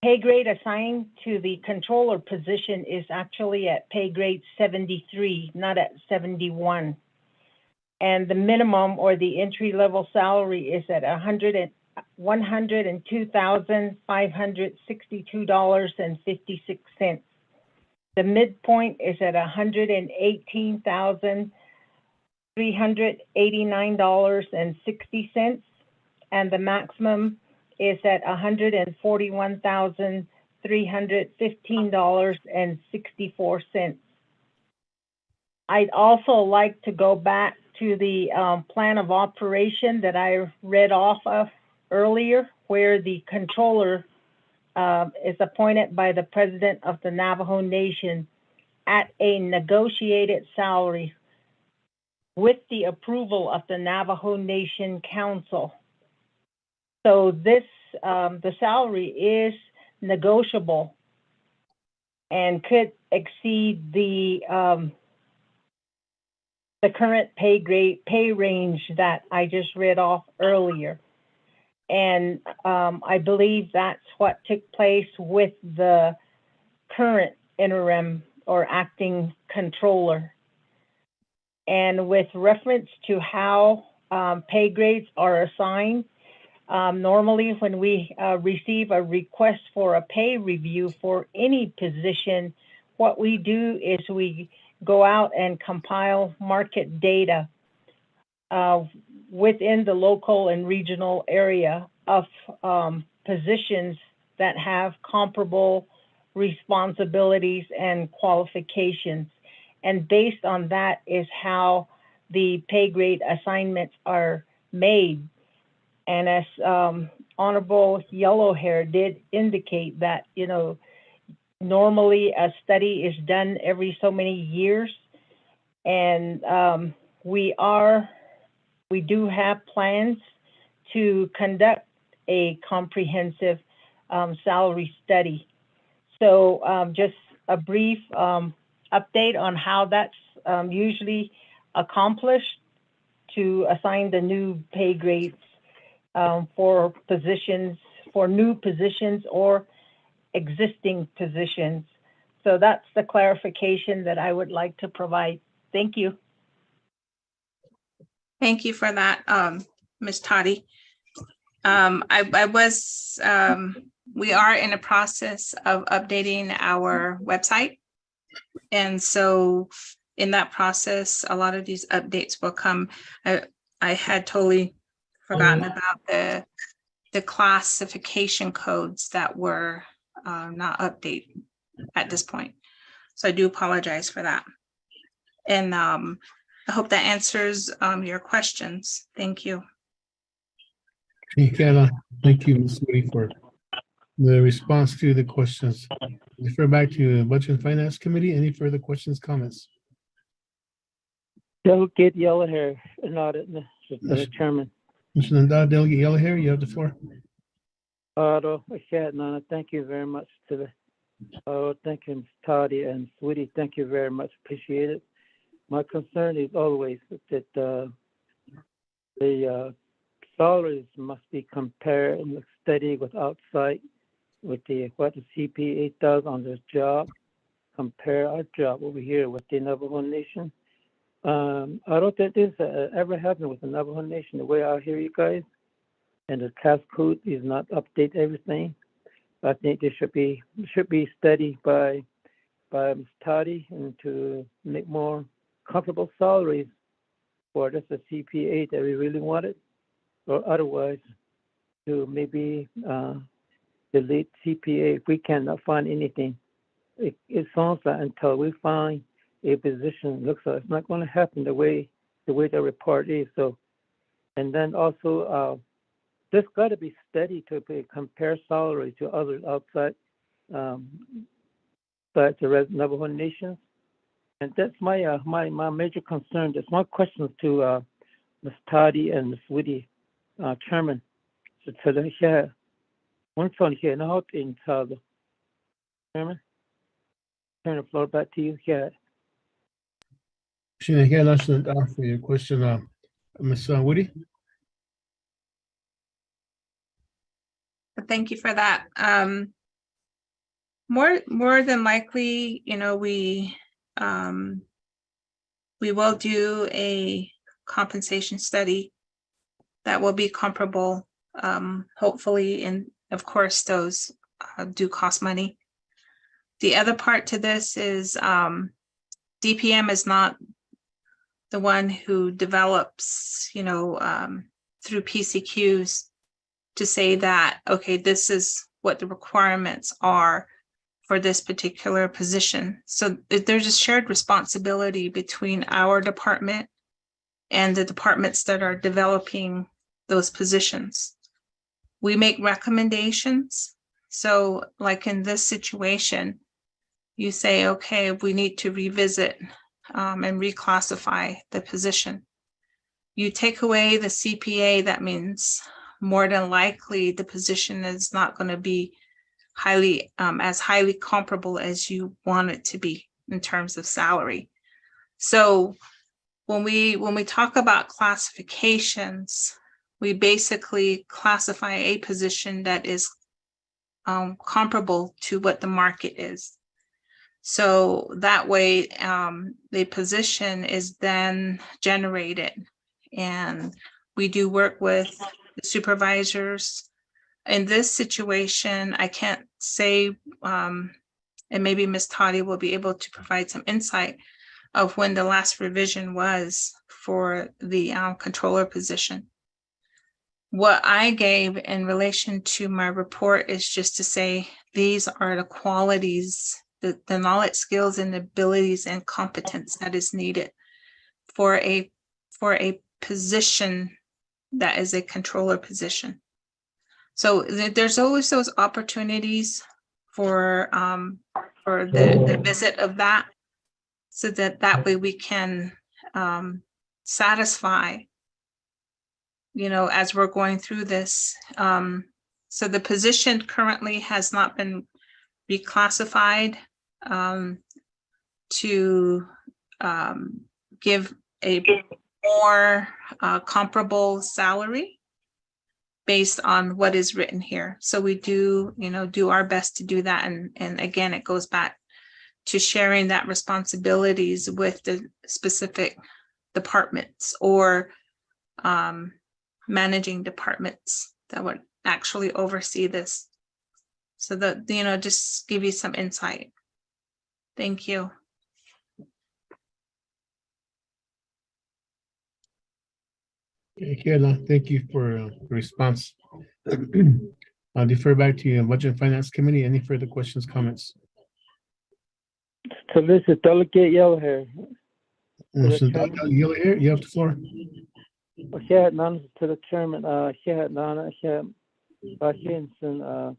[SPEAKER 15] pay grade assigned to the controller position is actually at pay grade 73, not at 71. And the minimum or the entry level salary is at $102,562.56. The midpoint is at $118,389.60, and the maximum is at $141,315.64. I'd also like to go back to the plan of operation that I read off of earlier, where the controller is appointed by the president of the Navajo Nation at a negotiated salary with the approval of the Navajo Nation Council. So this, the salary is negotiable and could exceed the current pay range that I just read off earlier. And I believe that's what took place with the current interim or acting controller. And with reference to how pay grades are assigned, normally when we receive a request for a pay review for any position, what we do is we go out and compile market data within the local and regional area of positions that have comparable responsibilities and qualifications. And based on that is how the pay grade assignments are made. And as Honorable Yellowhair did indicate that, you know, normally a study is done every so many years. And we do have plans to conduct a comprehensive salary study. So just a brief update on how that's usually accomplished to assign the new pay grades for positions, for new positions or existing positions. So that's the clarification that I would like to provide. Thank you.
[SPEAKER 7] Thank you for that, Ms. Toddy. We are in a process of updating our website. And so in that process, a lot of these updates will come. I had totally forgotten about the classification codes that were not updated at this point. So I do apologize for that. And I hope that answers your questions. Thank you.
[SPEAKER 17] Thank you, Ms. Woody, for the response to the questions. Refer back to the Budget and Finance Committee. Any further questions, comments?
[SPEAKER 3] Delegate Yellow Hair, nodded, Mr. Chairman.
[SPEAKER 17] Mr. Nanda, Delegate Yellow Hair, you have the floor.
[SPEAKER 3] Nana, thank you very much to the, thank you, Ms. Toddy and Sweetie, thank you very much, appreciate it. My concern is always that the salaries must be compared and studied with outside, with what the CPA does on this job, compare our job over here with the Navajo Nation. I don't think this ever happened with the Navajo Nation, the way I hear you guys, and the task code is not update everything. I think this should be studied by Ms. Toddy and to make more comfortable salaries for just a CPA that we really wanted, or otherwise to maybe delete CPA if we cannot find anything. It sounds like until we find a position, looks like it's not going to happen the way the report is. So, and then also there's got to be steady to compare salary to others outside the Navajo nations, and that's my my major concern. That's my questions to Ms. Toddy and Ms. Woody, Chairman. So the one phone here now in Chairman. Turn the floor back to you. Yeah.
[SPEAKER 17] For your question, Ms. Woody.
[SPEAKER 7] Thank you for that. More than likely, you know, we will do a compensation study that will be comparable, hopefully, and of course, those do cost money. The other part to this is DPM is not the one who develops, you know, through PCQs to say that, okay, this is what the requirements are for this particular position. So there's a shared responsibility between our department and the departments that are developing those positions. We make recommendations. So like in this situation, you say, okay, we need to revisit and reclassify the position. You take away the CPA, that means more than likely the position is not going to be highly as highly comparable as you want it to be in terms of salary. So when we talk about classifications, we basically classify a position that is comparable to what the market is. So that way the position is then generated, and we do work with the supervisors. In this situation, I can't say, and maybe Ms. Toddy will be able to provide some insight of when the last revision was for the controller position. What I gave in relation to my report is just to say, these are the qualities, the knowledge, skills, and abilities and competence that is needed for a position that is a controller position. So there's always those opportunities for the visit of that, so that way we can satisfy, you know, as we're going through this. So the position currently has not been reclassified to give a more comparable salary, based on what is written here. So we do, do our best to do that. And again, it goes back to sharing that responsibilities with the specific departments or managing departments that would actually oversee this. So that, just give you some insight. Thank you.
[SPEAKER 17] Okay, Kayla, thank you for the response. I'll defer back to you, Budget and Finance Committee. Any further questions, comments?
[SPEAKER 3] So this is Delegate Yellow Hair.
[SPEAKER 17] Yellow Hair, you have the floor.
[SPEAKER 3] Okay, none to the chairman. Nana, Bahinson,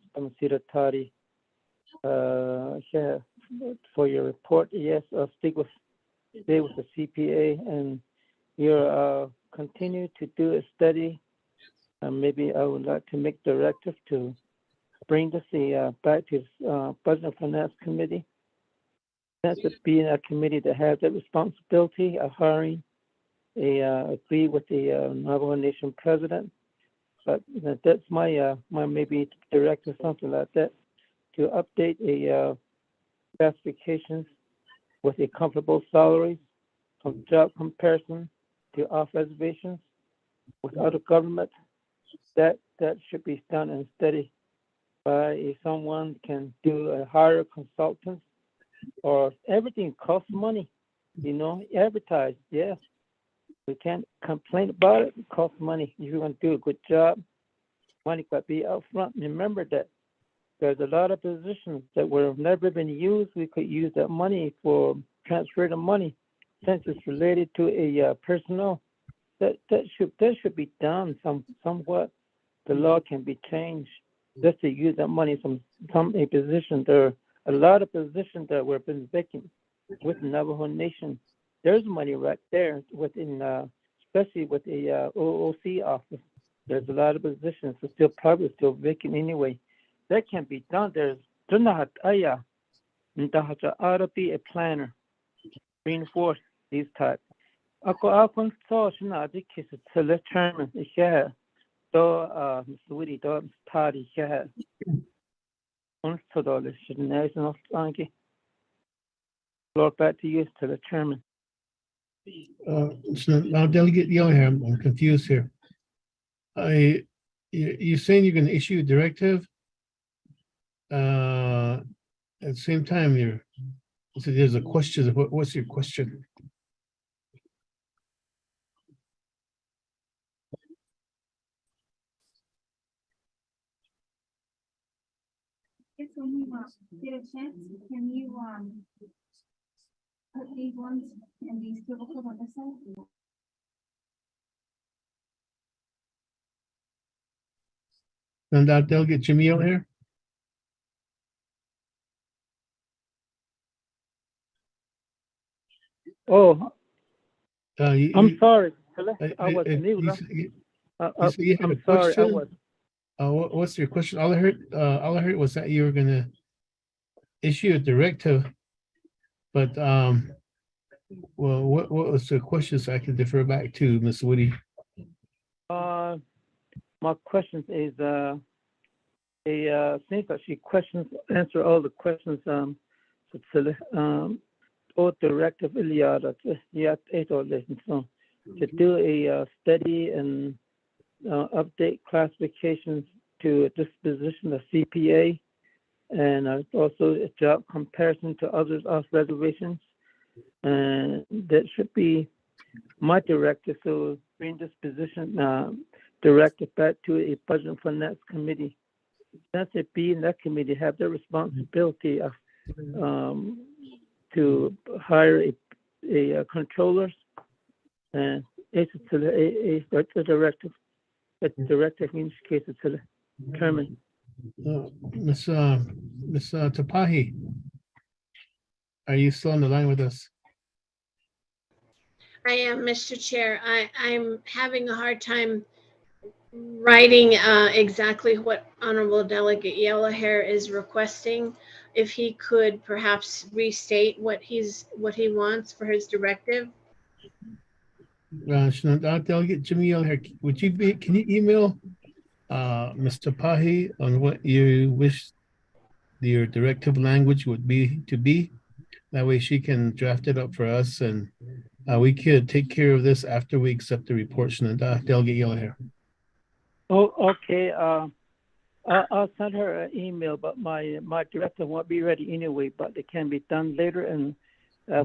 [SPEAKER 3] Tari. For your report, yes, stay with the CPA, and you're continue to do a study. Maybe I would like to make directive to bring this back to Budget and Finance Committee. That's being a committee that has the responsibility of hiring agree with the Navajo Nation president. But that's my maybe directive, something like that, to update a classifications with a comfortable salary from job comparison to off reservations with other government. That should be done and study by someone can do a higher consultant, or everything costs money, advertise, yes. We can't complain about it. It costs money. If you want to do a good job, money got to be up front. Remember that there's a lot of positions that were never been used. We could use that money for transfer the money, since it's related to a personnel. That should be done somewhat. The law can be changed just to use that money from a position. There are a lot of positions that were been vacant with the Navajo Nation. There's money right there within, especially with the OOC office. There's a lot of positions that probably still vacant anyway. That can be done. There ought to be a planner, reinforce these types. Ako so sinabi kasi sa chairman siya to Missouri to party siya. So the national anki. Floor back to you, to the chairman.
[SPEAKER 17] So now, Delegate Yellow Hair, I'm confused here. You're saying you're going to issue a directive. At the same time, so there's a question. What's your question?
[SPEAKER 8] When you get a chance, can you put these ones and these cubicles on this side?
[SPEAKER 17] And that Delegate Jamil here.
[SPEAKER 3] Oh, I'm sorry. I was mute. I'm sorry. I was.
[SPEAKER 17] What's your question? All I heard was that you were going to issue a directive, but well, what was the question, so I can defer back to Ms. Woody?
[SPEAKER 3] My question is since that she answer all the questions. All directive to do a study and update classifications to a disposition of CPA, and also a job comparison to others off reservations. And that should be my directive. So bring this position directive back to a Budget and Finance Committee. That's it. Be in that committee have the responsibility of to hire a controllers, and it's a directive. A directive in this case it's a chairman.
[SPEAKER 17] Ms. Tapahi, are you still on the line with us?
[SPEAKER 10] I am, Mr. Chair. I'm having a hard time writing exactly what Honorable Delegate Yellowhair is requesting. If he could perhaps restate what he wants for his directive.
[SPEAKER 17] Delegate Jimmy Yellowhair, can you email Mr. Pahi, on what you wish your directive language would be to be. That way she can draft it up for us, and we could take care of this after we accept the report. Delegate Yellowhair.
[SPEAKER 3] Oh, okay. I'll send her an email, but my director won't be ready anyway, but it can be done later and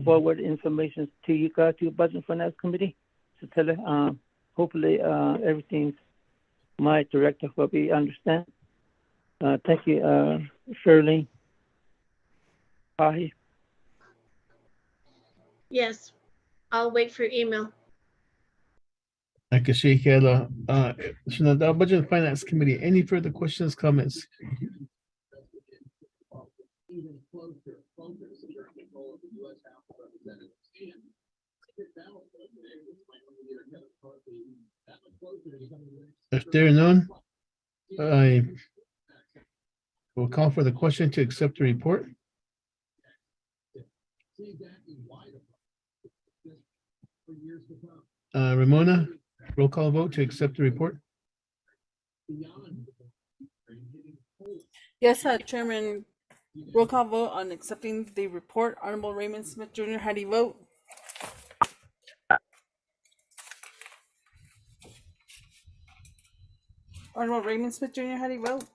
[SPEAKER 3] forward information to you guys, to Budget and Finance Committee. So tell her, hopefully everything's, my director will be understand. Thank you, Shirley. Pahi.
[SPEAKER 10] Yes, I'll wait for your email.
[SPEAKER 17] Budget and Finance Committee, any further questions, comments? If there are none, I will call for the question to accept the report. Ramona, roll call vote to accept the report.
[SPEAKER 2] Yes, Chairman. Roll call vote on accepting the report. Honorable Raymond Smith Jr., how do you vote? Honorable Raymond Smith Jr., how do you vote?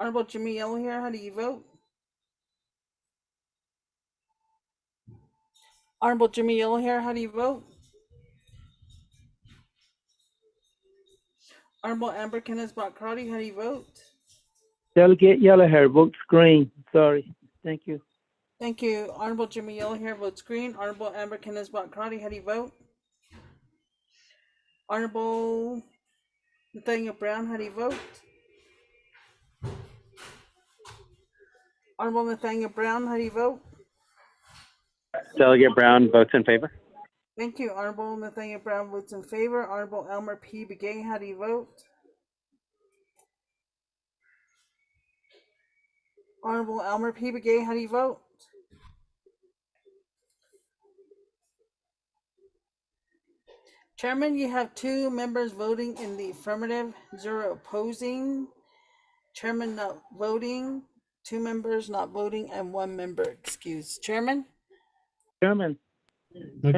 [SPEAKER 2] Honorable Jimmy Yellowhair, how do you vote? Honorable Jimmy Yellowhair, how do you vote? Honorable Amber Kenneth-Bott-Crotty, how do you vote?
[SPEAKER 3] Delegate Yellowhair votes green. Sorry. Thank you.
[SPEAKER 2] Thank you. Honorable Jimmy Yellowhair votes green. Honorable Amber Kenneth-Bott-Crotty, how do you vote? Honorable Nathaniel Brown, how do you vote? Honorable Nathaniel Brown, how do you vote?
[SPEAKER 9] Delegate Brown votes in favor.
[SPEAKER 2] Thank you. Honorable Nathaniel Brown votes in favor. Honorable Elmer P. Begay, how do you vote? Honorable Elmer P. Begay, how do you vote? Chairman, you have 2 members voting in the affirmative, 0 opposing. Chairman not voting, 2 members not voting, and 1 member excused. Chairman?
[SPEAKER 3] Chairman.
[SPEAKER 17] Hold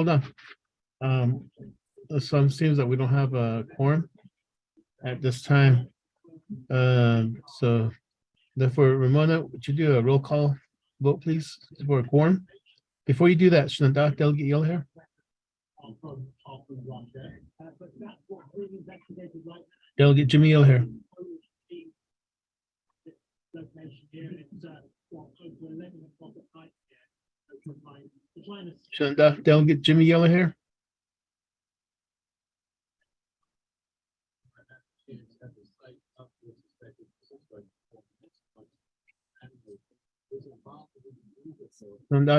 [SPEAKER 17] on. So it seems that we don't have a quorum at this time. So therefore, Ramona, would you do a roll call vote, please, for a quorum? Before you do that, Delegate Yellowhair. Delegate Jimmy Yellowhair. Delegate Jimmy Yellowhair.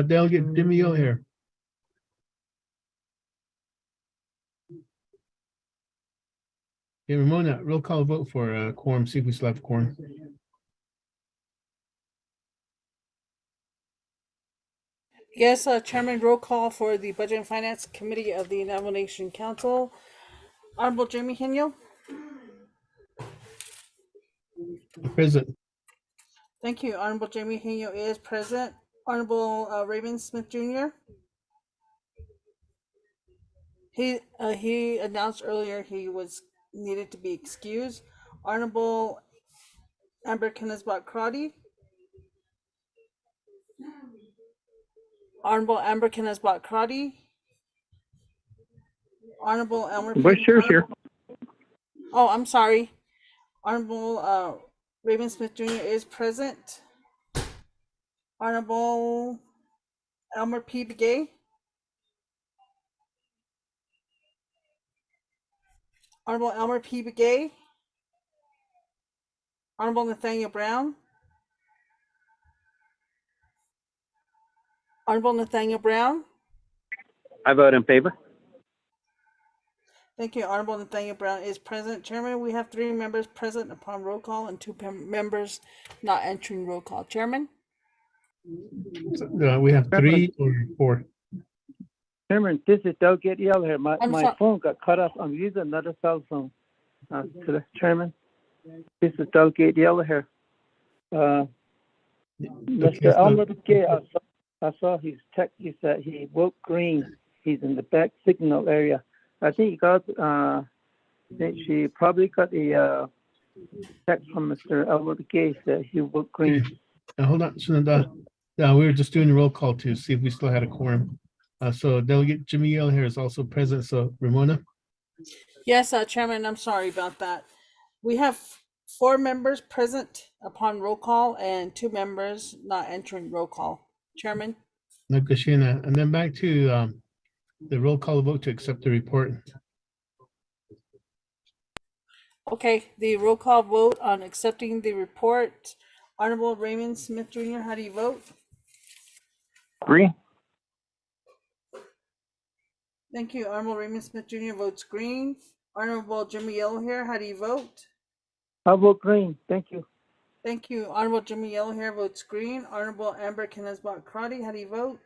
[SPEAKER 17] Delegate Jimmy Yellowhair. Okay, Ramona, roll call vote for a quorum. See if we still have a quorum.
[SPEAKER 2] Yes, Chairman, roll call for the Budget and Finance Committee of the Navajo Nation Council. Honorable Jamie Henyo.
[SPEAKER 17] Present.
[SPEAKER 2] Thank you. Honorable Jamie Henyo is present. Honorable Raymond Smith Jr. He announced earlier he was needed to be excused. Honorable Amber Kenneth-Bott-Crotty. Honorable Amber Kenneth-Bott-Crotty. Honorable Elmer.
[SPEAKER 9] Here.
[SPEAKER 2] Oh, I'm sorry. Honorable Raymond Smith Jr. is present. Honorable Elmer P. Begay. Honorable Elmer P. Begay. Honorable Nathaniel Brown. Honorable Nathaniel Brown.
[SPEAKER 9] I vote in favor.
[SPEAKER 2] Thank you. Honorable Nathaniel Brown is present. Chairman, we have 3 members present upon roll call and 2 members not entering roll call. Chairman?
[SPEAKER 17] We have 3 or 4.
[SPEAKER 3] Chairman, this is Delegate Yell here. My
[SPEAKER 2] I'm
[SPEAKER 3] my
[SPEAKER 2] sorry.
[SPEAKER 3] phone got cut off. I'm using another cell phone. To the Chairman, this is Delegate Yell here. Mr. Elmer Gay, I saw his text. He said he woke green. He's in the back signal area. I think he got. She probably got a text from Mr. Elmer Gay that he woke green.
[SPEAKER 17] Hold on, Shananda. Yeah, we were just doing a roll call to see if we still had a quorum. So Delegate Jimmy Yell here is also present. So Ramona?
[SPEAKER 2] Yes, Chairman, I'm sorry about that. We have 4 members present upon roll call and 2 members not entering roll call. Chairman?
[SPEAKER 17] Nakashina. And then back to the roll call vote to accept the report.
[SPEAKER 2] Okay, the roll call vote on accepting the report. Honorable Raymond Smith Jr., how do you vote?
[SPEAKER 3] Green.
[SPEAKER 2] Thank you. Honorable Raymond Smith Jr. votes green. Honorable Jimmy Yellow here, how do you vote?
[SPEAKER 3] I vote green. Thank you.
[SPEAKER 2] Thank you. Honorable Jimmy Yellow here votes green. Honorable Amber Kenneth-Bott Crotty, how do you vote?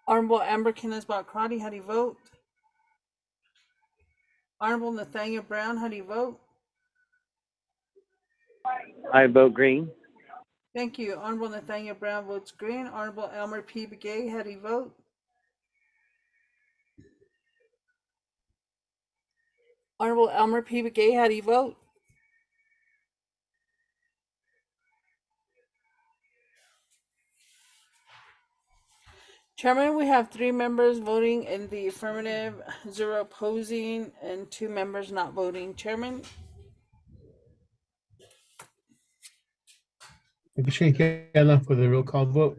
[SPEAKER 2] Honorable Amber Kenneth-Bott Crotty, how do you vote? Honorable Nathaniel Brown, how do you vote?
[SPEAKER 9] I vote green.
[SPEAKER 2] Thank you. Honorable Nathaniel Brown votes green. Honorable Elmer P. Begay, how do you vote? Honorable Elmer P. Begay, how do you vote? Chairman, we have 3 members voting in the affirmative, 0 opposing, and 2 members not voting. Chairman?
[SPEAKER 17] Nakashina for the roll call vote.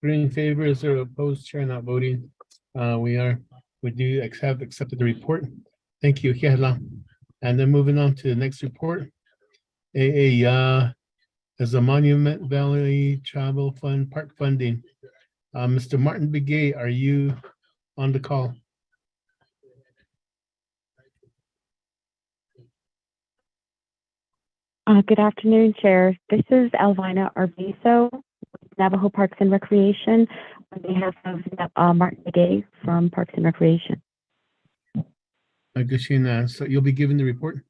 [SPEAKER 17] Green in favor, 0 opposed, chair not voting. We do accepted the report. Thank you, Kiala. And then moving on to the next report. As a Monument Valley Travel Fund Park funding. Mr. Martin Begay, are you on the call?
[SPEAKER 21] Good afternoon, Chair. This is Elvina Arvizo, Navajo Parks and Recreation, on behalf of Martin Begay from Parks and Recreation.
[SPEAKER 17] Gashina, so you'll be giving the report?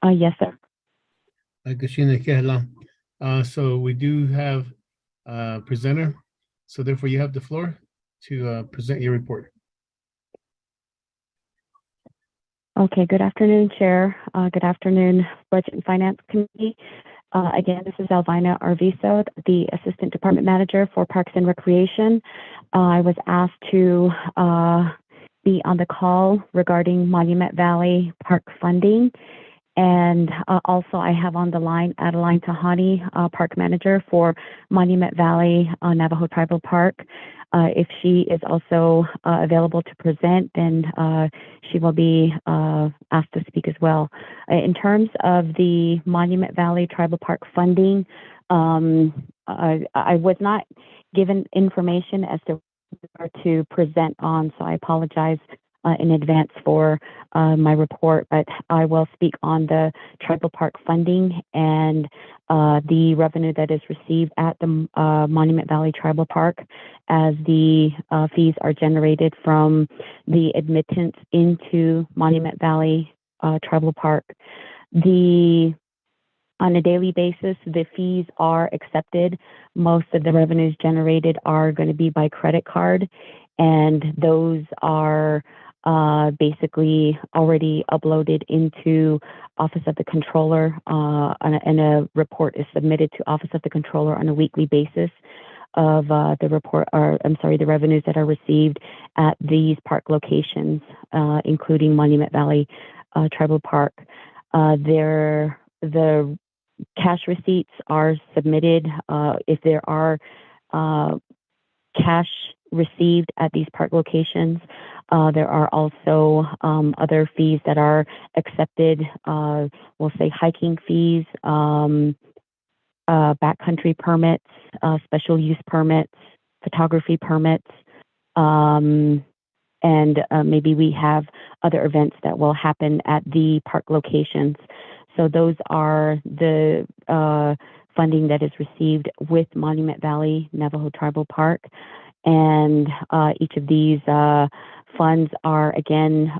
[SPEAKER 21] Yes, sir.
[SPEAKER 17] Gashina Kehla. So we do have a presenter, so therefore you have the floor to present your report.
[SPEAKER 21] Okay, good afternoon, Chair. Good afternoon, Budget and Finance Committee. Again, this is Elvina Arvizo, the Assistant Department Manager for Parks and Recreation. I was asked to be on the call regarding Monument Valley Park funding. And also I have on the line Adeline Tahani, Park Manager for Monument Valley Navajo Tribal Park. If she is also available to present, then she will be asked to speak as well. In terms of the Monument Valley Tribal Park funding, I was not given information as to where to present on, so I apologize in advance for my report, but I will speak on the tribal park funding and the revenue that is received at the Monument Valley Tribal Park as the fees are generated from the admittance into Monument Valley Tribal Park. On a daily basis, the fees are accepted. Most of the revenues generated are going to be by credit card, and those are basically already uploaded into Office of the Controller, and a report is submitted to Office of the Controller on a weekly basis of the revenues that are received at these park locations, including Monument Valley Tribal Park. The cash receipts are submitted if there are cash received at these park locations. There are also other fees that are accepted, we'll say hiking fees, backcountry permits, special use permits, photography permits, and maybe we have other events that will happen at the park locations. So those are the funding that is received with Monument Valley Navajo Tribal Park. And each of these funds are again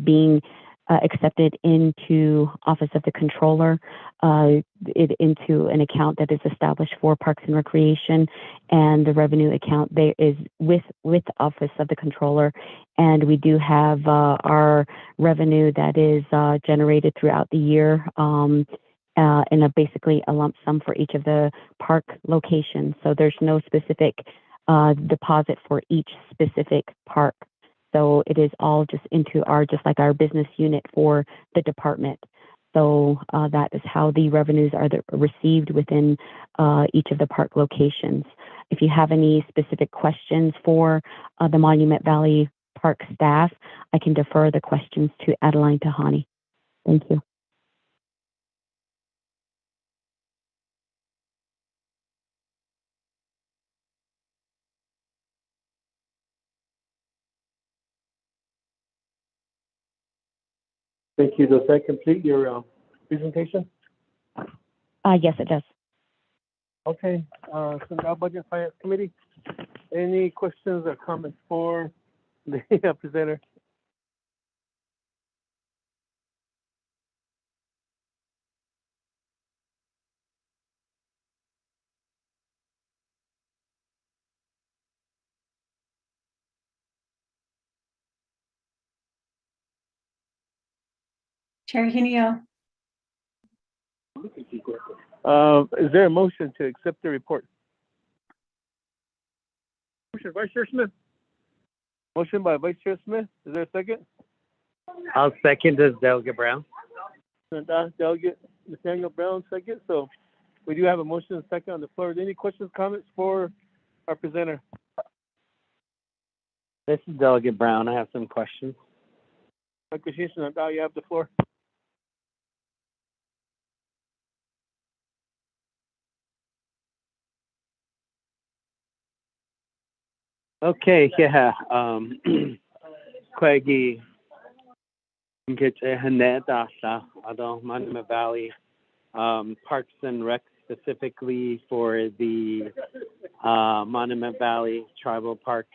[SPEAKER 21] being accepted into Office of the Controller, into an account that is established for Parks and Recreation, and the revenue account there is with the Office of the Controller. And we do have our revenue that is generated throughout the year, and basically a lump sum for each of the park locations. So there's no specific deposit for each specific park. So it is all just into just like our business unit for the department. So that is how the revenues are received within each of the park locations. If you have any specific questions for the Monument Valley Park staff, I can defer the questions to Adeline Tahani. Thank you.
[SPEAKER 18] Thank you. Does that complete your presentation?
[SPEAKER 21] Yes, it does.
[SPEAKER 18] Okay. So now Budget and Finance Committee. Any questions or comments for the presenter?
[SPEAKER 6] Chair Hinio.
[SPEAKER 18] Is there a motion to accept the report? Motion, Vice Chair Smith. Motion by Vice Chair Smith. Is there a second?
[SPEAKER 9] I'll second this, Delegate Brown.
[SPEAKER 18] Delegate Nathaniel Brown, second. So we do have a motion and second on the floor. Any questions, comments for our presenter?
[SPEAKER 9] This is Delegate Brown. I have some questions.
[SPEAKER 18] You have the floor.
[SPEAKER 9] Okay, yeah. Kwegi Monument Valley Parks and Rec, specifically for the Monument Valley Tribal Park.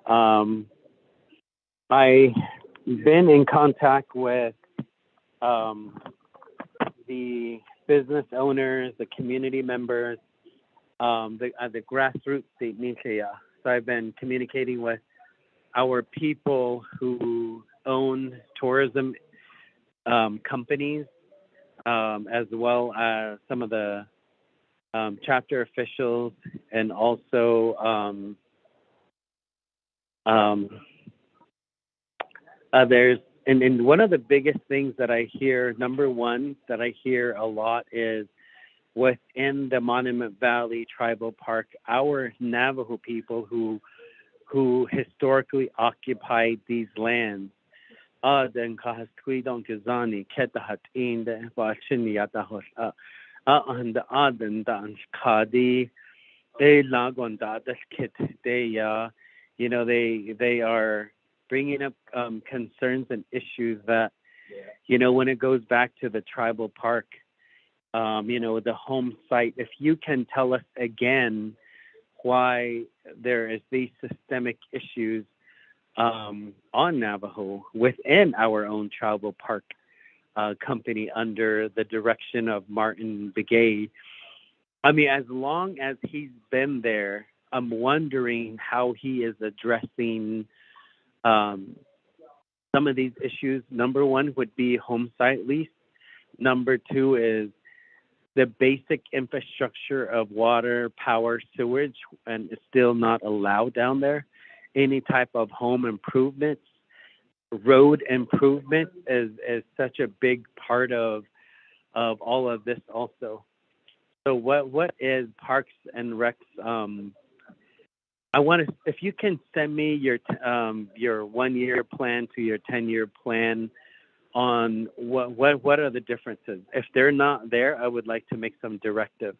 [SPEAKER 9] I've been in contact with the business owners, the community members, the grassroots. So I've been communicating with our people who own tourism companies, as well as some of the chapter officials, and also there's and one of the biggest things that I hear, number one, that I hear a lot is within the Monument Valley Tribal Park, our Navajo people who historically occupied these lands. You know, they are bringing up concerns and issues that, you know, when it goes back to the tribal park, you know, the home site, if you can tell us again why there is these systemic issues on Navajo within our own tribal park company under the direction of Martin Begay. I mean, as long as he's been there, I'm wondering how he is addressing some of these issues. Number one would be home site lease. Number two is the basic infrastructure of water, power, sewage, and is still not allowed down there. Any type of home improvements, road improvement is such a big part of all of this also. So what is Parks and Recs? I want to, if you can send me your 1 year plan to your 10-year plan on what are the differences. If they're not there, I would like to make some directives.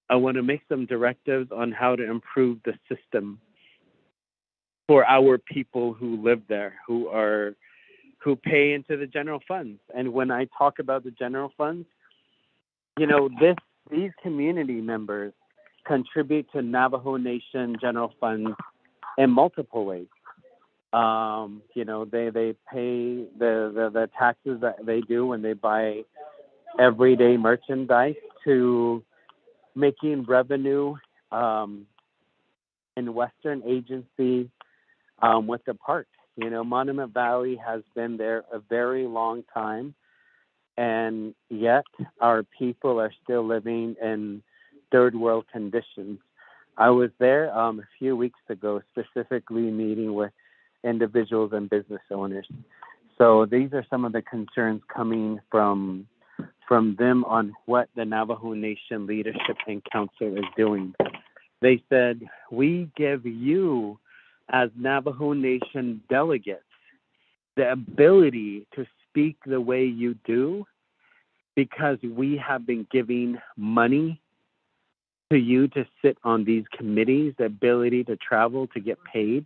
[SPEAKER 9] I want to make some directives on how to improve the system for our people who live there, who pay into the general funds. And when I talk about the general funds, you know, these community members contribute to Navajo Nation general funds in multiple ways. You know, they pay the taxes that they do when they buy everyday merchandise to making revenue in Western Agency with the park. You know, Monument Valley has been there a very long time, and yet our people are still living in third world conditions. I was there a few weeks ago, specifically meeting with individuals and business owners. So these are some of the concerns coming from them on what the Navajo Nation Leadership and Council is doing. They said, we give you as Navajo Nation delegates the ability to speak the way you do because we have been giving money to you to sit on these committees, the ability to travel, to get paid.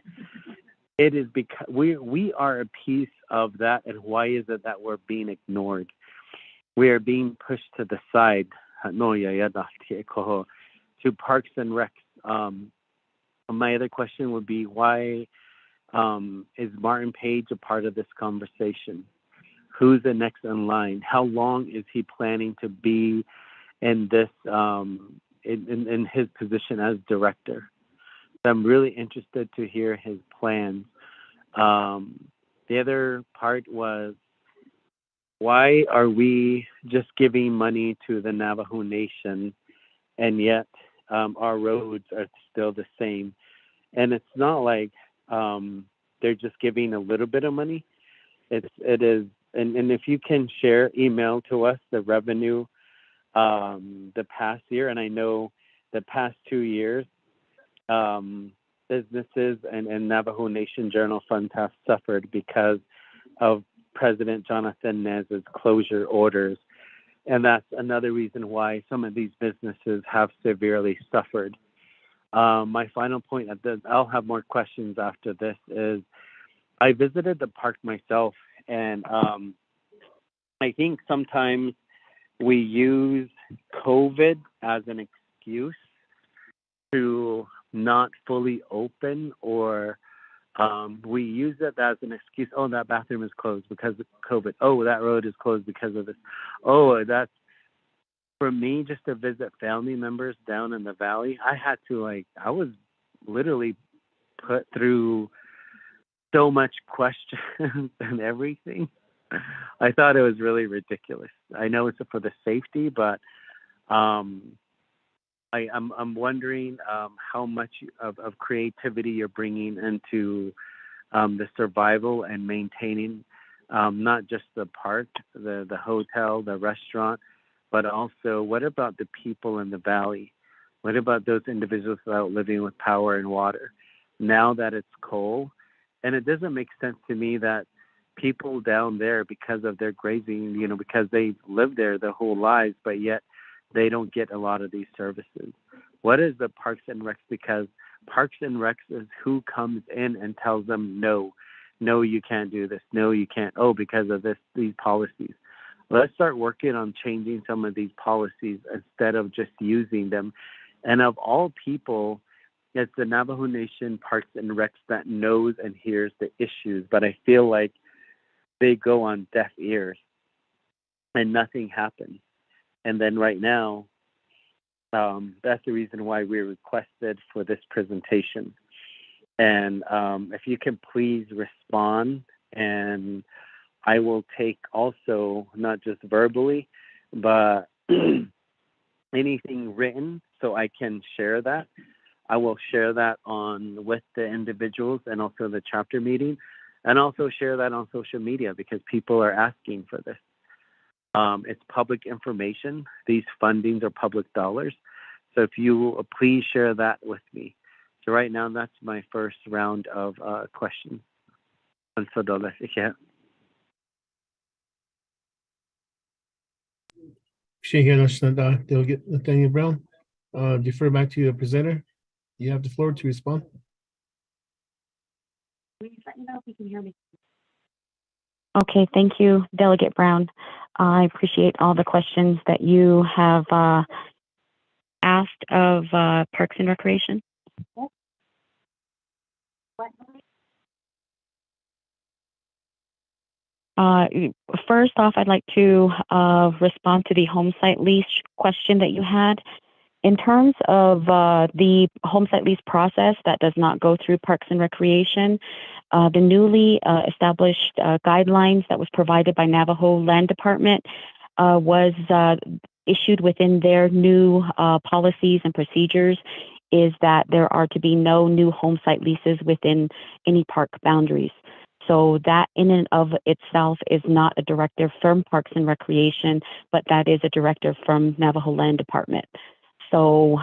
[SPEAKER 9] It is because we are a piece of that, and why is it that we're being ignored? We are being pushed to the side to Parks and Recs. My other question would be, why is Martin Page a part of this conversation? Who's the next in line? How long is he planning to be in this in his position as director? So I'm really interested to hear his plans. The other part was, why are we just giving money to the Navajo Nation and yet our roads are still the same? And it's not like they're just giving a little bit of money. It is, and if you can share, email to us the revenue the past year, and I know the past 2 years, businesses and Navajo Nation Journal funds have suffered because of President Jonathan Nez's closure orders. And that's another reason why some of these businesses have severely suffered. My final point, I'll have more questions after this, is I visited the park myself, and I think sometimes we use COVID as an excuse to not fully open, or we use it as an excuse. Oh, that bathroom is closed because of COVID. Oh, that road is closed because of this. Oh, that's, for me, just to visit family members down in the valley, I was literally put through so much questions and everything. I thought it was really ridiculous. I know it's for the safety, but I'm wondering how much of creativity you're bringing into the survival and maintaining not just the park, the hotel, the restaurant, but also what about the people in the valley? What about those individuals that are living with power and water now that it's cold? And it doesn't make sense to me that people down there, because of their grazing, because they've lived there their whole lives, but yet they don't get a lot of these services. What is the Parks and Recs? Because Parks and Recs is who comes in and tells them, no, you can't do this. No, you can't. Oh, because of these policies. Let's start working on changing some of these policies instead of just using them. And of all people, it's the Navajo Nation Parks and Recs that knows and hears the issues. But I feel like they go on deaf ears and nothing happens. And then right now, that's the reason why we requested for this presentation. And if you can please respond, and I will take also, not just verbally, but anything written so I can share that. I will share that with the individuals and also the chapter meeting, and also share that on social media because people are asking for this. It's public information. These fundings are public dollars. So if you will please share that with me. So right now, that's my first round of questions.
[SPEAKER 17] Delegate Nathaniel Brown, defer back to the presenter. You have the floor to respond.
[SPEAKER 21] Please let me know if you can hear me. Okay, thank you, Delegate Brown. I appreciate all the questions that you have asked of Parks and Recreation? First off, I'd like to respond to the home site lease question that you had. In terms of the home site lease process that does not go through Parks and Recreation, the newly established guidelines that was provided by Navajo Land Department was issued within their new policies and procedures, is that there are to be no new home site leases within any park boundaries. So that in and of itself is not a directive from Parks and Recreation, but that is a directive from Navajo Land Department. So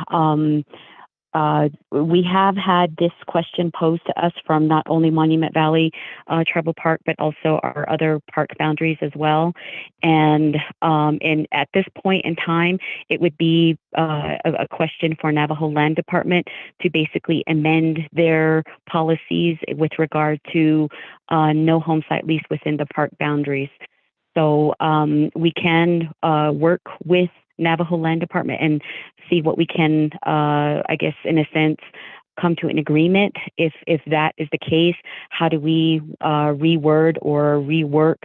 [SPEAKER 21] we have had this question posed to us from not only Monument Valley Tribal Park, but also our other park boundaries as well. And at this point in time, it would be a question for Navajo Land Department to basically amend their policies with regard to no home site lease within the park boundaries. So we can work with Navajo Land Department and see what we can, I guess, in a sense, come to an agreement. If that is the case, how do we reword or rework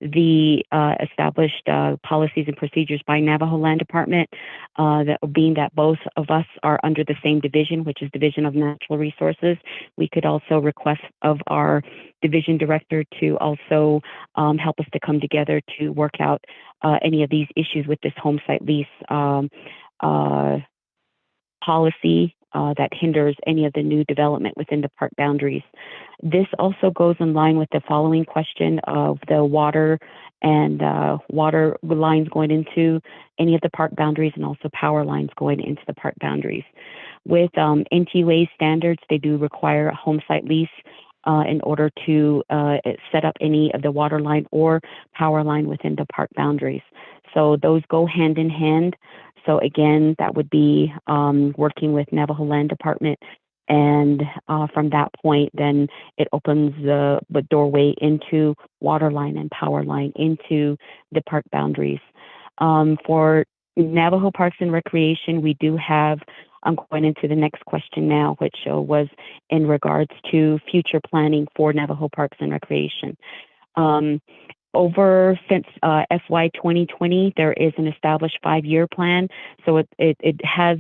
[SPEAKER 21] the established policies and procedures by Navajo Land Department, that being that both of us are under the same division, which is Division of Natural Resources. We could also request of our division director to also help us to come together to work out any of these issues with this home site lease policy that hinders any of the new development within the park boundaries. This also goes in line with the following question of the water and water lines going into any of the park boundaries, and also power lines going into the park boundaries. With NTUA standards, they do require a home site lease in order to set up any of the water line or power line within the park boundaries. So those go hand in hand. So again, that would be working with Navajo Land Department. And from that point, then it opens the doorway into water line and power line into the park boundaries. For Navajo Parks and Recreation, we do have, I'm going into the next question now, which was in regards to future planning for Navajo Parks and Recreation. Over since FY 2020, there is an established 5-year plan. So it has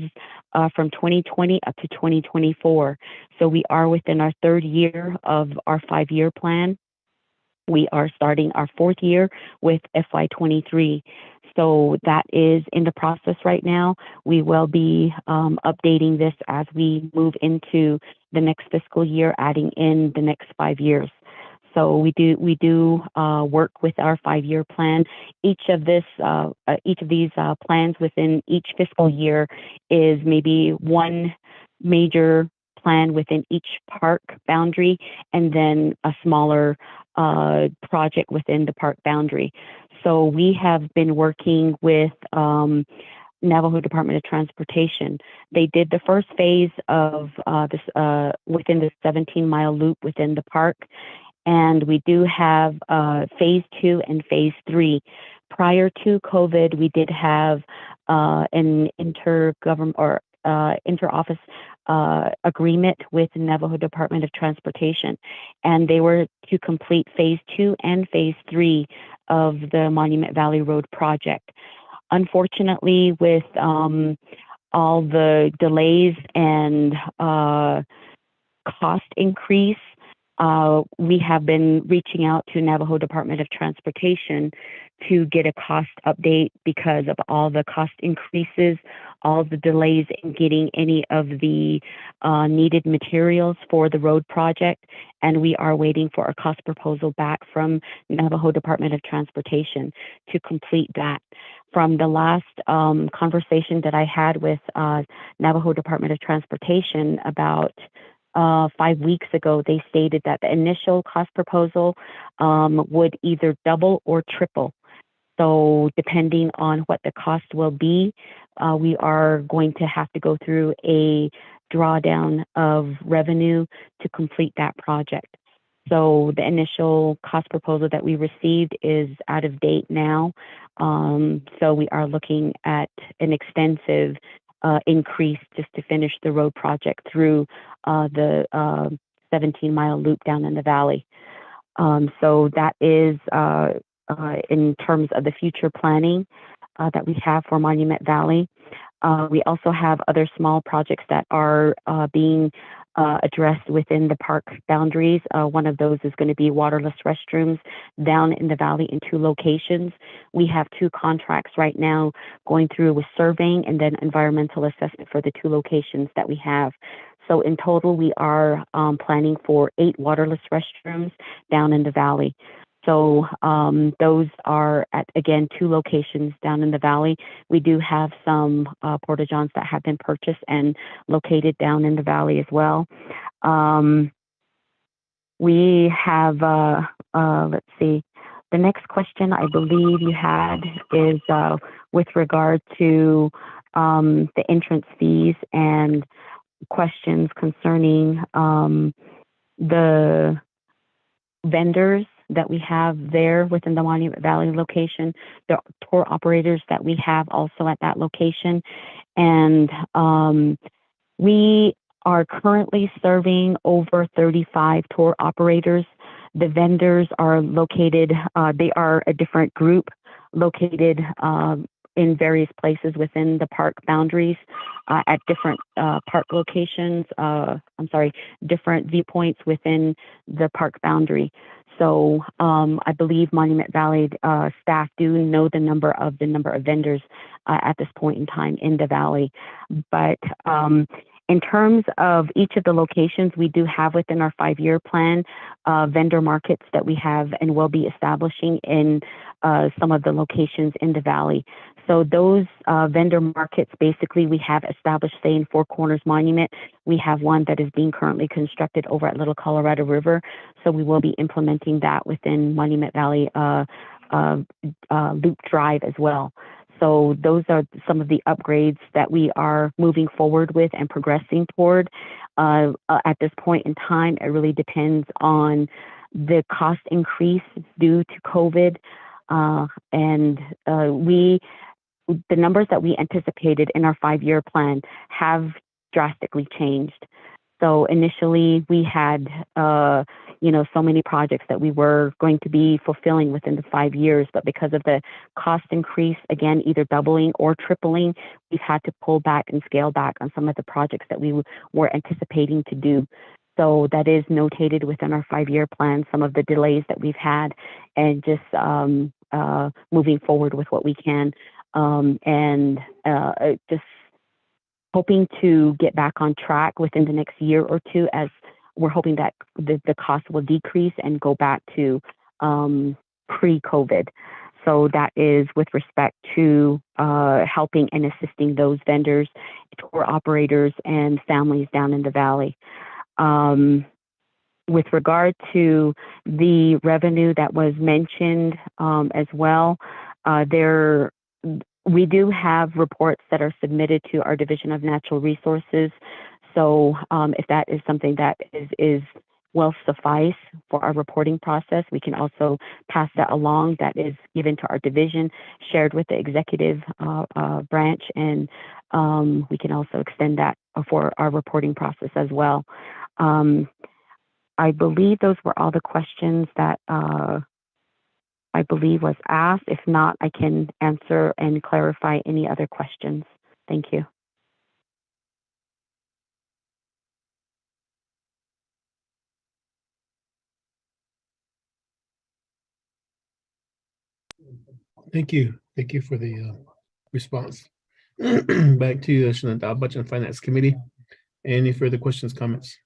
[SPEAKER 21] from 2020 up to 2024. So we are within our 3rd year of our 5-year plan. We are starting our 4th year with FY 23. So that is in the process right now. We will be updating this as we move into the next fiscal year, adding in the next 5 years. So we do work with our 5-year plan. Each of these plans within each fiscal year is maybe one major plan within each park boundary, and then a smaller project within the park boundary. So we have been working with Navajo Department of Transportation. They did the first phase of this within the 17-mile loop within the park. And we do have phase 2 and phase 3. Prior to COVID, we did have an intergovernment or interoffice agreement with the Navajo Department of Transportation, and they were to complete phase 2 and phase 3 of the Monument Valley Road project. Unfortunately, with all the delays and cost increase, we have been reaching out to Navajo Department of Transportation to get a cost update because of all the cost increases, all the delays in getting any of the needed materials for the road project. And we are waiting for a cost proposal back from Navajo Department of Transportation to complete that. From the last conversation that I had with Navajo Department of Transportation about 5 weeks ago, they stated that the initial cost proposal would either double or triple. So depending on what the cost will be, we are going to have to go through a drawdown of revenue to complete that project. So the initial cost proposal that we received is out of date now. So we are looking at an extensive increase just to finish the road project through the 17-mile loop down in the valley. So that is in terms of the future planning that we have for Monument Valley. We also have other small projects that are being addressed within the park boundaries. One of those is going to be waterless restrooms down in the valley in 2 locations. We have 2 contracts right now going through with surveying and then environmental assessment for the 2 locations that we have. So in total, we are planning for 8 waterless restrooms down in the valley. So those are at, again, 2 locations down in the valley. We do have some porta-johns that have been purchased and located down in the valley as well. We have, let's see, the next question I believe you had is with regard to the entrance fees and questions concerning the vendors that we have there within the Monument Valley location, the tour operators that we have also at that location. And we are currently serving over 35 tour operators. The vendors are located, they are a different group located in various places within the park boundaries at different park locations, different viewpoints within the park boundary. So I believe Monument Valley staff do know the number of vendors at this point in time in the valley. But in terms of each of the locations, we do have within our 5-year plan vendor markets that we have and will be establishing in some of the locations in the valley. So those vendor markets, basically, we have established, say, in Four Corners Monument. We have one that is being currently constructed over at Little Colorado River. So we will be implementing that within Monument Valley Loop Drive as well. So those are some of the upgrades that we are moving forward with and progressing toward. At this point in time, it really depends on the cost increase due to COVID. The numbers that we anticipated in our 5-year plan have drastically changed. So initially we had, so many projects that we were going to be fulfilling within the 5 years, but because of the cost increase, again, either doubling or tripling, we've had to pull back and scale back on some of the projects that we were anticipating to do. So that is notated within our 5-year plan, some of the delays that we've had, and just moving forward with what we can, just hoping to get back on track within the next year or two, as we're hoping that the cost will decrease and go back to pre-COVID. So that is with respect to helping and assisting those vendors, tour operators, and families down in the valley. With regard to the revenue that was mentioned as well, we do have reports that are submitted to our Division of Natural Resources. So if that is something that will suffice for our reporting process, we can also pass that along. That is given to our division, shared with the executive branch, and we can also extend that for our reporting process as well. I believe those were all the questions that I believe was asked. If not, I can answer and clarify any other questions. Thank you.
[SPEAKER 17] Thank you. Thank you for the response. Back to the Shenandoah Budget and Finance Committee. Any further questions, comments?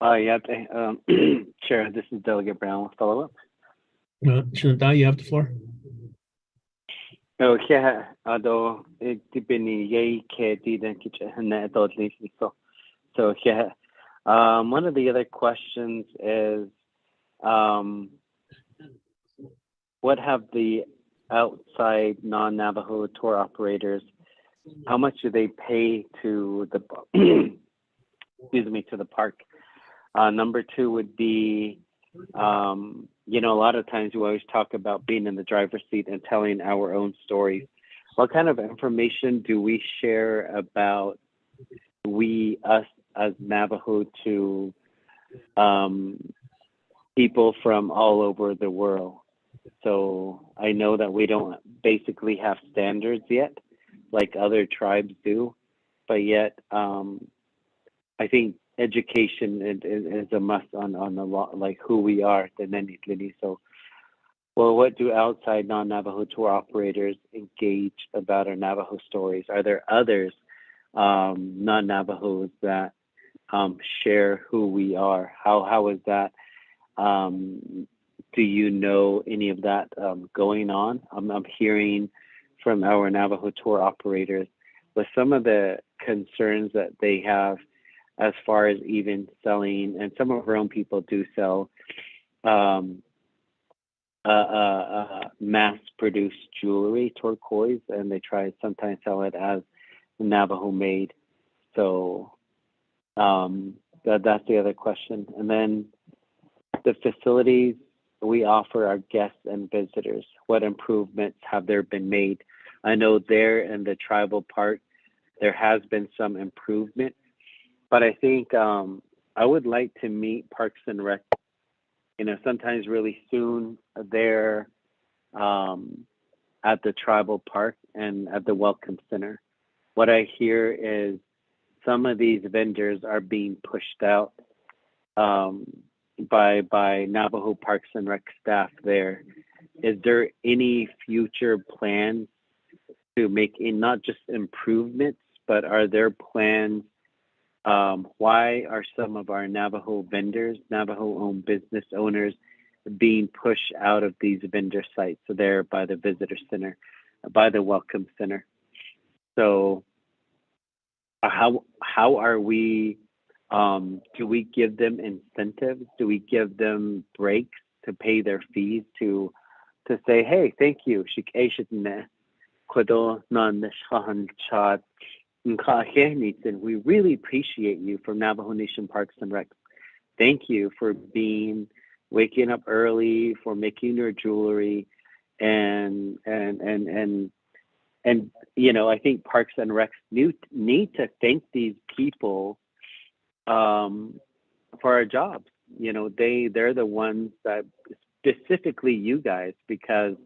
[SPEAKER 9] Chair, this is Delegate Brown with follow-up.
[SPEAKER 17] Shenandoah, you have the floor.
[SPEAKER 9] Okay, although it depends yay so yeah. One of the other questions is what have the outside non-Navajo tour operators, how much do they pay to the to the park? Number 2 would be, a lot of times we always talk about being in the driver's seat and telling our own stories what kind of information do we share about us as Navajo to people from all over the world? So I know that we don't basically have standards yet, like other tribes do, but yet I think education is a must on the law, like who we are, the Nenitlini. So, well, what do outside non-Navajo tour operators engage about our Navajo stories? Are there others, non-Navajos, that share who we are? How is that? Do you know any of that going on? I'm hearing from our Navajo tour operators with some of the concerns that they have as far as even selling, and some of our own people do sell mass-produced jewelry, turquoise, and they try sometimes sell it as Navajo made. So that's the other question. And then the facilities we offer our guests and visitors, what improvements have there been made? I know there in the tribal part, there has been some improvement, but I think I would like to meet Parks and Rec, sometimes really soon there at the tribal park and at the Welcome Center. What I hear is some of these vendors are being pushed out by Navajo Parks and Rec staff there. Is there any future plans to make not just improvements, but are there plans? Why are some of our Navajo vendors, Navajo-owned business owners, being pushed out of these vendor sites there by the visitor center, by the Welcome Center? So how are we, do we give them incentives? Do we give them breaks to pay their fees to say, hey, thank you, we really appreciate you from Navajo Nation Parks and Rec. Thank you for waking up early, for making your jewelry, and I think Parks and Rec need to thank these people for our jobs. They're the ones that, specifically you guys, because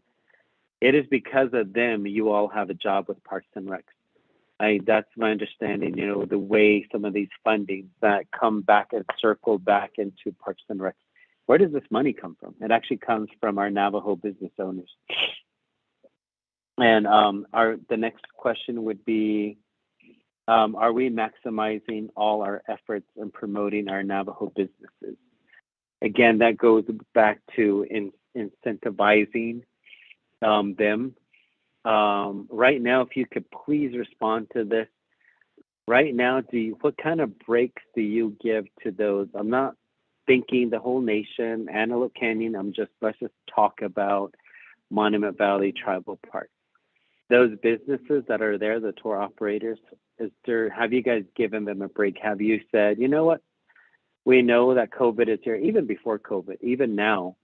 [SPEAKER 9] it is because of them you all have a job with Parks and Rec. That's my understanding, the way some of these fundings that come back and circle back into Parks and Rec. Where does this money come from? It actually comes from our Navajo business owners. And the next question would be, are we maximizing all our efforts in promoting our Navajo businesses? Again, that goes back to incentivizing them. Right now, if you could please respond to this. Right now, what kind of breaks do you give to those? I'm not thinking the whole nation, Antelope Canyon. Let's just talk about Monument Valley Tribal Park. Those businesses that are there, the tour operators, have you guys given them a break? Have you said, you know what? We know that COVID is here, even before COVID, even now.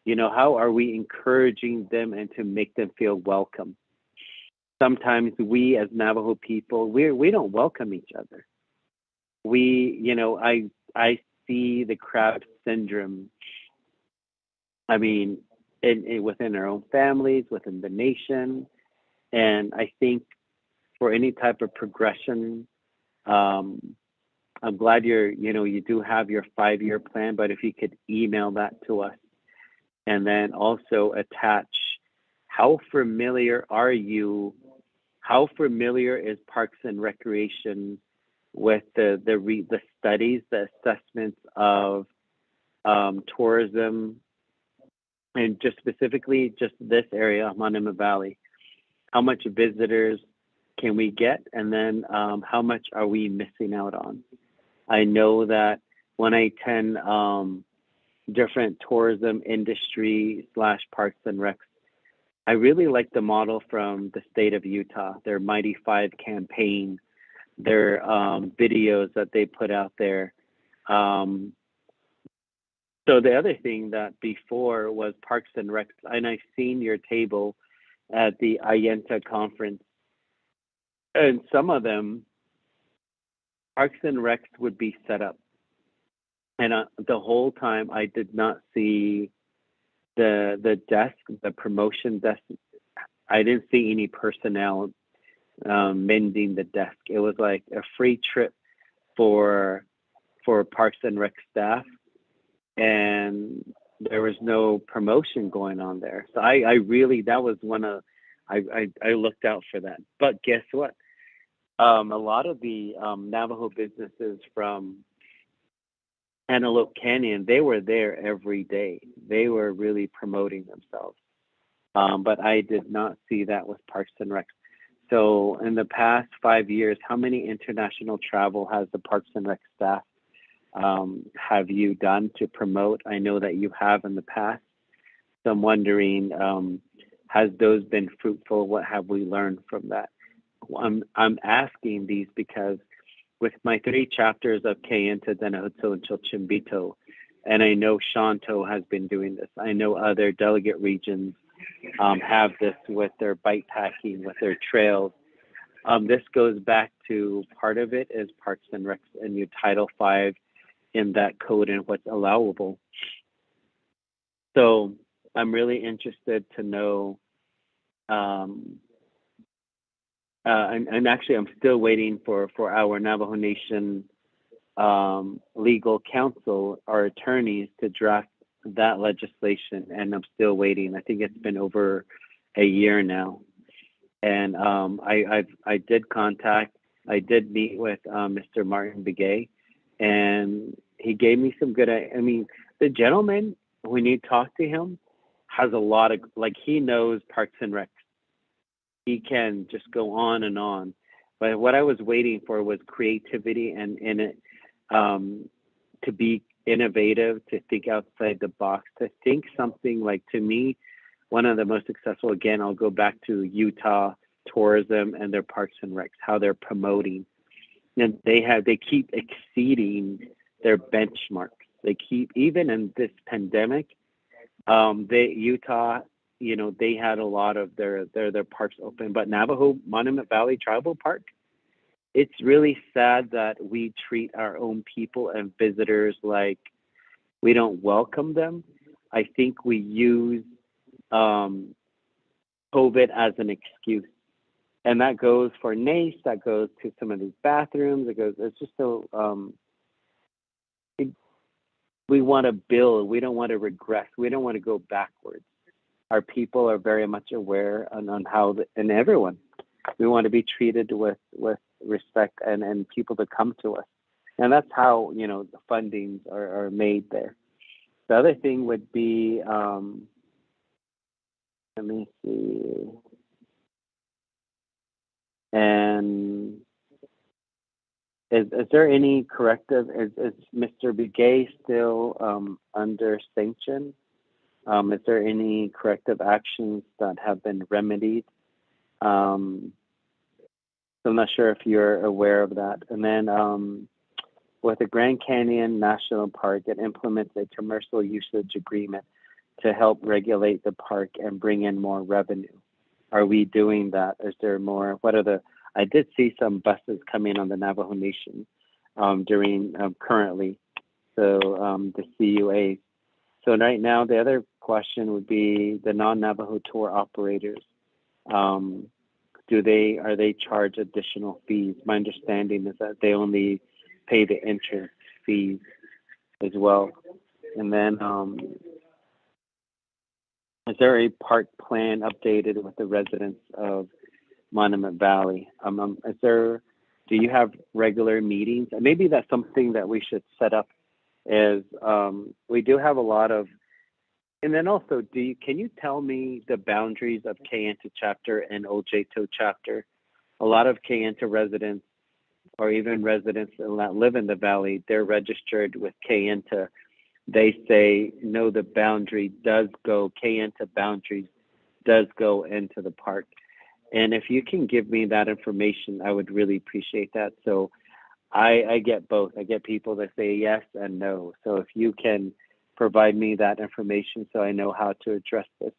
[SPEAKER 9] How are we encouraging them and to make them feel welcome? Sometimes we as Navajo people, we don't welcome each other. I see the crowd syndrome. I mean, within our own families, within the nation. And I think for any type of progression, I'm glad you do have your 5-year plan, but if you could email that to us. And then also attach, how familiar are you? How familiar is Parks and Recreation with the studies, the assessments of tourism, and just specifically just this area, Monument Valley? How much visitors can we get? And then how much are we missing out on? I know that when I attend different tourism industry / Parks and Recs, I really like the model from the state of Utah, their Mighty 5 campaign, their videos that they put out there. So the other thing that before was Parks and Recs, and I've seen your table, at the IENTA conference, and some of them, Parks and Recs would be set up. And the whole time I did not see the desk, the promotion desk. I didn't see any personnel mending the desk. It was like a free trip for Parks and Rec staff, and there was no promotion going on there. So I really, that was one of, I looked out for that. But guess what? A lot of the Navajo businesses from Antelope Canyon, they were there every day. They were really promoting themselves. But I did not see that with Parks and Rec. So in the past 5 years, how many international travel has the Parks and Rec staff have you done to promote? I know that you have in the past. So I'm wondering, has those been fruitful? What have we learned from that? I'm asking these because with my 3 chapters of Kayenta, Denahutso, and Chilchimbito, and I know Shanto has been doing this. I know other delegate regions have this with their bike packing, with their trails. This goes back to part of it is Parks and Recs and your Title V in that code and what's allowable. So I'm really interested to know, and actually I'm still waiting for our Navajo Nation legal counsel, our attorneys, to draft that legislation, and I'm still waiting. I think it's been over a year now. And I did meet with Mr. Martin Begay, and he gave me some good, I mean, the gentleman, when you talk to him, has a lot of, like, he knows Parks and Rec. He can just go on and on. But what I was waiting for was creativity and in it, to be innovative, to think outside the box, to think something like, to me, one of the most successful, again, I'll go back to Utah tourism and their Parks and Recs, how they're promoting. And they keep exceeding their benchmarks. They keep, even in this pandemic, Utah, you know, they had a lot of their parks open, but Navajo Monument Valley Tribal Park, it's really sad that we treat our own people and visitors like we don't welcome them. I think we use COVID as an excuse. And that goes for NACE, that goes to some of these bathrooms, it's just so, we want to build, we don't want to regress, we don't want to go backwards. Our people are very much aware on how, and everyone, we want to be treated with respect and people to come to us. And that's how, you know, the fundings are made there. The other thing would be, let me see. And is there any corrective? Is Mr. Begay still under sanction? Is there any corrective actions that have been remedied? So I'm not sure if you're aware of that. And then with the Grand Canyon National Park, it implements a commercial usage agreement to help regulate the park and bring in more revenue. Are we doing that? Is there more? I did see some buses coming on the Navajo Nation during currently, so the CUA. So right now, the other question would be the non-Navajo tour operators. Are they charged additional fees? My understanding is that they only pay the entrance fees as well. And then, is there a park plan updated with the residents of Monument Valley? Do you have regular meetings? And maybe that's something that we should set up. Is we do have a lot of, and then also, can you tell me the boundaries of Kayenta chapter and Ojeto chapter? A lot of Kayenta residents, or even residents that live in the valley, they're registered with Kayenta. They say, no, the boundary does go, Kayenta boundaries does go into the park. And if you can give me that information, I would really appreciate that. So I get both. I get people that say yes and no. So if you can provide me that information so I know how to address this,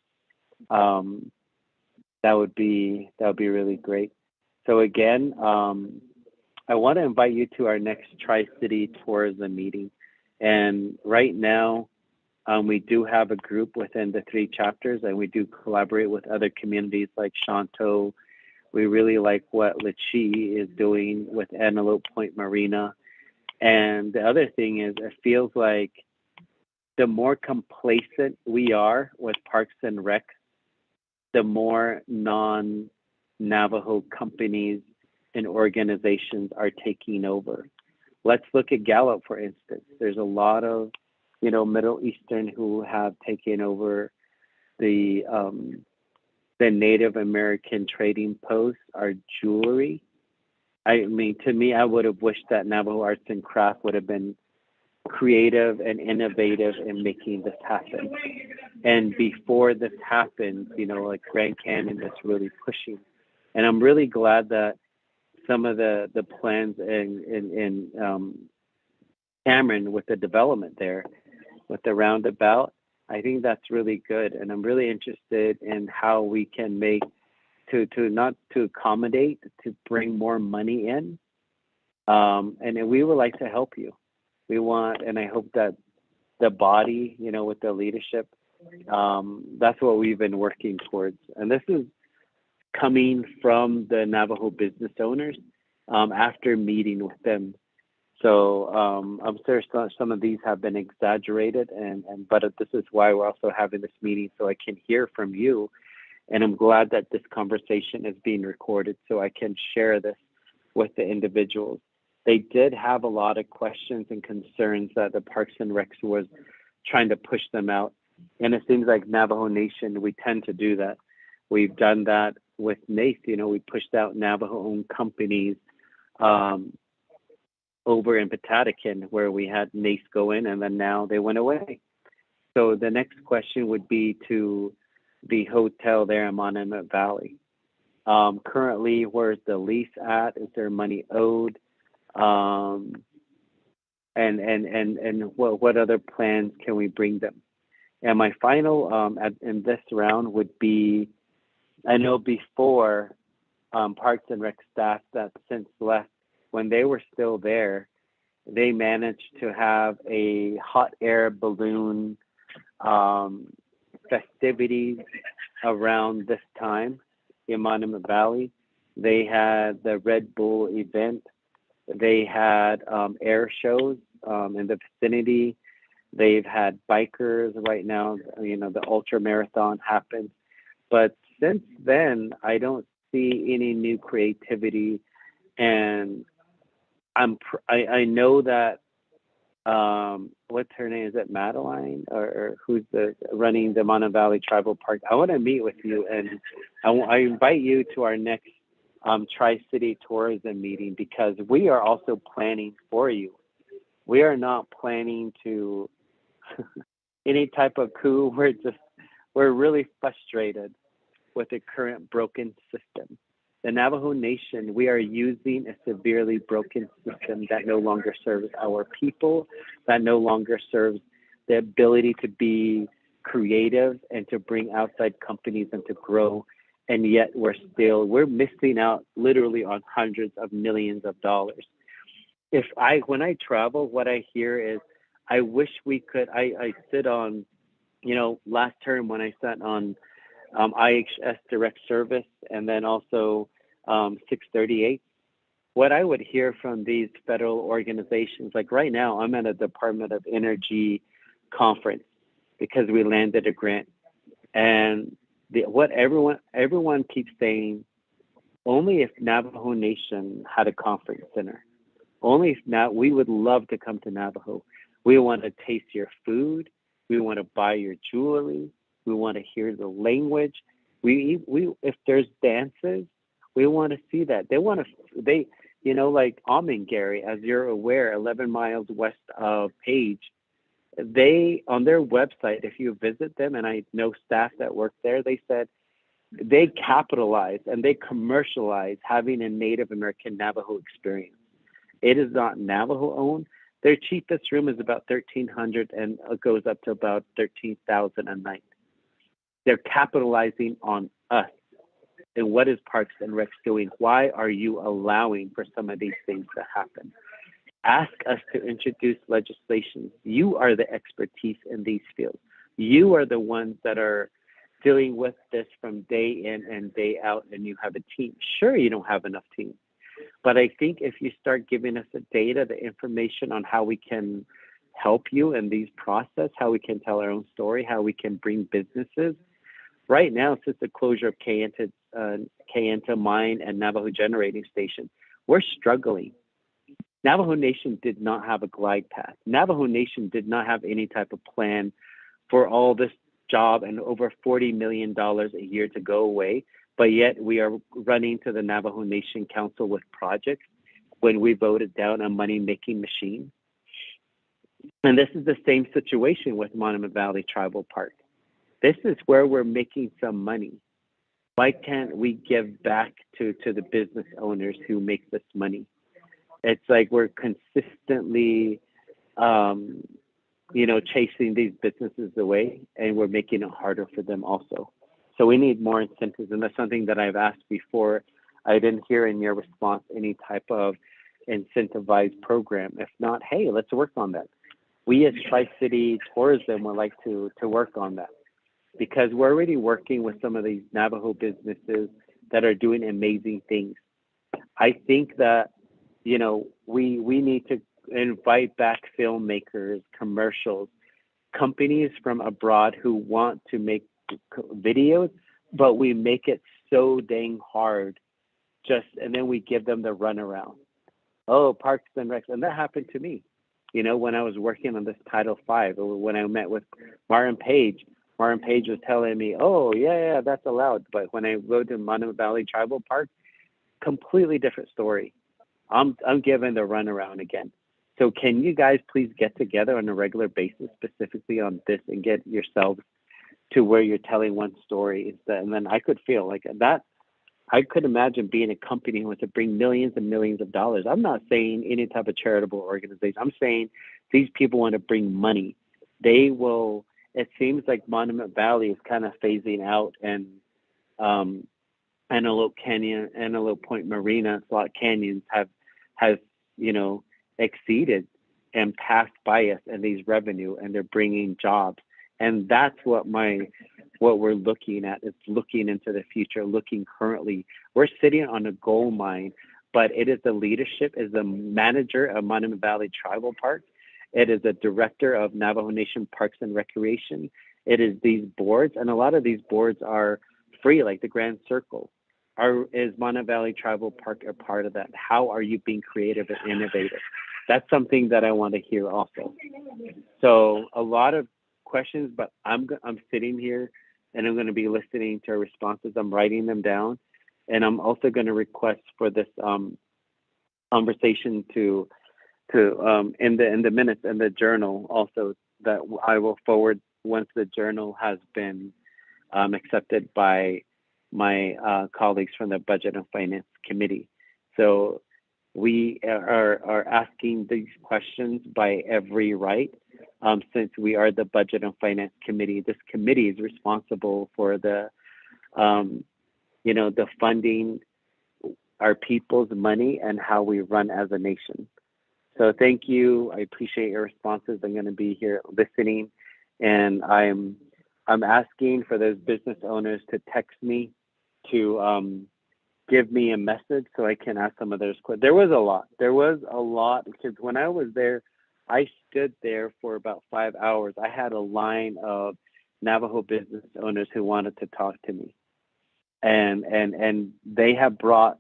[SPEAKER 9] that would be really great. So again, I want to invite you to our next Tri-City Tourism meeting. And right now, we do have a group within the 3 chapters, and we do collaborate with other communities like Shanto. We really like what Lichi is doing with Antelope Point Marina. And the other thing is, it feels like the more complacent we are with Parks and Rec, the more non-Navajo companies and organizations are taking over. Let's look at Gallup, for instance. There's a lot of, Middle Eastern who have taken over the Native American trading posts, our jewelry. I mean, to me, I would have wished that Navajo Arts and Craft would have been creative and innovative in making this happen. And before this happens, like Grand Canyon is really pushing. And I'm really glad that some of the plans in Cameron with the development there, with the roundabout, I think that's really good. And I'm really interested in how we can make to not to accommodate, to bring more money in. And we would like to help you. We want, and I hope that the body, with the leadership, that's what we've been working towards. And this is coming from the Navajo business owners after meeting with them. So I'm sure some of these have been exaggerated, but this is why we're also having this meeting, so I can hear from you. And I'm glad that this conversation is being recorded so I can share this with the individuals. They did have a lot of questions and concerns that the Parks and Recs was trying to push them out. And it seems like Navajo Nation, we tend to do that. We've done that with NACE. We pushed out Navajo-owned companies over in Patatacan, where we had NACE go in, and then now they went away. So the next question would be to the hotel there in Monument Valley. Currently, where's the lease at? Is there money owed? And what other plans can we bring them? And my final in this round would be, I know before Parks and Rec staff that since left, when they were still there, they managed to have a hot air balloon festivities around this time in Monument Valley. They had the Red Bull event. They had air shows in the vicinity. They've had bikers right now. The ultra marathon happened. But since then, I don't see any new creativity. And I know that what's her name? Is it Madeline or who's running the Monument Valley Tribal Park? I want to meet with you, and I invite you to our next Tri-City Tourism meeting, because we are also planning for you. We are not planning to any type of coup. We're really frustrated with the current broken system. The Navajo Nation, we are using a severely broken system that no longer serves our people, that no longer serves the ability to be creative and to bring outside companies and to grow. And yet we're missing out literally on hundreds of millions of dollars. When I travel, what I hear is, I wish we could, I sit on, last term when I sat on IHS Direct Service and then also 638, what I would hear from these federal organizations, like right now, I'm at a Department of Energy conference because we landed a grant. And what everyone keeps saying, only if Navajo Nation had a conference center, only if not, we would love to come to Navajo. We want to taste your food. We want to buy your jewelry. We want to hear the language. We if there's dances, we want to see that. Like Gary, as you're aware, 11 miles west of Page, they, on their website, if you visit them, and I know staff that work there, they said they capitalize and they commercialize having a Native American Navajo experience. It is not Navajo owned. Their cheapest room is about $1,300 and it goes up to about $13,000 a night. They're capitalizing on us. And what is Parks and Rec doing? Why are you allowing for some of these things to happen? Ask us to introduce legislation. You are the expertise in these fields. You are the ones that are dealing with this from day in and day out, and you have a team. Sure, you don't have enough team, but I think if you start giving us the data, the information on how we can help you in these process, how we can tell our own story, how we can bring businesses. Right now, since the closure of Kayenta Mine and Navajo Generating Station, we're struggling. Navajo Nation did not have a glide path. Navajo Nation did not have any type of plan for all this job and over $40 million a year to go away. But yet we are running to the Navajo Nation Council with projects when we voted down a money-making machine. And this is the same situation with Monument Valley Tribal Park. This is where we're making some money. Why can't we give back to the business owners who make this money? It's like we're consistently, chasing these businesses away, and we're making it harder for them also. So we need more incentives, and that's something that I've asked before. I didn't hear in your response any type of incentivized program. If not, hey, let's work on that. We as Tri-City Tourism would like to work on that, because we're already working with some of these Navajo businesses that are doing amazing things. I think that, we need to invite back filmmakers, commercials, companies from abroad who want to make videos, but we make it so dang hard and then we give them the runaround. Oh, Parks and Recs. And that happened to me, when I was working on this Title V, or when I met with Martin Page was telling me, oh, yeah, that's allowed. But when I rode to Monument Valley Tribal Park, completely different story. I'm given the runaround again. So can you guys please get together on a regular basis, specifically on this, and get yourselves to where you're telling one story instead? And then I could feel like that. I could imagine being a company who wants to bring millions and millions of dollars. I'm not saying any type of charitable organization. I'm saying these people want to bring money. They will. It seems like Monument Valley is kind of phasing out, and Antelope Canyon, Antelope Point Marina, Slot Canyons has exceeded and passed by us in these revenue, and they're bringing jobs. And that's what we're looking at, is looking into the future, looking currently. We're sitting on a gold mine, but it is the leadership, is the manager of Monument Valley Tribal Park. It is the director of Navajo Nation Parks and Recreation. It is these boards, and a lot of these boards are free, like the Grand Circle. Is Monument Valley Tribal Park a part of that? How are you being creative and innovative? That's something that I want to hear also. So a lot of questions, but I'm sitting here and I'm going to be listening to responses. I'm writing them down, and I'm also going to request for this conversation to in the minutes and the journal also, that I will forward once the journal has been accepted by my colleagues from the Budget and Finance Committee. So we are asking these questions by every right, since we are the Budget and Finance Committee. This committee is responsible for the funding our people's money and how we run as a nation. So thank you. I appreciate your responses. I'm going to be here listening, and I'm asking for those business owners to text me to give me a message so I can ask some of those questions. There was a lot because when I was there, I stood there for about 5 hours. I had a line of Navajo business owners who wanted to talk to me, and they have brought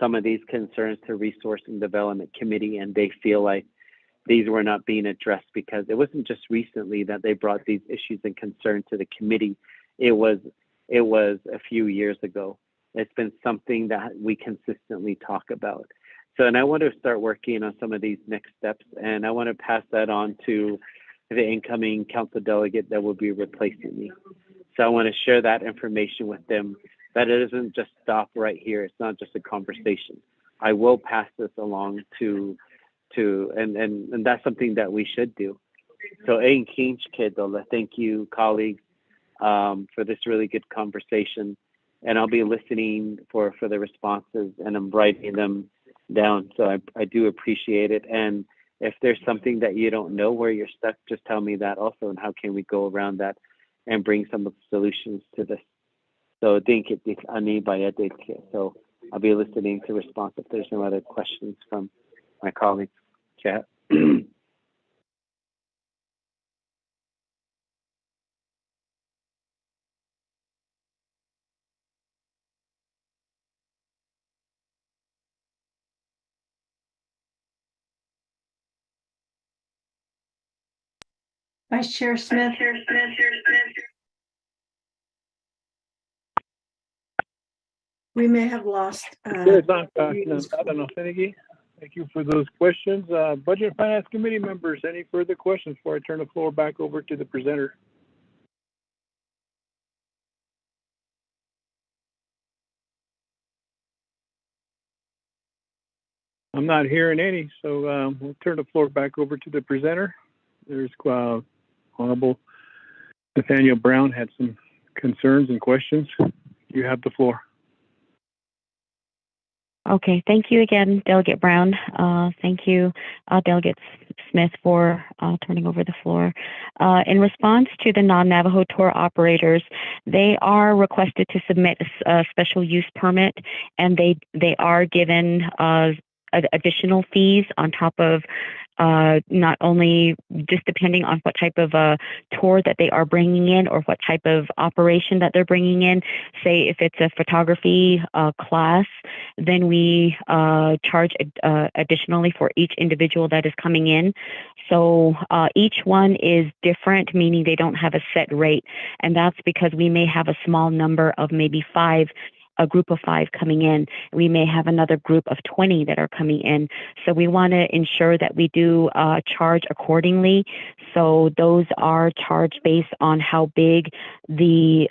[SPEAKER 9] some of these concerns to Resource and Development Committee, and they feel like these were not being addressed, because it wasn't just recently that they brought these issues and concerns to the committee. It was a few years ago. It's been something that we consistently talk about. So, and I want to start working on some of these next steps, and I want to pass that on to the incoming council delegate that will be replacing me. So I want to share that information with them, that it doesn't just stop right here. It's not just a conversation. I will pass this along and that's something that we should do. So, thank you, colleagues, for this really good conversation. and I'll be listening for the responses, and I'm writing them down. So I do appreciate it. And if there's something that you don't know where you're stuck, just tell me that also, and how can we go around that and bring some of the solutions to this. So so I'll be listening to response if there's no other questions from my colleagues. Chat.
[SPEAKER 6] Vice Chair Smith. We may have lost.
[SPEAKER 18] Thank you for those questions. Budget and Finance Committee members, any further questions before I turn the floor back over to the presenter? I'm not hearing any, so we'll turn the floor back over to the presenter. There's Honorable Nathaniel Brown had some concerns and questions. You have the floor.
[SPEAKER 21] Okay, thank you again, Delegate Brown. Thank you, Delegate Smith, for turning over the floor. In response to the non-Navajo tour operators, they are requested to submit a special use permit, and they are given additional fees on top of not only just depending on what type of tour that they are bringing in or what type of operation that they're bringing in. Say if it's a photography class, then we charge additionally for each individual that is coming in. So each one is different, meaning they don't have a set rate. And that's because we may have a small number of maybe a group of 5 coming in. We may have another group of 20 that are coming in. So we want to ensure that we do charge accordingly. So those are charged based on how big the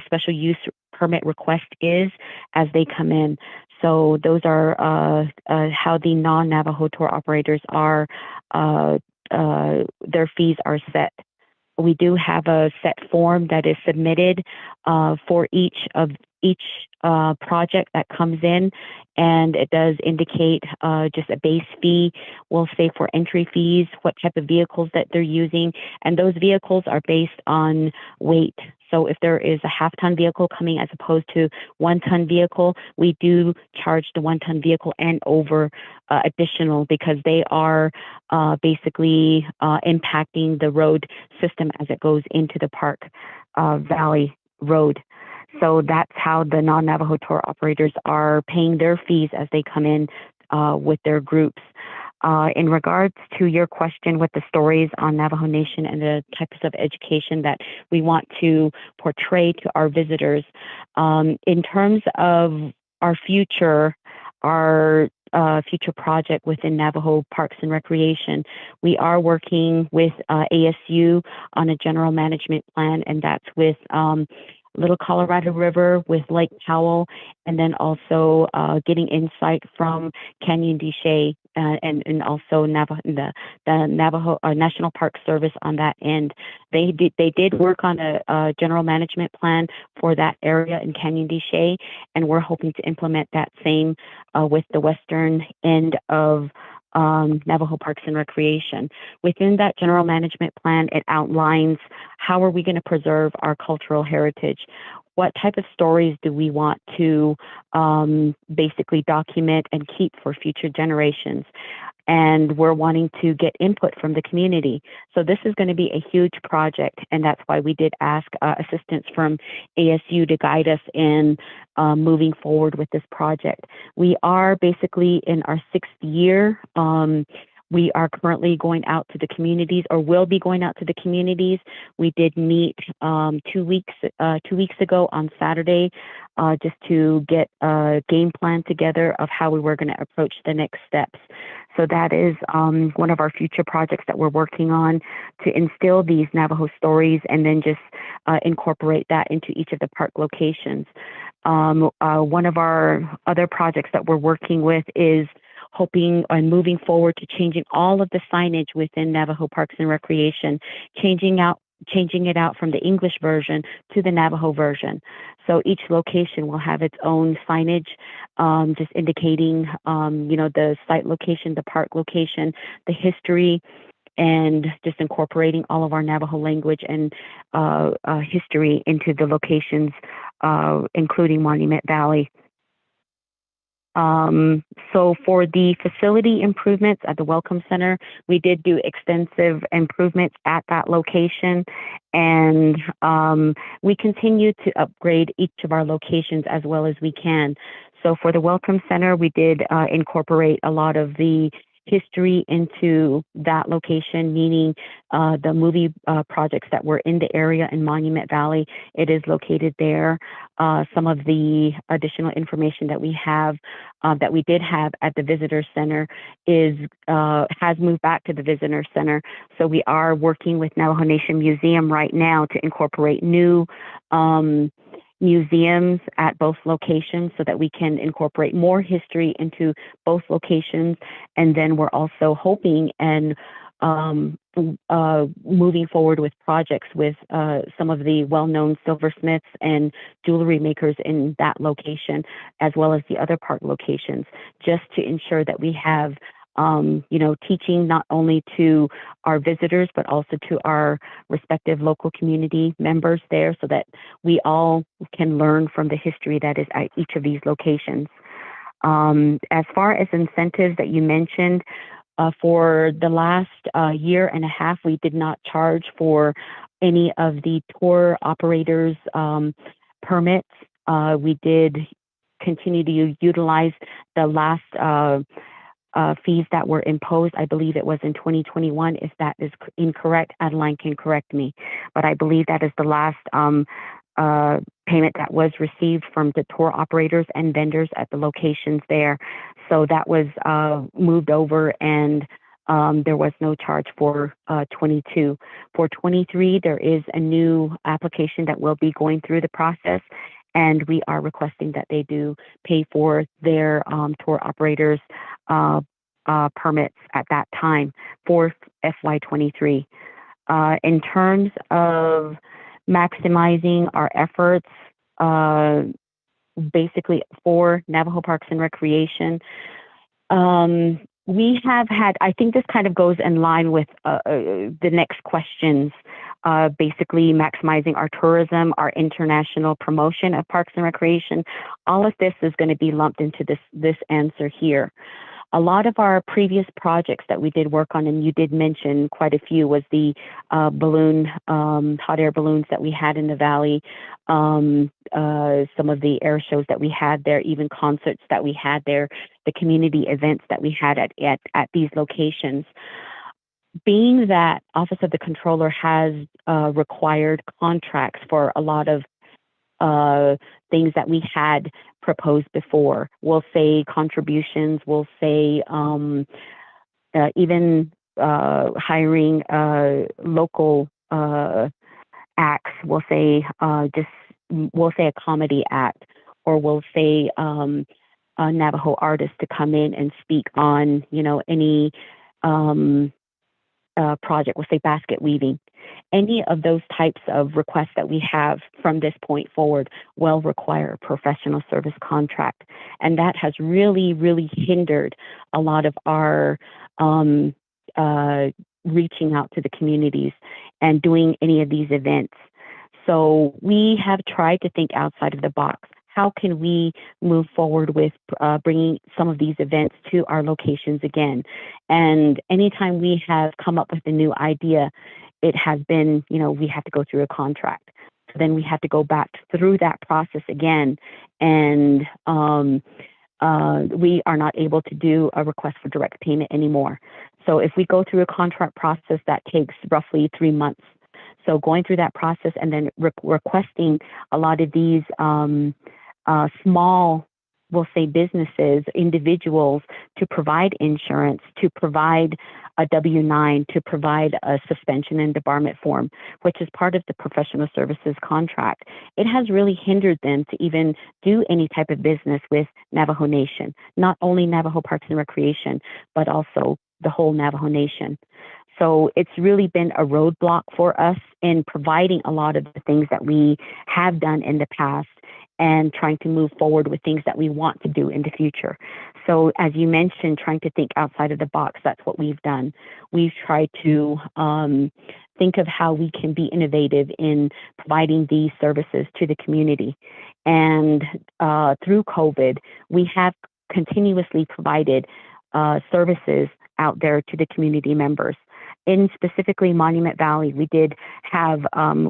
[SPEAKER 21] special use permit request is as they come in. So those are how the non-Navajo tour operators are, their fees are set. We do have a set form that is submitted for each project that comes in, and it does indicate just a base fee. We'll say for entry fees, what type of vehicles that they're using, and those vehicles are based on weight. So if there is a half-ton vehicle coming as opposed to 1-ton vehicle, we do charge the 1-ton vehicle and over additional, because they are basically impacting the road system as it goes into the Park Valley Road. So that's how the non-Navajo tour operators are paying their fees as they come in with their groups. In regards to your question with the stories on Navajo Nation and the types of education that we want to portray to our visitors, in terms of our future project within Navajo Parks and Recreation, we are working with ASU on a general management plan, and that's with Little Colorado River, with Lake Powell, and then also getting insight from Canyon de Chelly and also the Navajo National Park Service on that end. They did work on a general management plan for that area in Canyon de Chelly, and we're hoping to implement that same with the western end of Navajo Parks and Recreation. Within that general management plan, it outlines how are we going to preserve our cultural heritage. What type of stories do we want to basically document and keep for future generations? And we're wanting to get input from the community. So this is going to be a huge project, and that's why we did ask assistance from ASU to guide us in moving forward with this project. We are basically in our 6th year. We are currently going out to the communities, or will be going out to the communities. We did meet 2 weeks ago on Saturday, just to get a game plan together of how we were going to approach the next steps. So that is one of our future projects that we're working on, to instill these Navajo stories and then just incorporate that into each of the park locations. One of our other projects that we're working with is hoping and moving forward to changing all of the signage within Navajo Parks and Recreation, changing out changing it out from the English version to the Navajo version. So each location will have its own signage, just indicating, the site location, the park location, the history, and just incorporating all of our Navajo language and history into the locations, including Monument Valley. So for the facility improvements at the Welcome Center, we did do extensive improvements at that location, and we continue to upgrade each of our locations as well as we can. So for the Welcome Center, we did incorporate a lot of the history into that location, meaning the movie projects that were in the area in Monument Valley. It is located there. Some of the additional information that we have, that we did have at the Visitor Center, has moved back to the Visitor Center. So we are working with Navajo Nation Museum right now to incorporate new museums at both locations so that we can incorporate more history into both locations. And then we're also hoping and moving forward with projects with some of the well-known silversmiths and jewelry makers in that location, as well as the other park locations, just to ensure that we have teaching not only to our visitors, but also to our respective local community members there, so that we all can learn from the history that is at each of these locations. As far as incentives that you mentioned, for the last year and a half, we did not charge for any of the tour operators' permits. We did continue to utilize the last fees that were imposed. I believe it was in 2021. If that is incorrect, Adeline can correct me. But I believe that is the last payment that was received from the tour operators and vendors at the locations there. So that was moved over, and there was no charge for 22. For 23, there is a new application that will be going through the process, and we are requesting that they do pay for their tour operators permits at that time for FY23. In terms of maximizing our efforts, basically for Navajo Parks and Recreation, we have had, I think this kind of goes in line with the next questions, basically maximizing our tourism, our international promotion of Parks and Recreation. All of this is going to be lumped into this answer here. A lot of our previous projects that we did work on, and you did mention quite a few, was the balloon, hot air balloons that we had in the valley, some of the air shows that we had there, even concerts that we had there, the community events that we had at these locations. Being that Office of the Controller has required contracts for a lot of things that we had proposed before. We'll say contributions, we'll say even hiring local acts, we'll say a comedy act, or we'll say a Navajo artist to come in and speak on, any project, we'll say basket weaving. Any of those types of requests that we have from this point forward will require a professional service contract. And that has really, really hindered a lot of our reaching out to the communities and doing any of these events. So we have tried to think outside of the box. How can we move forward with bringing some of these events to our locations again? And anytime we have come up with a new idea, it has been, we have to go through a contract. So then we have to go back through that process again. And we are not able to do a request for direct payment anymore. So if we go through a contract process, that takes roughly 3 months. So going through that process and then requesting a lot of these small, we'll say businesses, individuals, to provide insurance, to provide a W-9, to provide a suspension and debarment form, which is part of the professional services contract. It has really hindered them to even do any type of business with Navajo Nation, not only Navajo Parks and Recreation, but also the whole Navajo Nation. So it's really been a roadblock for us in providing a lot of the things that we have done in the past and trying to move forward with things that we want to do in the future. So as you mentioned, trying to think outside of the box, that's what we've done. We've tried to think of how we can be innovative in providing these services to the community. And through COVID, we have continuously provided services out there to the community members. In specifically Monument Valley, we did have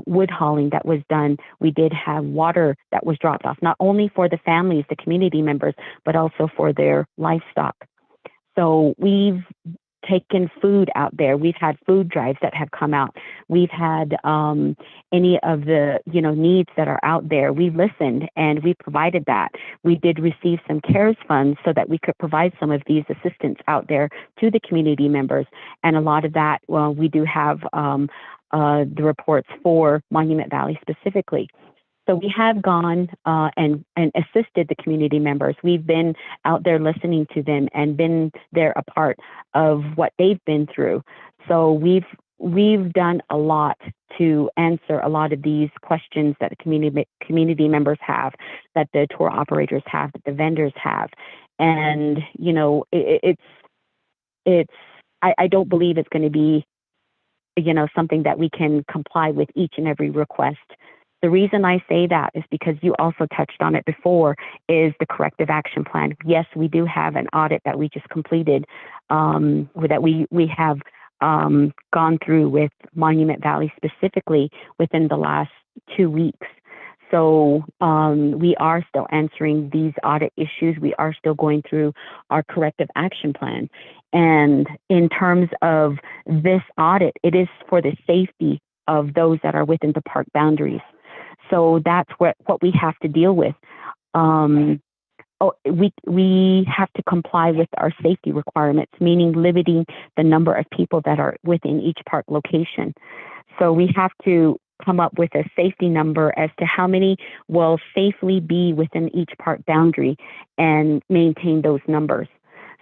[SPEAKER 21] wood hauling that was done. We did have water that was dropped off, not only for the families, the community members, but also for their livestock. So we've taken food out there. We've had food drives that have come out. We've had any of the needs that are out there. We listened and we provided that. We did receive some CARES funds so that we could provide some of these assistance out there to the community members. And a lot of that, well, we do have the reports for Monument Valley specifically. So we have gone and assisted the community members. We've been out there listening to them and been there a part of what they've been through. So we've done a lot to answer a lot of these questions that the community members have, that the tour operators have, that the vendors have. And I don't believe it's going to be something that we can comply with each and every request. The reason I say that is because you also touched on it before, is the corrective action plan. Yes, we do have an audit that we just completed, that we have gone through with Monument Valley specifically within the last 2 weeks. So we are still answering these audit issues. We are still going through our corrective action plan. And in terms of this audit, it is for the safety of those that are within the park boundaries. So that's what we have to deal with. We have to comply with our safety requirements, meaning limiting the number of people that are within each park location. So we have to come up with a safety number as to how many will safely be within each park boundary and maintain those numbers.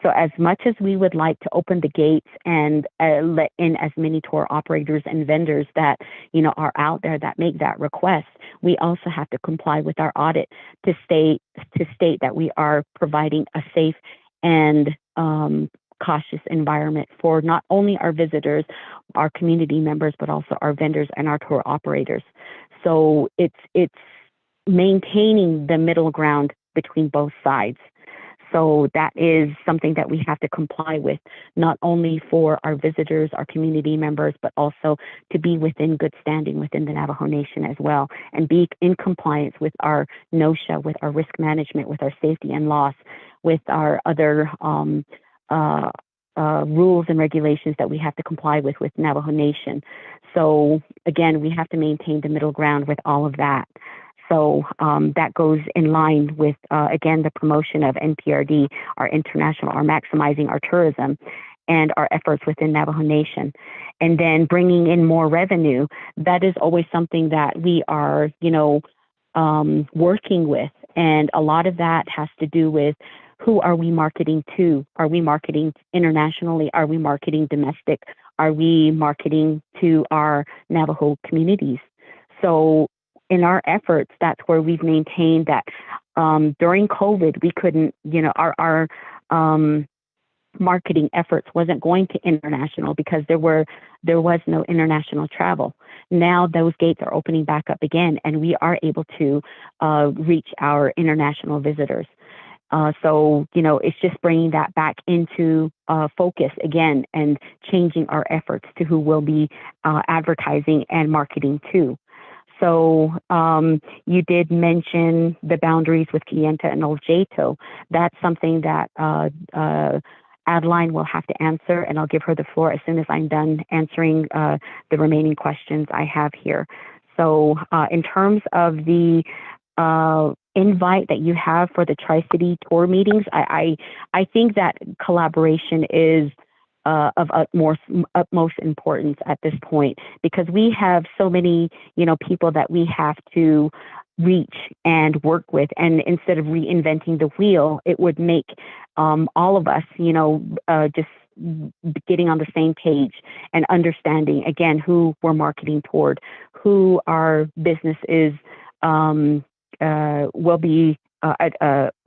[SPEAKER 21] So as much as we would like to open the gates and let in as many tour operators and vendors that are out there that make that request, we also have to comply with our audit to state that we are providing a safe and cautious environment for not only our visitors, our community members, but also our vendors and our tour operators. So it's maintaining the middle ground between both sides. So that is something that we have to comply with, not only for our visitors, our community members, but also to be within good standing within the Navajo Nation as well, and be in compliance with our NOSHA, with our risk management, with our safety and loss, with our other rules and regulations that we have to comply with Navajo Nation. So again, we have to maintain the middle ground with all of that. So that goes in line with, again, the promotion of NPRD, our maximizing our tourism and our efforts within Navajo Nation. And then bringing in more revenue, that is always something that we are, working with. And a lot of that has to do with who are we marketing to? Are we marketing internationally? Are we marketing domestic? Are we marketing to our Navajo communities? So in our efforts, that's where we've maintained that during COVID, we couldn't, our marketing efforts wasn't going to international because there was no international travel. Now those gates are opening back up again, and we are able to reach our international visitors. So, it's just bringing that back into focus again and changing our efforts to who we'll be advertising and marketing to. So you did mention the boundaries with Kayenta and Old Jato. That's something that Adeline will have to answer, and I'll give her the floor as soon as I'm done answering the remaining questions I have here. So in terms of the invite that you have for the Tri-City tour meetings, I think that collaboration is of utmost importance at this point, because we have so many, people that we have to reach and work with. And instead of reinventing the wheel, it would make all of us, just getting on the same page and understanding, again, who we're marketing toward, who our business is, will be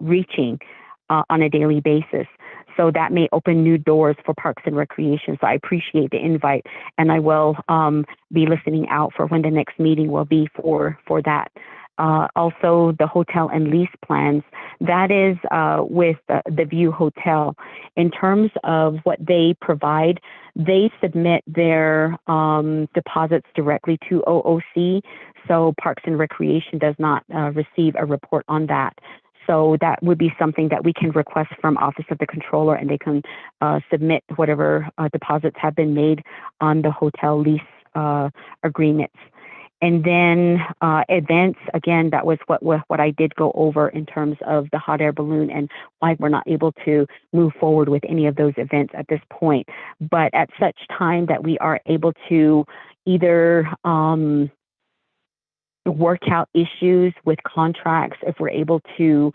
[SPEAKER 21] reaching on a daily basis. So that may open new doors for Parks and Recreation. So I appreciate the invite, and I will be listening out for when the next meeting will be for that. Also, the hotel and lease plans, that is with the View Hotel. In terms of what they provide, they submit their deposits directly to OOC, so Parks and Recreation does not receive a report on that. So that would be something that we can request from Office of the Controller, and they can submit whatever deposits have been made on the hotel lease agreements. And then events, again, that was what I did go over in terms of the hot air balloon and why we're not able to move forward with any of those events at this point. But at such time that we are able to either work out issues with contracts, if we're able to,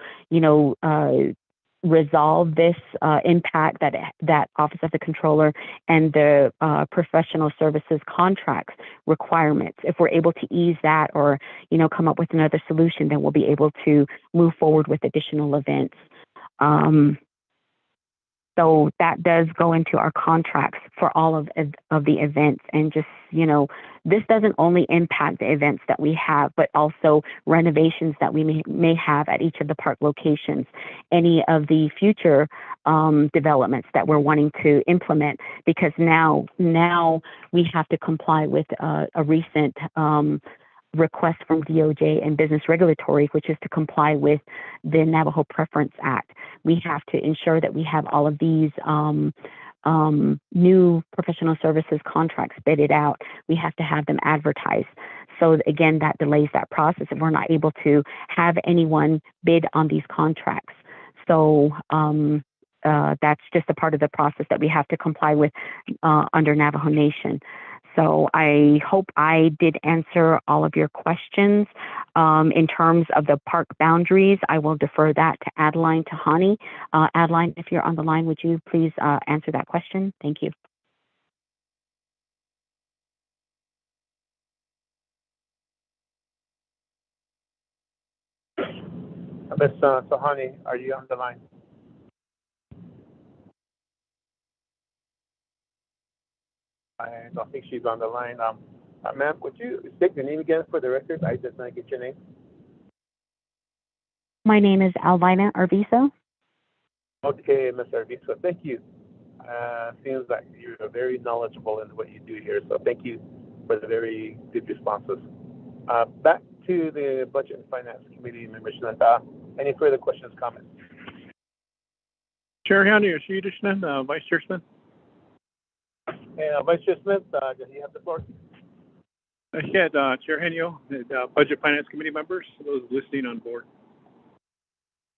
[SPEAKER 21] resolve this impact that Office of the Controller and the professional services contracts requirements. If we're able to ease that or, come up with another solution, then we'll be able to move forward with additional events. So that does go into our contracts for all of the events, and just, this doesn't only impact the events that we have, but also renovations that we may have at each of the park locations, any of the future developments that we're wanting to implement, because now we have to comply with a recent request from DOJ and Business Regulatory, which is to comply with the Navajo Preference Act. We have to ensure that we have all of these new professional services contracts bidded out. We have to have them advertised. So again, that delays that process, and we're not able to have anyone bid on these contracts. So that's just a part of the process that we have to comply with under Navajo Nation. So I hope I did answer all of your questions. In terms of the park boundaries, I will defer that to Adeline Tahani. Adeline, if you're on the line, would you please answer that question? Thank you.
[SPEAKER 1] Ms. Tahani, are you on the line? I don't think she's on the line. Ma'am, would you state your name again for the record? I did not get your name.
[SPEAKER 21] My name is Alvina Arvizo.
[SPEAKER 1] Okay, Ms. Arvizo, thank you. Seems like you're very knowledgeable in what you do here, so thank you for the very good responses. Back to the Budget and Finance Committee member, Shananta. Any further questions, comments?
[SPEAKER 18] Chair Henry, Vice Chair Smith.
[SPEAKER 1] Vice Chair Smith, do you have the floor?
[SPEAKER 18] Chair Henio, Budget Finance Committee members, those listening on board.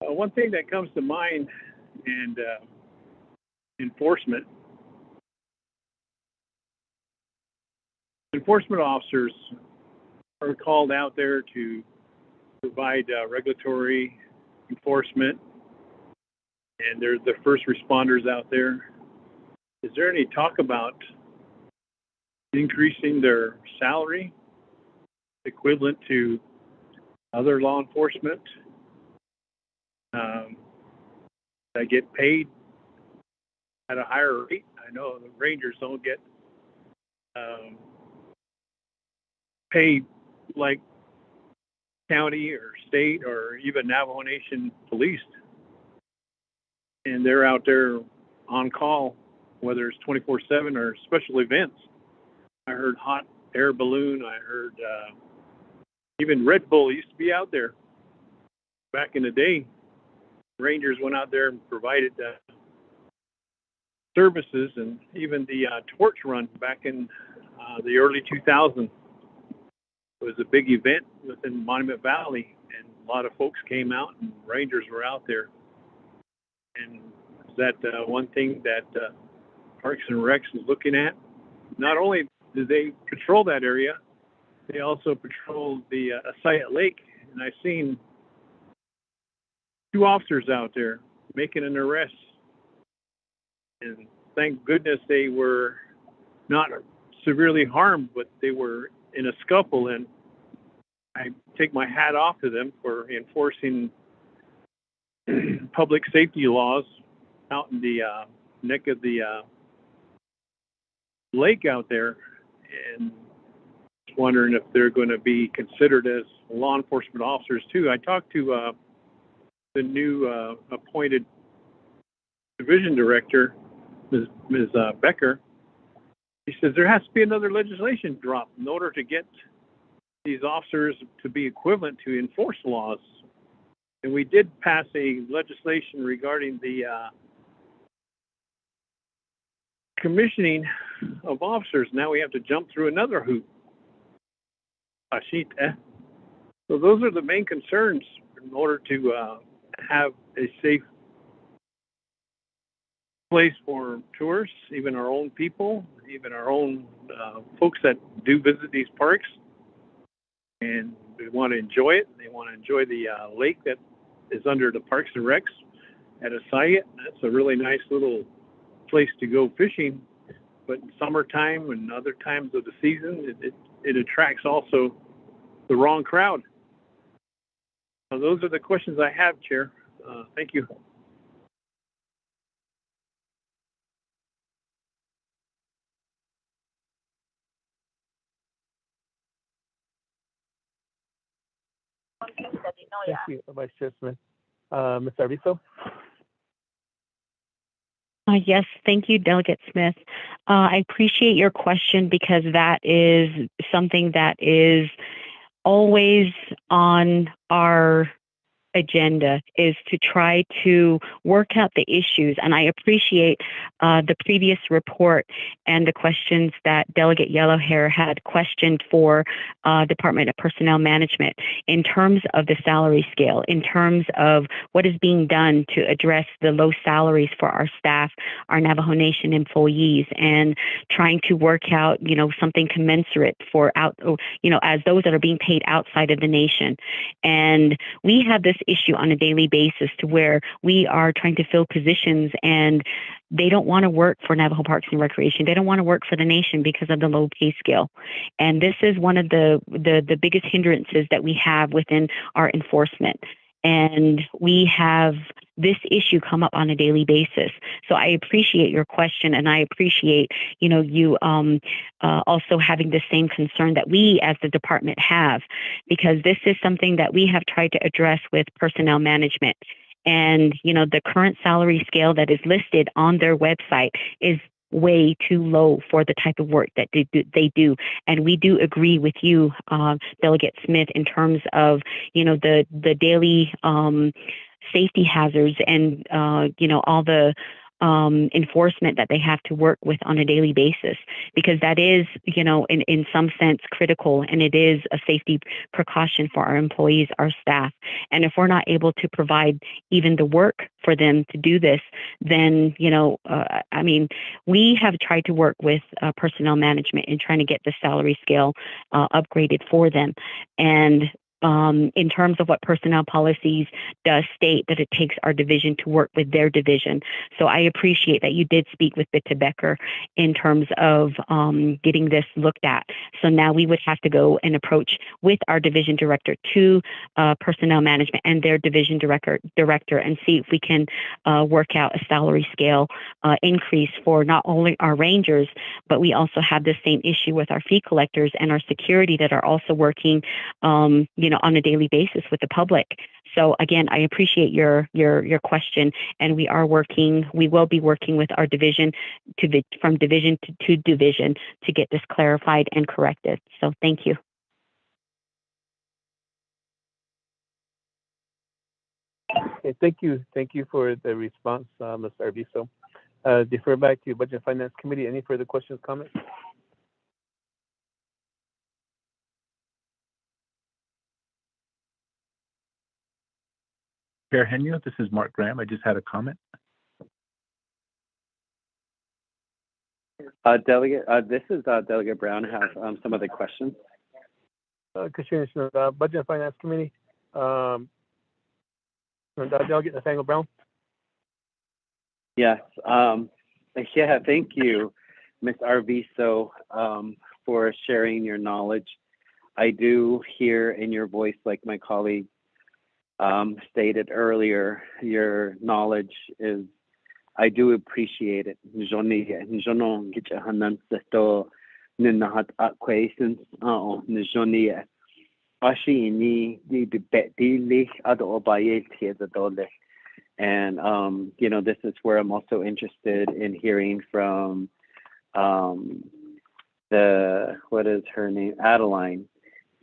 [SPEAKER 18] One thing that comes to mind, and enforcement officers are called out there to provide regulatory enforcement, and they're the first responders out there. Is there any talk about increasing their salary equivalent to other law enforcement that get paid at a higher rate? I know the Rangers don't get paid like county or state or even Navajo Nation police, and they're out there on call, whether it's 24/7 or special events. I heard hot air balloon. I heard even Red Bull used to be out there. Back in the day, Rangers went out there and provided services, and even the torch run back in the early 2000s. It was a big event within Monument Valley, and a lot of folks came out, and Rangers were out there. And is that one thing that Parks and Recs is looking at? Not only do they patrol that area, they also patrol the Asayat Lake, and I've seen 2 officers out there making an arrest. And thank goodness they were not severely harmed, but they were in a scuffle, and I take my hat off to them for enforcing public safety laws out in the neck of the lake out there, and wondering if they're going to be considered as law enforcement officers too. I talked to the new appointed division director, Ms. Becker. He says there has to be another legislation dropped in order to get these officers to be equivalent to enforce laws. And we did pass a legislation regarding the commissioning of officers. Now we have to jump through another hoop. So those are the main concerns in order to have a safe place for tourists, even our own people, even our own folks that do visit these parks. And they want to enjoy it. They want to enjoy the lake that is under the Parks and Recs at Asayat. That's a really nice little place to go fishing. But in summertime and other times of the season, it attracts also the wrong crowd. So those are the questions I have, Chair. Thank you.
[SPEAKER 1] Thank you, Vice Chair Smith. Ms. Arvizo?
[SPEAKER 21] Yes, thank you, Delegate Smith. I appreciate your question because that is something that is always on our agenda, is to try to work out the issues. And I appreciate the previous report and the questions that Delegate Yellowhair had questioned for Department of Personnel Management in terms of the salary scale, in terms of what is being done to address the low salaries for our staff, our Navajo Nation employees, and trying to work out, something commensurate for as those that are being paid outside of the nation. And we have this issue on a daily basis to where we are trying to fill positions and they don't want to work for Navajo Parks and Recreation. They don't want to work for the nation because of the low pay scale. And this is one of the biggest hindrances that we have within our enforcement. And we have this issue come up on a daily basis. So I appreciate your question, and I appreciate, you also having the same concern that we as the department have, because this is something that we have tried to address with personnel management. And, the current salary scale that is listed on their website is way too low for the type of work that they do. And we do agree with you, Delegate Smith, in terms of, the daily safety hazards and, all the enforcement that they have to work with on a daily basis, because that is, in some sense critical, and it is a safety precaution for our employees, our staff. And if we're not able to provide even the work for them to do this, then, we have tried to work with personnel management in trying to get the salary scale upgraded for them. And in terms of what personnel policies does state that it takes our division to work with their division. So I appreciate that you did speak with Bitta Becker in terms of getting this looked at. So now we would have to go and approach with our division director to personnel management and their division director and see if we can work out a salary scale increase for not only our rangers, but we also have the same issue with our fee collectors and our security that are also working, on a daily basis with the public. So again, I appreciate your question, and we will be working with our division from division to division to get this clarified and corrected. So thank you.
[SPEAKER 1] Okay, thank you. Thank you for the response, Ms. Arvizo. Defer back to Budget and Finance Committee. Any further questions, comments?
[SPEAKER 5] Chair Henyo, this is Mark Graham. I just had a comment.
[SPEAKER 9] Delegate, this is Delegate Brown. Have some other questions.
[SPEAKER 1] Budget and Finance Committee. Delegate Nathaniel Brown.
[SPEAKER 9] Yes. Yeah, thank you, Ms. Arviso, for sharing your knowledge. I do hear in your voice, like my colleague stated earlier, your knowledge is, I do appreciate it. And this is where I'm also interested in hearing from what is her name, Adeline.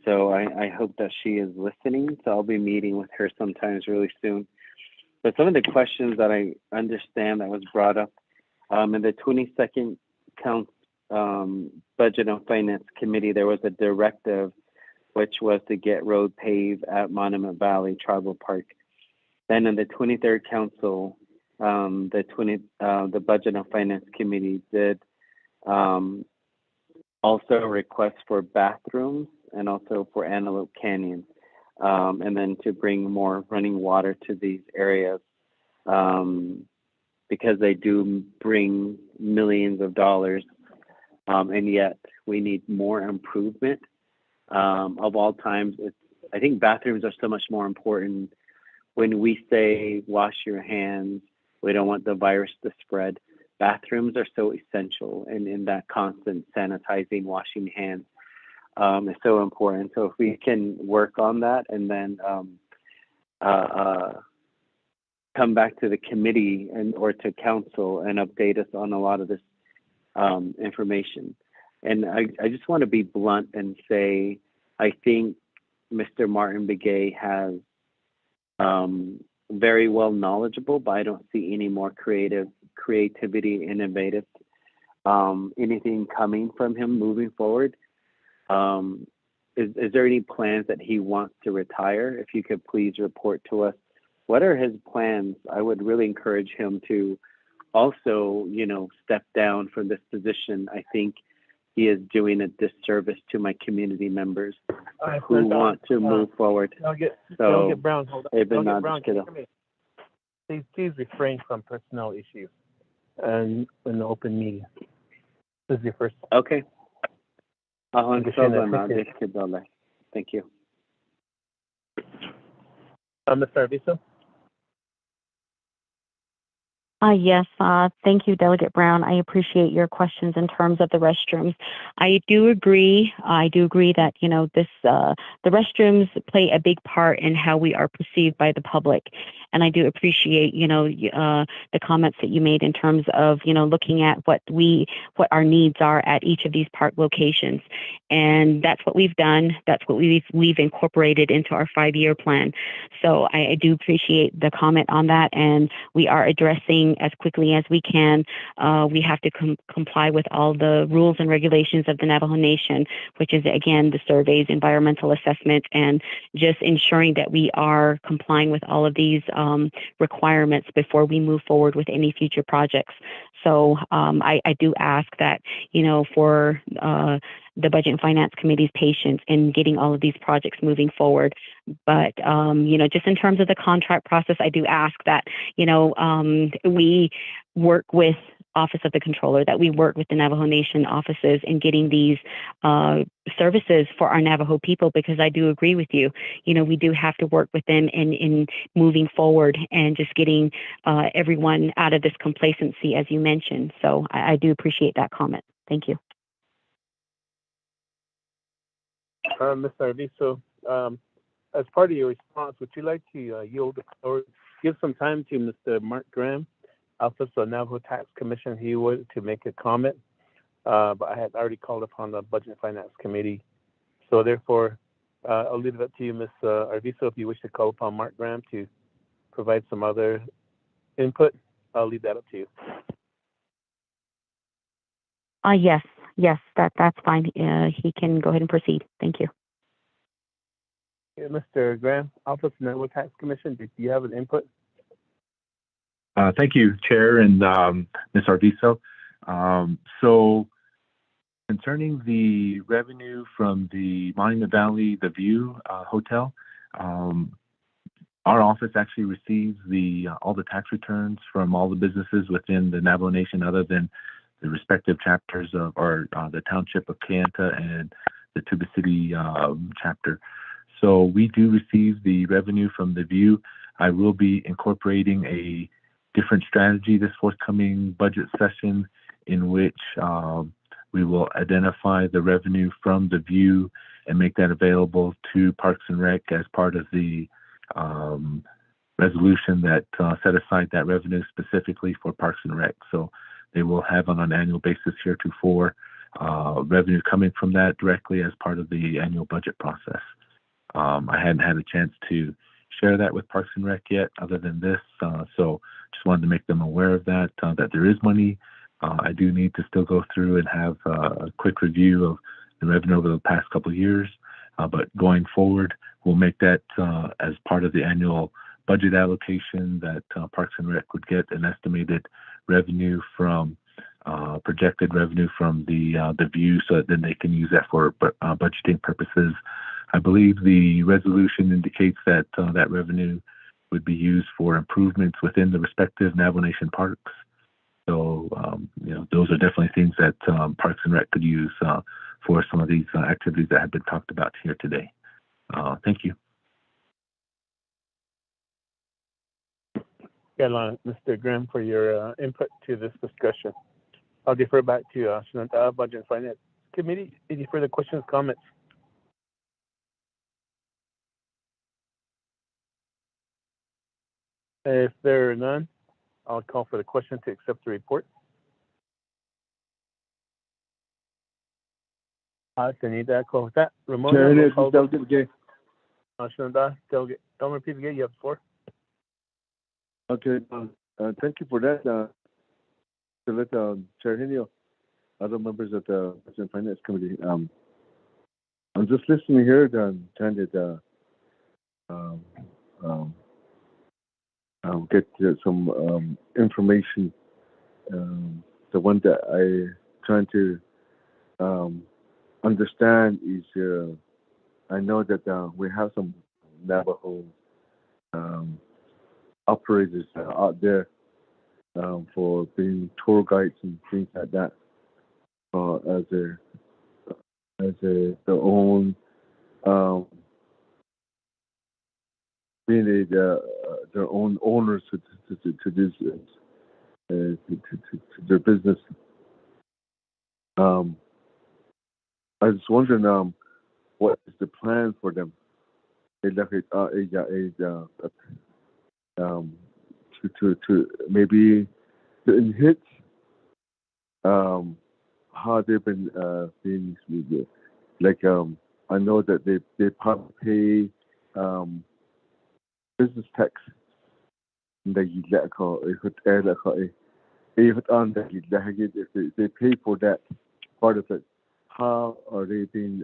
[SPEAKER 9] So I hope that she is listening. So I'll be meeting with her sometimes really soon. But some of the questions that I understand that was brought up in the 22nd Budget and Finance Committee, there was a directive which was to get road paved at Monument Valley Tribal Park. Then in the 23rd Council, the Budget and Finance Committee did also request for bathrooms and also for Antelope Canyon, and then to bring more running water to these areas because they do bring millions of dollars, and yet we need more improvement. Of all times, I think bathrooms are so much more important. When we say wash your hands, we don't want the virus to spread. Bathrooms are so essential, and in that constant sanitizing, washing hands is so important. So if we can work on that and then come back to the committee or to council and update us on a lot of this information. And I just want to be blunt and say, I think Mr. Martin Begay has very well knowledgeable, but I don't see any more creativity, innovative, anything coming from him moving forward. Is there any plans that he wants to retire? If you could please report to us, what are his plans? I would really encourage him to also, step down from this position. I think he is doing a disservice to my community members who want to move forward.
[SPEAKER 5] Delegate Brown, hold on.
[SPEAKER 9] Delegate
[SPEAKER 5] Delegate Brown, can you hear me? Please refrain from personnel issues and in the open meeting. This is your first.
[SPEAKER 9] Okay.
[SPEAKER 5] Thank
[SPEAKER 9] you.
[SPEAKER 5] Mr. Arviso?
[SPEAKER 21] Yes, thank you, Delegate Brown. I appreciate your questions in terms of the restrooms. I do agree that, the restrooms play a big part in how we are perceived by the public. And I do appreciate, the comments that you made in terms of, looking at what our needs are at each of these park locations. And that's what we've done. That's what we've incorporated into our 5-year plan. So I do appreciate the comment on that. And we are addressing as quickly as we can. We have to comply with all the rules and regulations of the Navajo Nation, which is, again, the surveys, environmental assessment, and just ensuring that we are complying with all of these requirements before we move forward with any future projects. So I do ask that, for the Budget and Finance Committee's patience in getting all of these projects moving forward. But, just in terms of the contract process, I do ask that, we work with Office of the Controller, that we work with the Navajo Nation offices in getting these services for our Navajo people, because I do agree with you. We do have to work with them in moving forward and just getting everyone out of this complacency, as you mentioned. So I do appreciate that comment. Thank you.
[SPEAKER 5] Mr. Arviso, as part of your response, would you like to yield or give some time to Mr. Mark Graham, Office of Navajo Tax Commission? He would to make a comment, but I had already called upon the Budget and Finance Committee. So therefore, I'll leave it up to you, Ms. Arviso, if you wish to call upon Mark Graham to provide some other input. I'll leave that up to you.
[SPEAKER 21] Yes, that's fine. He can go ahead and proceed. Thank you.
[SPEAKER 5] Mr. Graham, Office of Navajo Tax Commission, do you have an input?
[SPEAKER 20] Thank you, Chair and Ms. Arviso. So concerning the revenue from the Monument Valley, the View Hotel, our office actually receives all the tax returns from all the businesses within the Navajo Nation, other than the respective chapters of the township of Kayenta and the Tuba City chapter. So we do receive the revenue from the view. I will be incorporating a different strategy this forthcoming budget session, in which we will identify the revenue from the view and make that available to Parks and Rec as part of the resolution that set aside that revenue specifically for Parks and Rec. So they will have on an annual basis heretofore revenue coming from that directly as part of the annual budget process. I hadn't had a chance to share that with Parks and Rec yet, other than this. So just wanted to make them aware of that, that there is money. I do need to still go through and have a quick review of the revenue over the past couple of years. But going forward, we'll make that as part of the annual budget allocation, that Parks and Rec would get an estimated revenue from projected revenue from the view, so that then they can use that for budgeting purposes. I believe the resolution indicates that that revenue would be used for improvements within the respective Navajo Nation parks. So, those are definitely things that Parks and Rec could use for some of these activities that have been talked about here today. Thank you.
[SPEAKER 5] Yeah, Mr. Graham, for your input to this discussion. I'll defer back to Shananta, Budget and Finance Committee. Any further questions, comments? If there are none, I'll call for the question to accept the report. Tanita, call with that. Ramona,
[SPEAKER 19] Delegate Gay.
[SPEAKER 5] Shananta, Delegate Elmer P. Gay, you have the floor.
[SPEAKER 19] Okay, thank you for that. To let Chair Henio, other members of the Budget and Finance Committee. I'm just listening here, trying to get some information. The one that I trying to understand is I know that we have some Navajo operators out there for being tour guides and things like that, as their own being their own owners to this to their business. I was wondering what is the plan for them? To maybe to enhance how they've been being like I know that they probably pay business tax. If they pay for that part of it, how are they being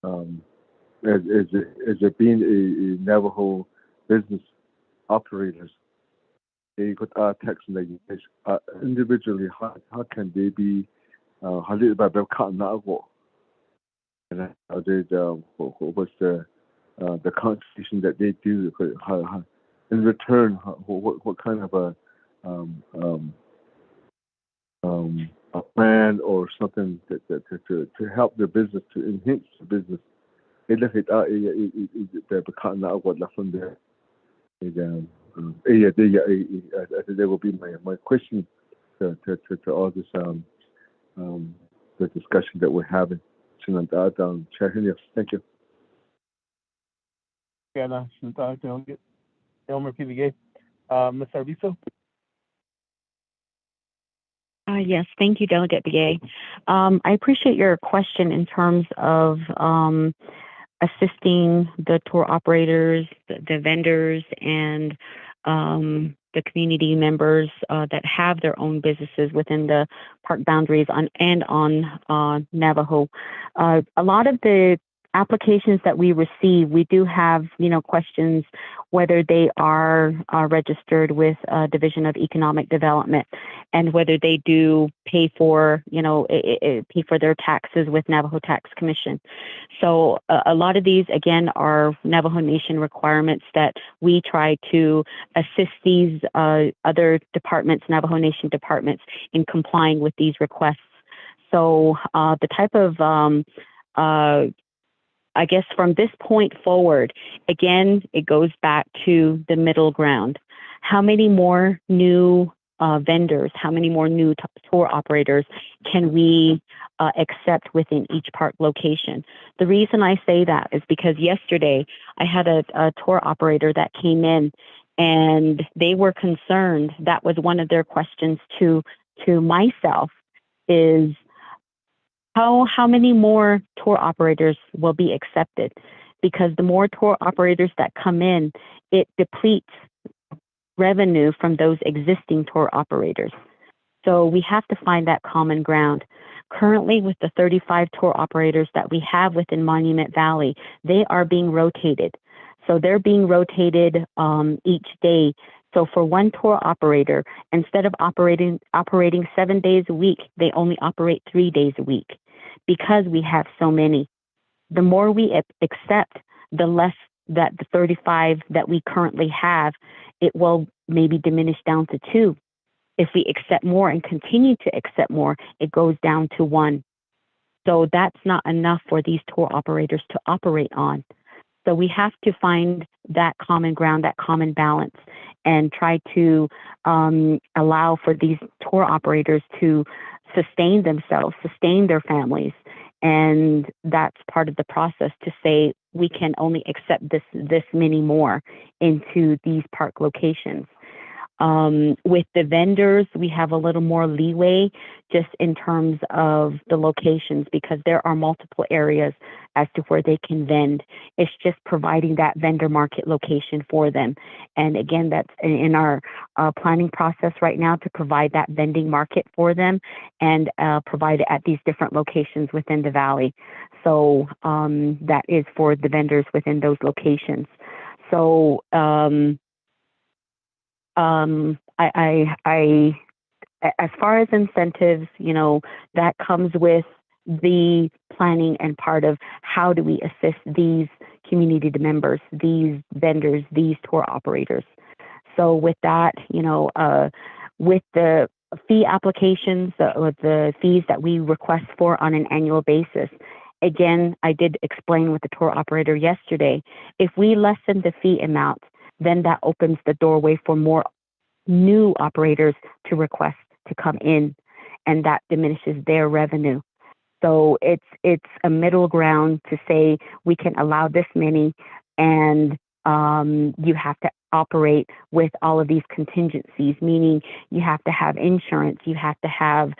[SPEAKER 19] as it being a Navajo business operators? They could tax individually. How can they be? How did they cut nago? And how did what's the contribution that they do? How, in return, what kind of a plan or something to help their business, to enhance the business? They look at that will be my question to all this the discussion that we're having. Thank you.
[SPEAKER 5] Yeah, Delegate Elmer P. Gay. Ms. Arvizo?
[SPEAKER 21] Yes, thank you, Delegate Begay. I appreciate your question in terms of assisting the tour operators, the vendors, and the community members that have their own businesses within the park boundaries on Navajo. A lot of the applications that we receive, we do have, questions whether they are registered with Division of Economic Development, and whether they do pay for, pay for their taxes with Navajo Tax Commission. So a lot of these, again, are Navajo Nation requirements that we try to assist these other departments, Navajo Nation departments, in complying with these requests. So the type of I guess from this point forward, again, it goes back to the middle ground. How many more new vendors, how many more new tour operators can we accept within each park location? The reason I say that is because yesterday I had a tour operator that came in and they were concerned. That was one of their questions to myself is, how many more tour operators will be accepted? Because the more tour operators that come in, it depletes revenue from those existing tour operators. So we have to find that common ground. Currently, with the 35 tour operators that we have within Monument Valley, they are being rotated. So they're being rotated each day. So for one tour operator, instead of operating 7 days a week, they only operate 3 days a week because we have so many. The more we accept, the less that the 35 that we currently have, it will maybe diminish down to 2. If we accept more and continue to accept more, it goes down to 1. So that's not enough for these tour operators to operate on. So we have to find that common ground, that common balance, and try to allow for these tour operators to sustain themselves, sustain their families. And that's part of the process to say we can only accept this many more into these park locations. With the vendors, we have a little more leeway just in terms of the locations because there are multiple areas as to where they can vend. It's just providing that vendor market location for them. And again, that's in our planning process right now to provide that vending market for them and provide it at these different locations within the valley. So that is for the vendors within those locations. So as far as incentives, that comes with the planning and part of how do we assist these community members, these vendors, these tour operators. So with that, with the fee applications, the fees that we request for on an annual basis, again, I did explain with the tour operator yesterday, if we lessen the fee amount, then that opens the doorway for more new operators to request to come in, and that diminishes their revenue. So it's a middle ground to say we can allow this many, and you have to operate with all of these contingencies, meaning you have to have insurance, you have to have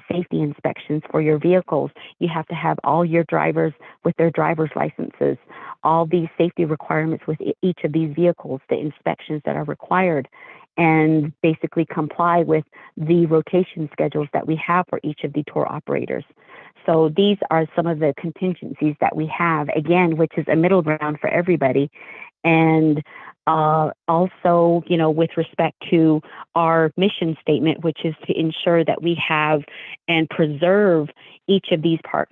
[SPEAKER 21] safety inspections for your vehicles, you have to have all your drivers with their driver's licenses, all these safety requirements with each of these vehicles, the inspections that are required, and basically comply with the rotation schedules that we have for each of the tour operators. So these are some of the contingencies that we have, again, which is a middle ground for everybody. And also, with respect to our mission statement, which is to ensure that we have and preserve each of these park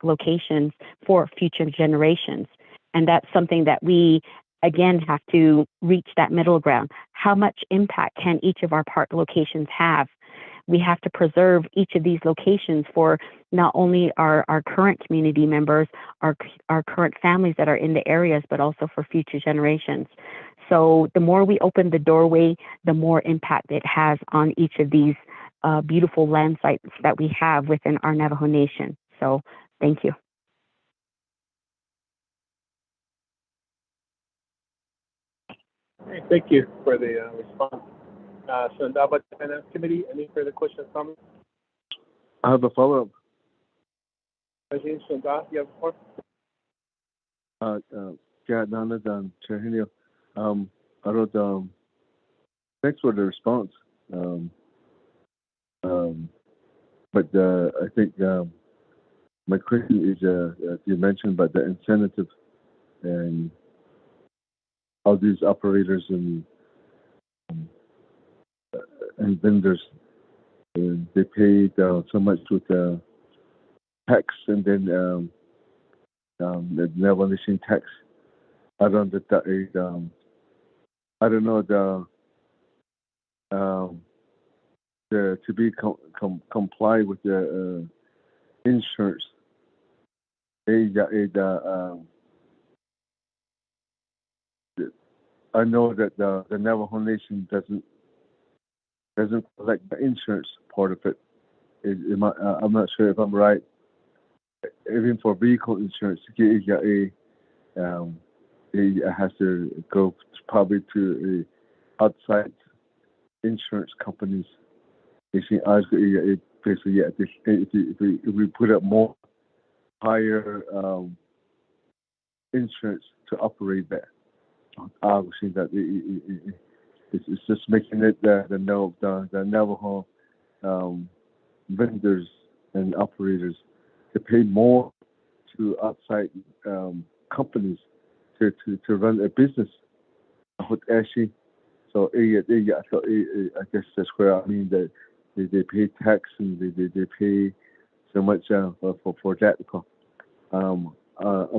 [SPEAKER 21] locations for future generations. And that's something that we, again, have to reach that middle ground. How much impact can each of our park locations have? We have to preserve each of these locations for not only our current community members, our current families that are in the areas, but also for future generations. So the more we open the doorway, the more impact it has on each of these beautiful land sites that we have within our Navajo Nation. So thank you.
[SPEAKER 5] Okay, thank you for the response. So Navajo Finance Committee, any further questions, comments?
[SPEAKER 19] I have a follow-up.
[SPEAKER 5] President Sunda, you have a follow-up?
[SPEAKER 19] Chair Henio. I wrote, thanks for the response. But I think my question is, you mentioned about the incentive, and of these operators and vendors. And they paid so much with tax, and then the Navajo Nation tax. I don't know I don't know to be comply with the insurance. I know that the Navajo Nation doesn't collect the insurance part of it. I'm not sure if I'm right. Even for vehicle insurance, it has to go probably to outside insurance companies. Basically, yeah, if we put up more higher insurance to operate that, obviously that it's just making it the Navajo vendors and operators to pay more to outside companies to run a business. Actually, so I guess that's where I mean that they pay tax and they pay so much for that. I'm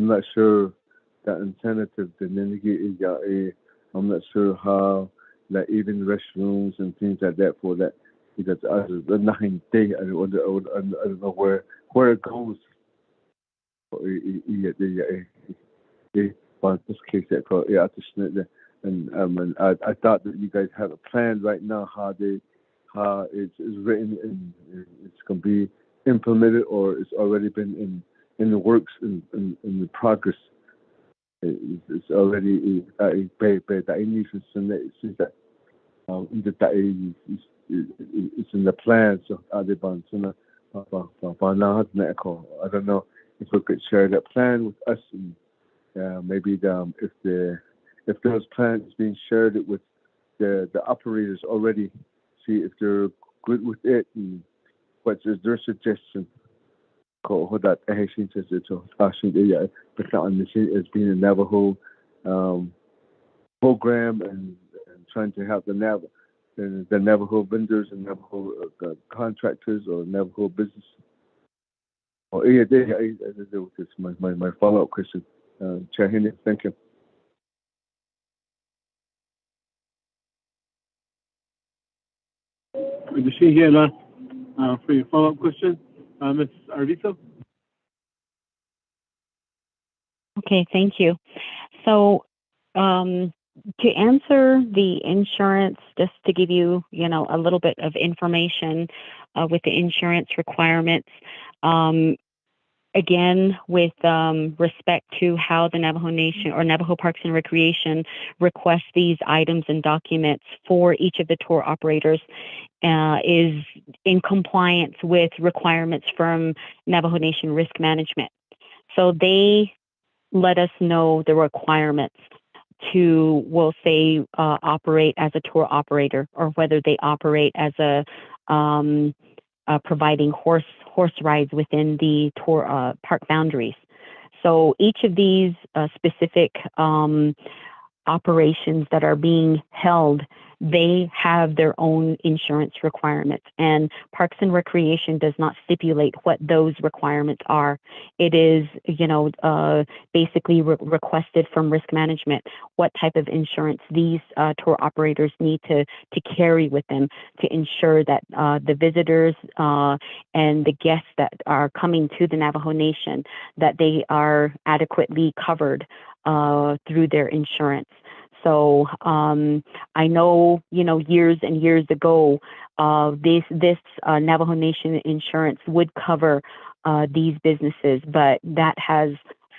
[SPEAKER 19] not sure that incentive I'm not sure how like even restrooms and things like that for that, because I don't know where it goes. But this case and I thought that you guys have a plan right now how it's written and it's going to be implemented, or it's already been in the works in the progress. It's already it's in the plan. So I don't know if we could share that plan with us, and maybe if those plans being shared with the operators already, see if they're good with it and what is their suggestion. That as being a Navajo program and trying to help the Navajo vendors and Navajo contractors or Navajo business. This my follow-up question. Chair Henry, thank you.
[SPEAKER 18] Good to see you again, for your follow-up question. Ms. Arvizo?
[SPEAKER 21] Okay, thank you. So to answer the insurance, just to give you, a little bit of information with the insurance requirements, again, with respect to how the Navajo Nation or Navajo Parks and Recreation requests these items and documents for each of the tour operators, is in compliance with requirements from Navajo Nation Risk Management. So they let us know the requirements to, we'll say, operate as a tour operator, or whether they operate as a providing horse rides within the tour park boundaries. So each of these specific operations that are being held, they have their own insurance requirements, and Parks and Recreation does not stipulate what those requirements are. It is, basically requested from Risk Management what type of insurance these tour operators need to carry with them to ensure that the visitors and the guests that are coming to the Navajo Nation, that they are adequately covered through their insurance. So I know, years and years ago, this Navajo Nation insurance would cover these businesses, but that has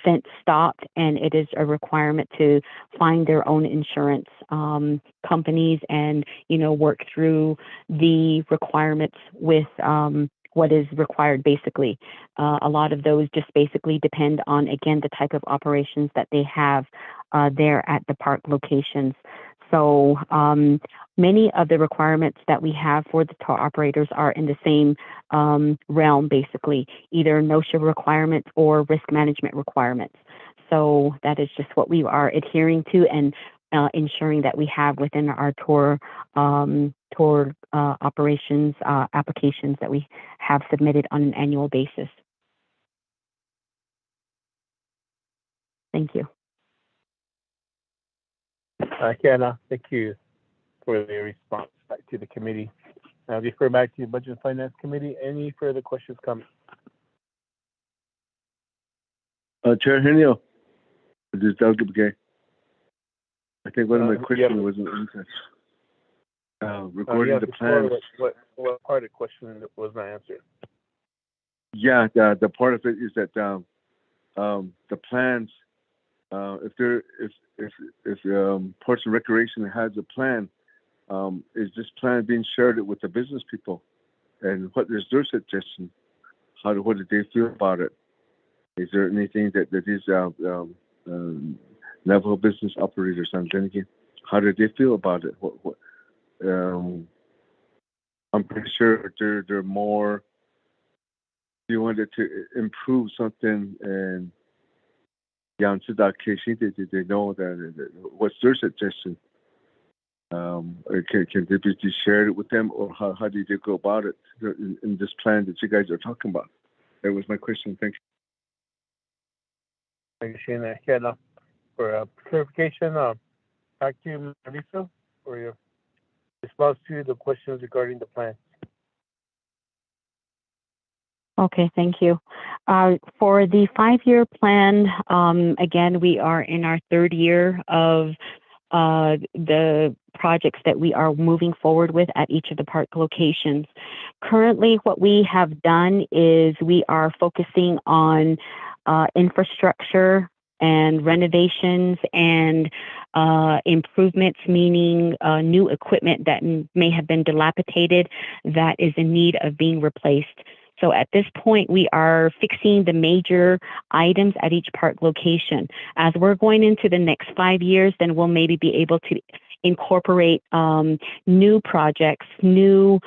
[SPEAKER 21] since stopped, and it is a requirement to find their own insurance companies and, work through the requirements with what is required, basically. A lot of those just basically depend on, again, the type of operations that they have there at the park locations. So many of the requirements that we have for the tour operators are in the same realm, basically, either NOSHA requirements or risk management requirements. So that is just what we are adhering to. And ensuring that we have within our tour operations applications that we have submitted on an annual basis. Thank you.
[SPEAKER 5] Kiana, thank you for the response back to the committee. Now refer back to the Budget and Finance Committee. Any further questions, comments?
[SPEAKER 19] Chair Henio, this is Doug Gay. I think one of my questions wasn't answered. Regarding the plans.
[SPEAKER 5] What part of the question was not answered?
[SPEAKER 19] Yeah, the part of it is that the plans, if Parks and Recreation has a plan, is this plan being shared with the business people? And what is their suggestion? What do they feel about it? Is there anything that these Navajo business operators and then again, how do they feel about it? I'm pretty sure they're more. You wanted to improve something, and they know that. What's their suggestion? Can they be shared with them, or how do they go about it in this plan that you guys are talking about? That was my question. Thank you.
[SPEAKER 5] Thank you, Shana. Yeah, for clarification, back to you, Marisa, for your response to the questions regarding the plan.
[SPEAKER 21] Okay, thank you. For the 5-year plan, again, we are in our 3rd year of the projects that we are moving forward with at each of the park locations. Currently, what we have done is we are focusing on infrastructure and renovations and improvements, meaning new equipment that may have been dilapidated that is in need of being replaced. So at this point, we are fixing the major items at each park location. As we're going into the next 5 years, then we'll maybe be able to incorporate new projects, new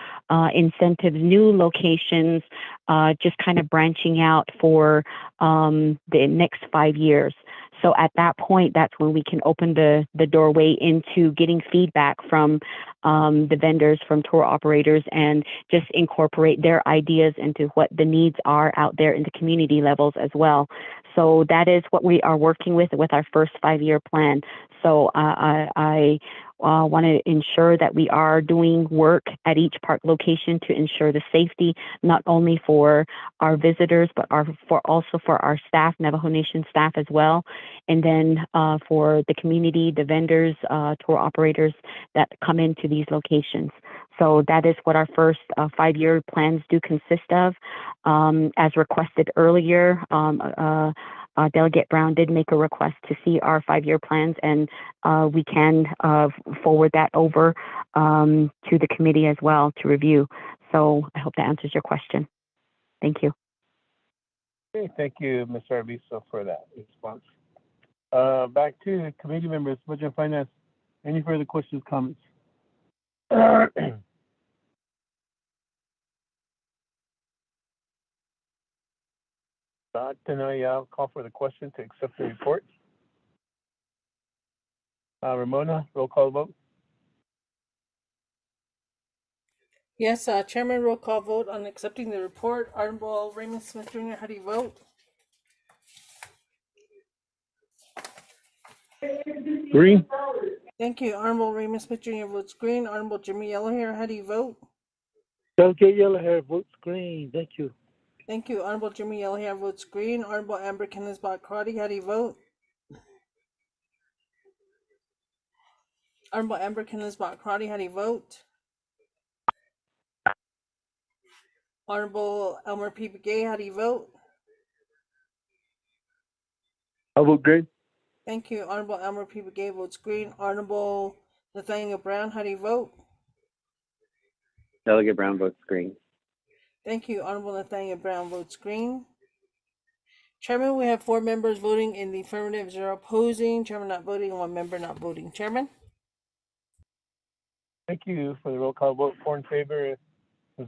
[SPEAKER 21] incentives, new locations, just kind of branching out for the next 5 years. So at that point, that's when we can open the doorway into getting feedback from the vendors, from tour operators, and just incorporate their ideas into what the needs are out there in the community levels as well. So that is what we are working with our first 5-year plan. So I want to ensure that we are doing work at each park location to ensure the safety, not only for our visitors, but also for our staff, Navajo Nation staff as well. And then for the community, the vendors, tour operators that come into these locations. So that is what our first 5-year plans do consist of. As requested earlier, Delegate Brown did make a request to see our 5-year plans, and we can forward that over to the committee as well to review. So I hope that answers your question. Thank you.
[SPEAKER 5] Okay, thank you, Ms. Arvizo, for that response. Back to committee members, Budget and Finance. Any further questions, comments? Then I call for the question to accept the report. Ramona, roll call vote.
[SPEAKER 2] Yes, Chairman, roll call vote on accepting the report. Honorable Raymond Smith Jr., how do you vote?
[SPEAKER 18] Green.
[SPEAKER 2] Thank you. Honorable Raymond Smith Jr. votes green. Honorable Jimmy Yellowhair, how do you vote?
[SPEAKER 3] Delegate Yellowhair votes green. Thank you.
[SPEAKER 2] Thank you. Honorable Jimmy Yellowhair votes green. Honorable Amber Kenneth-Karate, how do you vote? Honorable Amber Kenneth-Karate, how do you vote? Honorable Elmer P. Begay, how do you vote?
[SPEAKER 19] I vote green.
[SPEAKER 2] Thank you. Honorable Elmer P. Begay votes green. Honorable Nathaniel Brown, how do you vote?
[SPEAKER 9] Delegate Brown votes green.
[SPEAKER 2] Thank you. Honorable Nathaniel Brown votes green. Chairman, we have 4 members voting in the affirmative, 0 opposing. Chairman not voting, 1 member not voting. Chairman?
[SPEAKER 5] Thank you for the roll call vote. 4 in favor,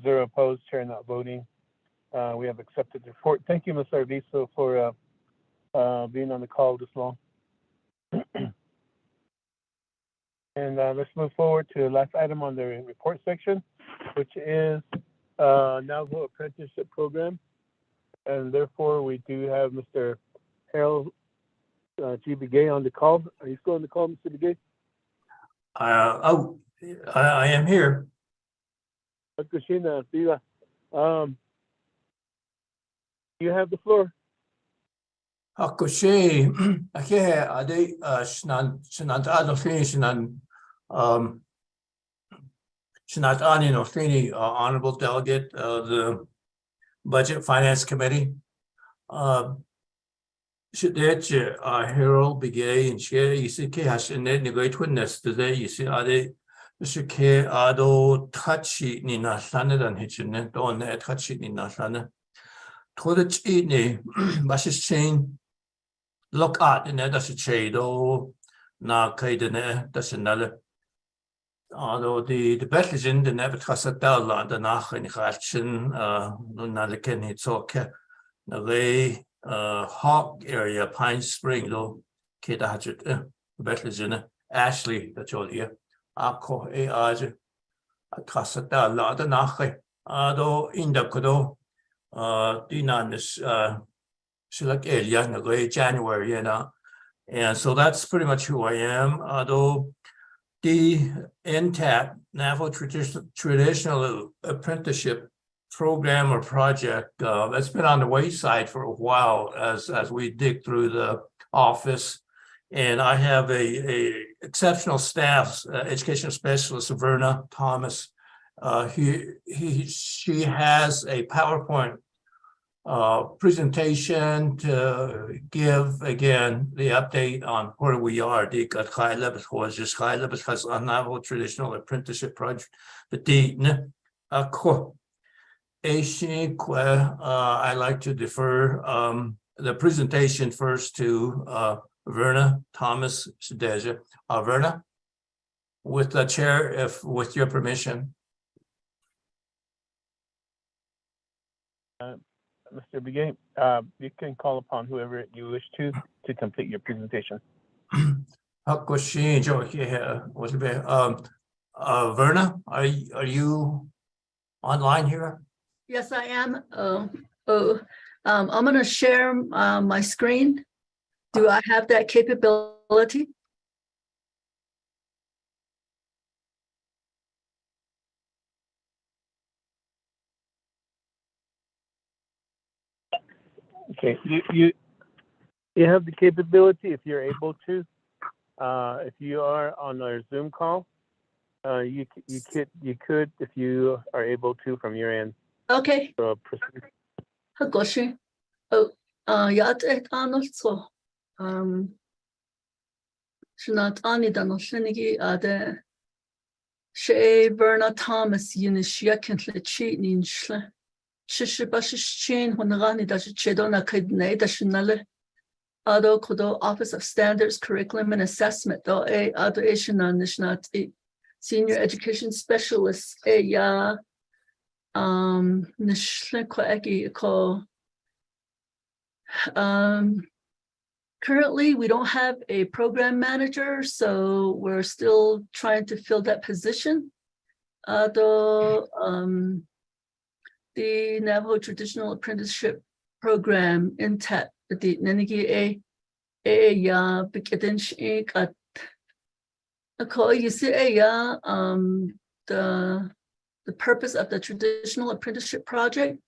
[SPEAKER 5] 0 opposed, Chair not voting. We have accepted the report. Thank you, Ms. Arvizo, for being on the call this long. And let's move forward to the last item on the report section, which is Navajo Apprenticeship Program. And therefore, we do have Mr. Harold G. Begay on the call. Are you still on the call, Mr. Begay?
[SPEAKER 13] I am here.
[SPEAKER 5] Kushina, you have the floor.
[SPEAKER 13] Hakushe, ake ade shnant adolfini shnant ani nofini, honorable delegate of the Budget Finance Committee. Shidech Harold Begay and share you see ke hashinet negate witness today you see ade Mr. K ado touchy ni nasanet and hitchinet on that touchy ni nasanet. Toilet ni basis chain look at in that that's a shado na kaidene that's another. Although the best is in the never trust a dollar the nach in action no naliken it's okay. The Hawk area, Pine Spring, though, Kate Hatchet, best is in Ashley, that's all here. Ako a Aja, a Cassata, La the Nache, Ado in the Kodo, Dinanis, Shilak Elia, Nagay, January, and so that's pretty much who I am. Although the NTAP, Navajo Traditional Apprenticeship Program or project that's been on the wayside for a while as we dig through the office, and I have a exceptional staff, educational specialist Verna Thomas. She has a PowerPoint presentation to give again the update on where we are. The Navajo Traditional Apprenticeship Project. I like to defer the presentation first to Verna Thomas Sadeja. Verna, with the chair, with your permission.
[SPEAKER 5] Mr. Begay, you can call upon whoever you wish to complete your presentation. Verna, are you online here?
[SPEAKER 22] Yes, I am. I'm going to share my screen. Do I have that capability?
[SPEAKER 5] Okay, you have the capability if you're able to. If you are on our Zoom call, you could if you are able to from your end.
[SPEAKER 22] Okay.
[SPEAKER 5] So proceed.
[SPEAKER 22] Hagoshi. Yat also. Shnat ani dano shenigi ade she Verna Thomas Unishia Kentle cheat ninchle. Shishibashi when the Rani does chedona kidney dashinale. Ado kodo Office of Standards, Curriculum and Assessment, though a other ishina nishnat Senior Education Specialist ya currently we don't have a program manager, so we're still trying to fill that position. Though the Navajo Traditional Apprenticeship Program in TAP the Nenigi ya bikidinch at you see the purpose of the Traditional Apprenticeship Project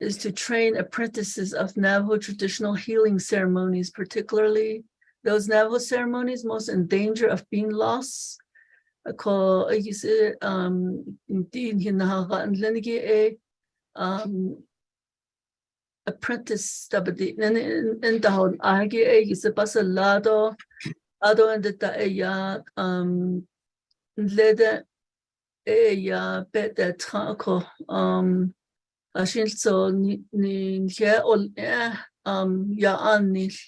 [SPEAKER 22] is to train apprentices of Navajo traditional healing ceremonies, particularly those Navajo ceremonies most in danger of being lost. You see, apprentice in the Agi, you see, Basalado, Ado and the led a bet that Ashin so ni here or ya anil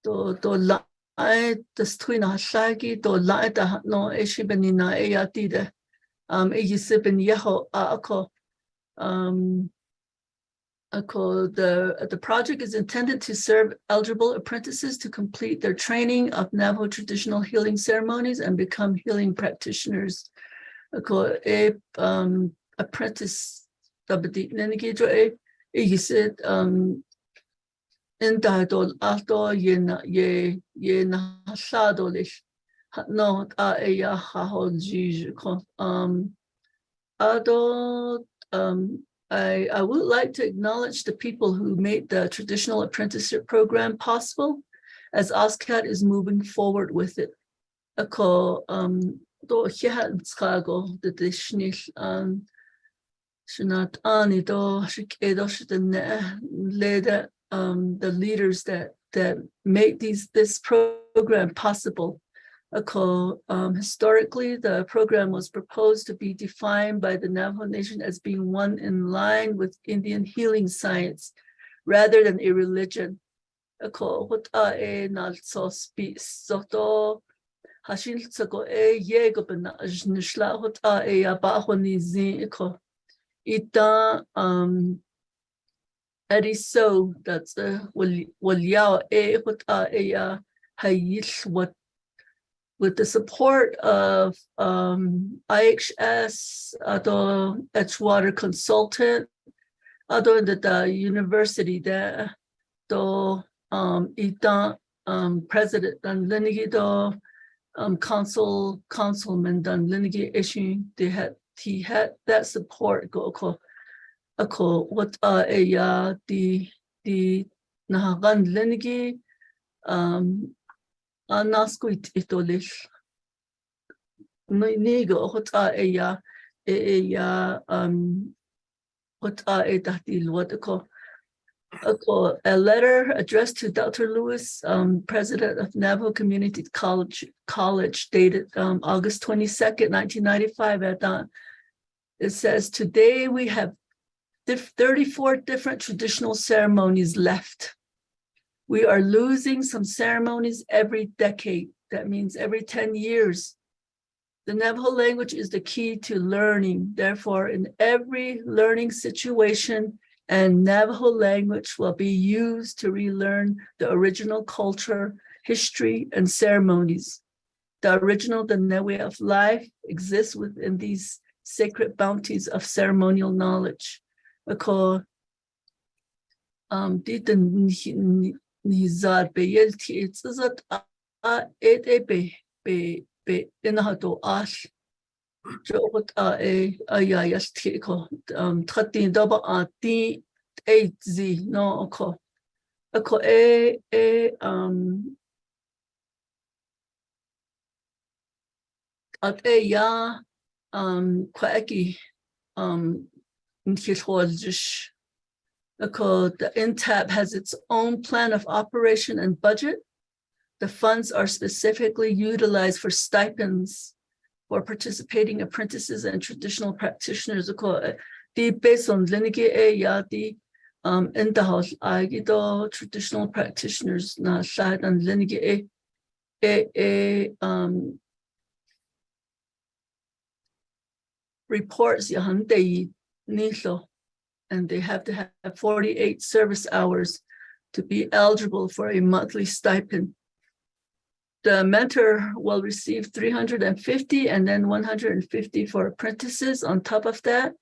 [SPEAKER 22] to la the twin hashagi to la the no eshibenina eyatide eyisibin yeho ako The project is intended to serve eligible apprentices to complete their training of Navajo traditional healing ceremonies and become healing practitioners. Apprentice indadol alto ye na sadolish no ya hahol juju ado I would like to acknowledge the people who made the traditional apprenticeship program possible as OSCAD is moving forward with it. Ako do hihan skago the dishnil shinat ani do shikedo shitane leda the leaders that make this program possible. Historically, the program was proposed to be defined by the Navajo Nation as being one in line with Indian healing science rather than a religion. So that's with the support of IHS, Edgewater Consultant, the university there, President dan Linigi councilman dan Linigi issue, he had that support what the nahagan Linigi anaskuit itolish nigo what a letter addressed to Dr. Lewis, president of Navajo Community College, dated August 22nd, 1995. It says, today we have 34 different traditional ceremonies left. We are losing some ceremonies every decade. That means every 10 years. The Navajo language is the key to learning. Therefore, in every learning situation, and Navajo language will be used to relearn the original culture, history, and ceremonies. The original Dene way of life exists within these sacred bounties of ceremonial knowledge. Because nizar beyelti itzazat be inahato ash jot ayayas tiko tratin daba ati z no ako at ya kwaeki nkishwaljish. The INTAP has its own plan of operation and budget. The funds are specifically utilized for stipends for participating apprentices and traditional practitioners. The based on Linigi ya the in the house agido traditional practitioners na side and Linigi reports yahande nilo. And they have to have 48 service hours to be eligible for a monthly stipend. The mentor will receive $350 and then $150 for apprentices on top of that.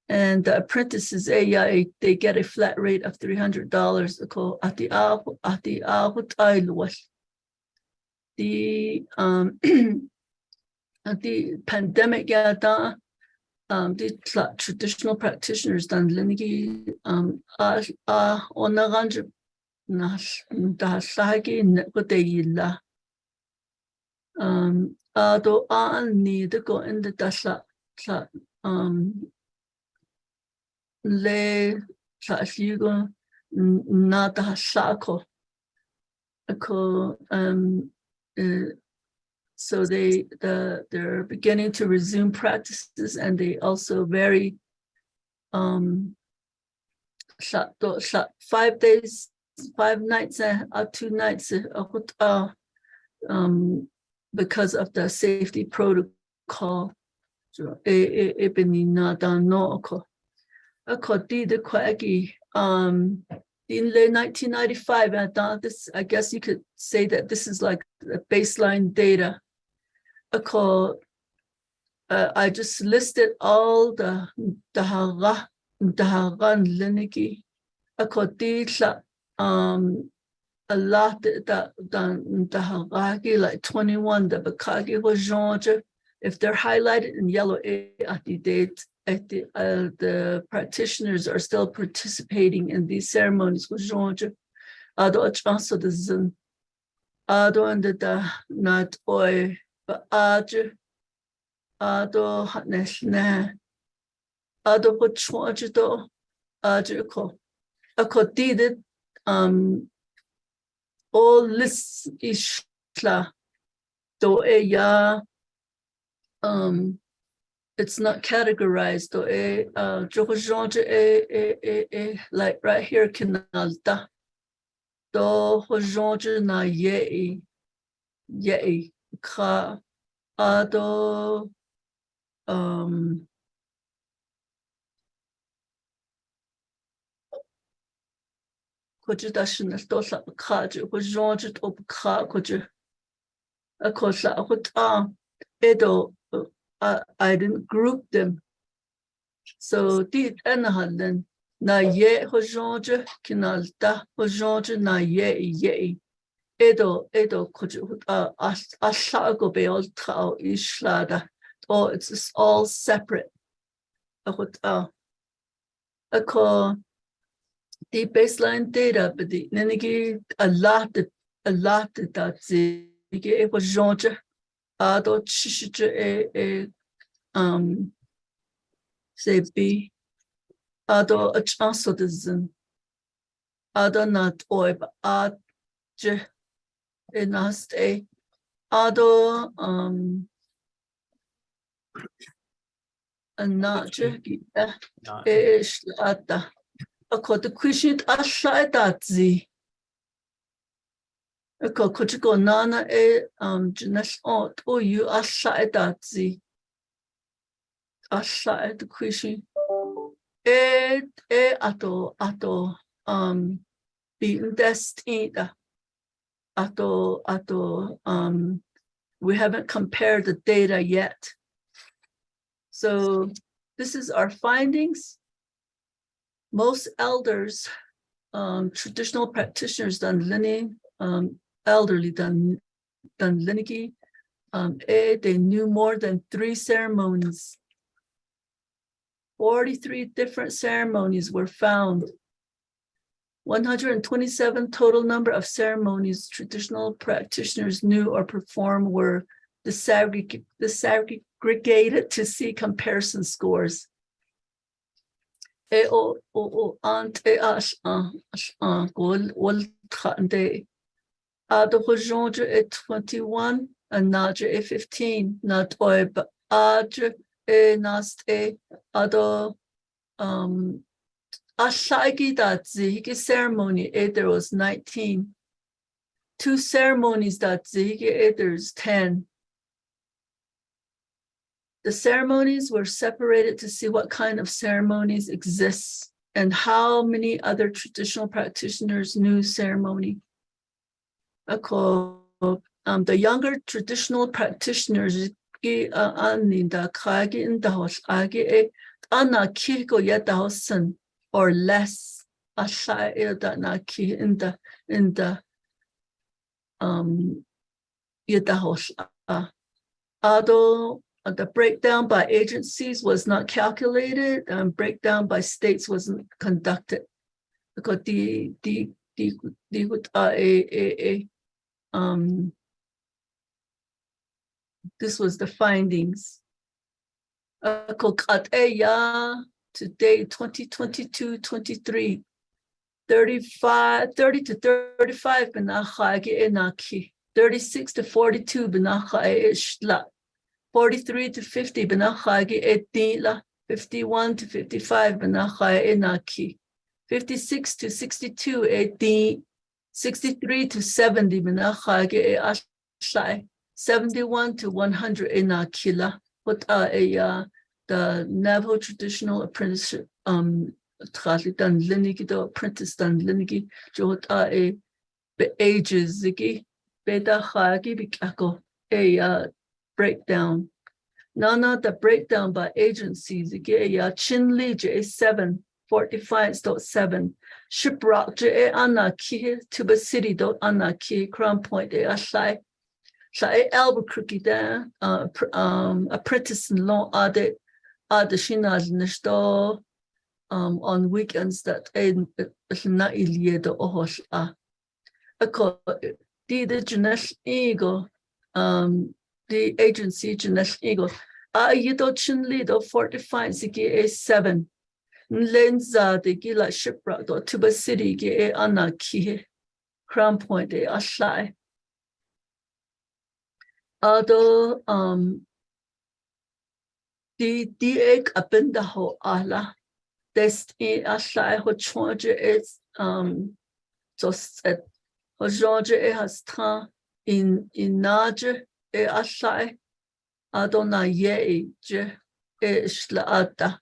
[SPEAKER 22] And the apprentices, they get a flat rate of $300. The pandemic, the traditional practitioners dan linigi onaganj dahagi nekoteyilla ado ni de go in the dasla le hugo nada sako so they're beginning to resume practices, and they also vary 5 days, 5 nights, 2 nights because of the safety protocol. in late 1995, I thought this, I guess you could say that this is like the baseline data. I just listed all the daharan liniki. A lot that daharagi like 21 the bakagi was Georgia. If they're highlighted in yellow at the date, the practitioners are still participating in these ceremonies with Georgia. Ado also the zin. Ado and the not oi but ado hatnesh na. Ado put Georgia do ado ko did it all lists ishla do it's not categorized do like right here kinalta do na ye ka ado Kojidashina dosa kaji George op ka koji a kosa edo I didn't group them. So did enhalen na ye George kinalta George na ye edo koji ashago beol tao ishlada. Oh, it's all separate. The baseline data, but the nenegi a lot that it was Georgia. Ado chishije say B. Ado a chance of the zin. Ado not oi but adje enast a ado a natje ish ata. The question aside that z. Could nana Jeunesse art or you aside that z. Aside the question. Ato being destined. Ato we haven't compared the data yet. So this is our findings. Most elders, traditional practitioners done lineage, elderly done lineage, they knew more than 3 ceremonies. 43 different ceremonies were found. 127 total number of ceremonies traditional practitioners knew or performed were disaggregated to see comparison scores. Ado Georgia at 21 and Naja at 15. Not oi but Adja nast ado ashagi that zihiki ceremony there was 19. 2 ceremonies that zihiki there's 10. The ceremonies were separated to see what kind of ceremonies exist and how many other traditional practitioners knew ceremony. The younger traditional practitioners or less although the breakdown by agencies was not calculated and breakdown by states wasn't conducted because this was the findings. Today 2022-23 30 to 35 benachagi 36 to 42 benachai 43 to 50 benachagi etila 51 to 55 benachai enaki 56 to 62 eti 63 to 70 benachagi ashai 71 to 100 enakila what the Navajo traditional apprenticeship Trali dan linigi do apprentice dan linigi jot a be ages zigi beta khagi bikako a breakdown. Nana the breakdown by agencies zigi a chinli j 745.7 shiprock j anna ki tuba city do anna ki crown point a shai Albuquerque da apprentice law audit additional nisto on weekends that na iliedo ohos ako the Janesh Eagle the agency Janesh Eagle yido chinli do 45 ziki a 7 lenza de gila shipra do tuba city ge e anaki crown point e ashai ado the egg abinda ho ala Dest e ashai ho chonje is just at ho George e has tra in nage e ashai adona ye je e shlaata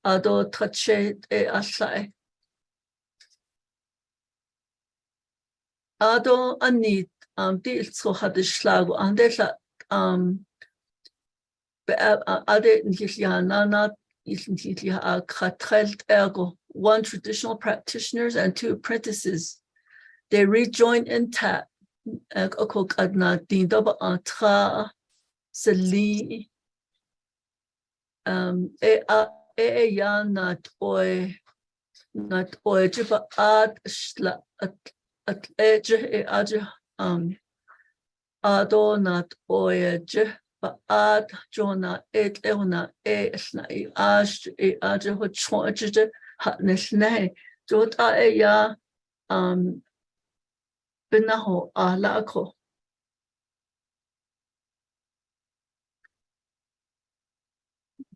[SPEAKER 22] ado tache e ashai ado anit di so hat schlag an der ade nana ergo 1 traditional practitioners and 2 apprentices. They rejoin INTAP. Baad jona et euna e snai ash e aje ho chonje hat nesnai jot a ya benaho alako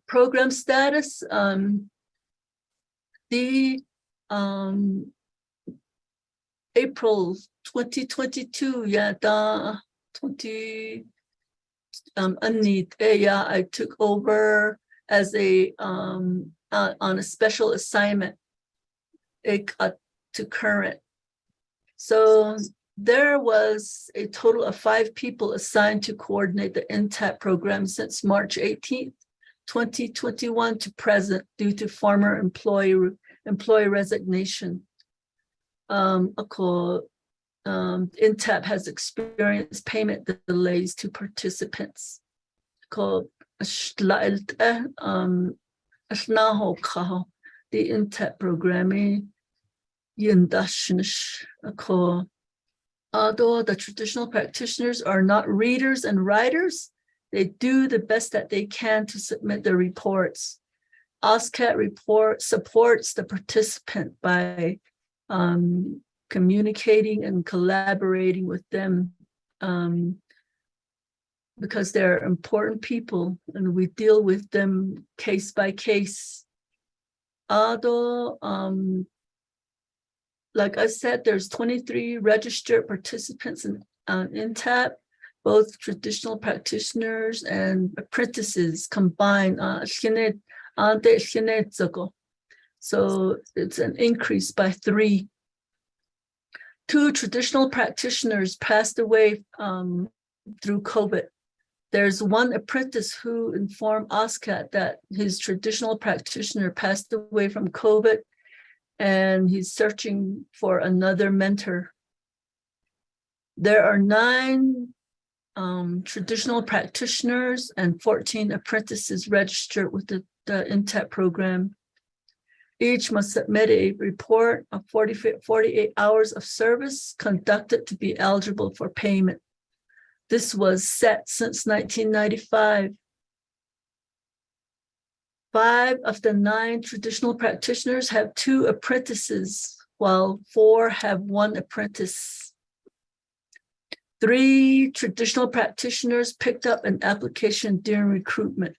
[SPEAKER 22] program status the April 2022 ya da 20 I took over as a on a special assignment. It got to current. So there was a total of 5 people assigned to coordinate the NTAP program since March 18th, 2021 to present due to former employee resignation. INTAP has experienced payment delays to participants. The INTAP programming although the traditional practitioners are not readers and writers, they do the best that they can to submit their reports. OSCAT report supports the participant by communicating and collaborating with them because they're important people and we deal with them case by case. Although, like I said, there's 23 registered participants in INTAP, both traditional practitioners and apprentices combined. So it's an increase by 3. 2 traditional practitioners passed away through COVID. There's 1 apprentice who informed OSCAT that his traditional practitioner passed away from COVID and he's searching for another mentor. There are 9 traditional practitioners and 14 apprentices registered with the INTAP program. Each must submit a report of 48 hours of service conducted to be eligible for payment. This was set since 1995. 5 of the 9 traditional practitioners have 2 apprentices, while 4 have 1 apprentice. 3 traditional practitioners picked up an application during recruitment.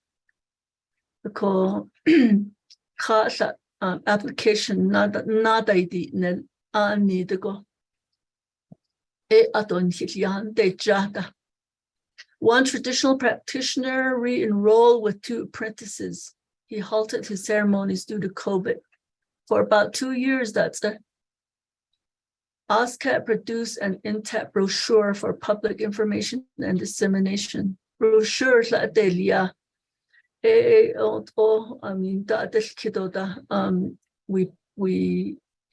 [SPEAKER 22] Application nada One traditional practitioner re-enrolled with 2 apprentices. He halted his ceremonies due to COVID. For about 2 years, that's the OSCAT produced an in-depth brochure for public information and dissemination. Brochure la delia. We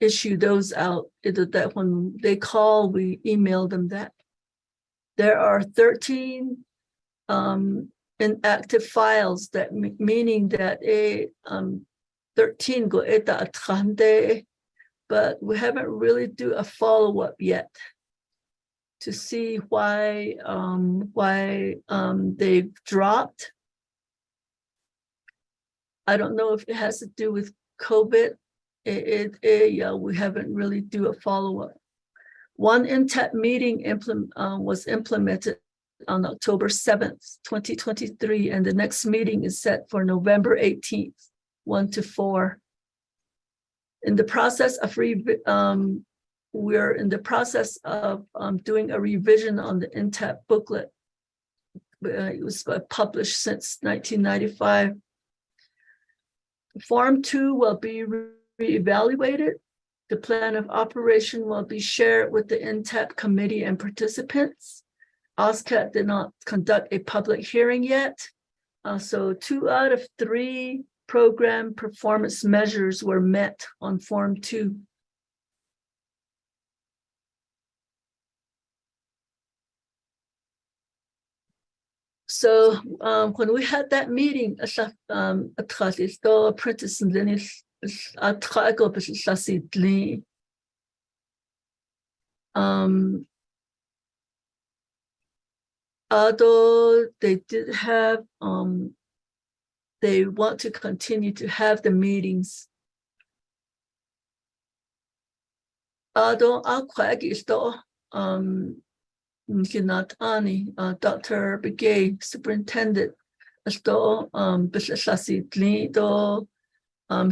[SPEAKER 22] issue those out. That when they call, we email them that. There are 13 inactive files, that meaning that 13 go eta atrande, but we haven't really do a follow-up yet to see why they've dropped. I don't know if it has to do with COVID. We haven't really do a follow-up. One in-depth meeting was implemented on October 7th, 2023, and the next meeting is set for November 18th, 1 to 4. In the process of we're in the process of doing a revision on the in-depth booklet. It was published since 1995. Form 2 will be reevaluated. The plan of operation will be shared with the in-depth committee and participants. OSCAT did not conduct a public hearing yet. So 2 out of 3 program performance measures were met on Form 2. So when we had that meeting, apprentice although they did have they want to continue to have the meetings. Although Dr. Begay, superintendent,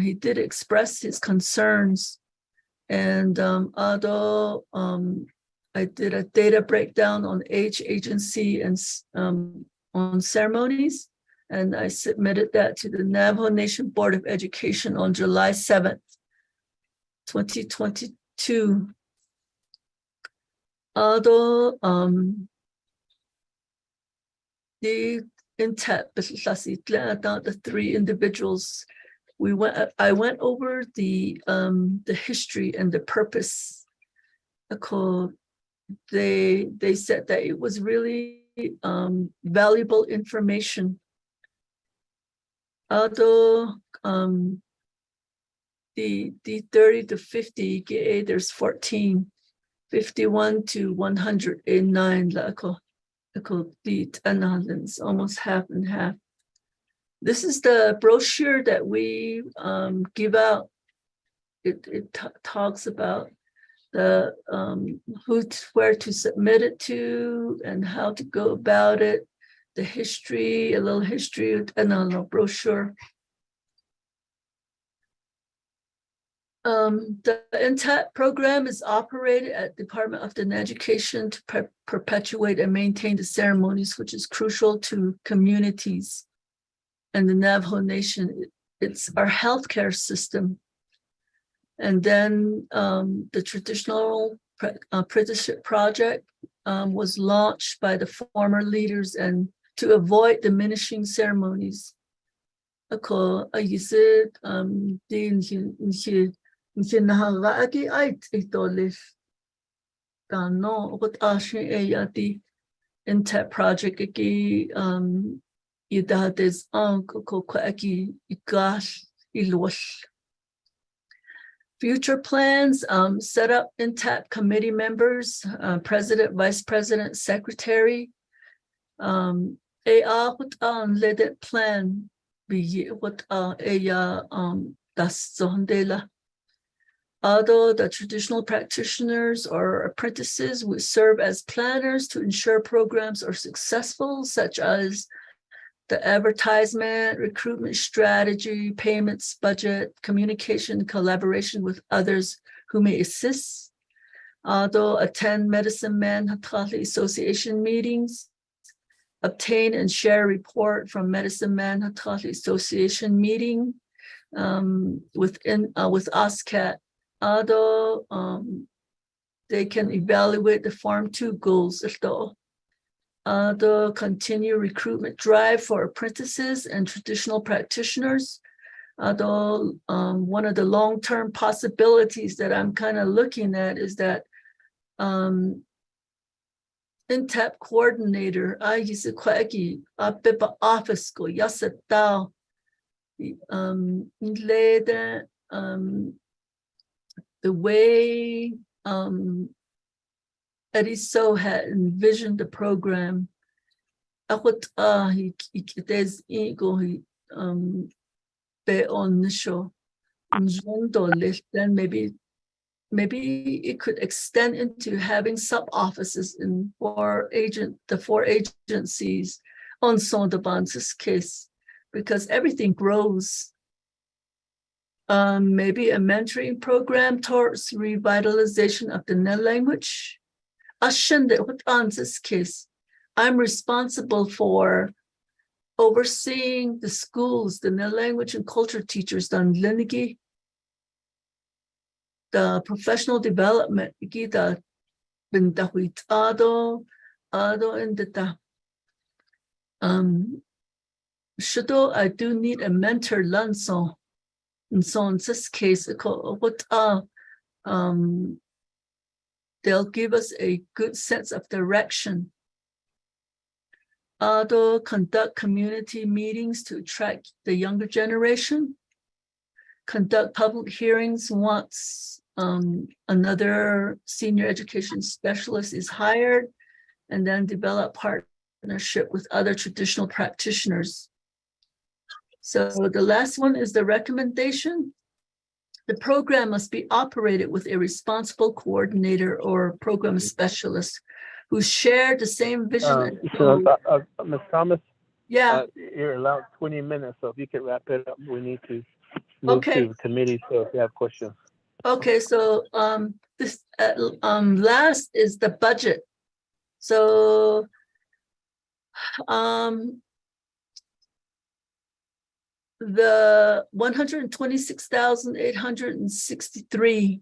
[SPEAKER 22] he did express his concerns. And although I did a data breakdown on age, agency, and on ceremonies, and I submitted that to the Navajo Nation Board of Education on July 7th, 2022. Although the intent, the 3 individuals, I went over the history and the purpose. They said that it was really valuable information. Although the 30 to 50, there's 14. 51 to 109, almost half and half. This is the brochure that we give out. It talks about the where to submit it to and how to go about it, the history, a little history, and a brochure. The INTAT program is operated at Department of Education to perpetuate and maintain the ceremonies, which is crucial to communities and the Navajo Nation. It's our healthcare system. And then the traditional apprenticeship project was launched by the former leaders and to avoid diminishing ceremonies. INTEP project future plans, set up INTEP committee members, president, vice president, secretary. Led plan although the traditional practitioners or apprentices would serve as planners to ensure programs are successful, such as the advertisement, recruitment strategy, payments, budget, communication, collaboration with others who may assist. Although attend Medicine Man Hatali Association meetings, obtain and share report from Medicine Man Hatali Association meeting, with OSCAT. Although they can evaluate the Farm 2 goals. The continue recruitment drive for apprentices and traditional practitioners. Although one of the long-term possibilities that I'm kind of looking at is that INTAP coordinator, I use a quaggy, office go, yes, it down. Later, the way Eddie So had envisioned the program, there's ego, be on the show, then maybe it could extend into having sub-offices in the four agencies on Sondaban's case, because everything grows. Maybe a mentoring program towards revitalization of the Nel language. This case, I'm responsible for overseeing the schools, the Nel language and culture teachers, the professional development, I do need a mentor, Lanson. And so in this case, they'll give us a good sense of direction. They'll conduct community meetings to attract the younger generation, conduct public hearings once another senior education specialist is hired, and then develop partnership with other traditional practitioners. So the last one is the recommendation. The program must be operated with a responsible coordinator or program specialist who share the same vision.
[SPEAKER 5] Ms. Thomas?
[SPEAKER 22] Yeah.
[SPEAKER 5] You're allowed 20 minutes, so if you could wrap it up, we need to move to committee, so if you have questions.
[SPEAKER 22] Okay, so this last is the budget. So the 126,863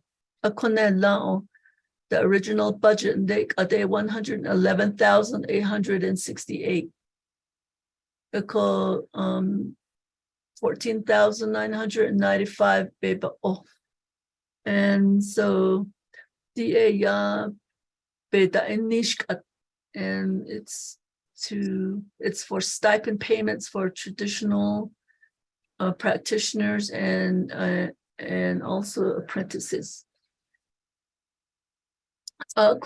[SPEAKER 22] the original budget and they 111,868. 14,995 off. And so and it's for stipend payments for traditional practitioners and also apprentices.
[SPEAKER 5] Mr.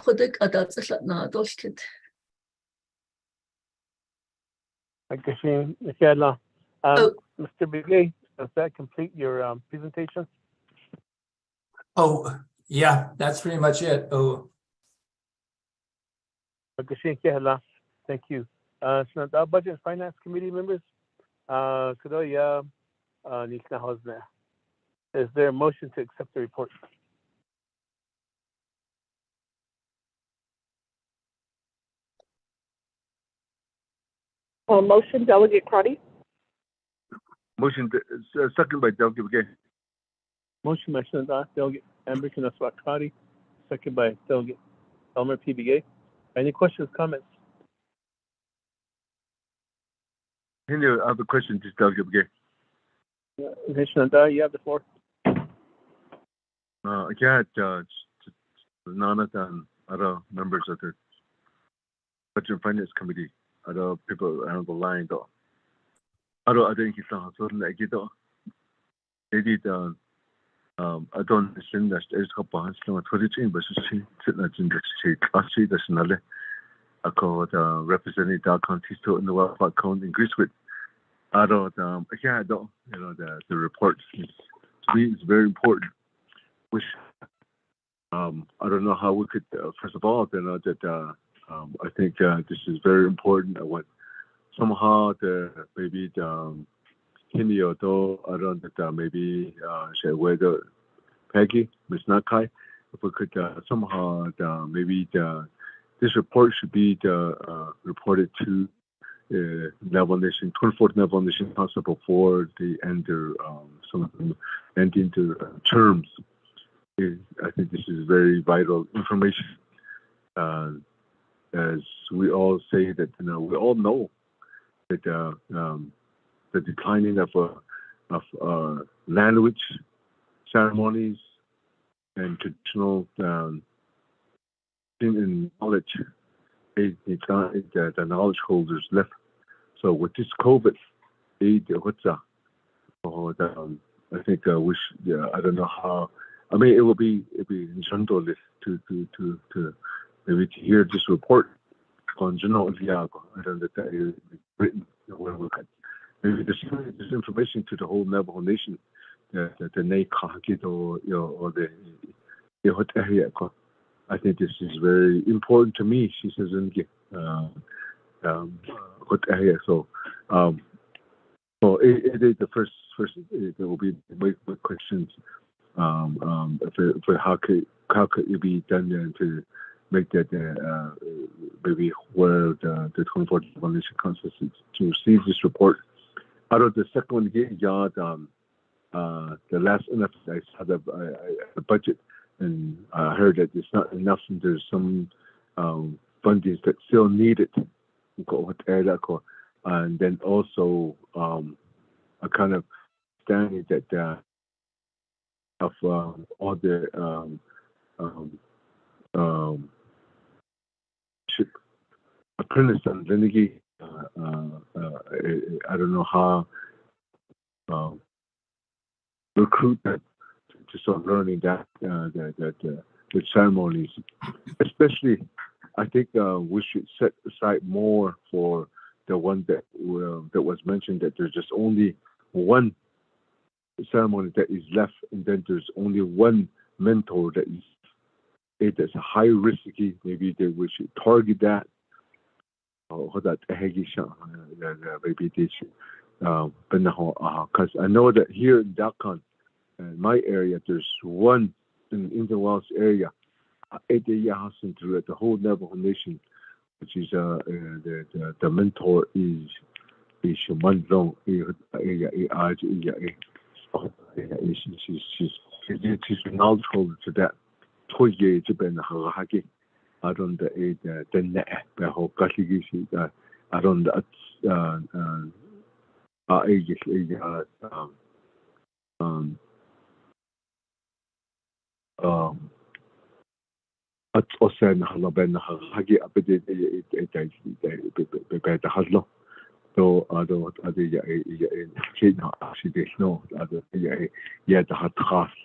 [SPEAKER 5] Begay, does that complete your presentation?
[SPEAKER 13] Oh, yeah, that's pretty much it. Oh.
[SPEAKER 5] Thank you. So the Budget and Finance Committee members, is there a motion to accept the report?
[SPEAKER 12] Motion, Delegate Crotty.
[SPEAKER 19] Motion, second by Delegate Begay.
[SPEAKER 5] Motion by Delegate Amber Kness-Crotty, second by Delegate Elmer P. Begay. Any questions, comments?
[SPEAKER 19] I have a question, just Delegate Begay.
[SPEAKER 5] You have the floor.
[SPEAKER 19] I got none of the other members of the Budget and Finance Committee, other people around the line though. I think it's not so like it though. They did I don't understand that there's a bunch of tradition but she that's another I call representing the counties to in the Wildfire County in Greece with the report to me is very important. Which I don't know how we could first of all that I think this is very important. I want somehow maybe Kenny or I don't that maybe say whether Peggy, Ms. Nakai, if we could somehow maybe this report should be reported to Naval Nation 24th Naval Nation Council before they end their some of them enter into terms. I think this is very vital information. As we all say that, we all know that the declining of language, ceremonies, and traditional in knowledge, the knowledge holders left. So with this COVID, I think we should, I don't know how. I mean, it would be gentle to maybe to hear this report on general. I don't know that is written. Maybe this information to the whole Navajo nation, the or the area. I think this is very important to me. She says, so, it is the first. There will be my questions. For how could it be done to make that maybe where the 24th Nation Council to receive this report. Out of the second one, the last enough I saw the budget, and I heard that it's not enough, and there's some fundings that still needed. And then also a kind of standing that of all the apprentice and renegade. I don't know how recruit that to start learning that the ceremonies, especially. I think we should set aside more for the one that was mentioned, that there's just only one ceremony that is left, and then there's only one mentor that is that's a high risky. Maybe we should target that. Maybe they should, because I know that here in Dakon, in my area, there's one in the Wells area, throughout the whole Navajo Nation, which is the mentor is Manzong. She's knowledgeable to that. I don't the whole I don't Osen Halaben Hagi Abedid Haslo. So other China actually no other yet the hot cost.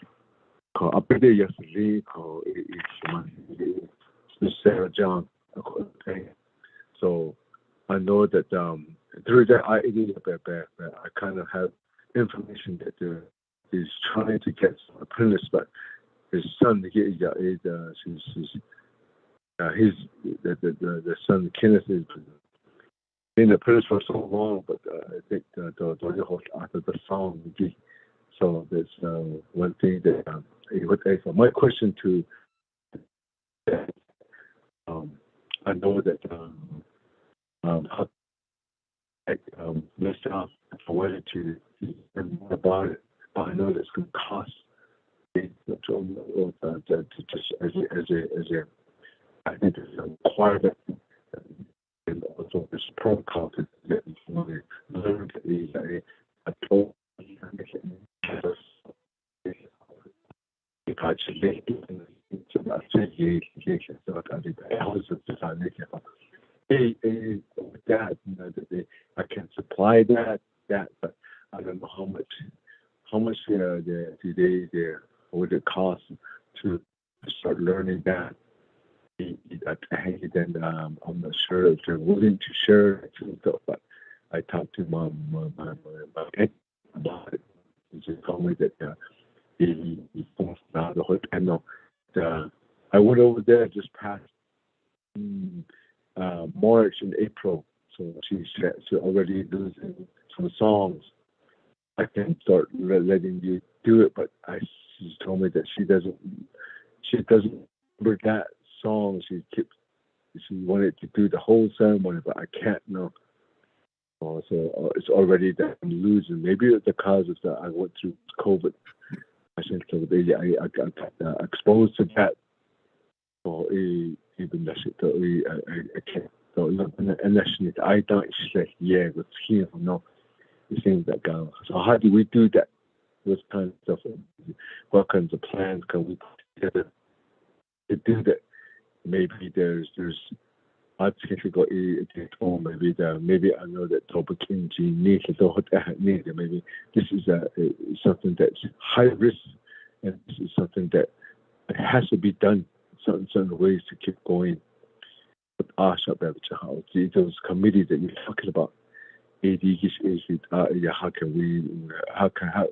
[SPEAKER 19] Abede yesterday is Sarah John. So I know that through that I kind of have information that is trying to get apprentice, but his son, the son Kenneth has been apprentice for so long, but I think after the song. So that's one thing that my question to. I know that list out I wanted to learn more about it, but I know that's going to cost. Just as a I think it's a requirement, and also this protocol to get learn I told if I should make it about 3 years, so I think the hours of design with that, I can supply that, but I don't know how much today would it cost to start learning that. Then I'm not sure if they're willing to share it, but I talked to my aunt about it. She told me that he the whole panel. I went over there just past March and April, so she already losing some songs. I can start letting you do it, but she told me that she doesn't remember that song. She wanted to do the whole ceremony, but I can't know. So it's already that I'm losing. Maybe it's because of that I went through COVID. I think so I got exposed to that. So even that shit, I can't. So and actually, I don't say yeah, but here no, it seems that guy. So how do we do that? What kind of stuff? What kinds of plans can we put together to do that? Maybe there's I particularly got a home. Maybe I know that Toba Kinji needs maybe this is something that's high risk, and this is something that it has to be done certain ways to keep going. But those committees that you're talking about, how can we?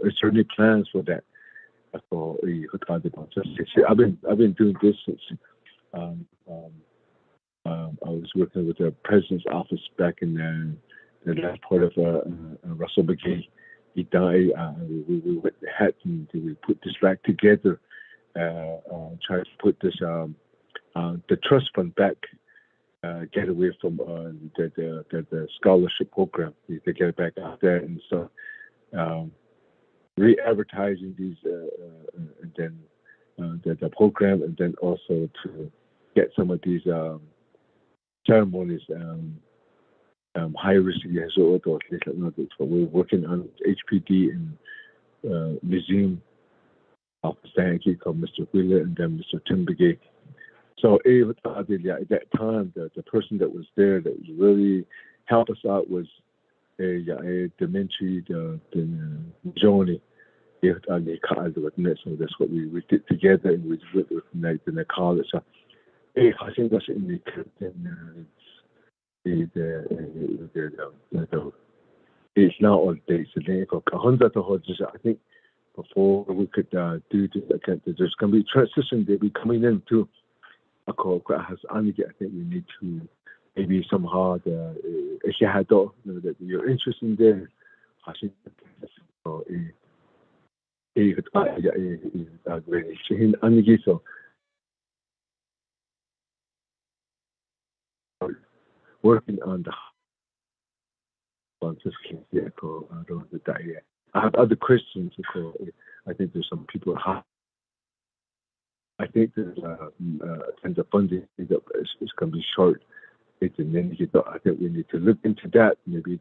[SPEAKER 19] Is there any plans for that? I've been doing this since. I was working with the president's office back in the last part of Russell McGee. He died. We put this back together, try to put this the trust fund back, get away from the scholarship program. To get it back out there, and so re-advertising these and then the program, and then also to get some of these ceremonies, high risk years or things like that. So we're working on HPD and museum office called Mr. Wheeler and then Mr. Tim Begay. So at that time, the person that was there that was really helped us out was Demetri Johnny. So that's what we did together, and we did with the college. So I think that's in it's now on dates. I think before we could do this, there's going to be transition. They'll be coming in too. I think we need to maybe somehow if you had that you're interested in there. I think so. Working on the I have other questions. I think there's some people. I think there's tons of funding that is going to be short. I think we need to look into that. Maybe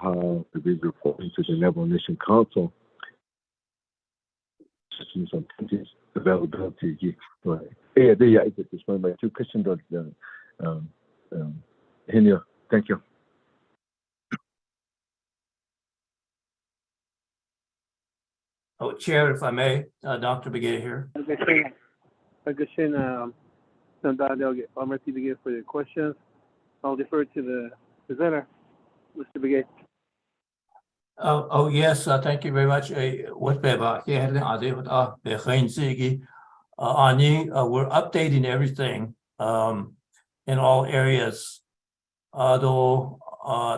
[SPEAKER 19] how to be reporting to the Navajo Nation Council. Some availability. That's one of my two questions. Henio, thank you.
[SPEAKER 13] Oh, Chair, if I may, Dr. Begay here.
[SPEAKER 5] For your questions. I'll defer to the presenter, Mr. Begay.
[SPEAKER 13] Oh yes, thank you very much. We're updating everything in all areas. Although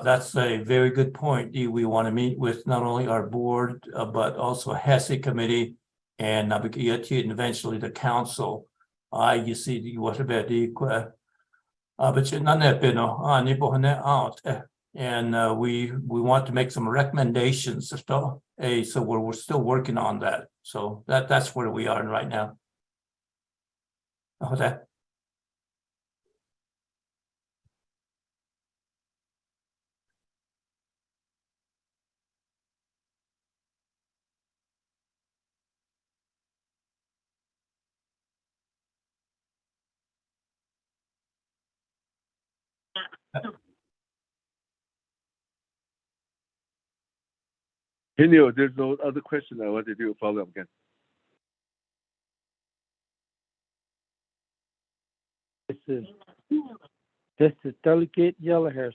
[SPEAKER 13] that's a very good point. We want to meet with not only our board but also HESI committee and eventually the council. You see what about the but none of been out. And we want to make some recommendations. So we're still working on that. So that's where we are right now. Okay.
[SPEAKER 19] Henio, there's no other question. I want to do a follow-up again.
[SPEAKER 3] This is Delegate Yellowhair.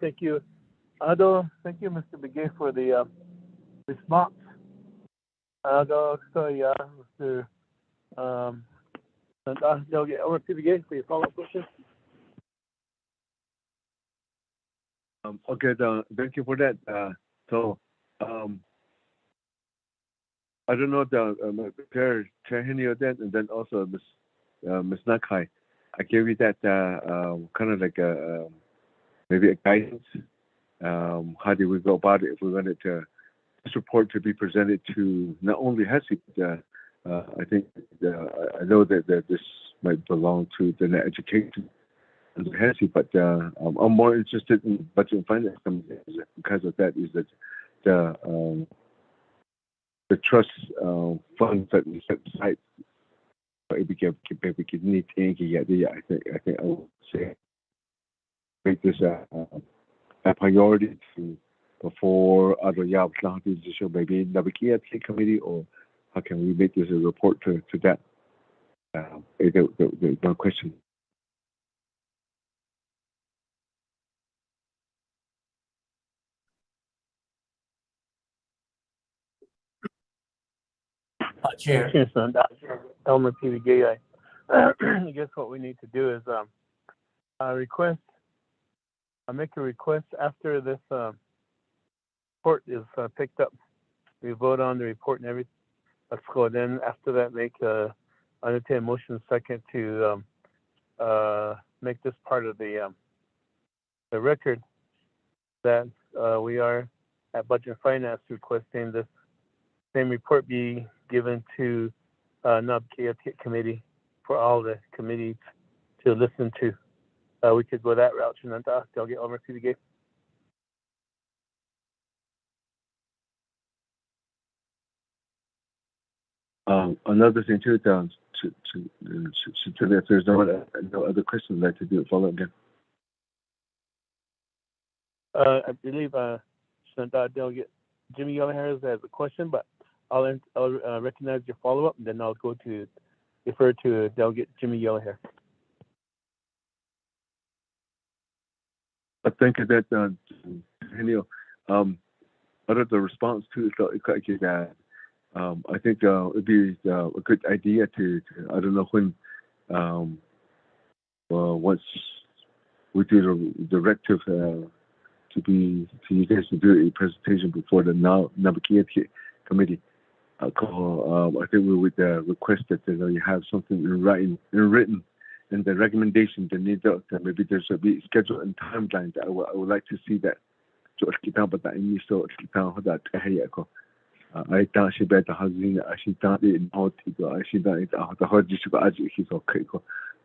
[SPEAKER 5] Thank you. Ado, thank you, Mr. Begay, for the response. Ado, Mr. Delegate Begay, for your follow-up question.
[SPEAKER 19] Okay, thank you for that. I don't know Chair Henio then, and then also Ms. Nakai. I gave you that kind of like maybe a guidance. How do we go about it if we wanted this report to be presented to not only HESI, but I think I know that this might belong to the net education and the HESI, but I'm more interested in budget and finance because of that is that the trust funds that we set aside. I think I would say make this a priority before other jobs maybe the committee, or how can we make this a report to that? One question.
[SPEAKER 5] Chair. Yes, Dr. Elmer P. Gay. I guess what we need to do is make a request after this report is picked up. We vote on the report and everything. Let's go. Then after that, entertain a motion second to make this part of the record that we are at Budget and Finance requesting this same report be given to NABKIA committee for all the committees to listen to. We could go that route. Delegate Elmer P. Gay.
[SPEAKER 19] Another thing too, if there's no other questions, I'd like to do it follow again.
[SPEAKER 5] I believe Delegate Jimmy Yellowhairs has a question, but I'll recognize your follow-up, and then I'll go to refer to Delegate Jimmy Yellowhair.
[SPEAKER 19] I think that out of the response to that, I think it'd be a good idea to I don't know when once we do the directive to you guys to do a presentation before the NABKIA committee. I think we would request that you have something in written, and the recommendation that needs that maybe there should be schedule and timeline that I would like to see that. I thought she better has been actually done it in how to go. Actually done it how to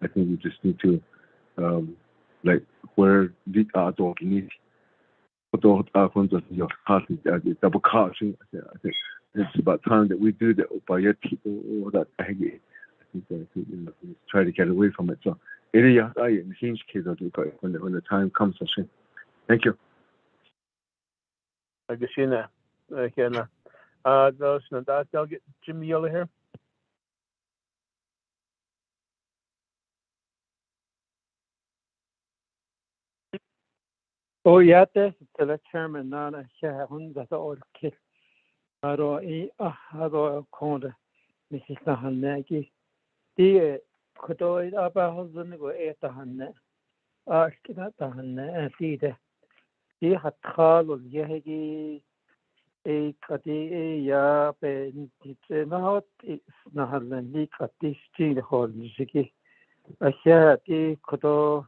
[SPEAKER 19] I think we just need to like where the dog needs double caution. I think it's about time that we do that by your people or that I think try to get away from it. So it is in hinge case when the time comes. Thank you.
[SPEAKER 5] Delegate Jimmy Yellowhair.
[SPEAKER 3] Oh, yeah, that's the chairman. Nana Shahun, that's all kid. Hado Conda, Mrs. Nahanaki. The Kodoid Abahazan go 800. Arkidatahan, and see the had call of Yahegi. A Kati ya Ben not it's Nahalan Kati Steel Hall Ziki. I hear the Kodo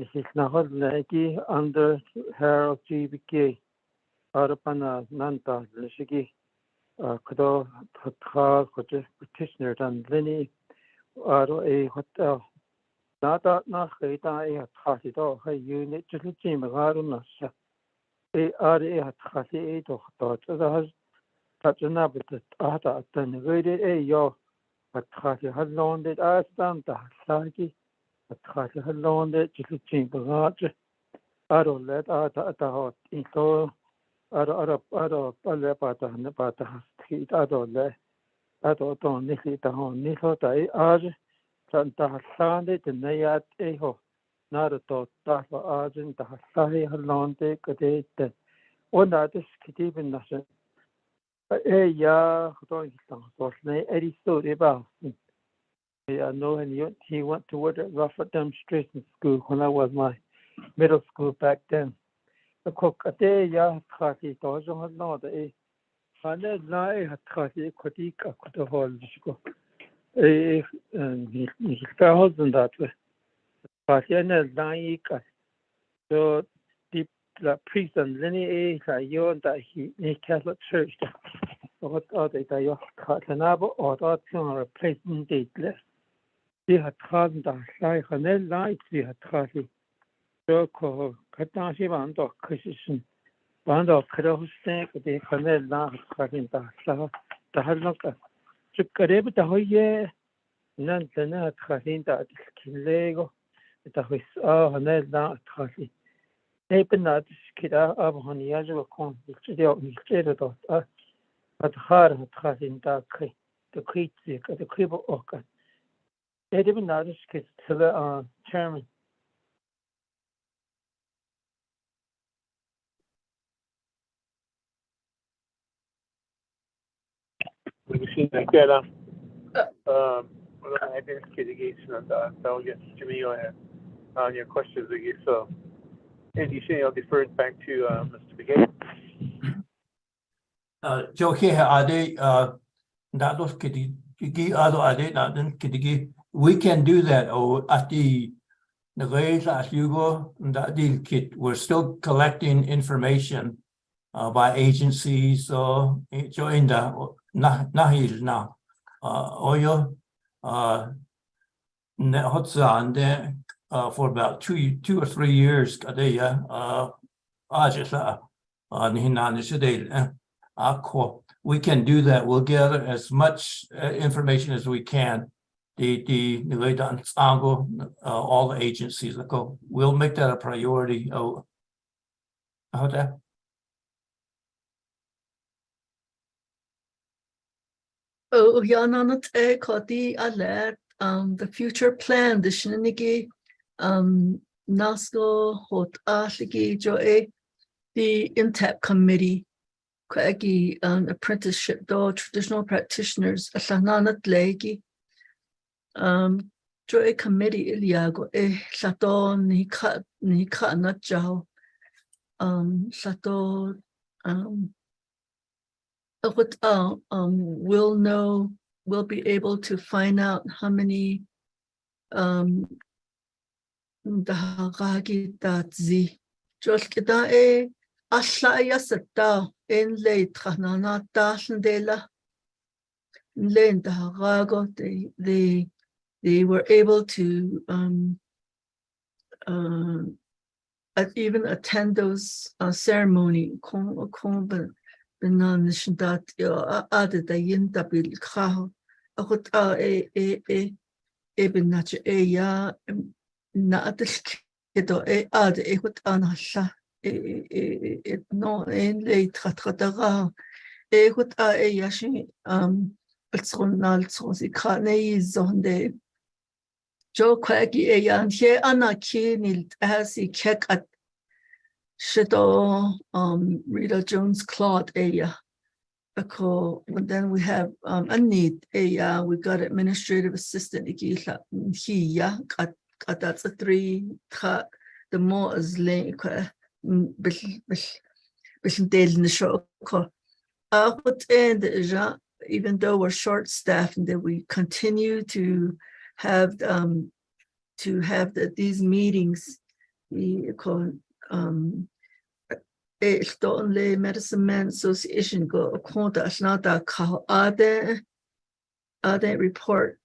[SPEAKER 3] Mrs. Nahalaki under her GBK Arapana Nanta Lishiki Kodo Haka petitioner and Lenny or a hotel. Not that not a party dog, a unit to the team of Arunasa. A Hati to thought has such an abbot at the very yo, but Hati had loaned it as done the Saki, but Hati had loaned it to the team of Archer. I don't let out at the hot in so I don't about the street. I don't need the home. Nico, I urge Santa Sunday the Nayat Eho. Not a thought that for Argent, the Hassai Halonde, Cadet, one other Skitiban Nation. Yeah, don't was Eddie stood about. I know, and he went to work at Rufford Demonstration School when I was my middle school back then. The cook a day, yeah, Carty, Dodger had not a hundred lie had Carty, Kotika, could have hold the school. He fell that way. Pasiana Naika. So the prison, Lenny A. Yon that he Catholic Church. What are they? They are Catanabo or that replacement date less. They had had the Sai Hanel Light, they had had it. So called Katashi Bando Christian. Bando Krosnek, they Hanel Light, having the Halaka. So Kareb the Hoye, none the net having that Lego. The His Hanel Light Hasi. They been not Skida Abhoniajo con the at hard had in that the creek, the crib oka. They didn't notice kids to the chairman.
[SPEAKER 5] We see like that. I think litigation and I'll get Jimmy on your questions again. So, and you say I'll defer it back to Mr. Begay.
[SPEAKER 13] Jo here are they that was kitty other are they not then kitty we can do that or at the ways as you go that the kit we're still collecting information by agencies so join the nahil now oyo hotsan there for about 2 or 3 years we can do that. We'll gather as much information as we can. All the agencies. We'll make that a priority. Oh, how that?
[SPEAKER 22] Oh, Yananat Koti alert. The future plan, the Shinigi, Nasco, Hot Ashigi, Joe, the INTAP committee, Kwagi, apprenticeship, though traditional practitioners, Asananat Legi, Joe committee, Iliago, Sato, Nika, not Jow, Sato, we'll be able to find out how many dahagi tatzi just kita asla yasata in late khanana tasndela len dahagago they were able to even attend those ceremony Benanishdat added the Yintabil Kaho, Ahut Ebinach ya Natil Kido add Ehut Anasha no in late Hatataga Ehut Yashi Alsonalsosi Kane Zonde Joe Quaggy Yan here Anaki Nil as he keck at Shito Rita Jones Claude Aya. And then we have Anit Aya, we got administrative assistant Hiya that's a 3 the more is lane in the show. Even though we're short staffed and that we continue to have these meetings, we call the Medicine Man Association go conta asnata ka ade report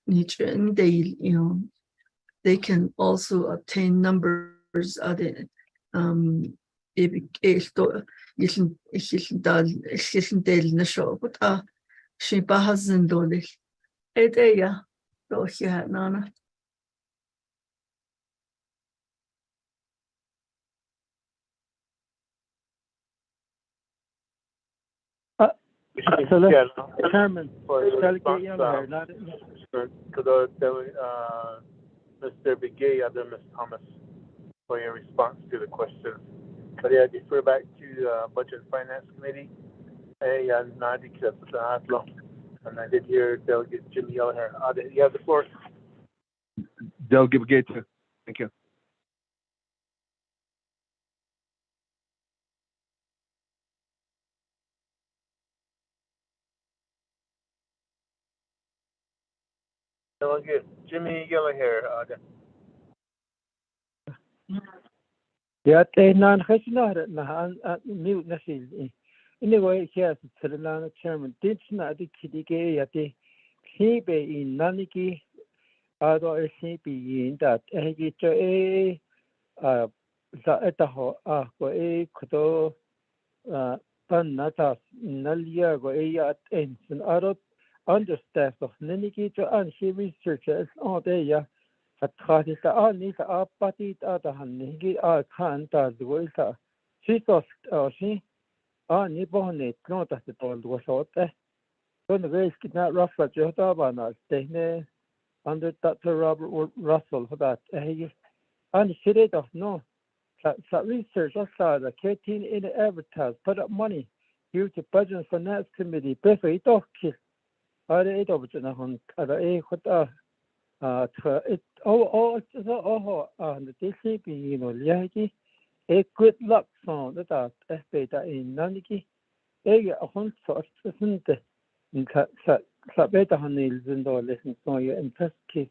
[SPEAKER 22] they can also obtain numbers ade del nasho but she bahazin dole edeya do here nana.
[SPEAKER 3] Chairman,
[SPEAKER 5] Mr. Begay, other Ms. Thomas, for your response to the questions. But yeah, defer back to Budget and Finance Committee. And I did hear Delegate Jimmy Yellenher. You have the floor.
[SPEAKER 11] Delegate Begay, thank you.
[SPEAKER 5] Delegate Jimmy Yellenher.
[SPEAKER 3] يا تينان خشنا نهان ميو نسيل anyway yes ترلان chairman تيجنا دي كديكي ياتي كيبي إن نانيكي أدو إسيبي إن دات هيجي جو زائده كو كدو تن نتاس نليا كو يات إنسن أرد understaffed نانيكي جو أنشي researchers all day ya هتخاطي سألني سأبتي تأتهن هيجي كان تازوي سأ شيء شيء نيبوني كلون تحت طول وصوته كون غير كنا رفع جهدا بنا تهني under Dr. Robert Russell هذا هي أنا شريت no research أصلا كتير in advertise put up money due to budget and finance committee بس يتوكل هذا يتوكل هون هذا خد نتيجة بينو ليهجي good luck song that بيتا إن نانيكي أخون صار سنت سبيتا هنيل زندو لسن سويا إنتسكي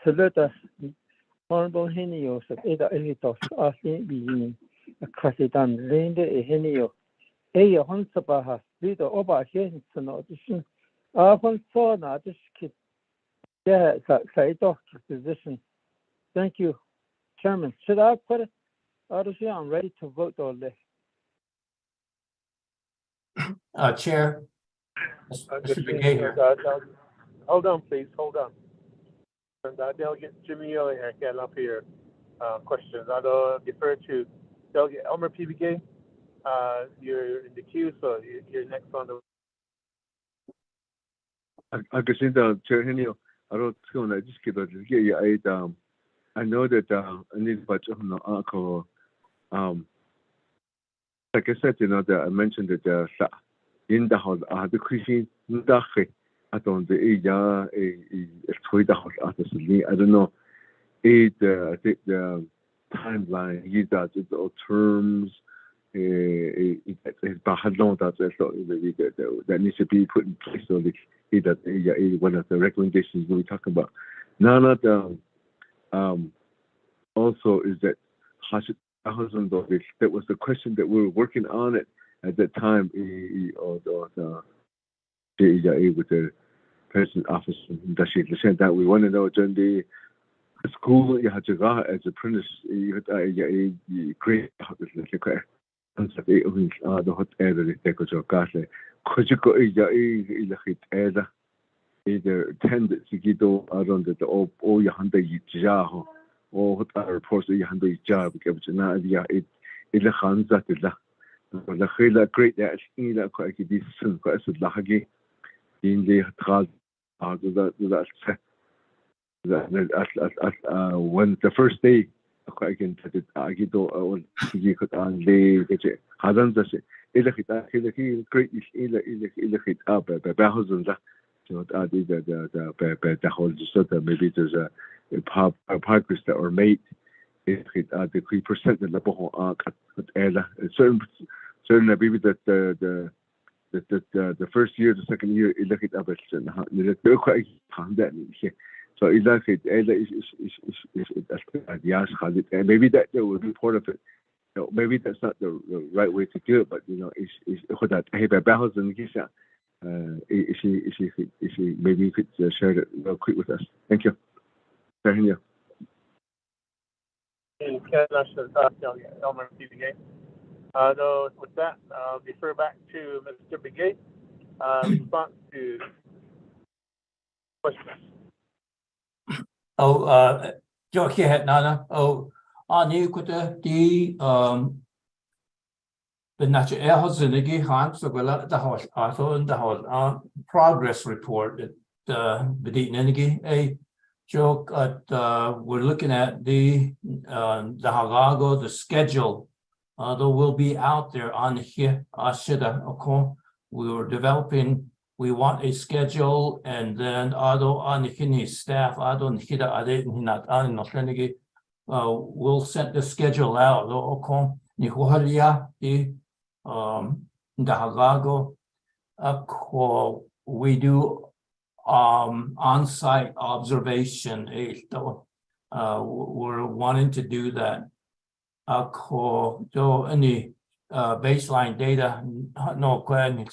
[SPEAKER 3] تسلتا honorable هنيو سبيتا إيتوس بيين كاسيتان ليند هنيو أخون سباها بيتا أبا هين سنوتشن أخون صونا تشكي Yeah, position. Thank you, Chairman. Should I put it? Obviously, I'm ready to vote on this.
[SPEAKER 13] Chair. Mr. Begay here.
[SPEAKER 5] Hold on, please. Hold on. And Delegate Jimmy Early here getting up here. Questions. I'll defer to Delegate Elmer P. Begay. You're in the queue, so you're next on the.
[SPEAKER 11] I guess in the Chair Henio. I don't know. I just get I know that I need much of no alcohol. Like I said, that I mentioned that in the house, the Christian Dache, I don't know, I don't know, I think the timeline, the terms, that needs to be put in place so that one of the recommendations we talk about. Now, also is that Hardship that was the question that we were working on it at that time with the president office that we want to know during the school you had to go as apprentice you had a great the hot air that they could could you go either tendency to around the all your hundred jaho or what are reports you hundred job because now it the hands that the khila great that in the quite this soon quite so lahagi in the trial that when the first day I can tell it I get all you could only get it hadn't the إلى great إلى up by so the whole just maybe there's a progress that were made if the 3% the level certain maybe that the first year the second year إلى up so maybe that will be part of it. Maybe that's not the right way to do it, but it's that hey by balance and maybe you could share it real quick with us. Thank you. Thank you.
[SPEAKER 5] Elmer P. Begay. No, with that, I'll defer back to Mr. Begay. Response to questions.
[SPEAKER 13] Jo hier Nana. Nu could the natural air hand so well the house also in the house progress report that the energy a joke at we're looking at the Hagago the schedule though will be out there on here we were developing we want a schedule and then although on the staff I don't hit not on the we'll send the schedule out we do on-site observation we're wanting to do that. Ako so any baseline data no question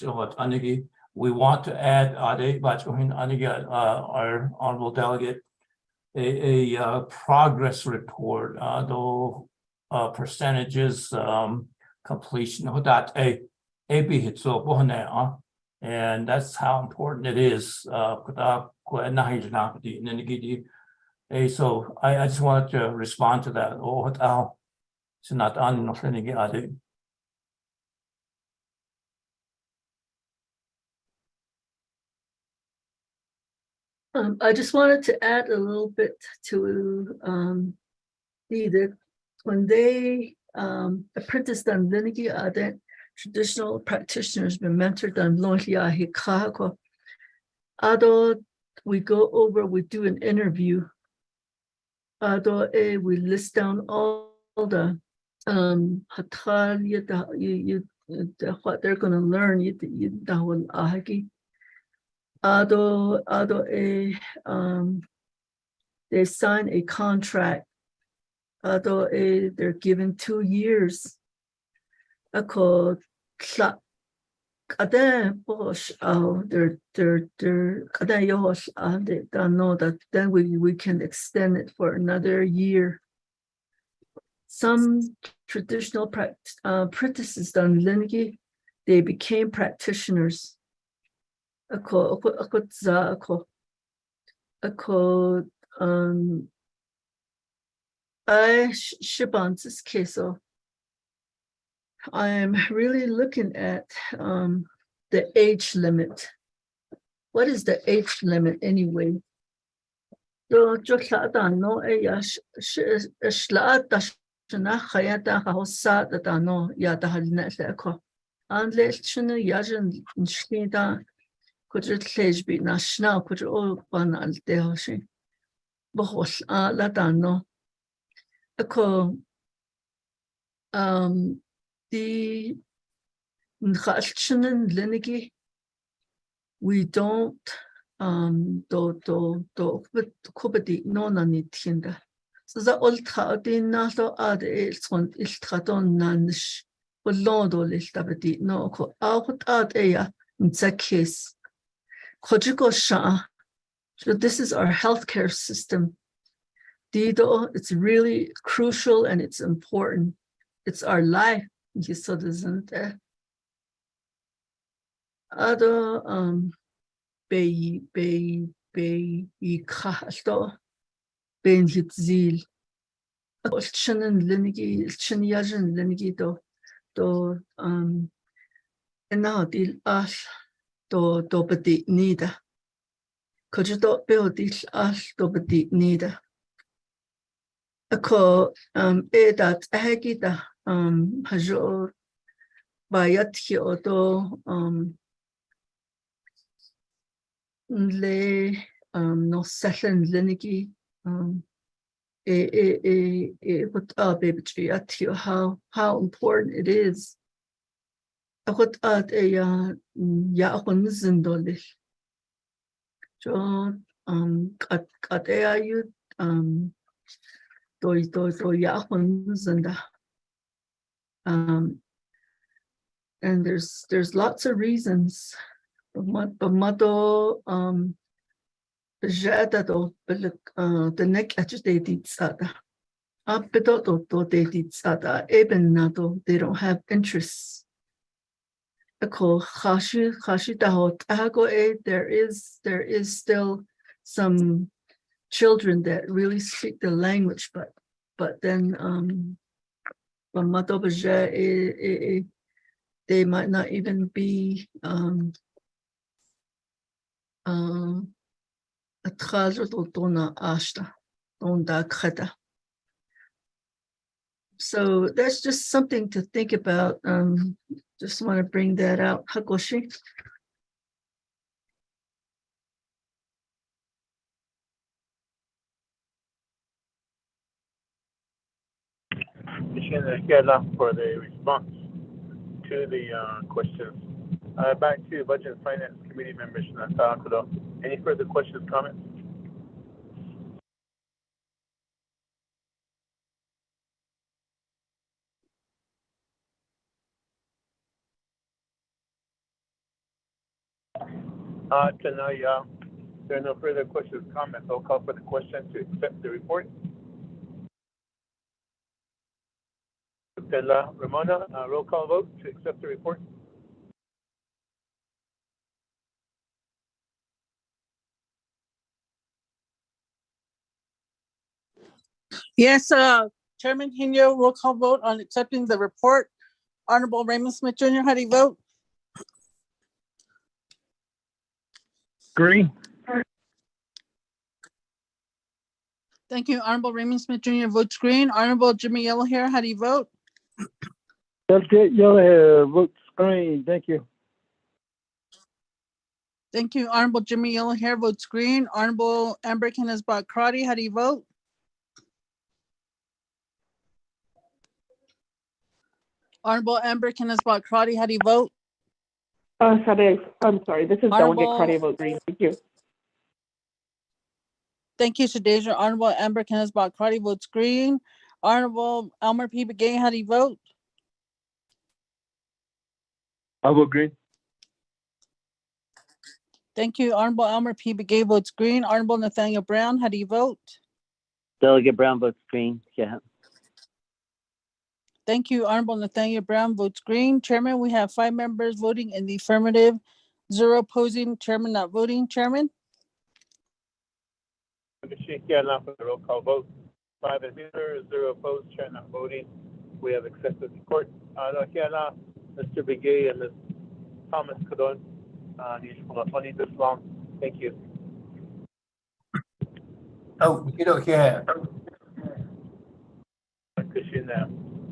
[SPEAKER 13] we want to add our honorable delegate a progress report though percentages completion that and that's how important it is. So I just wanted to respond to that.
[SPEAKER 22] I just wanted to add a little bit to either when they apprenticed on Linigi, the traditional practitioners been mentored on Lonia Hikako. Although we go over, we do an interview. Although we list down all the what they're going to learn. They sign a contract. Although they're given 2 years. They're know that then we can extend it for another year. Some traditional practices on Lingi, they became practitioners. I'm really looking at the age limit. What is the age limit anyway? The we don't no nanitinda. So the old Khadin Nato ad Elson Iltraton Nanish, Lodo Listabati no ko out ad ea in that case. Kojiko Sha. So this is our healthcare system. Dido, it's really crucial and it's important. It's our life. So doesn't other be kahto ben hitzil Olchanen Linigi Chinyajan Linigi do enadil ash do bedi nida Kojito beodil ash do bedi nida Ako edat ahagida hajo bayat hi odo le no session Linigi how important it is. What at a yahonisindolish. So at a you do yahonisanda. And there's lots of reasons. But mato Jadado, the neck agitated sada. Apedoto they did sada, eben nado, they don't have interests. Ako Hashitaho Tago there is still some children that really speak the language, but then they might not even be so that's just something to think about. Just want to bring that out. Hakoshi.
[SPEAKER 5] For the response to the questions. Back to Budget and Finance Committee members. Any further questions, comments? Tonight, there are no further questions, comments. I'll call for the question to accept the report. Ramona, roll call vote to accept the report.
[SPEAKER 2] Yes, Chairman Henyo, roll call vote on accepting the report. Honorable Raymond Smith Jr., how do you vote?
[SPEAKER 18] Green.
[SPEAKER 2] Thank you. Honorable Raymond Smith Jr. votes green. Honorable Jimmy Yellowhair, how do you vote?
[SPEAKER 3] Delegate Yellowhair votes green. Thank you.
[SPEAKER 2] Thank you. Honorable Jimmy Yellowhair votes green. Honorable Amber Kenneth-Crotty, how do you vote? Honorable Amber Kenneth-Crotty, how do you vote?
[SPEAKER 12] Sorry, I'm sorry. This is Delegate
[SPEAKER 2] Honorable-
[SPEAKER 12] Cardi vote green. Thank you.
[SPEAKER 2] Thank you, Shadeja. Honorable Amber Kenneth-Crotty votes green. Honorable Elmer P. Begay, how do you vote?
[SPEAKER 11] I vote green.
[SPEAKER 2] Thank you. Honorable Elmer P. Begay votes green. Honorable Nathaniel Brown, how do you vote?
[SPEAKER 9] Delegate Brown votes green. Yeah.
[SPEAKER 2] Thank you. Honorable Nathaniel Brown votes green. Chairman, we have 5 members voting in the affirmative, 0 opposing, chairman not voting. Chairman?
[SPEAKER 5] For the roll call vote. 5 in favor, 0 opposed, chair not voting. We have accepted the report. Mr. Begay and Ms. Thomas Codon, need this long. Thank you.
[SPEAKER 13] Oh, you don't care.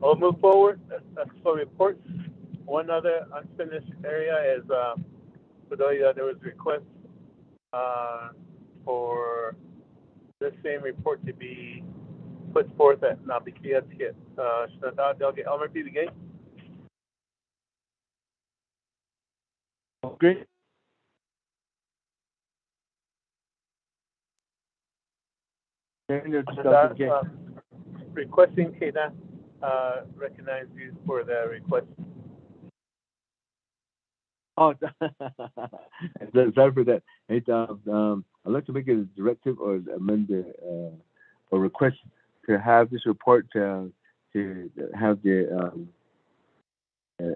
[SPEAKER 5] We'll move forward. That's for reports. One other unfinished area is there was a request for this same report to be put forth at Nabikia Ticket. Delegate Elmer P. Begay.
[SPEAKER 11] Green.
[SPEAKER 5] Requesting Kena recognize you for the request.
[SPEAKER 11] Oh, sorry for that. Hey, I'd like to make a directive or amend a request to have this report to have the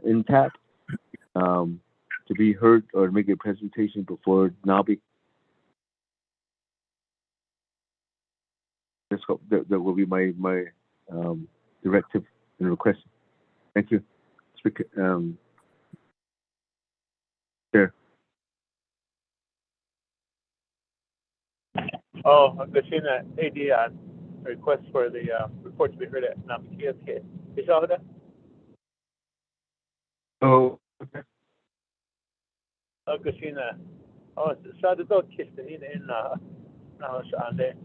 [SPEAKER 11] intact to be heard or make a presentation before NABI. That will be my directive and request. Thank you. Speaker, Chair.
[SPEAKER 5] Oh, I'm just seeing that AD request for the report to be heard at Nabikia Ticket. You saw that?
[SPEAKER 11] Oh, okay.
[SPEAKER 5] Oh, Christina. Oh, so the dog kissed in now on there.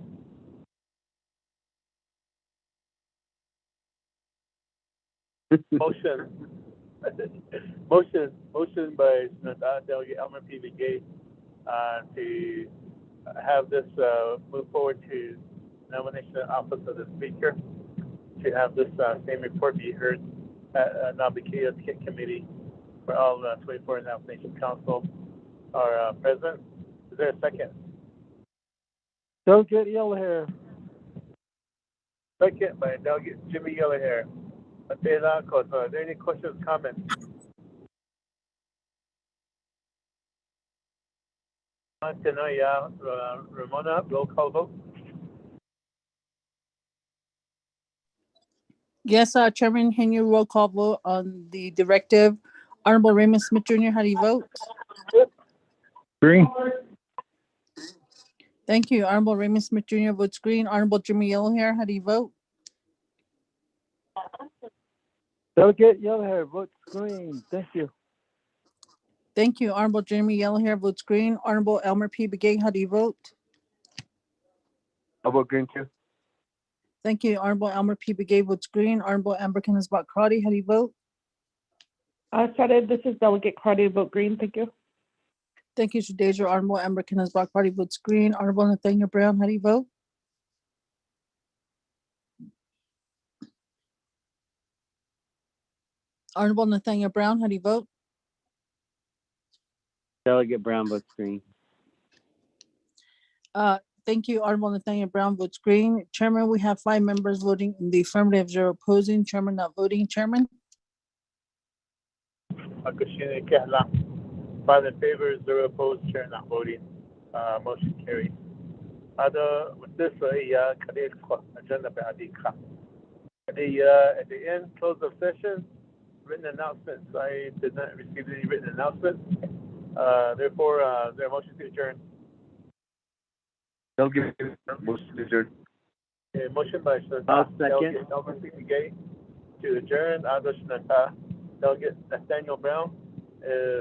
[SPEAKER 5] Motion by Delegate Elmer P. Begay to have this move forward to nomination office of the speaker to have this same report be heard at Nabikia Ticket Committee for all 24 Nation Council are present. Is there a second?
[SPEAKER 3] Delegate Yellowhair.
[SPEAKER 5] Second by Delegate Jimmy Yellowhair. Are there any questions, comments? Ramona, roll call vote.
[SPEAKER 2] Yes, Chairman Henry, roll call vote on the directive. Honorable Raymond Smith Jr., how do you vote?
[SPEAKER 18] Green.
[SPEAKER 2] Thank you. Honorable Raymond Smith Jr. votes green. Honorable Jimmy Yellowhair, how do you vote?
[SPEAKER 3] Delegate Yellowhair votes green. Thank you.
[SPEAKER 2] Thank you. Honorable Jimmy Yellowhair votes green. Honorable Elmer P. Begay, how do you vote?
[SPEAKER 11] I vote green too.
[SPEAKER 2] Thank you. Honorable Elmer P. Begay votes green. Honorable Amber Kenneth-Crotty, how do you vote?
[SPEAKER 12] Sorry, this is Delegate Cardi vote green. Thank you.
[SPEAKER 2] Thank you, Shadeja. Honorable Amber Kenneth-Crotty votes green. Honorable Nathaniel Brown, how do you vote? Honorable Nathaniel Brown, how do you vote?
[SPEAKER 9] Delegate Brown votes green.
[SPEAKER 2] Thank you, Honorable Nathaniel Brown votes green. Chairman, we have 5 members voting in the affirmative, 0 opposing. Chairman not voting. Chairman?
[SPEAKER 5] Akashina Kehla. 5 in favor, 0 opposed, Chair not voting. Motion carries. With this, agenda at the end, close of session, written announcements. I did not receive any written announcements. Therefore, is there a motion to adjourn?
[SPEAKER 11] They'll give motion to adjourn.
[SPEAKER 5] Okay, motion by Shanata.
[SPEAKER 9] I'll second.
[SPEAKER 5] Delegate Gay to adjourn. Ado Shanata. Delegate Nathaniel Brown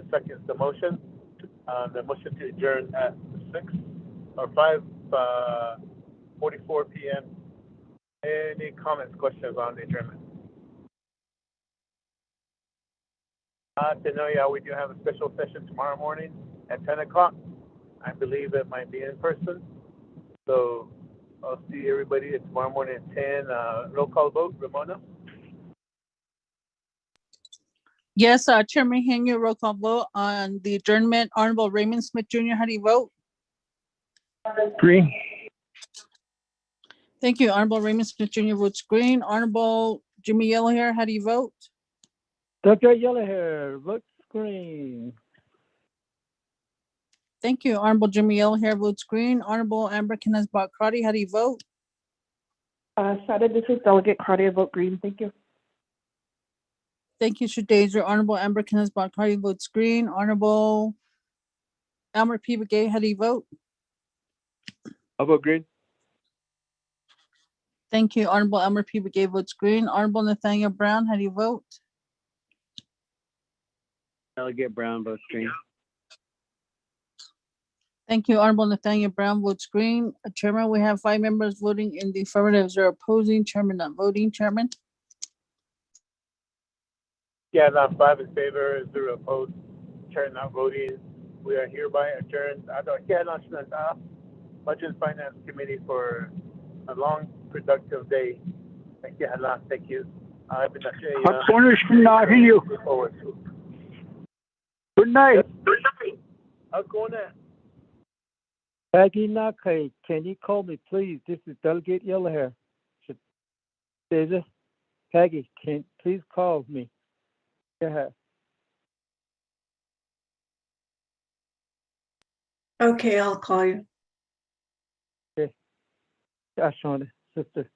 [SPEAKER 5] seconds the motion. The motion to adjourn at 5:44 p.m. Any comments, questions on the adjournment? We do have a special session tomorrow morning at 10 o'clock. I believe it might be in person. So I'll see everybody tomorrow morning at 10. Roll call vote, Ramona?
[SPEAKER 2] Yes, Chairman Henry, roll call vote on the adjournment. Honorable Raymond Smith Jr., how do you vote?
[SPEAKER 18] Green.
[SPEAKER 2] Thank you. Honorable Raymond Smith Jr. votes green. Honorable Jimmy Yellowhair, how do you vote?
[SPEAKER 3] Dr. Yellowhair, votes green.
[SPEAKER 2] Thank you. Honorable Jimmy Yellowhair votes green. Honorable Amber Kenneth Bakrati, how do you vote?
[SPEAKER 12] Sada, this is Delegate Cardia, vote green. Thank you.
[SPEAKER 2] Thank you, Shadeja. Honorable Amber Kenneth Bakrati votes green. Honorable Elmer P. Begay, how do you vote?
[SPEAKER 11] I'll vote green.
[SPEAKER 2] Thank you. Honorable Elmer P. Begay votes green. Honorable Nathaniel Brown, how do you vote?
[SPEAKER 9] Delegate Brown votes green.
[SPEAKER 2] Thank you. Honorable Nathaniel Brown votes green. Chairman, we have 5 members voting in the affirmative, 0 opposing. Chairman not voting. Chairman?
[SPEAKER 5] Yeah, not 5 in favor, 0 opposed, Chair not voting. We are hereby adjourned. Budget and Finance Committee for a long, productive day. Thank you, Hala. Thank you.
[SPEAKER 18] Good night.
[SPEAKER 3] Peggy Nakai, can you call me, please? This is Delegate Yellowhair. Peggy, can please call me? Go ahead.
[SPEAKER 6] Okay, I'll call you.
[SPEAKER 3] Okay. Ashona, sister.